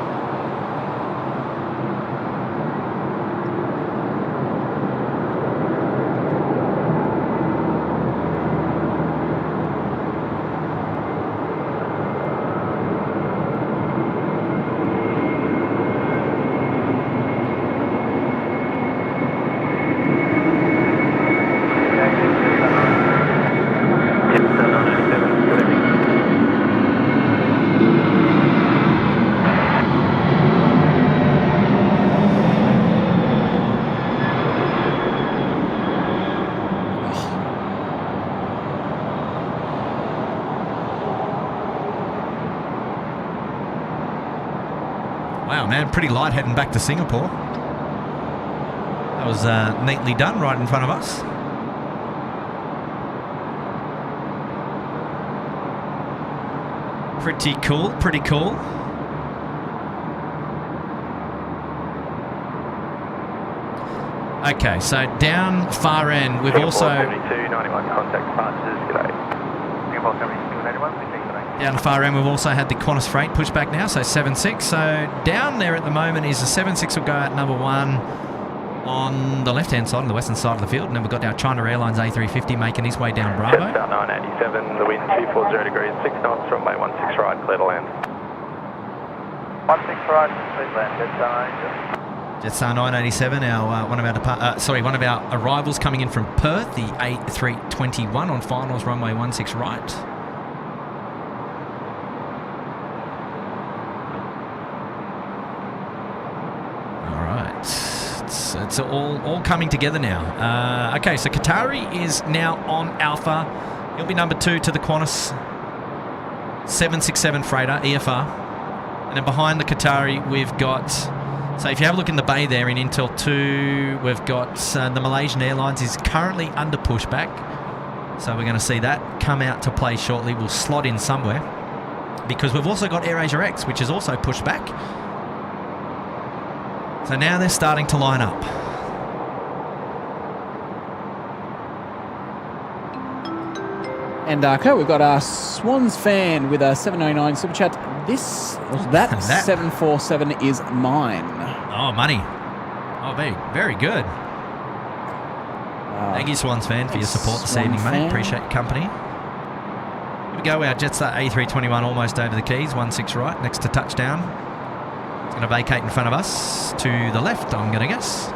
Wow, man, pretty light heading back to Singapore. That was neatly done right in front of us. Pretty cool, pretty cool. Okay, so down far end, we've also... 7291, contact departures, g'day. Singapore 7291, down far end, we've also had the Qantas Freight pushback now, so 76. So down there at the moment is the 76 will go out number 1 on the left-hand side, on the western side of the field. And then we've got our China Airlines A350 making his way down Bravo. About 987, the wind 240 degrees, 6 knots, runway 16 right, clear to land. 16 right, please land, Jetstar 987, one of our arrivals coming in from Perth, the A321 on finals, runway 16 right. It's all coming together now. Okay, so Qatari is now on Alpha. He'll be number 2 to the Qantas 767 freighter, EFR. And then behind the Qatari, we've got... So if you have a look in the bay there in Intel 2, we've got the Malaysian Airlines is currently under pushback. So we're going to see that come out to play shortly. We'll slot in somewhere. Because we've also got AirAsia X, which is also pushed back. So now they're starting to line up. And okay, we've got our Swans fan with a 709 super chat. That 747 is mine. Oh, money. Oh, very good. Thank you, Swans fan, for your support this evening, mate. Appreciate your company. Here we go, our Jetstar A321 almost over the keys, 16 right, next to touchdown. It's going to vacate in front of us to the left, I'm going to guess.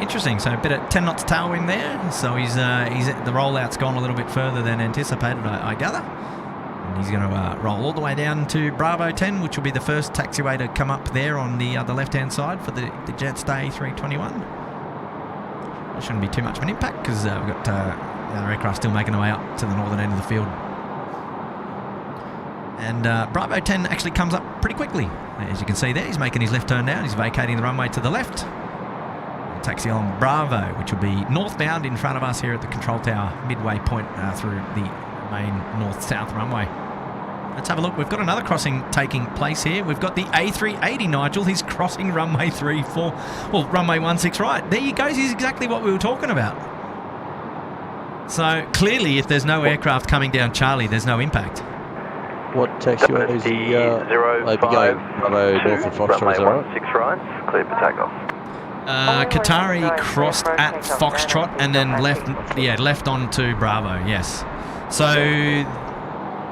Interesting. So a bit of 10 knots tailwind there. So he's the rollout's gone a little bit further than anticipated, I gather. And he's going to roll all the way down to Bravo 10, which will be the first taxiway to come up there on the other left-hand side for the Jetstar A321. There shouldn't be too much of an impact because we've got the other aircraft still making their way up to the northern end of the field. And Bravo 10 actually comes up pretty quickly. As you can see there, he's making his left turn down. He's vacating the runway to the left. Taxi on Bravo, which will be northbound in front of us here at the control tower, midway point through the main north-south runway. Let's have a look. We've got another crossing taking place here. We've got the A380, Nigel. He's crossing runway 16 right. There you go. This is exactly what we were talking about. So clearly, if there's no aircraft coming down Charlie, there's no impact. What taxiway is he? Bravo north of Foxtrot, is that right? 16 right, clear for takeoff. Qatari crossed at Foxtrot and then left onto Bravo, yes. So,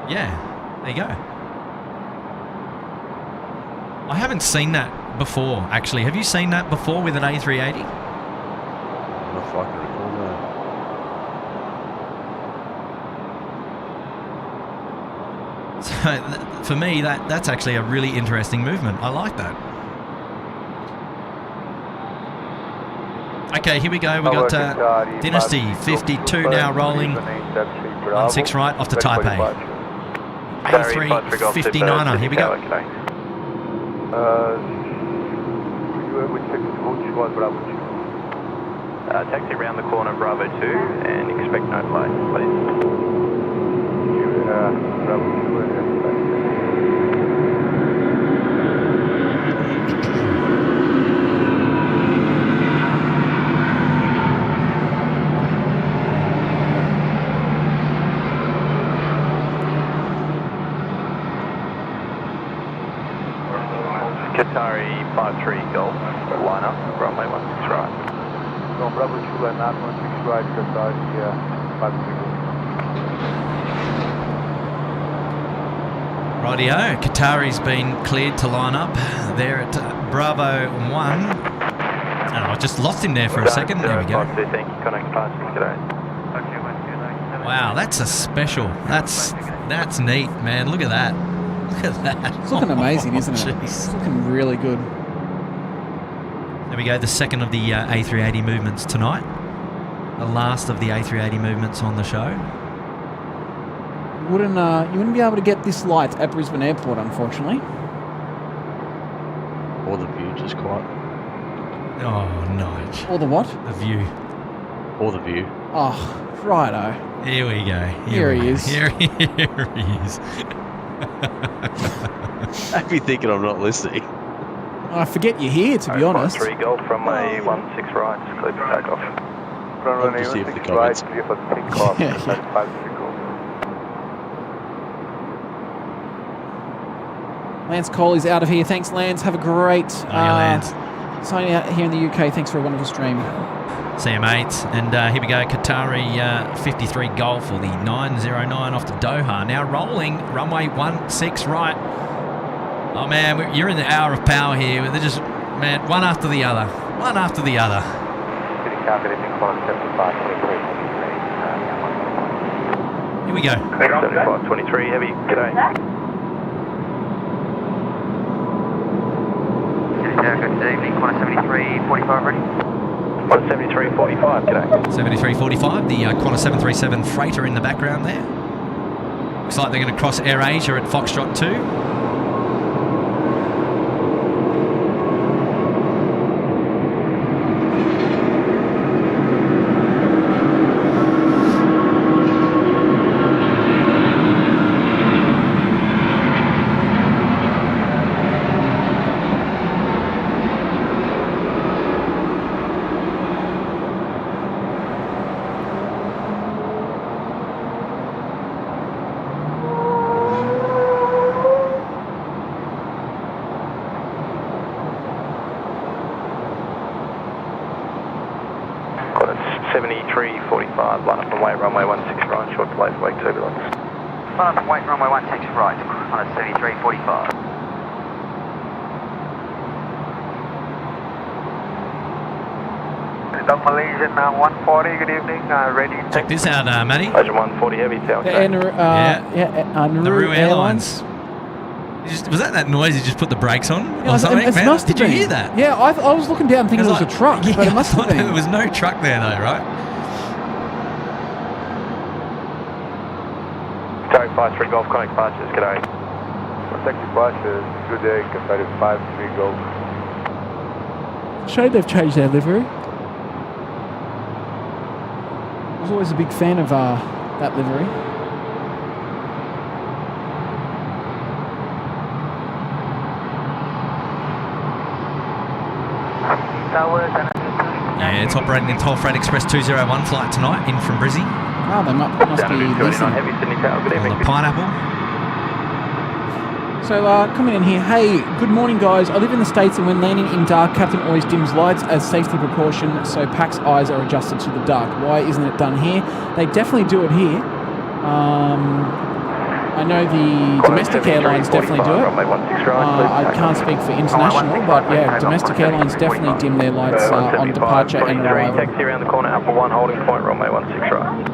yeah, there you go. I haven't seen that before, actually. Have you seen that before with an A380? Not if I can recall, no. So, for me, that's actually a really interesting movement. I like that. Okay, here we go. We've got Dynasty 52 now rolling 16 right off to Taipei. A350-9er, here we go. Taxi around the corner, Bravo 2, and expect no delay, please. Bravo 2, Qatari 53 Golf, line up, runway 16 right. No, Bravo 2 line up, 16 right, Qatari 53 Golf. Rightio, Qatari's been cleared to line up there at Bravo 1. And I just lost him there for a second. There we go. Wow, that's a special. That's neat, man. Look at that. Look at that. It's looking amazing, isn't it? Geez. It's looking really good. There we go, the second of the A380 movements tonight. The last of the A380 movements on the show. You wouldn't be able to get this light at Brisbane Airport, unfortunately. Or the view, just quite. Oh, Nige. Or the what? The view. Or the view. Oh, righto. Here we go. Here he is. Here he is. I'd be thinking I'm not listening. I forget you're here, to be honest. 3 Golf, runway 16 right, clear for takeoff. Runway 16 right, clear for takeoff. Lance Cole is out of here. Thanks, Lance. Have a great Lance. signing out here in the UK. Thanks for a wonderful stream. See you, mates. And here we go, Qatari 53 Golf, or the 909 off to Doha. Now rolling, runway 16 right. Oh, man, you're in the hour of power here. They're just, man, one after the other. One after the other. Here we go. 7523, heavy, g'day. Good evening, Qantas 7345 ready. 7345, g'day. 7345, the Qantas 737 freighter in the background there. Looks like they're going to cross AirAsia at Foxtrot 2. Line up and wait, runway 16 right, short delay for wake turbulence. Line up and wait, runway 16 right, on a 7345. Malaysian 140, good evening, ready. Check this out, Matty. Malaysian 140 heavy, tail. Nauru Airlines. Was that noise you just put the brakes on? Yeah, or something, it man? must have Did you been. hear that? Yeah, I was looking down thinking it was a truck, yeah, but it must have been. There was no truck there though, right? Tarek 53 Golf, connect departures, g'day. Protect departures, good day, Cathay 53 Golf. Shame they've changed their livery. I was always a big fan of that livery. Yeah, it's operating the Toll Freight Express 201 flight tonight in from Brizzy. Oh, they must be listening. Heavy Sydney Tower, good evening. On the Pineapple. So, coming in here, hey, good morning, guys. I live in the States, and when landing in dark, Captain always dims lights as safety precaution, so PAC's eyes are adjusted to the dark. Why isn't it done here? They definitely do it here. I know the domestic airlines definitely do it. I can't speak for international, but yeah, domestic airlines definitely dim their lights on departure and arrival. Taxi around the corner, Alpha 1 holding point, runway 16 right.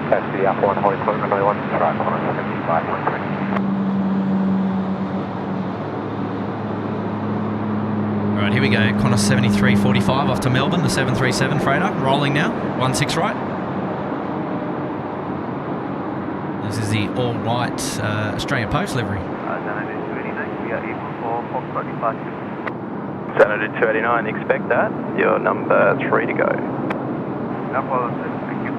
Taxi Alpha 1 holding point, runway 16 right, corner 75.3. Alright, here we go. Qantas 7345 off to Melbourne, the 737 freighter, rolling now, 16 right. This is the all-white Australia Post livery. Xanadu 289, expect that. You're number 3 to go. Thank you.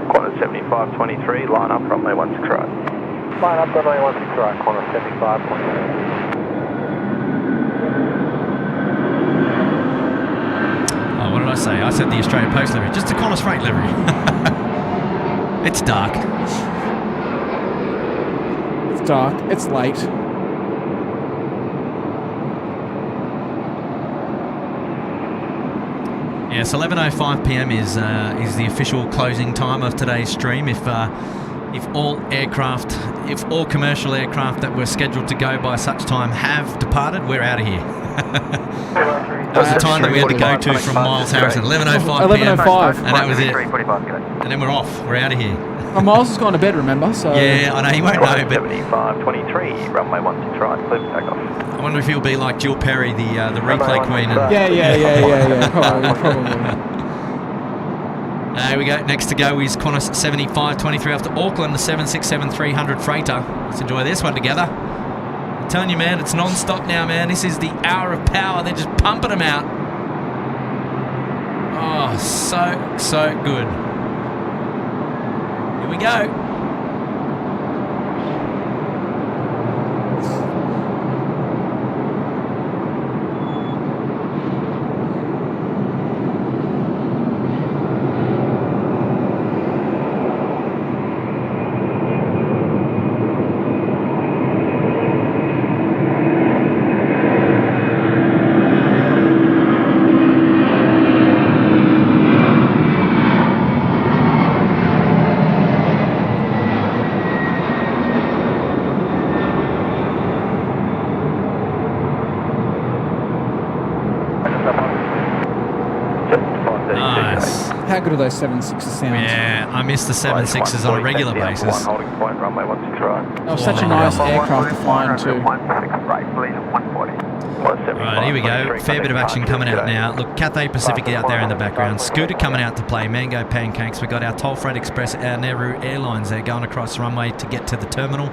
Qantas 7523, line up, runway 16 right. Line up, runway 16 right, Qantas 7523. What did I say? I said the Australia Post livery. Just the Qantas Freight livery. It's dark. It's dark. It's late. Yes, 11:05 p.m. is the official closing time of today's stream. If all commercial aircraft that were scheduled to go by such time have departed, we're out of here. That was the time that we had to go to from Miles Harrison, 11:05 p.m. 11:05. And that was it. And then we're off. We're out of here. Oh, Miles has gone to bed, remember? So yeah, I know, he won't know, but 7523, runway 16 right, clear for takeoff. I wonder if he'll be like Jill Perry, the replay queen. And yeah. Probably. Here we go. Next to go is Qantas 7523 off to Auckland, the 767-300 freighter. Let's enjoy this one together. I'm telling you, man, it's non-stop now, man. This is the hour of power. They're just pumping them out. Oh, so good. Here we go. How good are those 7.6s sound? Yeah, I miss the 7.6s on a regular basis. Holding point, runway 16 right. Oh, such a nice aircraft to fly into. Right, here we go. Fair bit of action coming out now. Look, Cathay Pacific out there in the background. Scooter coming out to play. Mango Pancakes. We've got our Toll Freight Express, our Nehru Airlines there going across the runway to get to the terminal.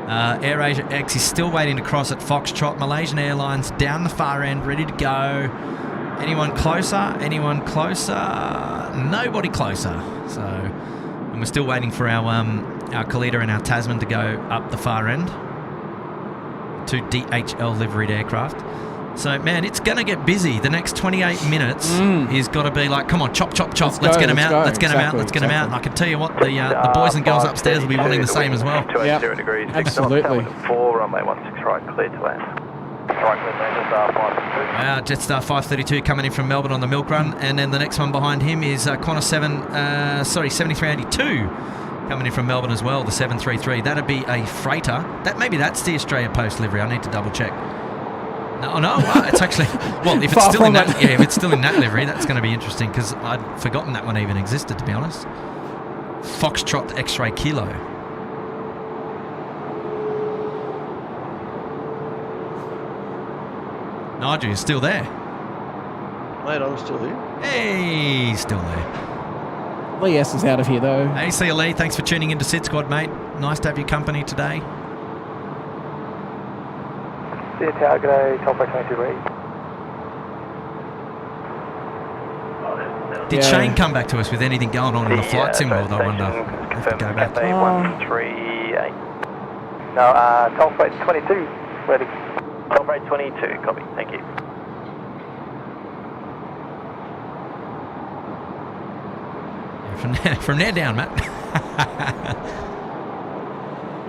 AirAsia X is still waiting to cross at Foxtrot. Malaysian Airlines down the far end, ready to go. Anyone closer? Anyone closer? Nobody closer. So, and we're still waiting for our Kalita and our Tasman to go up the far end. 2 DHL liveried aircraft. So, man, it's going to get busy. The next 28 minutes is got to be like, come on, chop, chop, chop. Let's get them out. Let's get them out. Let's get them out. And I can tell you what, the boys and girls upstairs will be wanting the same as well. Yep, degrees, absolutely. 4, runway 16 right, clear to land. Right, clear to land, Jetstar 532. Jetstar 532 coming in from Melbourne on the milk run. And then the next one behind him is Qantas 7382. Coming in from Melbourne as well, the 733. That'd be a freighter. Maybe that's the Australia Post livery. I need to double check. No, it's actually, well, if it's still in that, if it's still in that livery, that's going to be interesting because I'd forgotten that one even existed, to be honest. Foxtrot X-ray Kilo. Nigel, you're still there. Mate, I'm still here. Hey, he's still there. Lee S is out of here though. Hey, see you, Lee. Thanks for tuning into SydSquad, mate. Nice to have your company today. See you, Tower. G'day, Toll Freight 22 Lee. Did Shane come back to us with anything going on in the flight sim world, I wonder? Have to go back. Cathay 138. No, Toll Freight 22, ready. Toll Freight 22, copy, thank you. Yeah, from there down, Matt.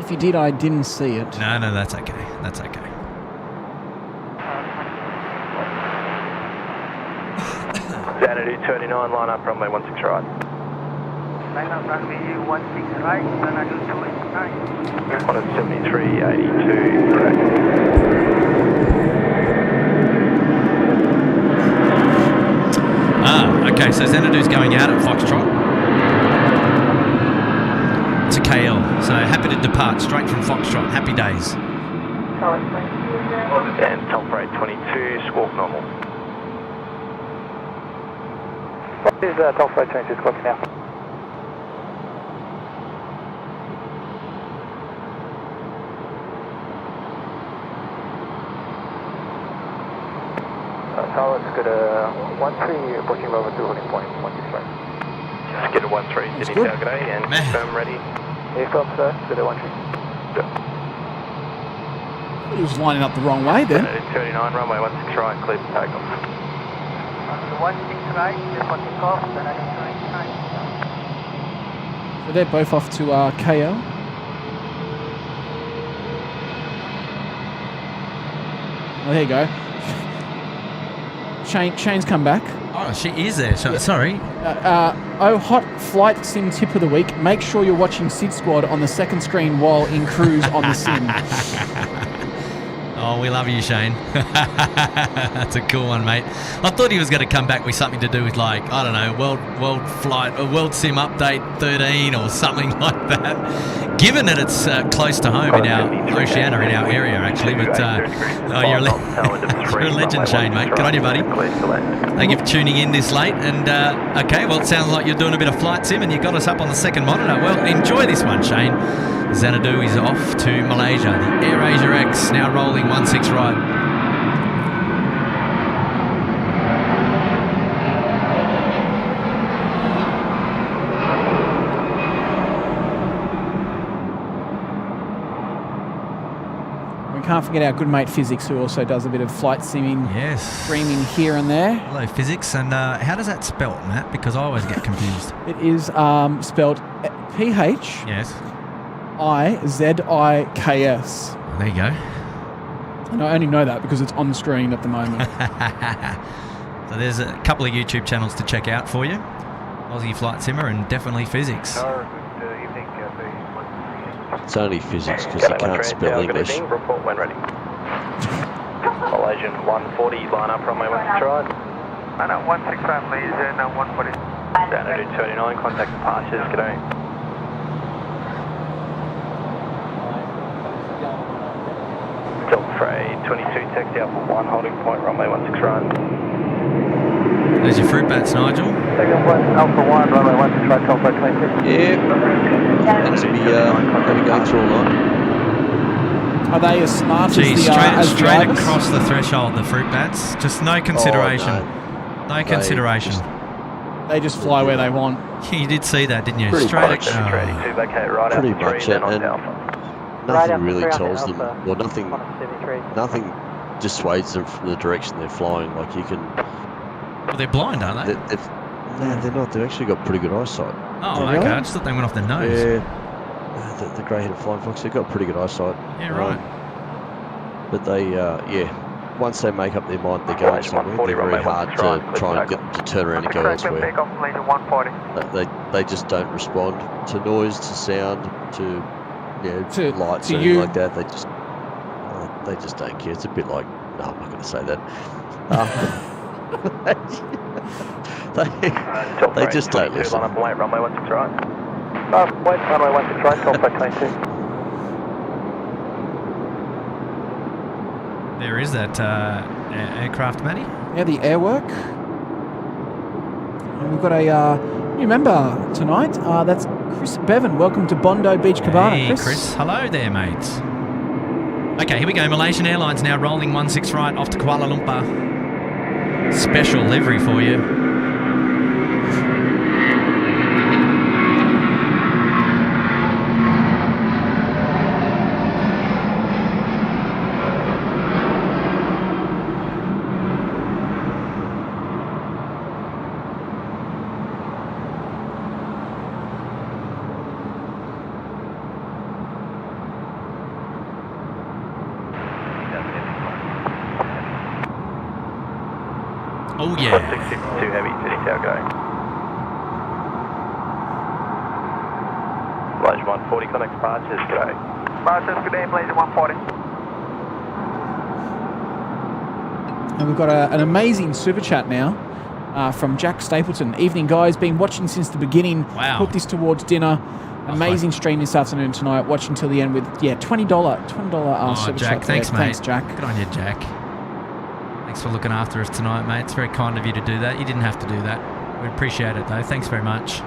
If you did, I didn't see it. No, that's okay. That's okay. Xanadu 39, line up, runway 16 right. Line up runway 16 right, Xanadu 29. Qantas 7382, correct. Okay, so Xanadu's going out at Foxtrot. It's a KL, so happy to depart straight from Foxtrot. Happy days. And Toll Freight 22, squawk normal. What is Toll Freight 22 squawking now? Tower's got a 13, approaching over to holding point, 16 right. Skidder 13, Sydney Tower, g'day, and confirm ready. Confirm, sir, Skidder 13. Good. He was lining up the wrong way then. 39, runway 16 right, clear for takeoff. 16 right, for takeoff, Xanadu 29. So they're both off to KL. Oh, there you go. Shane's come back. Oh, she is there. Sorry. Hot flight sim tip of the week. Make sure you're watching SydSquad on the second screen while in cruise on the sim. Oh, we love you, Shane. That's a cool one, mate. I thought he was going to come back with something to do with, like, I don't know, World Flight or World Sim Update 13 or something like that. Given that it's close to home in our Oceania, in our area, actually. But you're a legend, Shane, mate. Good on you, buddy. Thank you for tuning in this late. And okay, well, it sounds like you're doing a bit of flight sim and you got us up on the second monitor. Well, enjoy this one, Shane. Xanadu is off to Malaysia. The AirAsia X now rolling 16 right. We can't forget our good mate Physics, who also does a bit of flight simming, streaming here and there. Hello, Physics. And how does that spell, Matt? Because I always get confused. It is spelled PH. Yes. IZIKS. There you go. And I only know that because it's on the screen at the moment. So there's a couple of YouTube channels to check out for you. Aussie Flight Simmer and definitely Physics. Good evening, Cathay. It's only Physics because he can't spell English. Report when ready. Malaysian 140, line up runway 16 right. Line up 16 right, please, and 140. Xanadu 29, contact departures, g'day. Toll Freight 22 taxi out for 1 holding point, runway 16 right. There's your fruit bats, Nigel. Second point, Alpha 1, runway 16 right, Alpha 26. Yeah. That's to be going through all night. Are they as smart Gee, as the as straight drivers? across the threshold, the fruit bats. Just no consideration. Oh, no consideration. They just fly where they want. You did see that, didn't you? Pretty Straight much. Pretty much, and nothing really tells them, well, nothing dissuades them from the direction they're flying. Like you can. Well, they're blind, aren't they? No, they're not. They've actually got pretty good eyesight. Oh, okay. I just thought they went off their nose. Yeah. The grey-headed flying fox, they've got pretty good eyesight. Yeah, right. But they, once they make up their mind they're going somewhere, they're very hard to try and get them to turn around and go elsewhere. They just don't respond to noise, to sound, to lights, or anything like that. They just don't care. It's a bit like, no, I'm not going to say that. They just don't listen. Runway 16 right. Runway 16 right, Alpha 22. There is that aircraft, Matty. Yeah, the airwork. And we've got a new member tonight. That's Chris Bevan. Welcome to Bondi Beach Cabana, Hey, Chris. Hello there, mates. Okay, here we go. Malaysian Airlines now rolling 16 right off to Kuala Lumpur. Special livery for you. Oh yeah. 652 heavy, city tail going. Malaysia 140 connect departures, g'day. Malaysia, good day, Malaysia 140. And we've got an amazing super chat now from Jack Stapleton. Evening, guys. Been watching since the beginning. Wow. Put this towards dinner. Amazing stream this afternoon tonight. Watching till the end with $20 super Jack, chat. thanks, there. mate. Thanks, Jack. Good on you, Jack. Thanks for looking after us tonight, mate. It's very kind of you to do that. You didn't have to do that. We appreciate it, though. Thanks very much.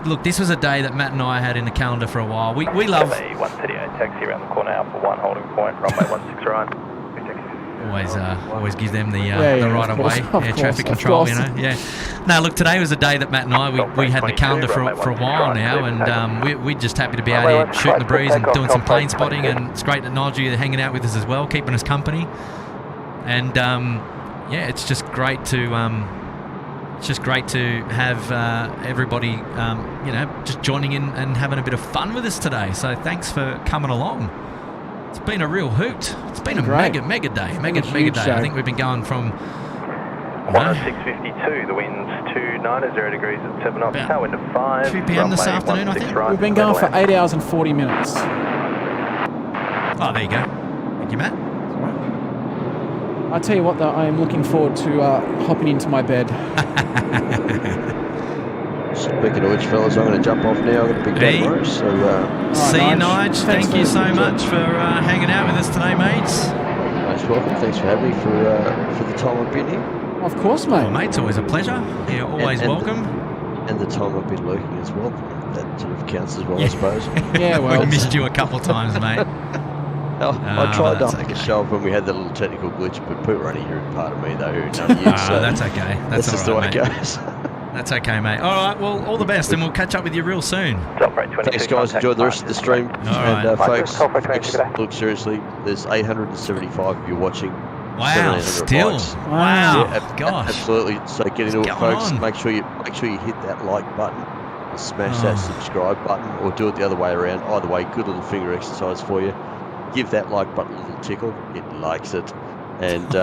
Look, this was a day that Matt and I had in the calendar for a while. We love... 138 taxi around the corner out for 1 holding point, runway 16 right. Always give them the right of way. Traffic control, you know. Yeah. No, look, today was a day that Matt and I we had in the calendar for a while now, and we're just happy to be out here shooting the breeze and doing some plane spotting. And it's great that Nigel you're hanging out with us as well, keeping us company. And it's just great to have everybody just joining in and having a bit of fun with us today. So thanks for coming along. It's been a real hoot. It's been a mega day. Mega day. Show. I think we've been going from... 652, the wind's 290 degrees at 7 knots, tailwind of 5. 2 p.m. this afternoon, I think. We've been going for 8 hours and 40 minutes. Oh, there you go. Thank you, Matt. I tell you what, though, I am looking forward to hopping into my bed. Speaking of which, fellas, I'm going to jump off now. I've got a big day tomorrow. So, see you, Nige. Thank you so much for hanging out with us today, mates. Most welcome. Thanks for having me for the time I've been here. Of course, mate. Well, mate, it's always a pleasure. You're always welcome. And the time I've been lurking as well. That sort of counts as well, I suppose. Yeah, well. We missed you a couple times, mate. I tried to make a show up when we had that little technical glitch, but people were only hearing part of me, though, who none of you. So that's okay. That's just the way it goes. That's okay, mate. All right, well, all the best, and we'll catch up with you real soon. Thanks, guys. Enjoy the rest of the stream. Right. And, folks, look, seriously, there's 875 of you watching. Wow, still. Likes. Wow. Yeah, gosh. Absolutely. So get into it, folks. Make sure you hit that like button, smash that subscribe button, or do it the other way around. Either way, good little finger exercise for you. Give that like button a little tickle. It likes it. And,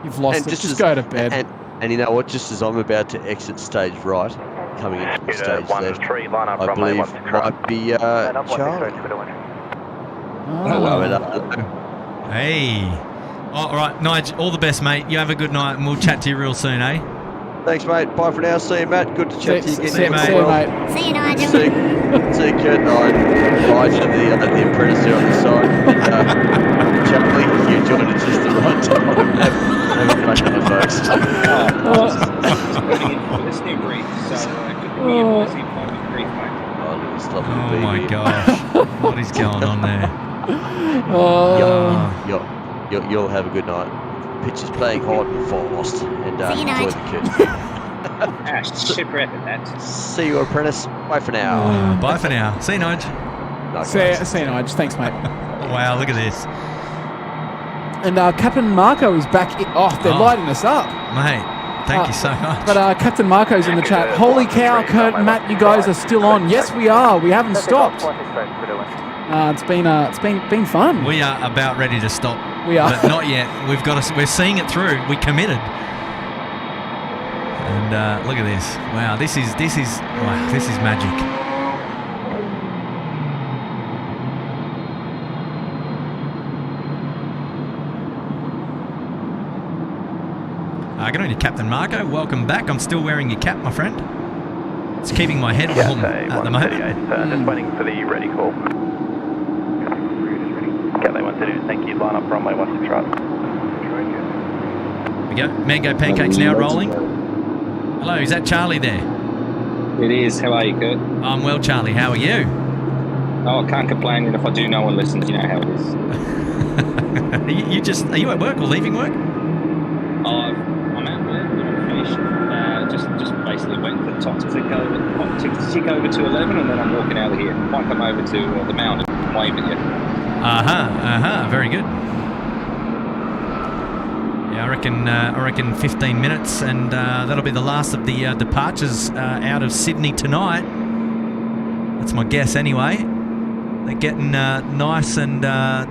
You've lost it. Just go to bed. And you know what? Just as I'm about to exit stage right, coming into the stage left, I believe might be Charlie. Hey. All right, Nige, all the best, mate. You have a good night, and we'll chat to you real soon, eh? Thanks, mate. Bye for now. See you, Matt. Good to chat to you again. See you, mate. See you, mate. See you, Nigel. See you, Kurt. Bye to the apprentice there on the side. Charlie, you joined at just the right time. Have a great night, folks. This new brief, so could we this employment brief, mate? Oh, look at this lovely Oh baby. my gosh. What is going on there? You'll have a good night. Pitch is playing hard and fast, and See you, enjoy Nigel. the kit. Super epic, that. See you, apprentice. Bye for now. Bye for now. See you, Nige. See you, Nige. Thanks, mate. Wow, look at this. And Captain Marco is back. They're lighting us up. Mate, thank you so much. But Captain Marco's in the chat. Holy cow, Kurt and Matt, you guys are still on. Yes, we are. We haven't stopped. It's been fun. We are about ready to stop. We are. But not yet. We're seeing it through. We committed. And look at this. Wow, this is magic. Good on you, Captain Marco. Welcome back. I'm still wearing your cap, my friend. It's keeping my head warm at the moment. Just waiting for the ready call. Cathay 132, thank you. Line up runway 16 right. Here we go. Mango pancakes now rolling. Hello, is that Charlie there? It is. How are you, Kurt? I'm well, Charlie. How are you? Oh, I can't complain. And if I do, no one listens. You know how it is. Are you at work or leaving work? I'm at work. I'm finished. Just basically waiting for the top to tick over to 11, and then I'm walking out of here. Might come over to the mountain and wave at you. Very good. Yeah, I reckon 15 minutes, and that'll be the last of the departures out of Sydney tonight. That's my guess, anyway. They're getting nice and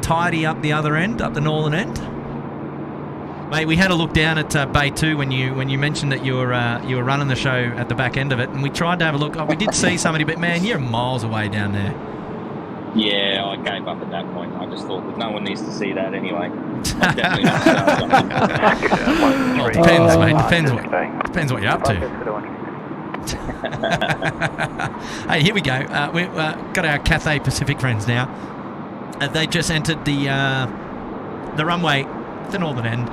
tidy up the other end, up the northern end. Mate, we had a look down at Bay 2 when you mentioned that you were running the show at the back end of it, and we tried to have a look. We did see somebody, but man, you're miles away down there. Yeah, I gave up at that point. I just thought that no one needs to see that anyway. I'm definitely not. Well, it depends, mate. Depends what you're up to. Hey, here we go. We've got our Cathay Pacific friends now. They just entered the runway, the northern end.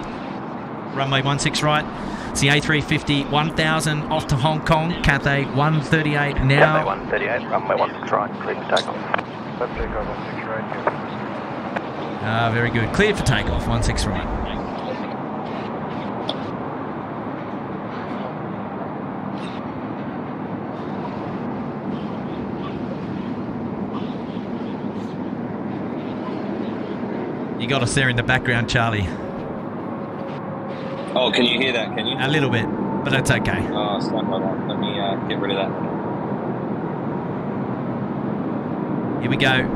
Runway 16 right. It's the A350 1000 off to Hong Kong. Cathay 138 now. Cathay 138, runway 16 right, clear for takeoff. Left takeoff 16 right here. Very good. Clear for takeoff, 16 right. You got us there in the background, Charlie. Oh, can you hear that? Can you? A little bit, but that's okay. Oh, stand by that. Let me get rid of that. Here we go.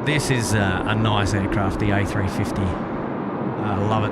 This is a nice aircraft, the A350. I love it.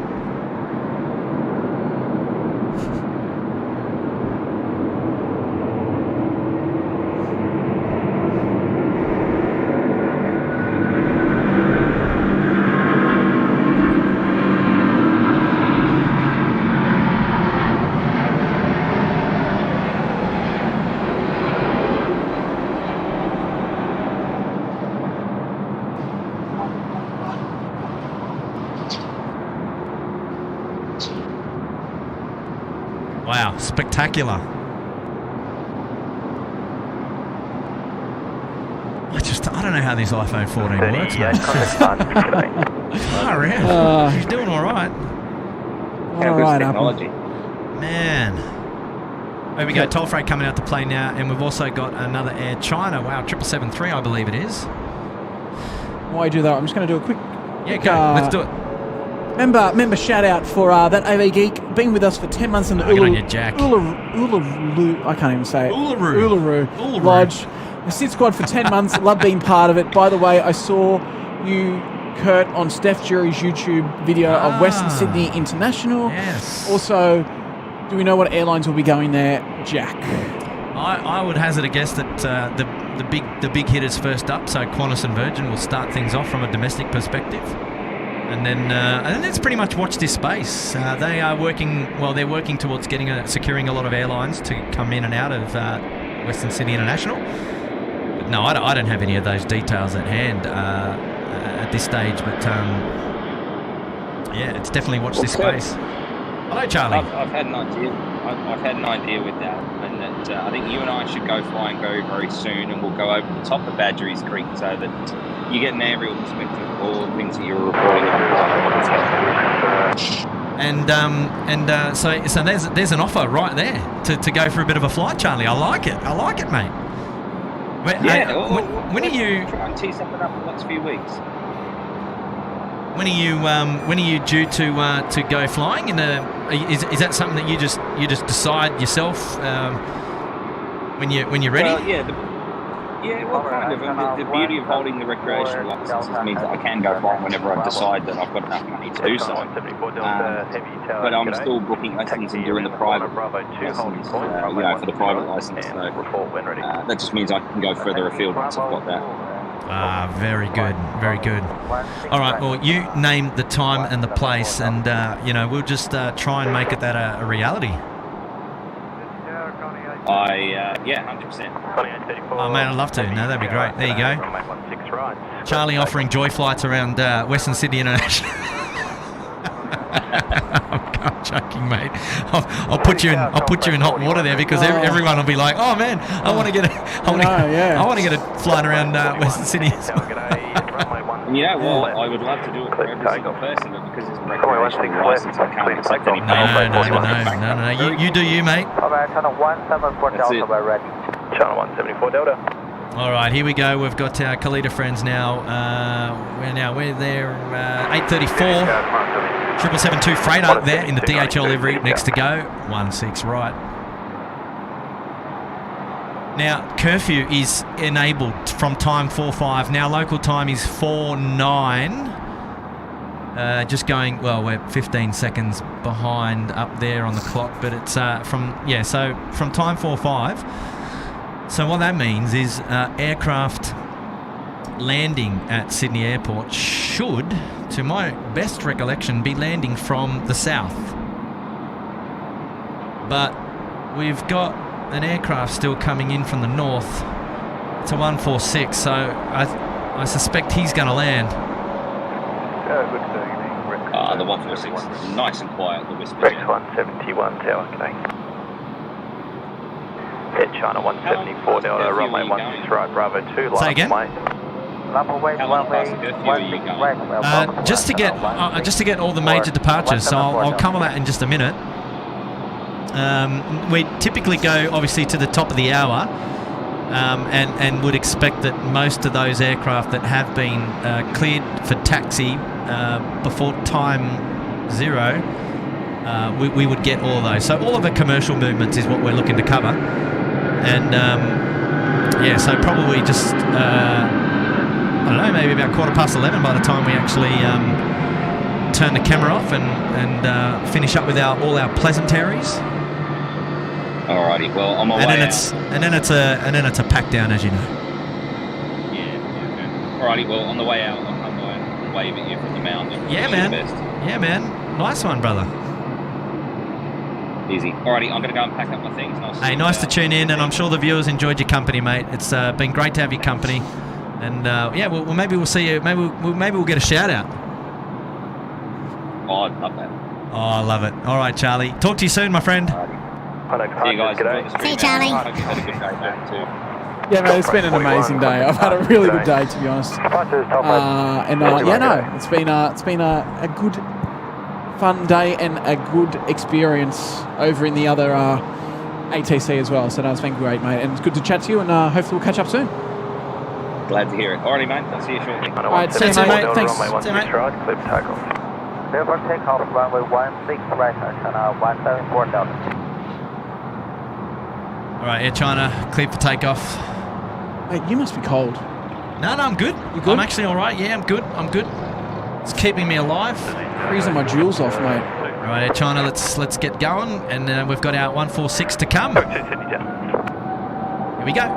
Wow, spectacular. I don't know how this iPhone 14 works, mate. Far out. He's doing all right. All right, technology. Man. There we go, toll freight coming out to play now, and we've also got another Air China. Wow, 777-3, I believe it is. While you do that, I'm just going to do a quick... Yeah, go. Let's do it. Member shout out for that AV Geek, been with us for 10 months in the Uluru, I can't even say it. Uluru Lodge. SydSquad for 10 months, love being part of it. By the way, I saw you, Kurt, on Steph Jury's YouTube video of Western Sydney International. Yes. Also, do we know what airlines will be going there, Jack? I would hazard a guess that the big hitters first up, so Qantas and Virgin will start things off from a domestic perspective. And then let's pretty much watch this space. They are working. Well, they're working towards securing a lot of airlines to come in and out of Western Sydney International. But no, I don't have any of those details at hand at this stage. But yeah, it's definitely watch this space. Hello, Charlie. I've had an idea. I've had an idea with that, and that I think you and I should go flying very, very soon, and we'll go over the top of Badgerys Creek so that you get an aerial perspective of all the things that you were reporting on. So there's an offer right there to go for a bit of a flight, Charlie. I like it, mate. When are you try and tee something up in the next few weeks? When are you due to go flying? Is that something that you just decide yourself when you're ready? Well, well, kind of. The beauty of holding the recreational license means that I can go flying whenever I decide that I've got enough money to do so. But I'm still booking lessons and doing the private lessons, for the private license. So that just means I can go further afield once I've got that. Very good, very good. All right, well, you name the time and the place, and we'll just try and make it that a reality. 100%. Oh man, I'd love to. No, that'd be great. There you go. Charlie offering joy flights around Western Sydney International. I'm joking, mate. I'll put you in hot water there because everyone will be like, "Oh man, I want to get it flying around Western Sydney." Yeah, well, I would love to do it for every single person, but because it's a recreational license, I can't accept any payment. No. You do you, mate. Channel 174 Delta, we're ready. Channel 174 Delta. All right, here we go. We've got our Kalita friends now. We're there. 834. 772 freighter there in the DHL livery next to go. 16 right. Now, curfew is enabled from time 4:05. Now, local time is 4:09. Just going, well, we're 15 seconds behind up there on the clock, but it's from time 4:05. So what that means is aircraft landing at Sydney Airport should, to my best recollection, be landing from the south. But we've got an aircraft still coming in from the north. It's a 146, so I suspect he's going to land. The 146, nice and quiet, the whisper. Rex 171 Tower, okay. Head China 174 Delta, runway 16 right, Bravo 2. Say again? Just to get all the major departures, so I'll cover that in just a minute. We typically go obviously to the top of the hour, and would expect that most of those aircraft that have been cleared for taxi before time 0, we would get all of those. So all of the commercial movements is what we're looking to cover, and so probably just I don't know, maybe about 11:15 by the time we actually turn the camera off and finish up with all our pleasantries. Alrighty, well, on my way out. And then it's a pack down, as you know. Yeah. Alrighty, well, on the way out, I'll come by and wave at you from the mountain. Yeah, man. Yeah, man. Nice one, brother. Easy. Alrighty, I'm going to go and pack up my things. And hey, nice to tune in, and I'm sure the viewers enjoyed your company, mate. It's been great to have your company, and well, maybe we'll see you. Maybe we'll get a shout out. Oh, I'd love that. Oh, I love it. All right, Charlie. Talk to you soon, my friend. See you guys. See you, Charlie. I hope you had a good day back too. Yeah, mate, it's been an amazing day. I've had a really good day, to be honest. It's been a good, fun day and a good experience over in the other ATC as well. So that's been great, mate, and it's good to chat to you. And hopefully we'll catch up soon. Glad to hear it. Alrighty, mate. I'll see you shortly. All right, see you, mate. Thanks. See you, mate. Clear for takeoff. Clear for takeoff, runway 16 right, China 174 Delta. All right, Air China, clear for takeoff. Mate, you must be cold. No, I'm good. You good? I'm actually all right. Yeah, I'm good. It's keeping me alive. Freezing my jewels off, mate. All right, Air China, let's get going, and we've got our 146 to come. Here we go.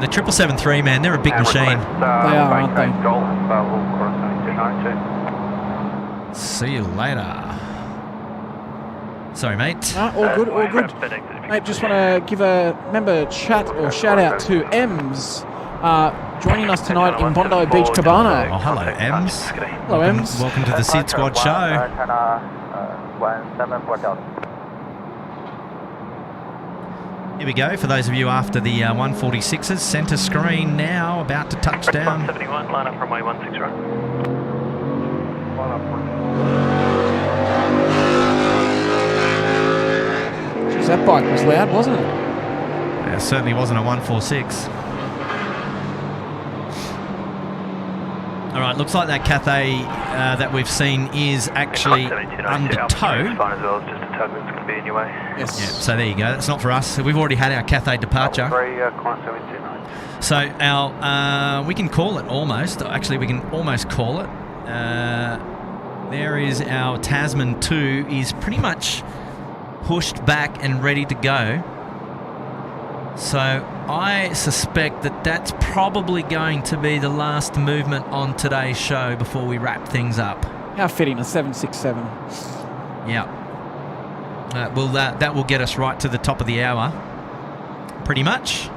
the 773, man, they're a big machine. They are, aren't they? See you later. Sorry, mate. All good, all good. Mate, just want to give a shout out to Ems, joining us tonight in Bondi Beach Cabana. Oh, hello, Ems. Hello, Ems. Welcome to the SydSquad show. Here we go, for those of you after the 146s, centre screen now, about to touch down. 171, line up runway 16 right. Jeez, that bike was loud, wasn't it? It certainly wasn't a 146. All right, looks like that Cathay that we've seen is actually under tow. Yes. Yeah, so there you go. That's not for us. We've already had our Cathay departure. So our we can call it almost. Actually, we can almost call it. There is our Tasman 2 is pretty much pushed back and ready to go. So I suspect that that's probably going to be the last movement on today's show before we wrap things up. How fitting, a 767. Yeah. Well, that will get us right to the top of the hour, pretty much.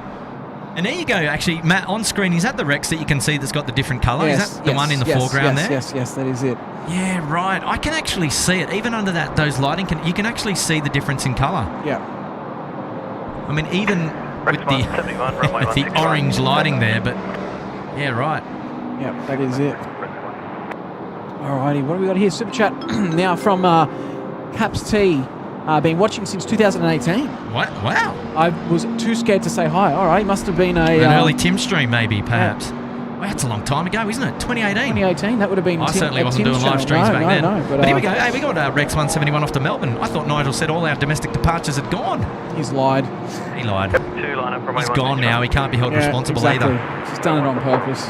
And there you go, actually, Matt, on screen, is that the Rex that you can see that's got the different colour? Yes, is that the one in the foreground there? Yes, that is it. Yeah, right. I can actually see it. Even under those lighting, you can actually see the difference in colour. Yeah. I mean, even with the orange lighting there, but yeah, right. Yeah, that is it. Alrighty, what have we got here? Super chat now from Caps T. Been watching since 2018. What? Wow. I was too scared to say hi. All right, must have been an early Tim stream, maybe, perhaps. Yeah. Well, that's a long time ago, isn't it? 2018. 2018. That would have been. I certainly wasn't doing live streams back then. No, but here we go. Hey, we got Rex 171 off to Melbourne. I thought Nigel said all our domestic departures had gone. He's lied. He lied. He's gone now. He can't be held responsible either. He's done it on purpose.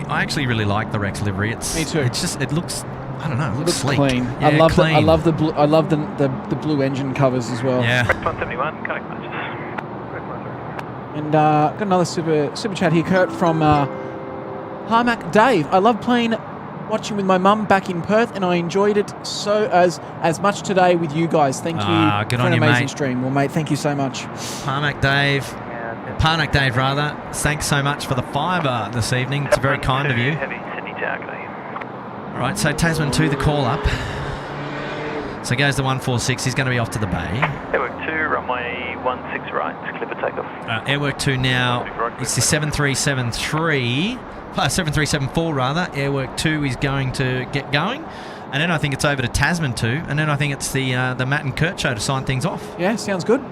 I actually really like the Rex livery. Me too. It's just, it looks, I don't know, it looks sleek. Clean. Yeah, I love the blue. I love the blue engine covers as well. Yeah. 171, connect matches. And got another super chat here, Kurt from Harmac Dave. I love watching with my mum back in Perth, and I enjoyed it so as much today with you guys. Thank you good for on an you, amazing mate. stream. Well, mate, thank you so much. Parnack Dave, thanks so much for the fiver this evening. It's very kind of you. Heavy Sydney Tower. All right, so Tasman 2, the call up. So goes the 146. He's going to be off to the bay. Airwork 2, runway 16 right, clipper takeoff. Airwork 2 now. It's the 7373. 7374 rather. Airwork 2 is going to get going. And then I think it's over to Tasman 2. And then I think it's the Matt and Kurt show to sign things off. Yeah, sounds good.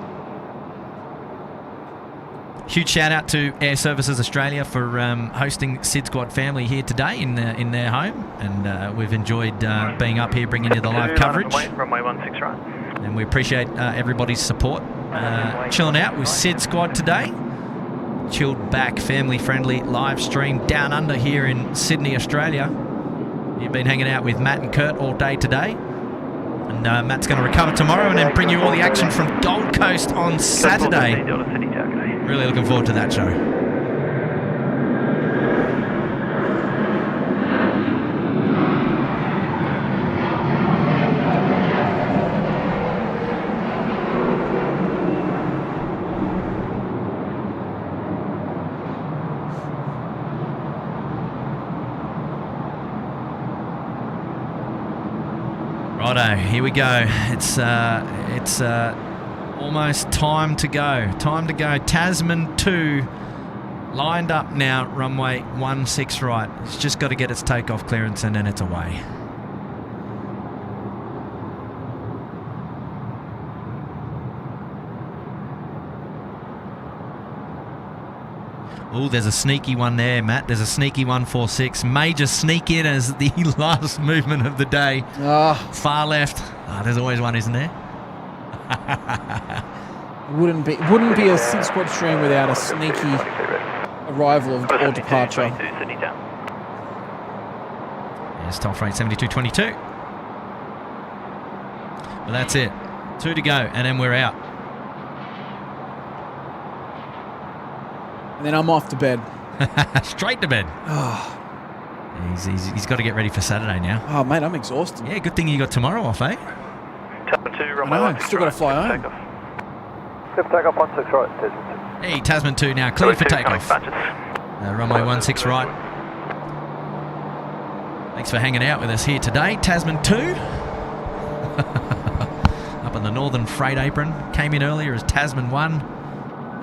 Huge shout out to Air Services Australia for hosting SydSquad family here today in their home, and we've enjoyed being up here bringing you the live coverage. Runway 16 right. And we appreciate everybody's support. Chilling out with SydSquad today. Chilled back, family friendly live stream down under here in Sydney, Australia. You've been hanging out with Matt and Kurt all day today. And Matt's going to recover tomorrow and then bring you all the action from Gold Coast on Saturday. Really looking forward to that show. Righto, here we go. It's almost time to go. Tasman 2 lined up now, runway 16 right. It's just got to get its takeoff clearance and then it's away. Oh, there's a sneaky one there, Matt. There's a sneaky 146. Major sneak in as the last movement of the day. Far left. There's always one, isn't there? Wouldn't be a SydSquad stream without a sneaky arrival or departure. Yes, top rate 72.22. But that's it. 2 to go, and then we're out. And then I'm off to bed. Straight to bed. Oh. He's got to get ready for Saturday now. Oh, mate, I'm exhausted. Yeah, good thing you got tomorrow off, eh? Still got to fly home. Clear for takeoff, 16 right, Tasman 2. Hey, Tasman 2 now, clear for takeoff. Runway 16 right. Thanks for hanging out with us here today. Tasman 2. Up on the Northern Freight apron. Came in earlier as Tasman 1.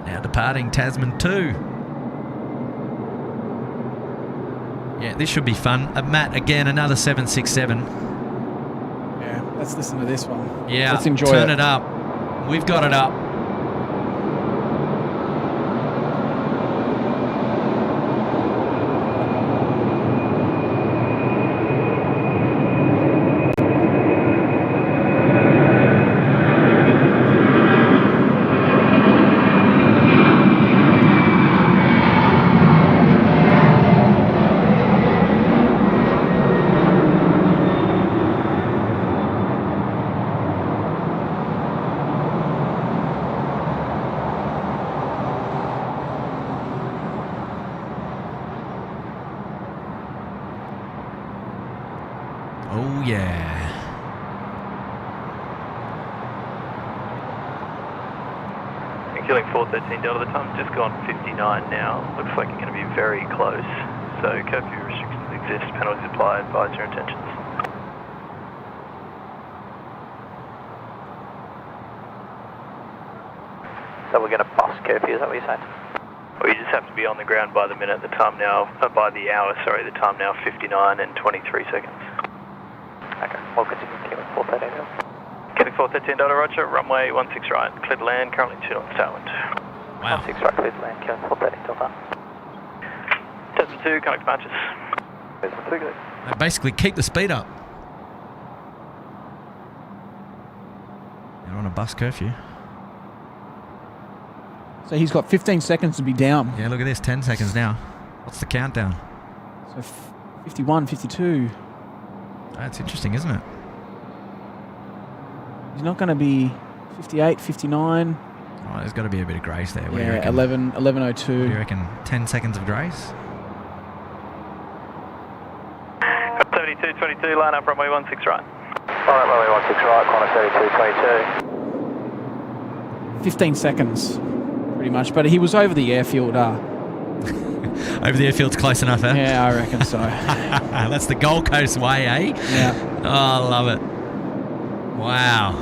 Now departing Tasman 2. Yeah, this should be fun. Matt, again, another 767. Yeah, let's listen to this one. Yeah, let's enjoy turn it up. We've got it up. Oh, yeah. Killing 413 Delta, the time's just gone 59 now. Looks like you're going to be very close. So curfew restrictions exist, penalties apply, advise your intentions. So we're going to bust curfew, is that what you're saying? Well, you just have to be on the ground by the minute. The time now, by the hour, sorry. The time now 59 and 23 seconds. Okay, we'll continue killing 413 Delta. Killing 413 Delta, roger. Runway 16 right, clear to land. Currently 2 knots tailwind. Wow. 16 right, clear to land. Killing 413 Delta. Tasman 2, connect matches. Tasman 2, good. Basically, keep the speed up. You're on a bus curfew. So he's got 15 seconds to be down. Yeah, look at this, 10 seconds now. What's the countdown? So 51, 52. That's interesting, isn't it? He's not going to be 58, 59. Oh, there's got to be a bit of grace there. What do you Yeah, reckon? 11:02. What do you reckon? 10 seconds of grace? 7222, line up runway 16 right. Alright, runway 16 right, corner 7222. 15 seconds, pretty much. But he was over the airfield. Over the airfield's close enough, eh? Yeah, I reckon so. That's the Gold Coast way, eh? Yeah. Oh, I love it. Wow.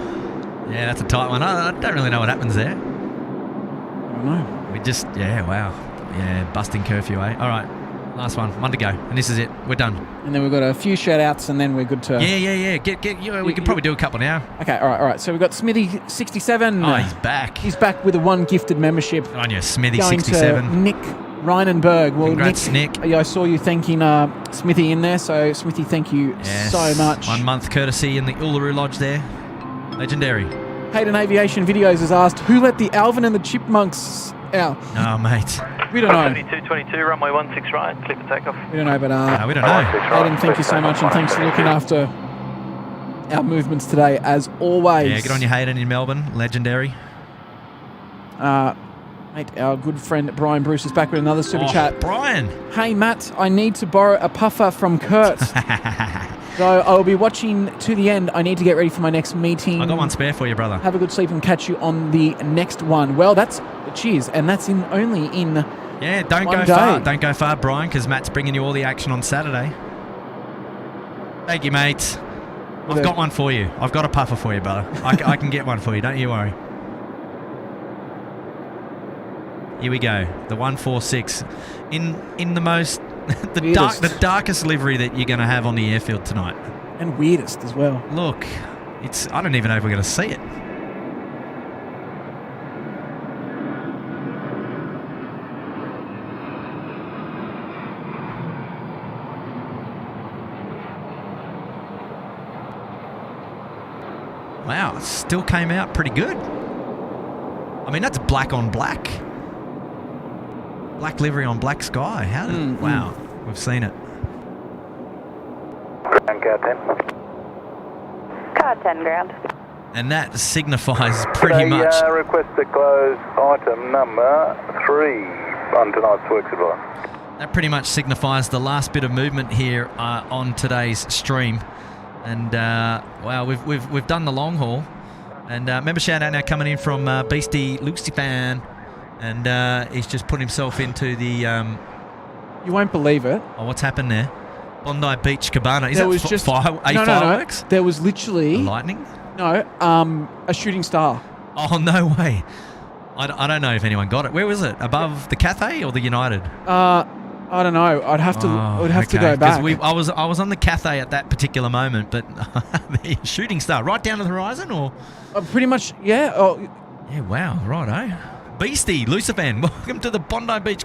Yeah, that's a tight one. I don't really know what happens there. I don't know. We just, yeah, wow. Yeah, busting curfew, eh? All right, last one to go. And this is it. We're done. And then we've got a few shout-outs and then we're good to... Yeah. We can probably do a couple now. Okay, all right. So we've got Smithy67. Oh, he's back. He's back with a 1 gifted membership. On you, Smithy going 67. to Nick Reinenberg. Well, Congrats, Nick. I saw you thanking Smithy in there, so Smithy, thank you so much. 1 month courtesy in the Uluru Lodge there. Legendary. Hayden Aviation Videos has asked, who let the Alvin and the Chipmunks out? Oh, mate. We don't know. 7222, runway 16 right, clear for takeoff. We don't know, but we don't know. Hayden, thank you so much, and thanks for looking after our movements today, as always. Yeah, good on you, Hayden, in Melbourne. Legendary. Mate, our good friend Brian Bruce is back with another super chat. Brian! Hey, Matt, I need to borrow a puffer from Kurt. So I'll be watching to the end. I need to get ready for my next meeting. I got one spare for you, brother. Have a good sleep and catch you on the next one. Well, that's cheers, and that's only in Yeah, don't go far. Don't go far, Brian, because Matt's bringing you all the action on Saturday. Thank you, mate. I've got one for you. I've got a puffer for you, brother. I can get one for you. Don't you worry. Here we go. The 146 in the most the darkest livery that you're going to have on the airfield tonight, and weirdest as well. Look, I don't even know if we're going to see it. Wow, it still came out pretty good. I mean, that's black on black. Black livery on black sky. Wow, we've seen it. Ground car 10. Car 10 ground. And that signifies pretty much... request to close item number 3 on tonight's works advice. That pretty much signifies the last bit of movement here on today's stream. And, wow, we've done the long haul. And member shout out now coming in from Beastie Lucifan. And he's just put himself into the... You won't believe it. Oh, what's happened there? Bondi Beach Cabana. Is there that was just fireworks? There was literally... Lightning? No, a shooting star. Oh, no way. I don't know if anyone got it. Where was it? Above the Cathay or the United? I don't know. I'd have to. I'd have to go back. I was on the Cathay at that particular moment, but the shooting star right down to the horizon, or pretty much, yeah. Oh, yeah. Wow. Right. Beastie Lucifan, welcome to the Bondi Beach.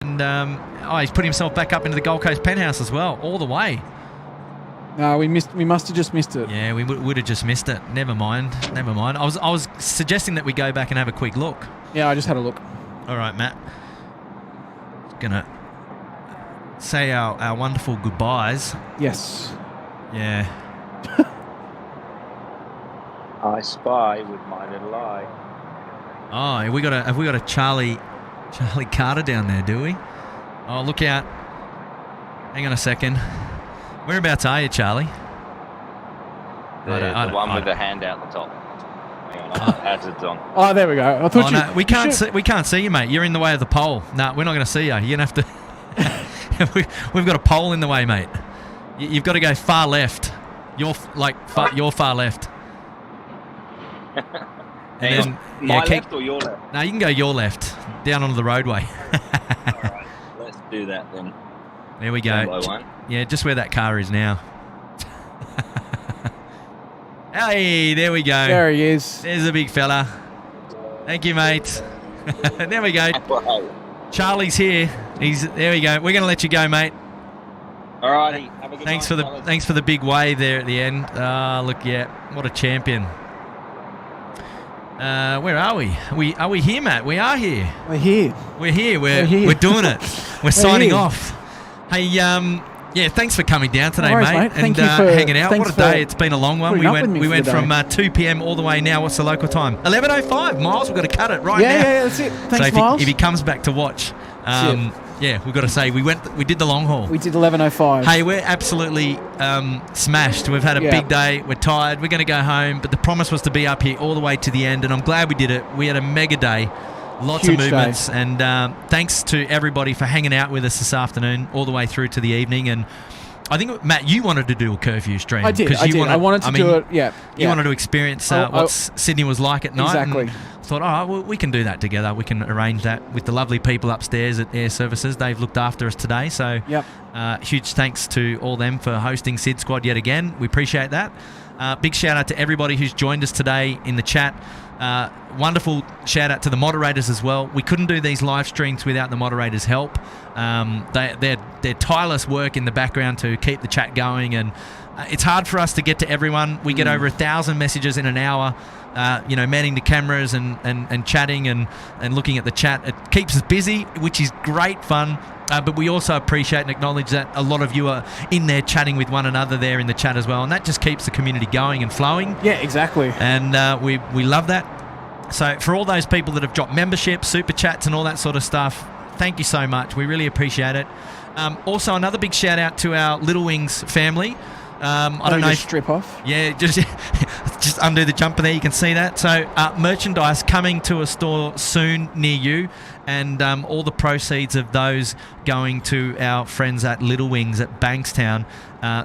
And he's put himself back up into the Gold Coast penthouse as well, all the way. No, we must have just missed it. Yeah, we would have just missed it. Never mind. I was suggesting that we go back and have a quick look. Yeah, I just had a look. All right, Matt. Gonna say our wonderful goodbyes. Yes. Yeah. I spy with my little eye. Oh, have we got a Charlie Carter down there, do we? Oh, look out. Hang on a second. Whereabouts are you, Charlie? The one with the hand out the top. Hang on, hazards on. Oh, there we go. I thought no, we can't see you, mate. You're in the way of the pole. No, we're not going to see you. You're going to have to... We've got a pole in the way, mate. You've got to go far left. You're far left. And my left or your left? No, you can go your left, down onto the roadway. All right, let's do that then. There we go. One by one. Yeah, just where that car is now. Hey, there we go. There he is. There's a big fella. Thank you, mate. There we go. Charlie's here. There we go. We're going to let you go, mate. All righty. Have a good thanks night, thanks for the big wave there at the end. Look, yeah, what a champion. Where are we? Are we here, Matt? We are here. We're here. We're here. We're doing it. We're signing off. Hey, yeah, thanks for coming down today, mate. Thank and you for hanging out. What a day. It's been a long one. We went from 2 p.m. all the way now. What's the local time? 11:05. Miles, we've got to cut it right now. Yeah, that's it. Thanks, so Miles. If he comes back to watch, yeah, we've got to say we did the long haul. We did 11:05. Hey, we're absolutely smashed. We've had a big day. We're tired. We're going to go home. But the promise was to be up here all the way to the end, and I'm glad we did it. We had a mega day. Lots of movements, day. And thanks to everybody for hanging out with us this afternoon, all the way through to the evening. And I think, Matt, you wanted to do a curfew stream. I did. I wanted to do it. Yeah. You wanted to experience what Sydney was like at night. Exactly. I thought, well, we can do that together. We can arrange that with the lovely people upstairs at Air Services. They've looked after us today. So huge thanks to all them for hosting SydSquad yet again. We appreciate that. Big shout out to everybody who's joined us today in the chat. Wonderful shout out to the moderators as well. We couldn't do these live streams without the moderators' help. Their tireless work in the background to keep the chat going, and it's hard for us to get to everyone. We get over 1,000 messages in an hour. Manning the cameras and chatting and looking at the chat. It keeps us busy, which is great fun. But we also appreciate and acknowledge that a lot of you are in there chatting with one another there in the chat as well, and that just keeps the community going and flowing. Yeah, exactly. And we love that. So for all those people that have dropped memberships, super chats and all that sort of stuff, thank you so much. We really appreciate it. Also, another big shout out to our Little Wings family. I don't know. Strip off. Yeah, just undo the jumper there. You can see that. So merchandise coming to a store soon near you, and all the proceeds of those going to our friends at Little Wings at Bankstown.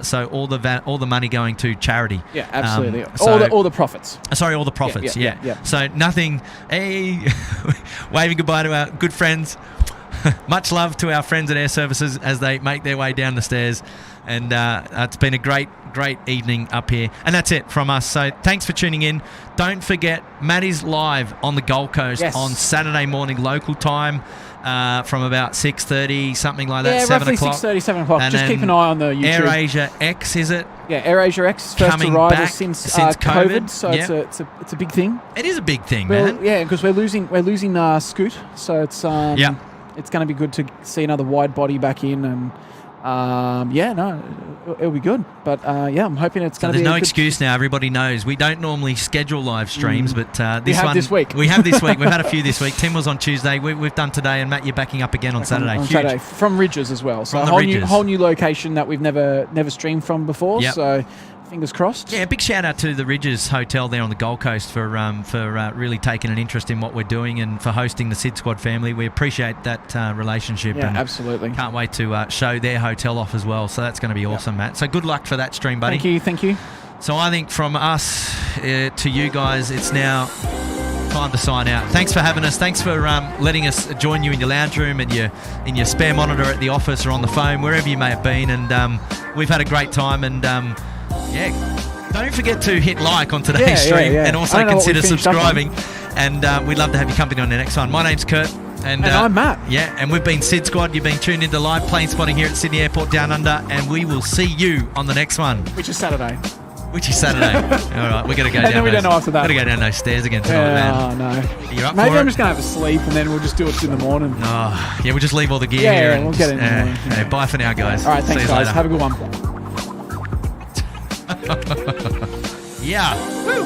So all the money going to charity. Yeah, absolutely. All the profits. Sorry, all the profits. Yeah. So nothing. Hey, waving goodbye to our good friends. Much love to our friends at Air Services as they make their way down the stairs. And it's been a great evening up here. And that's it from us. So thanks for tuning in. Don't forget, Matt is live on the Gold Coast on Saturday morning local time. from about 6:30, something like that, yeah, 7 roughly o'clock. 6:30, 7 o'clock. And Just keep an eye on the YouTube. AirAsia X, is it? Yeah, AirAsia X, first Coming arrival back since COVID. so Yep. it's a big thing. It is a big thing, Well, man. yeah, because we're losing Scoot, so it's it's going to be good to see another wide body back in, and it'll be good. But I'm hoping it's going to be. There's no a good excuse now. Everybody knows we don't normally schedule live streams, but this have this week. We have this week. We've had a few this week. Tim was on Tuesday. We've done today, and Matt, you're backing up again on Saturday. On Huge. Saturday from Ridges as well. So From a the whole Ridges. new location that we've never streamed from before. Yep. So fingers crossed. Yeah, big shout out to the Ridges Hotel there on the Gold Coast for really taking an interest in what we're doing and for hosting the SydSquad family. We appreciate that relationship. Yeah, and absolutely. Can't wait to show their hotel off as well. So that's going to be awesome, Matt. So good luck for that stream, buddy. Thank you. So I think from us to you guys, it's now time to sign out. Thanks for having us. Thanks for letting us join you in your lounge room and in your spare monitor at the office or on the phone, wherever you may have been. And we've had a great time. And don't forget to hit like on today's stream and also consider subscribing. And we'd love to have you company on the next one. My name's Kurt. And I'm Matt. Yeah, and we've been SydSquad. You've been tuned into live plane spotting here at Sydney Airport Down Under, and we will see you on the next one. Which is Saturday. All right, we're going to go and down. then we don't know after that. We're going to go down those stairs again tonight, man. Oh, no. You're up Maybe for I'm it? just going to have a sleep, and then we'll just do it in the morning. Oh, yeah, we'll just leave all the gear here. Yeah, we'll get in the morning. Yeah, bye for now, guys. All right, thanks, see you guys. later. Have a good one. Yeah. Woo.